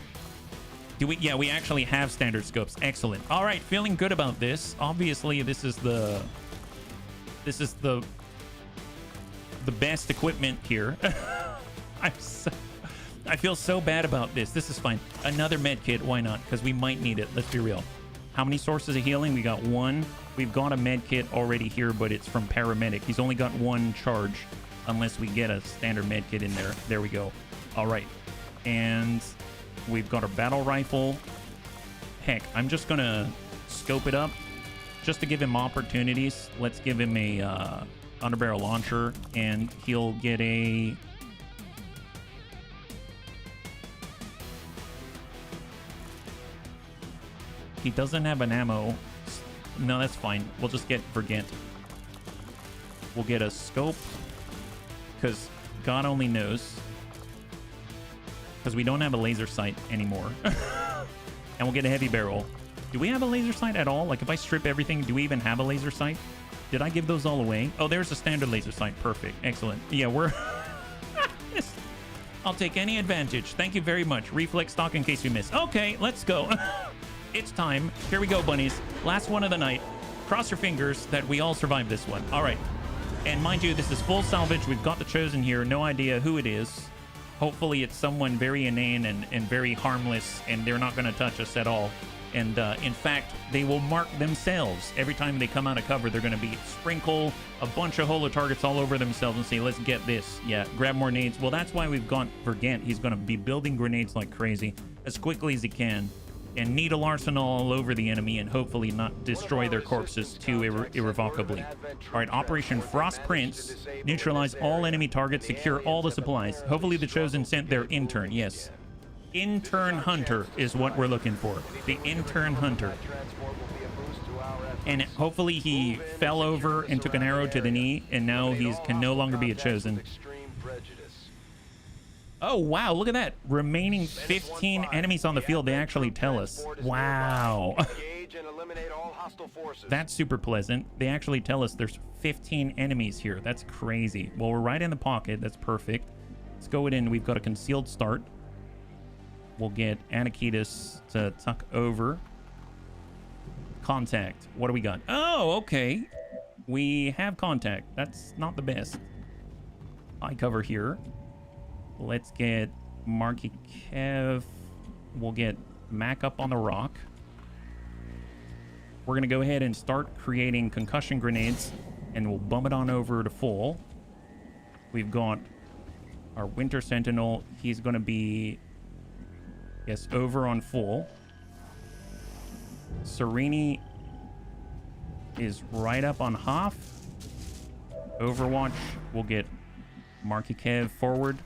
Do we? Yeah, we actually have standard scopes. Excellent. All right, feeling good about this. Obviously, this is the best equipment here. I feel so bad about this. This is fine. Another med kit, why not? Because we might need it. Let's be real. How many sources of healing? We got one. We've got a med kit already here, but it's from paramedic. He's only got one charge unless we get a standard med kit in there. There we go. All right. And we've got a battle rifle. Heck, I'm just going to scope it up just to give him opportunities. Let's give him a underbarrel launcher, and he'll get a... He doesn't have an ammo. No, that's fine. We'll just get Vergent. We'll get a scope, because God only knows. Because we don't have a laser sight anymore. And we'll get a heavy barrel. Do we have a laser sight at all? Like, if I strip everything, do we even have a laser sight? Did I give those all away? Oh, there's a standard laser sight. Perfect. Excellent. Yeah, we're... I'll take any advantage. Thank you very much. Reflex stock in case we miss. Okay, let's go. It's time. Here we go, bunnies. Last one of the night. Cross your fingers that we all survive this one. All right. And mind you, this is full salvage. We've got the Chosen here. No idea who it is. Hopefully it's someone very inane and very harmless, and they're not going to touch us at all. And in fact, they will mark themselves. Every time they come out of cover, they're going to be sprinkle a bunch of holo targets all over themselves and say, let's get this. Yeah, grab more nades. Well, that's why we've got Vergent. He's going to be building grenades like crazy as quickly as he can, and needle arsenal all over the enemy, and hopefully not destroy their corpses too irrevocably. All right, Operation Frost Prince. Neutralize all enemy targets, secure all the supplies. Hopefully the Chosen sent their intern. Yes. Intern Hunter is what we're looking for. The Intern Hunter. And hopefully he fell over and took an arrow to the knee, and now he can no longer be a Chosen. Oh, wow, look at that. Remaining 15 enemies on the field, they actually tell us. Wow. That's super pleasant. They actually tell us there's 15 enemies here. That's crazy. Well, we're right in the pocket. That's perfect. Let's go in. We've got a concealed start. We'll get Anakitas to tuck over. Contact. What do we got? Oh, okay. We have contact. That's not the best. Eye cover here. Let's get Marky Kev. We'll get Mac up on the rock. We're going to go ahead and start creating concussion grenades, and we'll bump it on over to full. We've got our Winter Sentinel. He's going to be, yes, over on full. Serini is right up on half. Overwatch, we'll get Marky Kev forward.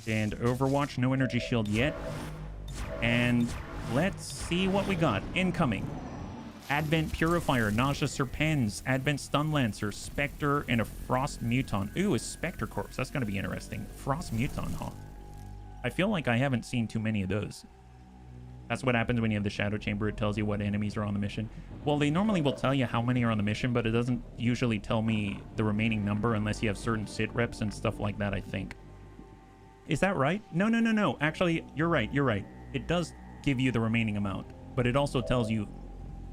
And Overwatch, no energy shield yet. And let's see what we got. Incoming. Advent Purifier, Nausea Serpens, Advent Stun Lancer, Spectre, and a Frost Muton. Ooh, a Spectre Corpse. That's going to be interesting. Frost Muton, huh? I feel like I haven't seen too many of those. That's what happens when you have the shadow chamber. It tells you what enemies are on the mission. Well, they normally will tell you how many are on the mission, but it doesn't usually tell me the remaining number unless you have certain sit reps and stuff like that, I think. Is that right? No. Actually, you're right. It does give you the remaining amount, but it also tells you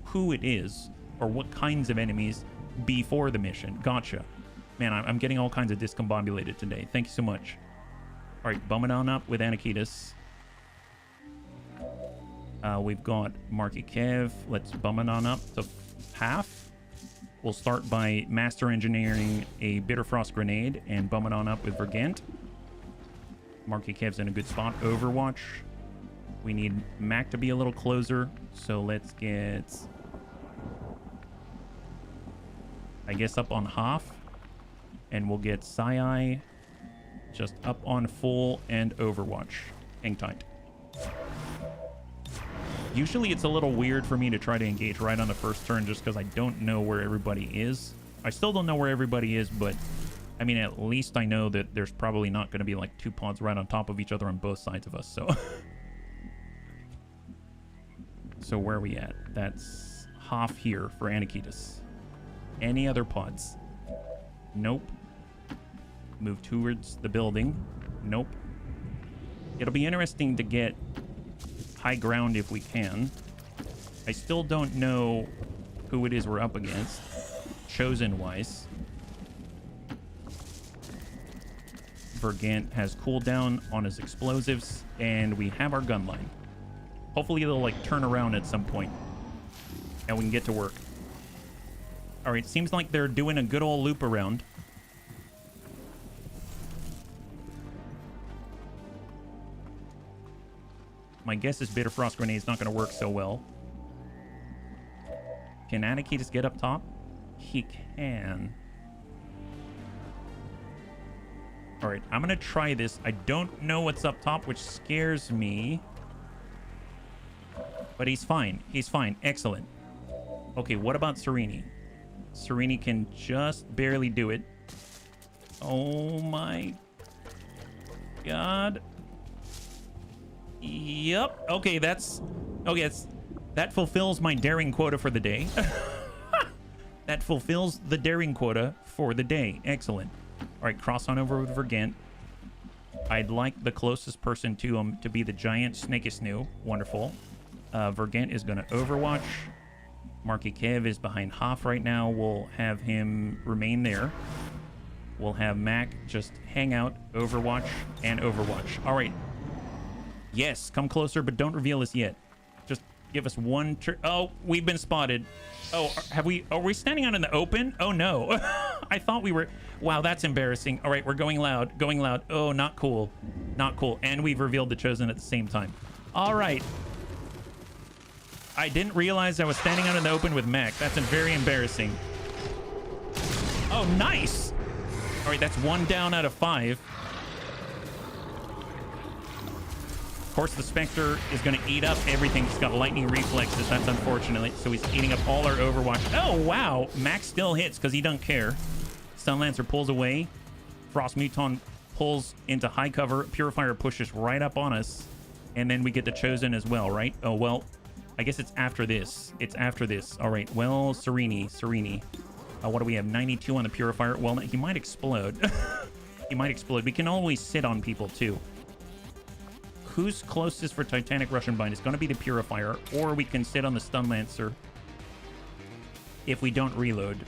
who it is or what kinds of enemies before the mission. Gotcha. Man, I'm getting all kinds of discombobulated today. Thank you so much. All right, bumming on up with Anakitis. We've got Marky Kev. Let's bum it on up to half. We'll start by master engineering a Bitterfrost grenade and bum it on up with Vergent. Marky Kev's in a good spot. Overwatch. We need Mac to be a little closer, so let's get, I guess, up on half. And we'll get Sai just up on full and Overwatch. Hang tight. Usually it's a little weird for me to try to engage right on the first turn just because I don't know where everybody is. I still don't know where everybody is, but I mean, at least I know that there's probably not going to be like 2 pods right on top of each other on both sides of us, so. So where are we at? That's half here for Anakitis. Any other pods? Nope. Move towards the building. Nope. It'll be interesting to get high ground if we can. I still don't know who it is we're up against, chosen-wise. Vergant has cooldown on his explosives, and we have our gun line. Hopefully they'll like turn around at some point and we can get to work. All right, seems like they're doing a good old loop around. My guess is Bitterfrost Grenade's not going to work so well. Can Anakitis get up top? He can. All right, I'm going to try this. I don't know what's up top, which scares me. But he's fine. He's fine. Excellent. Okay, what about Serini? Serini can just barely do it. Oh my God. Yep. Okay, that's... Okay, that fulfills my daring quota for the day. That fulfills the daring quota for the day. Excellent. All right, cross on over with Vergant. I'd like the closest person to him to be the giant Snakesnoo. Wonderful. Vergant is going to Overwatch. Marky Kev is behind Hoff right now. We'll have him remain there. We'll have Mac just hang out, Overwatch, and Overwatch. All right. Yes, come closer, but don't reveal us yet. Just give us one... Oh, we've been spotted. Oh, are we standing out in the open? Oh, no. I thought we were... Wow, that's embarrassing. All right, we're going loud. Going loud. Oh, not cool. Not cool. And we've revealed the Chosen at the same time. All right. I didn't realize I was standing out in the open with Mac. That's very embarrassing. Oh, nice. All right, that's 1 down out of 5. Of course, the Spectre is going to eat up everything. He's got lightning reflexes. That's unfortunate. So he's eating up all our Overwatch. Oh, wow. Mac still hits because he don't care. Stun Lancer pulls away. Frost Muton pulls into high cover. Purifier pushes right up on us. And then we get the Chosen as well, right? Oh, well, I guess it's after this. It's after this. All right. Well, Serini. What do we have? 92 on the Purifier. Well, he might explode. He might explode. We can always sit on people, too. Who's closest for Titanic Rush and Bind? It's going to be the Purifier, or we can sit on the Stun Lancer if we don't reload.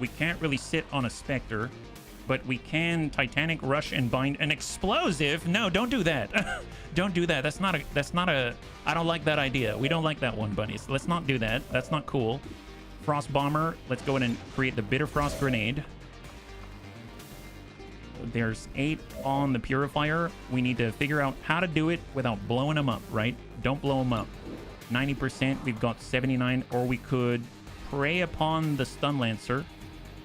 We can't really sit on a Spectre, but we can Titanic Rush and Bind an explosive. No, don't do that. Don't do that. That's not a, I don't like that idea. We don't like that one, bunnies. Let's not do that. That's not cool. Frost Bomber. Let's go ahead and create the Bitterfrost Grenade. There's 8 on the Purifier. We need to figure out how to do it without blowing them up, right? Don't blow them up. 90%, we've got 79, or we could prey upon the Stun Lancer,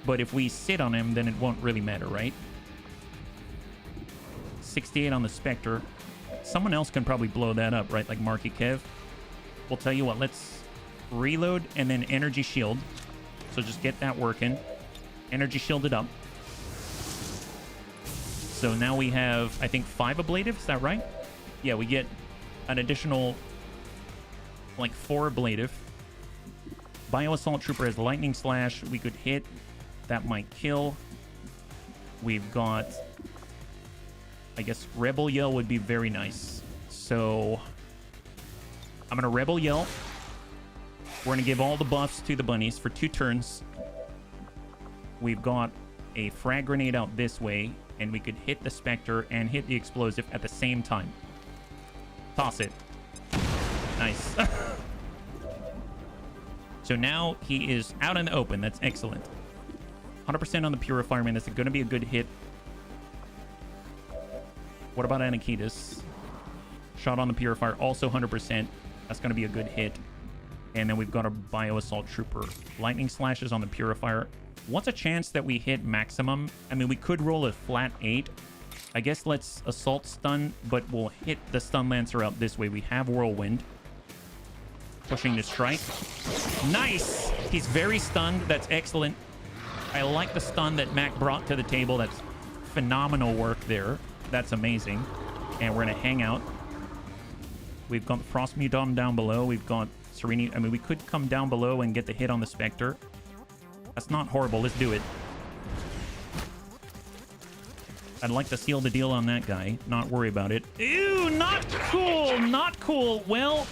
but if we sit on him, then it won't really matter, right? 68 on the Spectre. Someone else can probably blow that up, right? Like Marky Kev. We'll tell you what, let's reload and then energy shield. So just get that working. Energy shielded up. So now we have, I think, 5 ablatives. Is that right? Yeah, we get an additional like 4 ablative. Bio Assault Trooper has Lightning Slash. We could hit. That might kill. We've got, I guess, Rebel Yell would be very nice. So I'm going to Rebel Yell. We're going to give all the buffs to the bunnies for 2 turns. We've got a frag grenade out this way, and we could hit the Spectre and hit the explosive at the same time. Toss it. Nice. So now he is out in the open. That's excellent. 100% on the Purifier, man. That's going to be a good hit. What about Anakitas? Shot on the Purifier, also 100%. That's going to be a good hit. And then we've got a Bio Assault Trooper. Lightning Slashes on the Purifier. What's a chance that we hit maximum? I mean, we could roll a flat 8. I guess let's Assault Stun, but we'll hit the Stun Lancer out this way. We have Whirlwind. Pushing to strike. Nice! He's very stunned. That's excellent. I like the stun that Mac brought to the table. That's phenomenal work there. That's amazing. And we're going to hang out. We've got Frost Muton down below. We've got Sereni. I mean, we could come down below and get the hit on the Spectre. That's not horrible. Let's do it. I'd like to seal the deal on that guy. Not worry about it. Ew, not cool. Not cool. Well,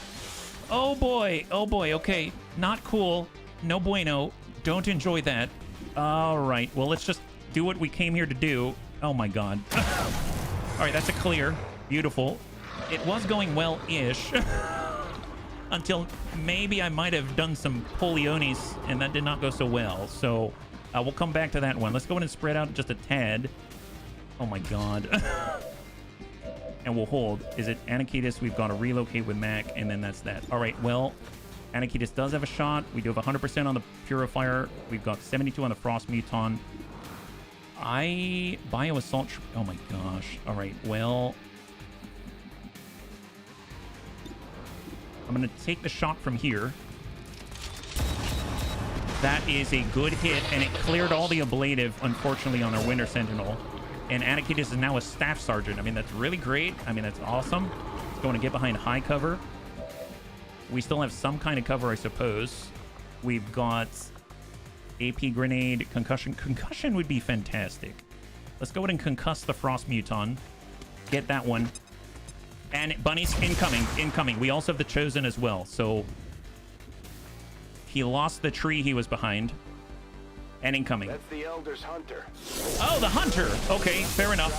oh boy. Oh boy. Okay. Not cool. No bueno. Don't enjoy that. All right. Well, let's just do what we came here to do. Oh my God. All right. That's a clear. Beautiful. It was going well-ish. Until maybe I might have done some Polionis, and that did not go so well. So we'll come back to that one. Let's go ahead and spread out just a tad. Oh my God. And we'll hold. Is it Anakitas? We've got to relocate with Mac, and then that's that. All right, well, Anakitas does have a shot. We do have 100% on the Purifier. We've got 72 on the Frost Muton. Bio Assault... Oh my gosh. All right, well... I'm going to take the shot from here. That is a good hit, and it cleared all the ablative, unfortunately, on our Winter Sentinel. And Anakitas is now a Staff Sergeant. I mean, that's really great. I mean, that's awesome. It's going to get behind high cover. We still have some kind of cover, I suppose. We've got AP Grenade, Concussion. Concussion would be fantastic. Let's go ahead and concuss the Frost Muton. Get that one. And bunnies incoming, incoming. We also have the Chosen as well. So he lost the tree he was behind. And incoming. That's the Elder's Hunter. Oh, the Hunter. Okay, fair enough.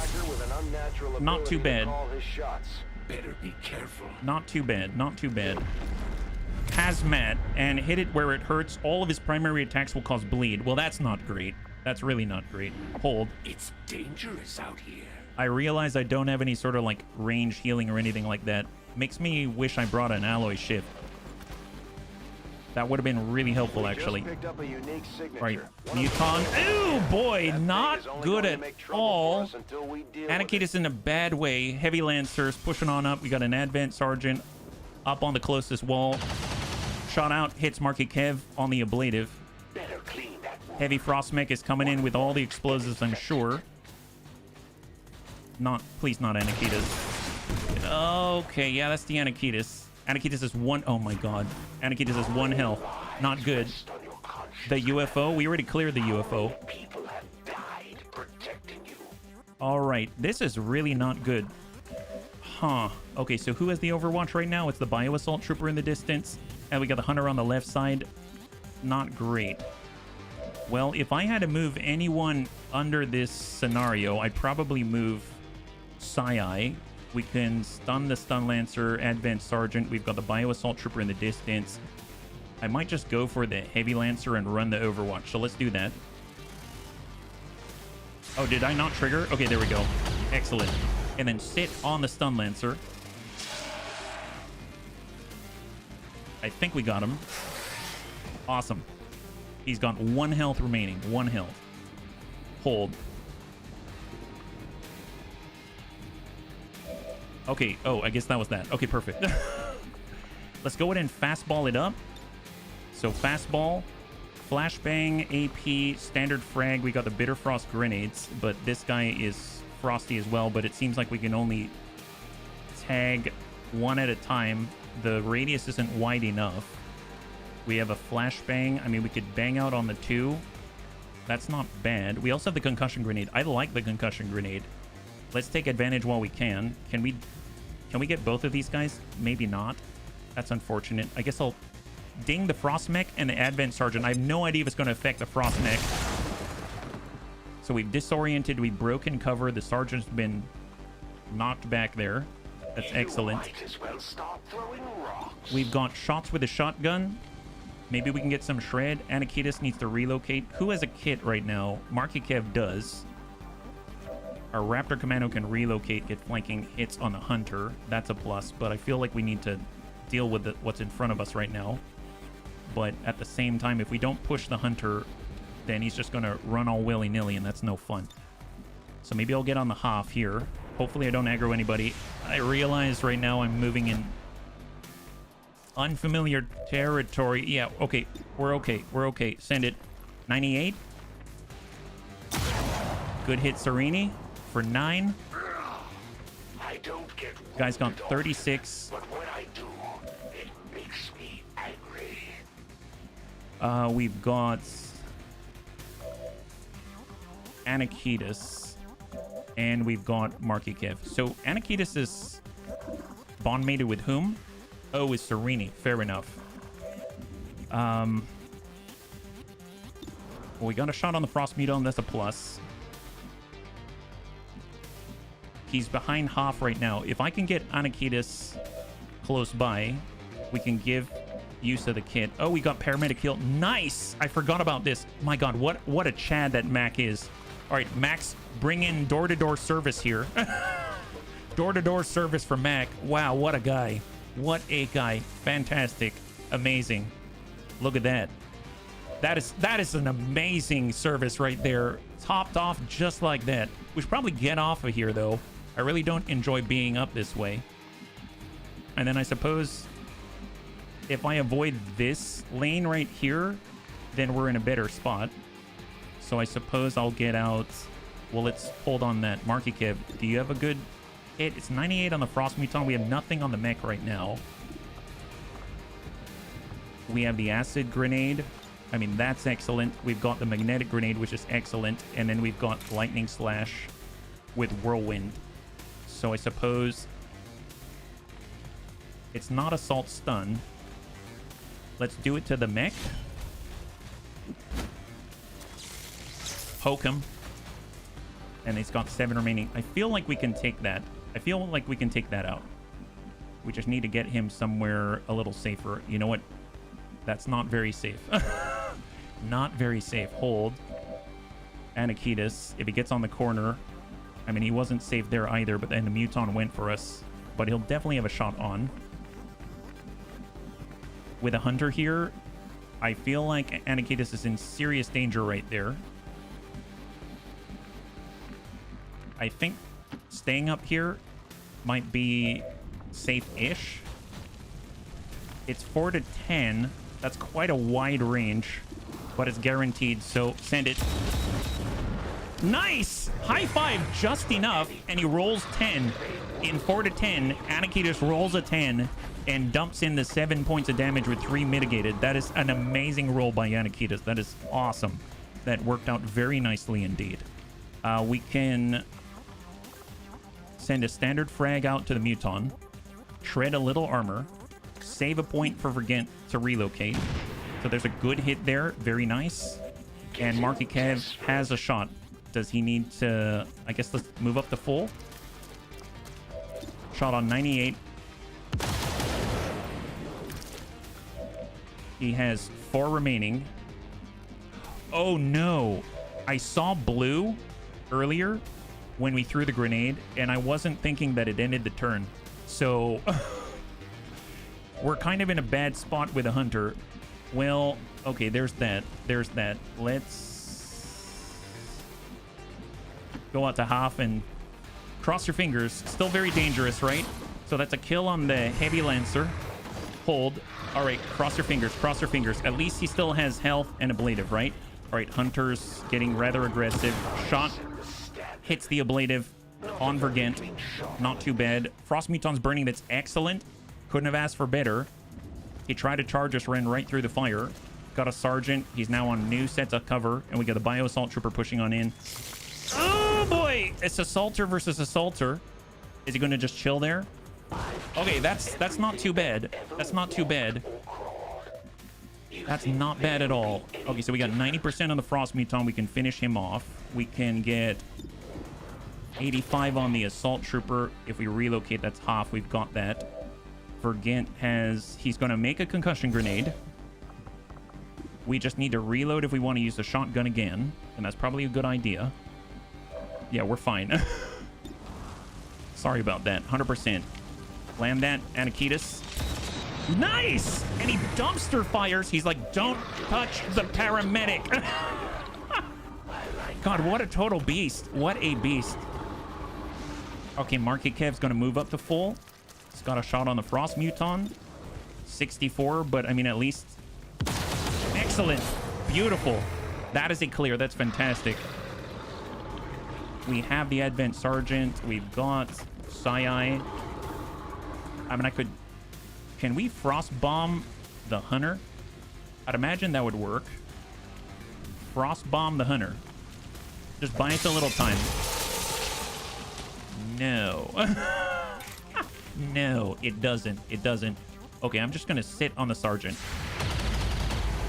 Not too bad. Better be careful. Not too bad. Not too bad. Hazmat and hit it where it hurts. All of his primary attacks will cause bleed. Well, that's not great. That's really not great. Hold. It's dangerous out here. I realize I don't have any sort of like range healing or anything like that. Makes me wish I brought an alloy shift. That would have been really helpful, actually. All right, Muton. Ooh, boy, not good at all. Anakitas in a bad way. Heavy Lancers pushing on up. We got an Advent Sergeant up on the closest wall. Shot out, hits Marky Kev on the ablative. Heavy Frost Mech is coming in with all the explosives, I'm sure. Please not Anakitas. Okay, yeah, that's the Anakitas. Anakitas is one. Oh my God. Anakitas is 1 health. Not good. The UFO. We already cleared the UFO. All right. This is really not good. Huh. Okay, so who has the Overwatch right now? It's the Bio Assault Trooper in the distance. And we got the Hunter on the left side. Not great. Well, if I had to move anyone under this scenario, I'd probably move Sai. We can stun the Stun Lancer, Advent Sergeant. We've got the Bio Assault Trooper in the distance. I might just go for the Heavy Lancer and run the Overwatch. So let's do that. Oh, did I not trigger? Okay, there we go. Excellent. And then sit on the Stun Lancer. I think we got him. Awesome. He's got 1 health remaining. 1 health. Hold. Okay. Oh, I guess that was that. Okay, perfect. Let's go ahead and fastball it up. So fastball, flashbang, AP, standard frag. We got the Bitter Frost grenades, but this guy is frosty as well. But it seems like we can only tag 1 at a time. the radius isn't wide enough. We have a flashbang. I mean, we could bang out on the 2. That's not bad. We also have the concussion grenade. I like the concussion grenade. Let's take advantage while we can. Can we get both of these guys? Maybe not. That's unfortunate. I guess I'll ding the frost mech and the advent sergeant. I have no idea if it's going to affect the frost mech. So we've disoriented. We've broken cover. The sergeant's been knocked back there. That's excellent. We've got shots with a shotgun. Maybe we can get some shred. Anakitis needs to relocate. Who has a kit right now? Markikev does. Our Raptor Commando can relocate, get flanking hits on the Hunter. That's a plus, but I feel like we need to deal with what's in front of us right now. But at the same time, if we don't push the Hunter, then he's just going to run all willy-nilly, and that's no fun. So maybe I'll get on the Hoff here. Hopefully I don't aggro anybody. I realize right now I'm moving in unfamiliar territory. Yeah, okay. We're okay. We're okay. Send it. 98. Good hit, Serini, for 9. I don't get Guy's got 36. but when I do, it makes me angry. We've got Anakitis, and we've got Markikev. So Anakitis is bond mated with whom? Oh, is Serini. Fair enough. Well, we got a shot on the Frost Muton. That's a plus. He's behind Hoff right now. If I can get Anakitis close by, we can give use of the kit. Oh, we got paramedic heal. Nice! I forgot about this. My God, what a Chad that Mac is. All right, Max, bring in door-to-door service here. Door-to-door service for Mac. Wow, what a guy. What a guy. Fantastic. Amazing. Look at that. That is an amazing service right there. Topped off just like that. We should probably get off of here, though. I really don't enjoy being up this way. And then I suppose if I avoid this lane right here, then we're in a better spot. So I suppose I'll get out. Well, let's hold on that. Markikev, do you have a good hit? It's 98 on the Frost Muton. We have nothing on the mech right now. We have the acid grenade. I mean, that's excellent. We've got the magnetic grenade, which is excellent. And then we've got lightning slash with whirlwind. So I suppose it's not assault stun. Let's do it to the mech. Poke him. And he's got 7 remaining. I feel like we can take that. I feel like we can take that out. We just need to get him somewhere a little safer. You know what? That's not very safe. Not very safe. Hold. Anakitis, if he gets on the corner. I mean, he wasn't safe there either, but then the Muton went for us. But he'll definitely have a shot on. With a Hunter here, I feel like Anakitis is in serious danger right there. I think staying up here might be safe-ish. It's 4 to 10. That's quite a wide range, but it's guaranteed, so send it. Nice! High five just enough, and he rolls 10. In 4 to 10, Anakitis rolls a 10 and dumps in the 7 points of damage with 3 mitigated. That is an amazing roll by Anakitis. That is awesome. That worked out very nicely indeed. We can send a standard frag out to the Muton, shred a little armor, save a point for Vergent to relocate. So there's a good hit there. Very nice. And Markikev has a shot. Does he need to... I guess let's move up to full. Shot on 98. He has 4 remaining. Oh no. I saw blue earlier when we threw the grenade, and I wasn't thinking that it ended the turn. So we're kind of in a bad spot with a Hunter. Well, okay, there's that. There's that. Let's go out to Hoff and cross your fingers. Still very dangerous, right? So that's a kill on the Heavy Lancer. Hold. All right, cross your fingers. Cross your fingers. At least he still has health and ablative, right? All right, Hunter's getting rather aggressive. Shot hits the ablative on Vergent. Not too bad. Frost Muton's burning. That's excellent. Couldn't have asked for better. He tried to charge us, ran right through the fire. Got a sergeant. He's now on new sets of cover. And we got the bio assault trooper pushing on in. Oh boy! It's assaulter versus assaulter. Is he going to just chill there? Okay, that's not too bad. That's not too bad. That's not bad at all. Okay, so we got 90% on the Frost Muton. We can finish him off. We can get 85 on the assault trooper. If we relocate, that's half. We've got that. Vergent has... He's going to make a concussion grenade. We just need to reload if we want to use the shotgun again. And that's probably a good idea. Yeah, we're fine. Sorry about that. 100%. Land that, Anakitas. Nice! And he dumpster fires. He's like, don't touch the paramedic. God, what a total beast. What a beast. Okay, Marky Kev's going to move up to full. He's got a shot on the Frost Muton. 64, but I mean, at least... Excellent. Beautiful. That is a clear. That's fantastic. We have the Advent Sergeant. We've got Sai. I mean, I could... Can we frost bomb the Hunter? I'd imagine that would work. Frost bomb the Hunter. Just buy us a little time. No. No, it doesn't. It doesn't. Okay, I'm just going to sit on the Sergeant.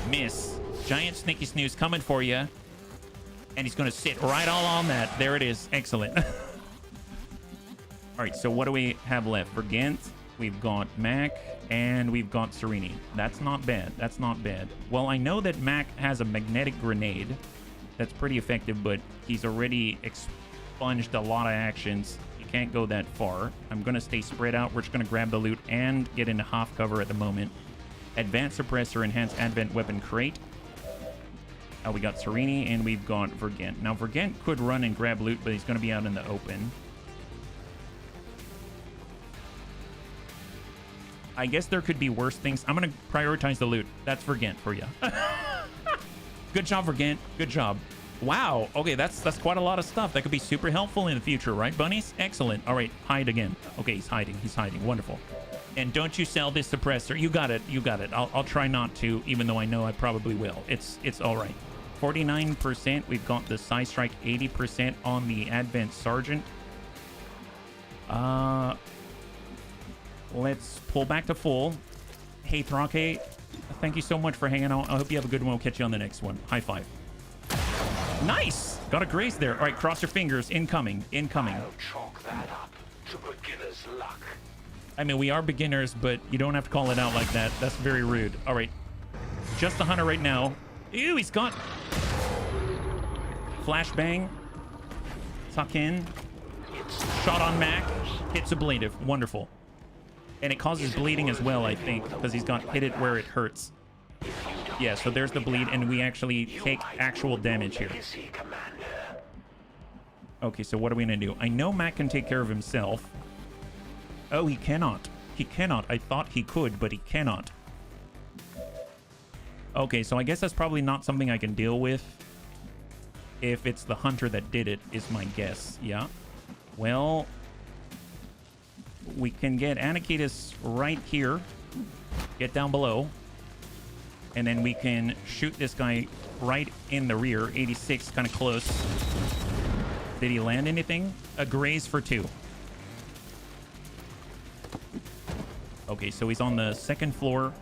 Miss. Giant Sneaky Snooze coming for you. And he's going to sit right all on that. There it is. Excellent. All right, so what do we have left? For Ghent, we've got Mac, and we've got Serini. That's not bad. That's not bad. Well, I know that Mac has a magnetic grenade. That's pretty effective, but he's already expunged a lot of actions. He can't go that far. I'm going to stay spread out. We're just going to grab the loot and get into half cover at the moment. Advanced Suppressor, Enhanced Advent Weapon Crate. We got Serini, and we've got Vergent. Now, Vergent could run and grab loot, but he's going to be out in the open. I guess there could be worse things. I'm going to prioritize the loot. That's Vergent for you. Good job, Vergent. Good job. Wow. Okay, that's quite a lot of stuff. That could be super helpful in the future, right, bunnies? Excellent. All right, hide again. Okay, he's hiding. He's hiding. Wonderful. And don't you sell this suppressor. You got it. You got it. I'll try not to, even though I know I probably will. It's all right. 49%. We've got the Psy Strike. 80% on the Advent Sergeant. Let's pull back to full. Hey, Thrake, thank you so much for hanging out. I hope you have a good one. We'll catch you on the next one. High five. Nice. Got a graze there. All right, cross your fingers. Incoming. Incoming. I'll chalk that up to beginner's luck. I mean, we are beginners, but you don't have to call it out like that. That's very rude. All right. Just the Hunter right now. Ew, he's got... Flashbang. Tuck in. Shot on Mac. Hits ablative. Wonderful. And it causes bleeding as well, I think, because he's got hit it where it hurts. Yeah, so there's the bleed, and we actually take actual damage here. Okay, so what are we going to do? I know Mac can take care of himself. Oh, he cannot. He cannot. I thought he could, but he cannot. Okay, so I guess that's probably not something I can deal with. If it's the Hunter that did it, is my guess. Yeah. Well, we can get Anakitas right here. Get down below. And then we can shoot this guy right in the rear. 86, kind of close. Did he land anything? A graze for 2. Okay, so he's on the second floor.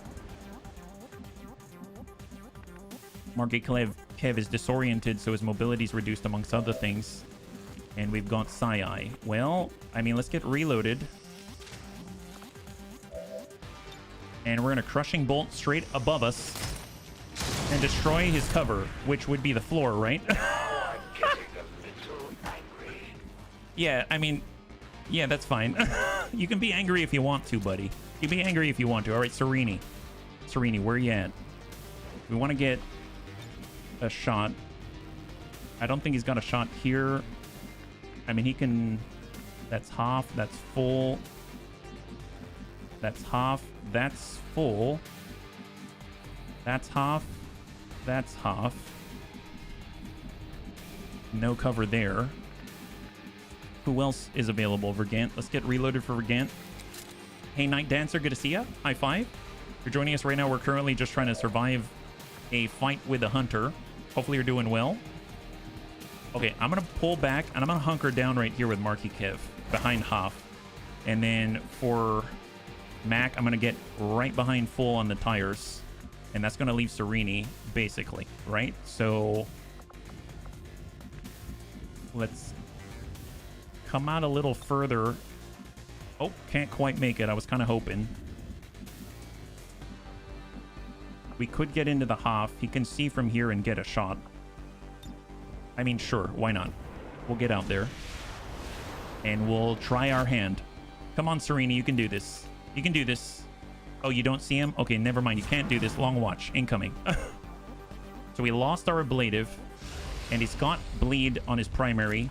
Marky Kev is disoriented, so his mobility is reduced amongst other things. And we've got Sai. Well, I mean, let's get reloaded. And we're going to Crushing Bolt straight above us and destroy his cover, which would be the floor, right? I'm getting a little angry. Yeah, I mean, yeah, that's fine. You can be angry if you want to, buddy. You can be angry if you want to. All right, Serini. Serini, where you at? We want to get a shot. I don't think he's got a shot here. I mean, he can... That's half. That's full. That's half. That's full. That's half. That's half. No cover there. Who else is available? Vergant. Let's get reloaded for Vergant. Hey, Night Dancer, good to see you. High five. If you're joining us right now, we're currently just trying to survive a fight with a hunter. Hopefully you're doing well. Okay, I'm going to pull back, and I'm going to hunker down right here with Marky Kev behind Hoff. And then for Mac, I'm going to get right behind Full on the tires. And that's going to leave Serini, basically, right? So let's come out a little further. Oh, can't quite make it. I was kind of hoping. We could get into the Hoff. He can see from here and get a shot. I mean, sure, why not? We'll get out there. And we'll try our hand. Come on, Serini, you can do this. You can do this. Oh, you don't see him? Okay, never mind. You can't do this. Long watch. Incoming. So we lost our ablative. And he's got bleed on his primary.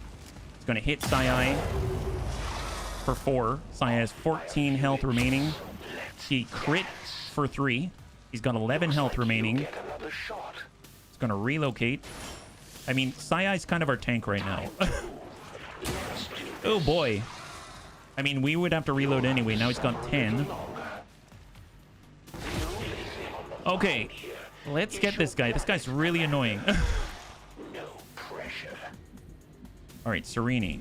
He's going to hit Sai for 4. Sai has 14 health remaining. He crit for 3. He's got 11 health remaining. He's going to relocate. I mean, Sai-Ai's kind of our tank right now. Oh, boy. I mean, we would have to reload anyway. Now he's got 10. Okay. Let's get this guy. This guy's really annoying. All right, Serini.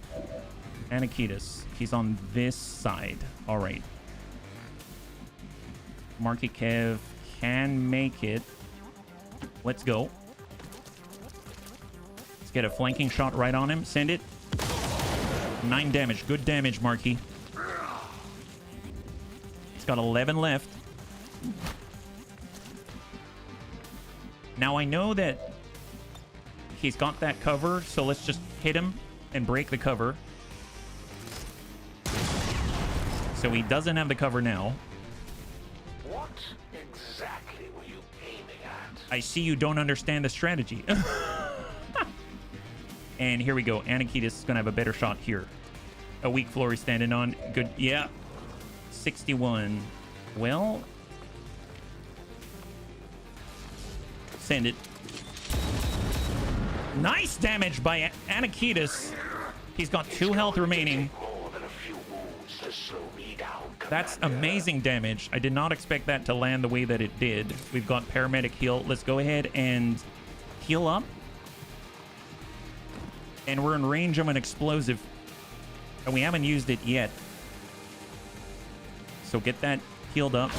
Anakitas. He's on this side. All right. Marky Kev can make it. Let's go. Let's get a flanking shot right on him. Send it. 9 damage. Good damage, Marky. He's got 11 left. Now, I know that he's got that cover, so let's just hit him and break the cover. So he doesn't have the cover now. What exactly were you aiming at? I see you don't understand the strategy. And here we go. Anakitas is going to have a better shot here. A weak floor he's standing on. Good. Yeah. 61. Well. Send it. Nice damage by Anakitas. He's got 2 health remaining. That's amazing damage. I did not expect that to land the way that it did. We've got paramedic heal. Let's go ahead and heal up. And we're in range of an explosive. And we haven't used it yet. So get that healed up.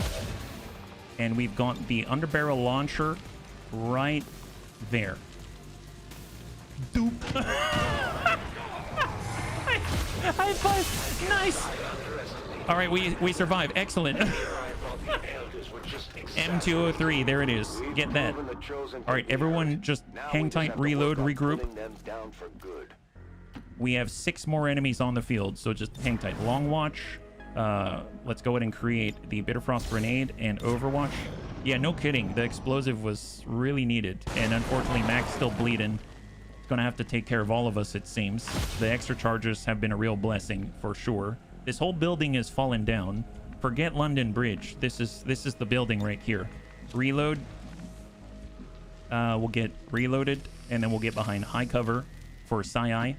And we've got the underbarrel launcher right there. Doop. High five. Nice. All right, we survived. Excellent. M203, there it is. Get that. All right, everyone just hang tight, reload, regroup. We have 6 more enemies on the field, so just hang tight. Long watch. Let's go ahead and create the Bitterfrost grenade and Overwatch. Yeah, no kidding. The explosive was really needed, and unfortunately, Mac's still bleeding. It's gonna have to take care of all of us, it seems. The extra charges have been a real blessing for sure. This whole building is fallen down. Forget London Bridge. This is the building right here. Reload. We'll get reloaded, and then we'll get behind high cover for Sai-Ai.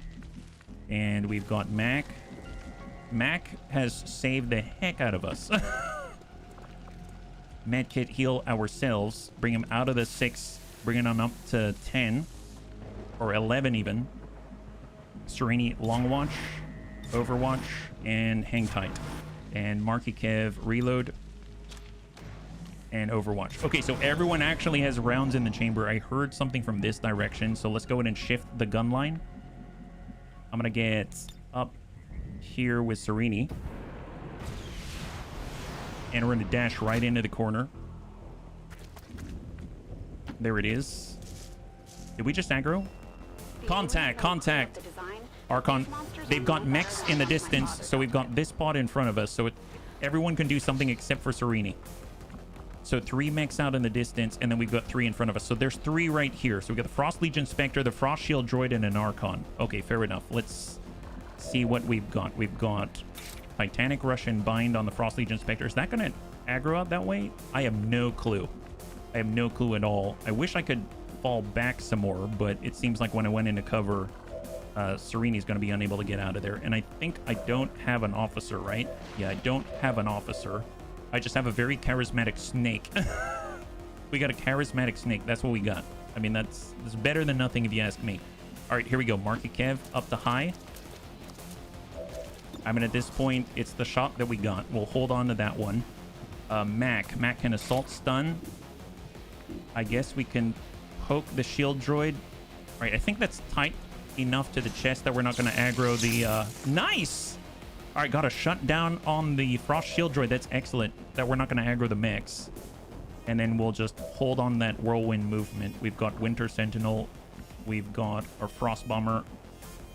And we've got Mac. Mac has saved the heck out of us. Medkit heal ourselves. Bring him out of the 6. Bring him up to 10. Or 11 even. Serini long watch. Overwatch. And hang tight. And Marky Kev reload. And Overwatch. Okay, so everyone actually has rounds in the chamber. I heard something from this direction. So let's go ahead and shift the gun line. I'm going to get up here with Serini. And we're going to dash right into the corner. There it is. Did we just aggro? Contact, contact. Archon. They've got mechs in the distance, so we've got this pod in front of us, so everyone can do something except for Serini. So 3 mechs out in the distance, and then we've got 3 in front of us. So there's 3 right here. So we've got the Frost Legion Spectre, the Frost Shield Droid, and an Archon. Okay, fair enough. Let's see what we've got. We've got Titanic Russian Bind on the Frost Legion Spectre. Is that going to aggro out that way? I have no clue. I have no clue at all. I wish I could fall back some more, but it seems like when I went into cover, Sereni's going to be unable to get out of there. And I think I don't have an officer, right? Yeah, I don't have an officer. I just have a very charismatic snake. We got a charismatic snake. That's what we got. I mean, that's better than nothing if you ask me. All right, here we go. Market Kev up to high. I mean, at this point, it's the shot that we got. We'll hold on to that one. Mac can assault stun. I guess we can poke the shield droid. All right, I think that's tight enough to the chest that we're not going to aggro the... Nice! All right, got a shutdown on the frost shield droid. That's excellent. That we're not going to aggro the mechs. And then we'll just hold on that whirlwind movement. We've got Winter Sentinel. We've got our Frost Bomber.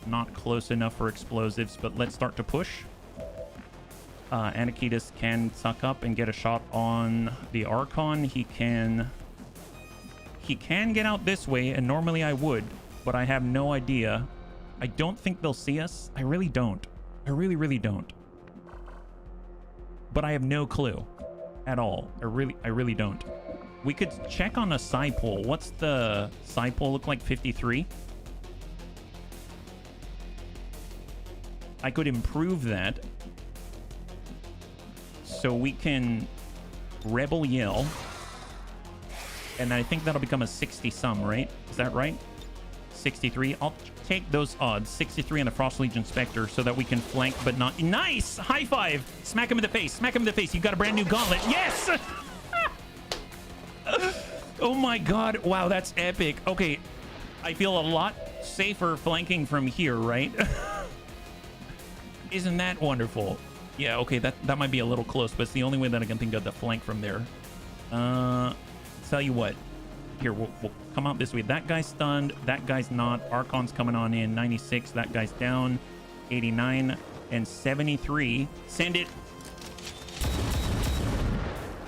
Not close enough for explosives, but let's start to push. Anakitas can suck up and get a shot on the Archon. He can get out this way, and normally I would, but I have no idea. I don't think they'll see us. I really don't. I really don't. But I have no clue at all. I really don't. We could check on a psi pole. What's the psi pole look like? 53. I could improve that so we can rebel yell, and I think that'll become a 60 some, right? Is that right? 63. I'll take those odds. 63 on the Frost Legion Spectre so that we can flank, but not... Nice! High five! Smack him in the face. Smack him in the face. You've got a brand new gauntlet. Yes! Oh my god. Wow, that's epic. Okay, I feel a lot safer flanking from here, right? Isn't that wonderful? Yeah, okay, that might be a little close, but it's the only way that I can think of the flank from there. Tell you what. Here, we'll come out this way. That guy's stunned. That guy's not. Archon's coming on in. 96. That guy's down. 89 and 73. Send it.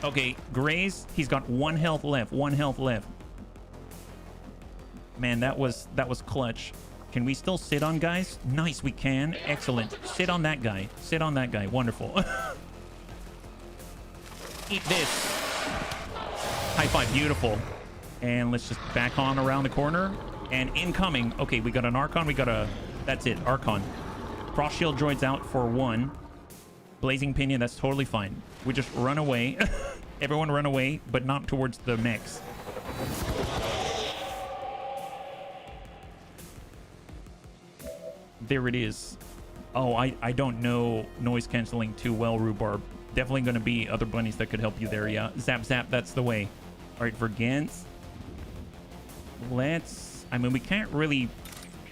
Okay, Graze. He's got 1 health left. 1 health left. Man, that was clutch. Can we still sit on guys? Nice, we can. Excellent. Sit on that guy. Sit on that guy. Wonderful. Eat this. High five. Beautiful. And let's just back on around the corner. And incoming. Okay, we got an Archon. We got a... That's it. Archon. Frost Shield droid's out for 1. Blazing Pinion. That's totally fine. We just run away. Everyone run away, but not towards the mechs. There it is. Oh, I don't know noise canceling too well, Rhubarb. Definitely going to be other bunnies that could help you there, yeah. Zap, zap, that's the way. All right, Vergans. Let's... I mean, we can't really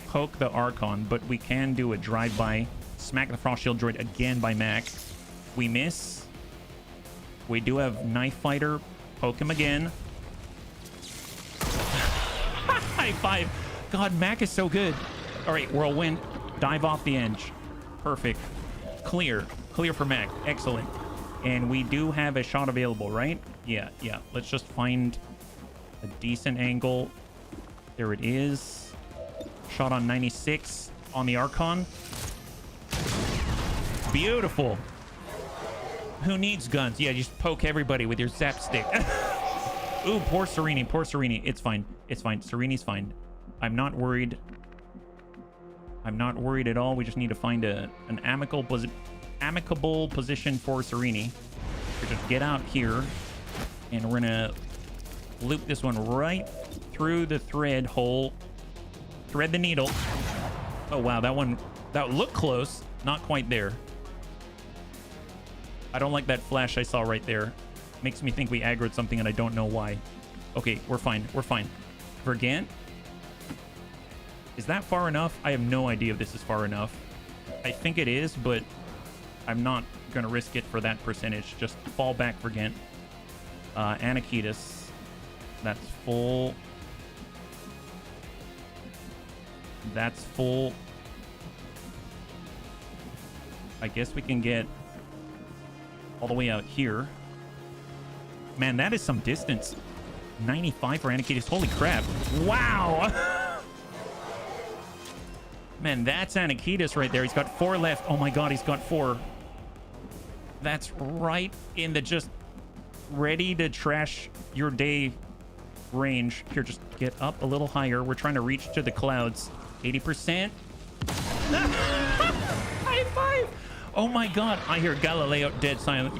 poke the Archon, but we can do a drive-by. Smack the Frost Shield droid again by Mac. We miss. We do have Knife Fighter. Poke him again. High five. God, Mac is so good. All right, Whirlwind. Dive off the edge. Perfect. Clear. Clear for Mac. Excellent. And we do have a shot available, right? Yeah. Let's just find a decent angle. There it is. Shot on 96 on the Archon. Beautiful. Who needs guns? Yeah, just poke everybody with your zap stick. Ooh, poor Sereni. Poor Sereni. It's fine. It's fine. Sereni's fine. I'm not worried. I'm not worried at all. We just need to find an amicable position for Sereni. We just get out here, and we're gonna loop this one right through the thread hole. Thread the needle. Oh wow, that looked close. Not quite there. I don't like that flash I saw right there. Makes me think we aggroed something and I don't know why. Okay, we're fine. We're fine. Vergant. Is that far enough? I have no idea if this is far enough. I think it is, but I'm not going to risk it for that percentage. Just fall back, Vergant. Anakitas. That's full. That's full. I guess we can get all the way out here. Man, that is some distance. 95 for Anakitas. Holy crap. Wow. Man, that's Anakitas right there. He's got 4 left. Oh my god, he's got 4. That's right in the just ready to trash your day range. Here, just get up a little higher. We're trying to reach to the clouds. 80%. High five! Oh my god, I hear Galileo dead silent.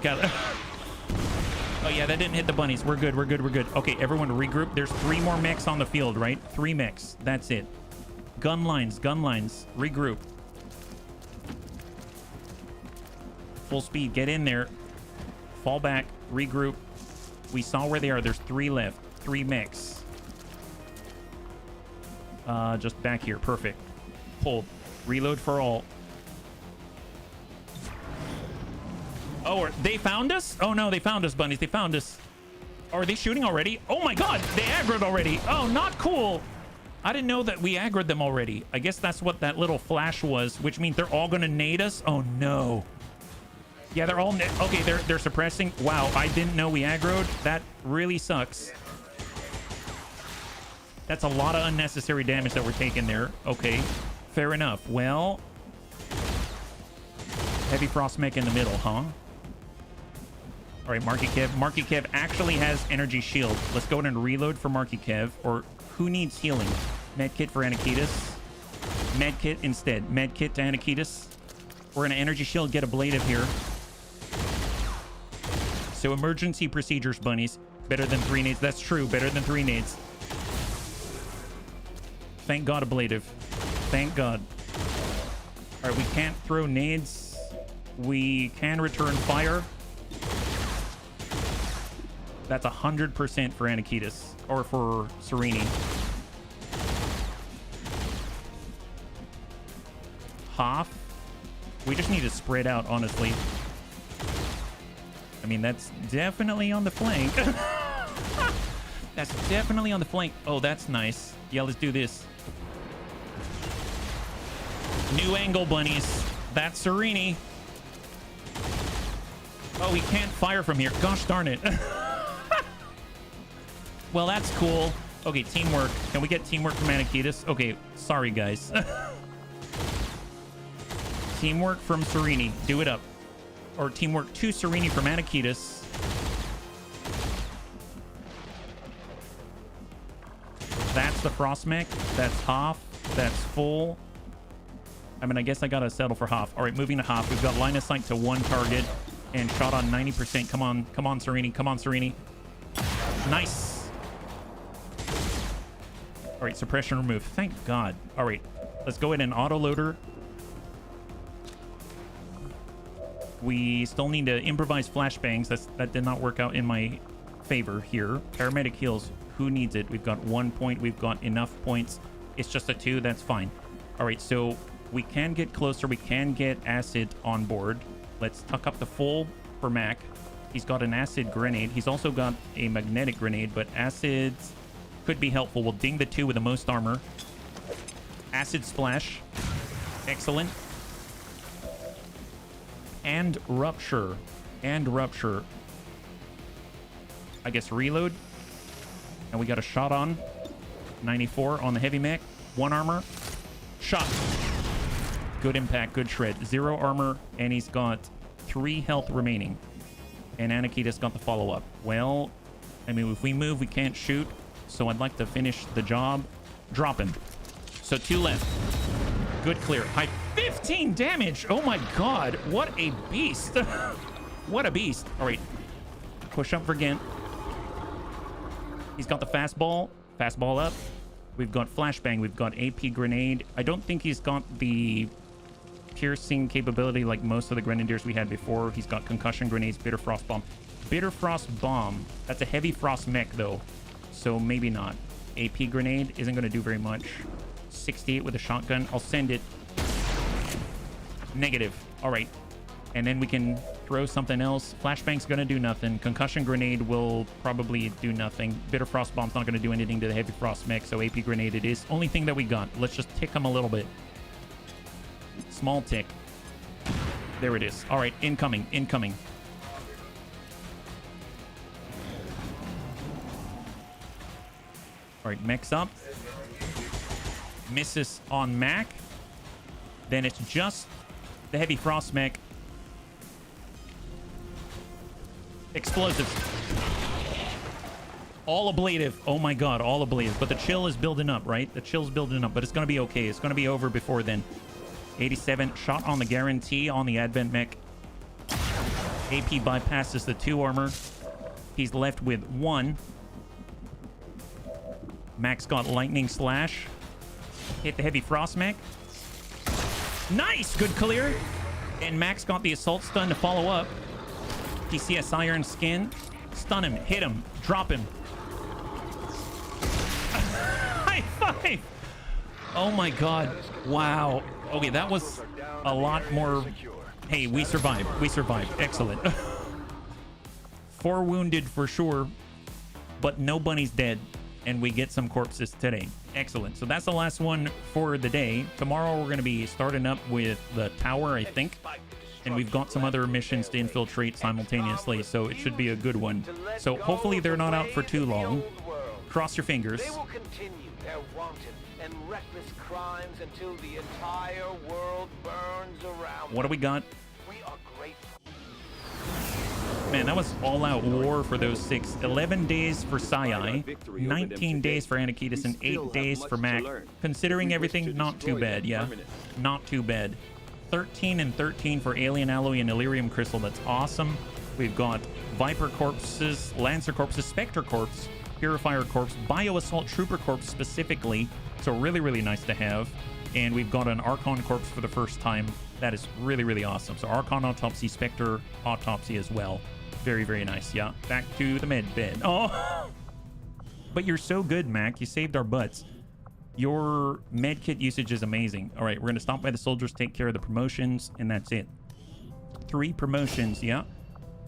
Oh yeah, that didn't hit the bunnies. We're good, we're good, we're good. Okay, everyone regroup. There's 3 more mechs on the field, right? 3 mechs. That's it. Gun lines, regroup. Full speed, get in there. Fall back, regroup. We saw where they are. There's 3 left. 3 mechs. Just back here. Perfect. Hold. Reload for all. Oh, they found us? Oh no, they found us, bunnies. They found us. Oh, are they shooting already? Oh my god, they aggroed already. Oh, not cool. I didn't know that we aggroed them already. I guess that's what that little flash was, which means they're all gonna nade us. Oh no. Yeah, they're all okay. They're suppressing. Wow, I didn't know we aggroed. That really sucks. That's a lot of unnecessary damage that we're taking there. Okay, fair enough. Well, heavy frost mech in the middle, huh? All right, Marky Kev. Marky Kev actually has energy shield. Let's go ahead and reload for Marky Kev. Or who needs healing? Medkit for Anakitas. Medkit instead. Medkit to Anakitas. We're gonna energy shield, get ablative here. So emergency procedures, bunnies. Better than 3 nades. That's true. Better than 3 nades. Thank God ablative. Thank God. All right, we can't throw nades. We can return fire. That's 100% for Anakitas. Or for Serini. Half. We just need to spread out, honestly. I mean, that's definitely on the flank. That's definitely on the flank. Oh, that's nice. Yeah, let's do this. New angle, bunnies. That's Serini. Oh, we can't fire from here. Gosh darn it. Well, that's cool. Okay, teamwork. Can we get teamwork from Anakitas? Okay, sorry, guys. Teamwork from Serini. Do it up. Or teamwork to Serini from Anakitas. That's the frost mech. That's half. That's full. I mean, I guess I gotta settle for half. All right, moving to half. We've got line of sight to 1 target and shot on 90%. Come on, come on, Serini. Come on, Serini. Nice. All right, suppression removed. Thank God. All right, let's go ahead and auto loader. We still need to improvise flashbangs. That did not work out in my favor here. Paramedic heals. Who needs it? We've got 1 point. We've got enough points. It's just a 2. That's fine. All right, so we can get closer. We can get acid on board. Let's tuck up the full for Mac. He's got an acid grenade. He's also got a magnetic grenade, but acid could be helpful. We'll ding the 2 with the most armor. Acid splash. Excellent. And rupture. And rupture. I guess reload. And we got a shot on. 94 on the heavy mech. 1 armor. Shot. Good impact. Good shred. 0 armor. And he's got 3 health remaining. And Anakitas got the follow-up. Well, I mean, if we move, we can't shoot. So I'd like to finish the job. Drop him. So 2 left. Good clear. High 15 damage. Oh my God. What a beast. What a beast. All right. Push up for Gent. He's got the fastball. Fastball up. We've got flashbang. We've got AP grenade. I don't think he's got the piercing capability like most of the grenadiers we had before. He's got concussion grenades, bitter frost bomb. Bitter frost bomb. That's a heavy frost mech though. So maybe not. AP grenade isn't going to do very much. 68 with a shotgun. I'll send it. Negative. All right. And then we can throw something else. Flashbang's going to do nothing. Concussion grenade will probably do nothing. Bitter frost bomb's not going to do anything to the heavy frost mech. So AP grenade it is. Only thing that we got. Let's just tick him a little bit. Small tick. There it is. All right. Incoming. Incoming. All right. Mech's up. Misses on Mac. Then it's just the heavy frost mech. Explosives. All ablative. Oh my god, all ablative. But the chill is building up, right? The chill's building up, but it's going to be okay. It's going to be over before then. 87. Shot on the guarantee on the Advent mech. AP bypasses the 2 armor. He's left with 1. Max got lightning slash. Hit the heavy frost mech. Nice! Good clear. And Max got the assault stun to follow up. PCS iron skin. Stun him. Hit him. Drop him. High five! Oh my god. Wow. Okay, that was a lot more... Hey, we survived. We survived. Excellent. 4 wounded for sure, but no bunnies dead. And we get some corpses today. Excellent. So that's the last one for the day. Tomorrow we're going to be starting up with the tower, I think. And we've got some other missions to infiltrate simultaneously, so it should be a good one. So hopefully they're not out for too long. Cross your fingers. They will continue their wanton and reckless crimes until the entire world burns around. What do we got? We are grateful. Man, that was all-out war for those 6. 11 days for Sai, 19 days for Anakitis, and 8 days for Mac. Considering everything, not too bad, yeah. Not too bad. 13 and 13 for Alien Alloy and Illyrium Crystal. That's awesome. We've got Viper Corpses, Lancer Corpses, Spectre Corpse, Purifier Corpse, Bio Assault Trooper Corpse specifically. So really, really nice to have. And we've got an Archon Corpse for the first time. That is really, really awesome. So Archon Autopsy, Spectre Autopsy as well. Very, very nice. Yeah. Back to the med bed. Oh! But you're so good, Mac. You saved our butts. Your med kit usage is amazing. All right, we're going to stop by the soldiers, take care of the promotions, and that's it. 3 promotions, yeah.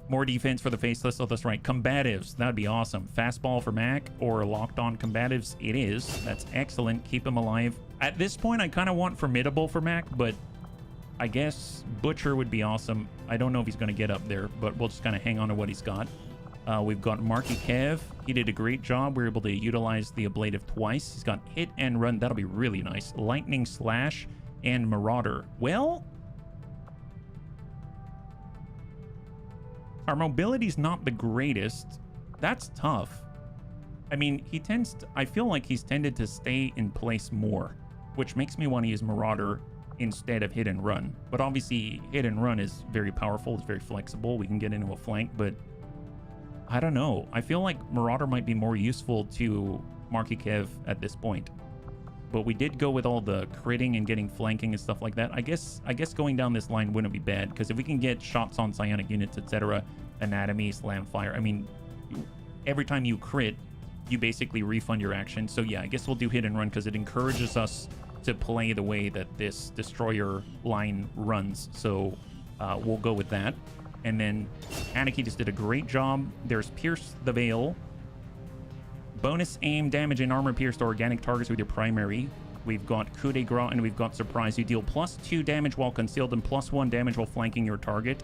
More defense for the faceless. Oh, that's right. Combatives. That'd be awesome. Fastball for Mac or locked on combatives. It is. That's excellent. Keep them alive. At this point, I kind of want formidable for Mac, but I guess Butcher would be awesome. I don't know if he's going to get up there, but we'll just kind of hang on to what he's got. We've got Marky Kev. He did a great job. We were able to utilize the ablative twice. He's got hit and run. That'll be really nice. Lightning slash and Marauder. Well, our mobility's not the greatest. That's tough. I mean, he tends to, I feel like he's tended to stay in place more, which makes me want to use Marauder instead of hit and run. But obviously, hit and run is very powerful. It's very flexible. We can get into a flank, but I don't know. I feel like Marauder might be more useful to Marky Kev at this point. But we did go with all the critting and getting flanking and stuff like that. I guess going down this line wouldn't be bad, because if we can get shots on psionic units, etc., anatomy, slam fire, I mean, every time you crit, you basically refund your action. So yeah, I guess we'll do hit and run, because it encourages us to play the way that this destroyer line runs. So we'll go with that. And then Anarchy just did a great job. There's Pierce the Veil. Bonus aim, damage, and armor pierce to organic targets with your primary. We've got Coup de Grace, and we've got Surprise. You deal +2 damage while concealed and +1 damage while flanking your target.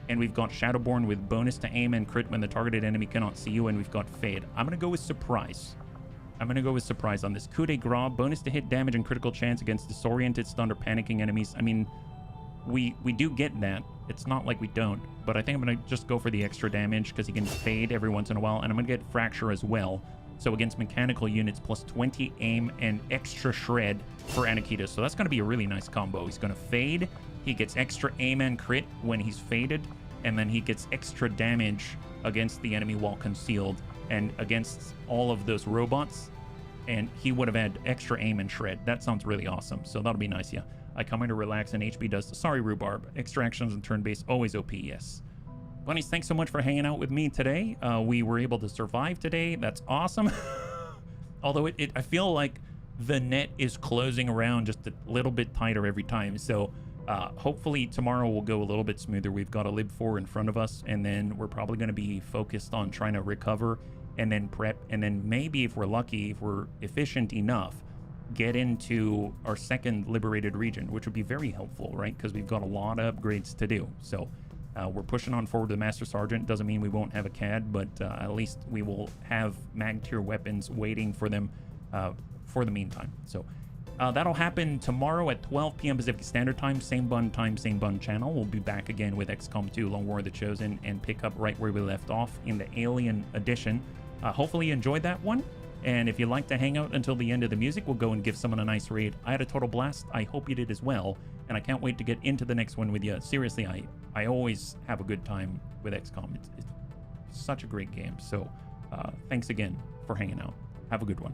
And we've got Shadowborn with bonus to aim and crit when the targeted enemy cannot see you. And we've got Fade. I'm going to go with Surprise. I'm going to go with Surprise on this. Coup de Grace, bonus to hit damage and critical chance against disoriented, stunned, or panicking enemies. I mean, we do get that. It's not like we don't. But I think I'm going to just go for the extra damage, because he can Fade every once in a while. And I'm going to get Fracture as well. So against mechanical units, +20 aim and extra shred for Anakitas. So that's going to be a really nice combo. He's going to Fade. He gets extra aim and crit when he's faded. And then he gets extra damage against the enemy while concealed and against all of those robots. And he would have had extra aim and shred. That sounds really awesome. So that'll be nice, yeah. I come in to relax and HB does. Sorry, Rhubarb. Extra actions and turn-based, always OP, yes. Bunnies, thanks so much for hanging out with me today. We were able to survive today. That's awesome. Although I feel like the net is closing around just a little bit tighter every time. So hopefully tomorrow will go a little bit smoother. We've got a Lib 4 in front of us, and then we're probably going to be focused on trying to recover and then prep. And then maybe if we're lucky, if we're efficient enough, get into our second liberated region, which would be very helpful, right? Because we've got a lot of upgrades to do. So we're pushing on forward to the Master Sergeant. Doesn't mean we won't have a CAD, but at least we will have mag tier weapons waiting for them for the meantime. So that'll happen tomorrow at 12 p.m. Pacific Standard Time. Same bun time, same bun channel. We'll be back again with XCOM 2 Long War of the Chosen and pick up right where we left off in the Alien Edition. Hopefully you enjoyed that one. And if you'd like to hang out until the end of the music, we'll go and give someone a nice raid. I had a total blast. I hope you did as well. And I can't wait to get into the next one with you. Seriously, I always have a good time with XCOM. It's such a great game. So thanks again for hanging out. Have a good one.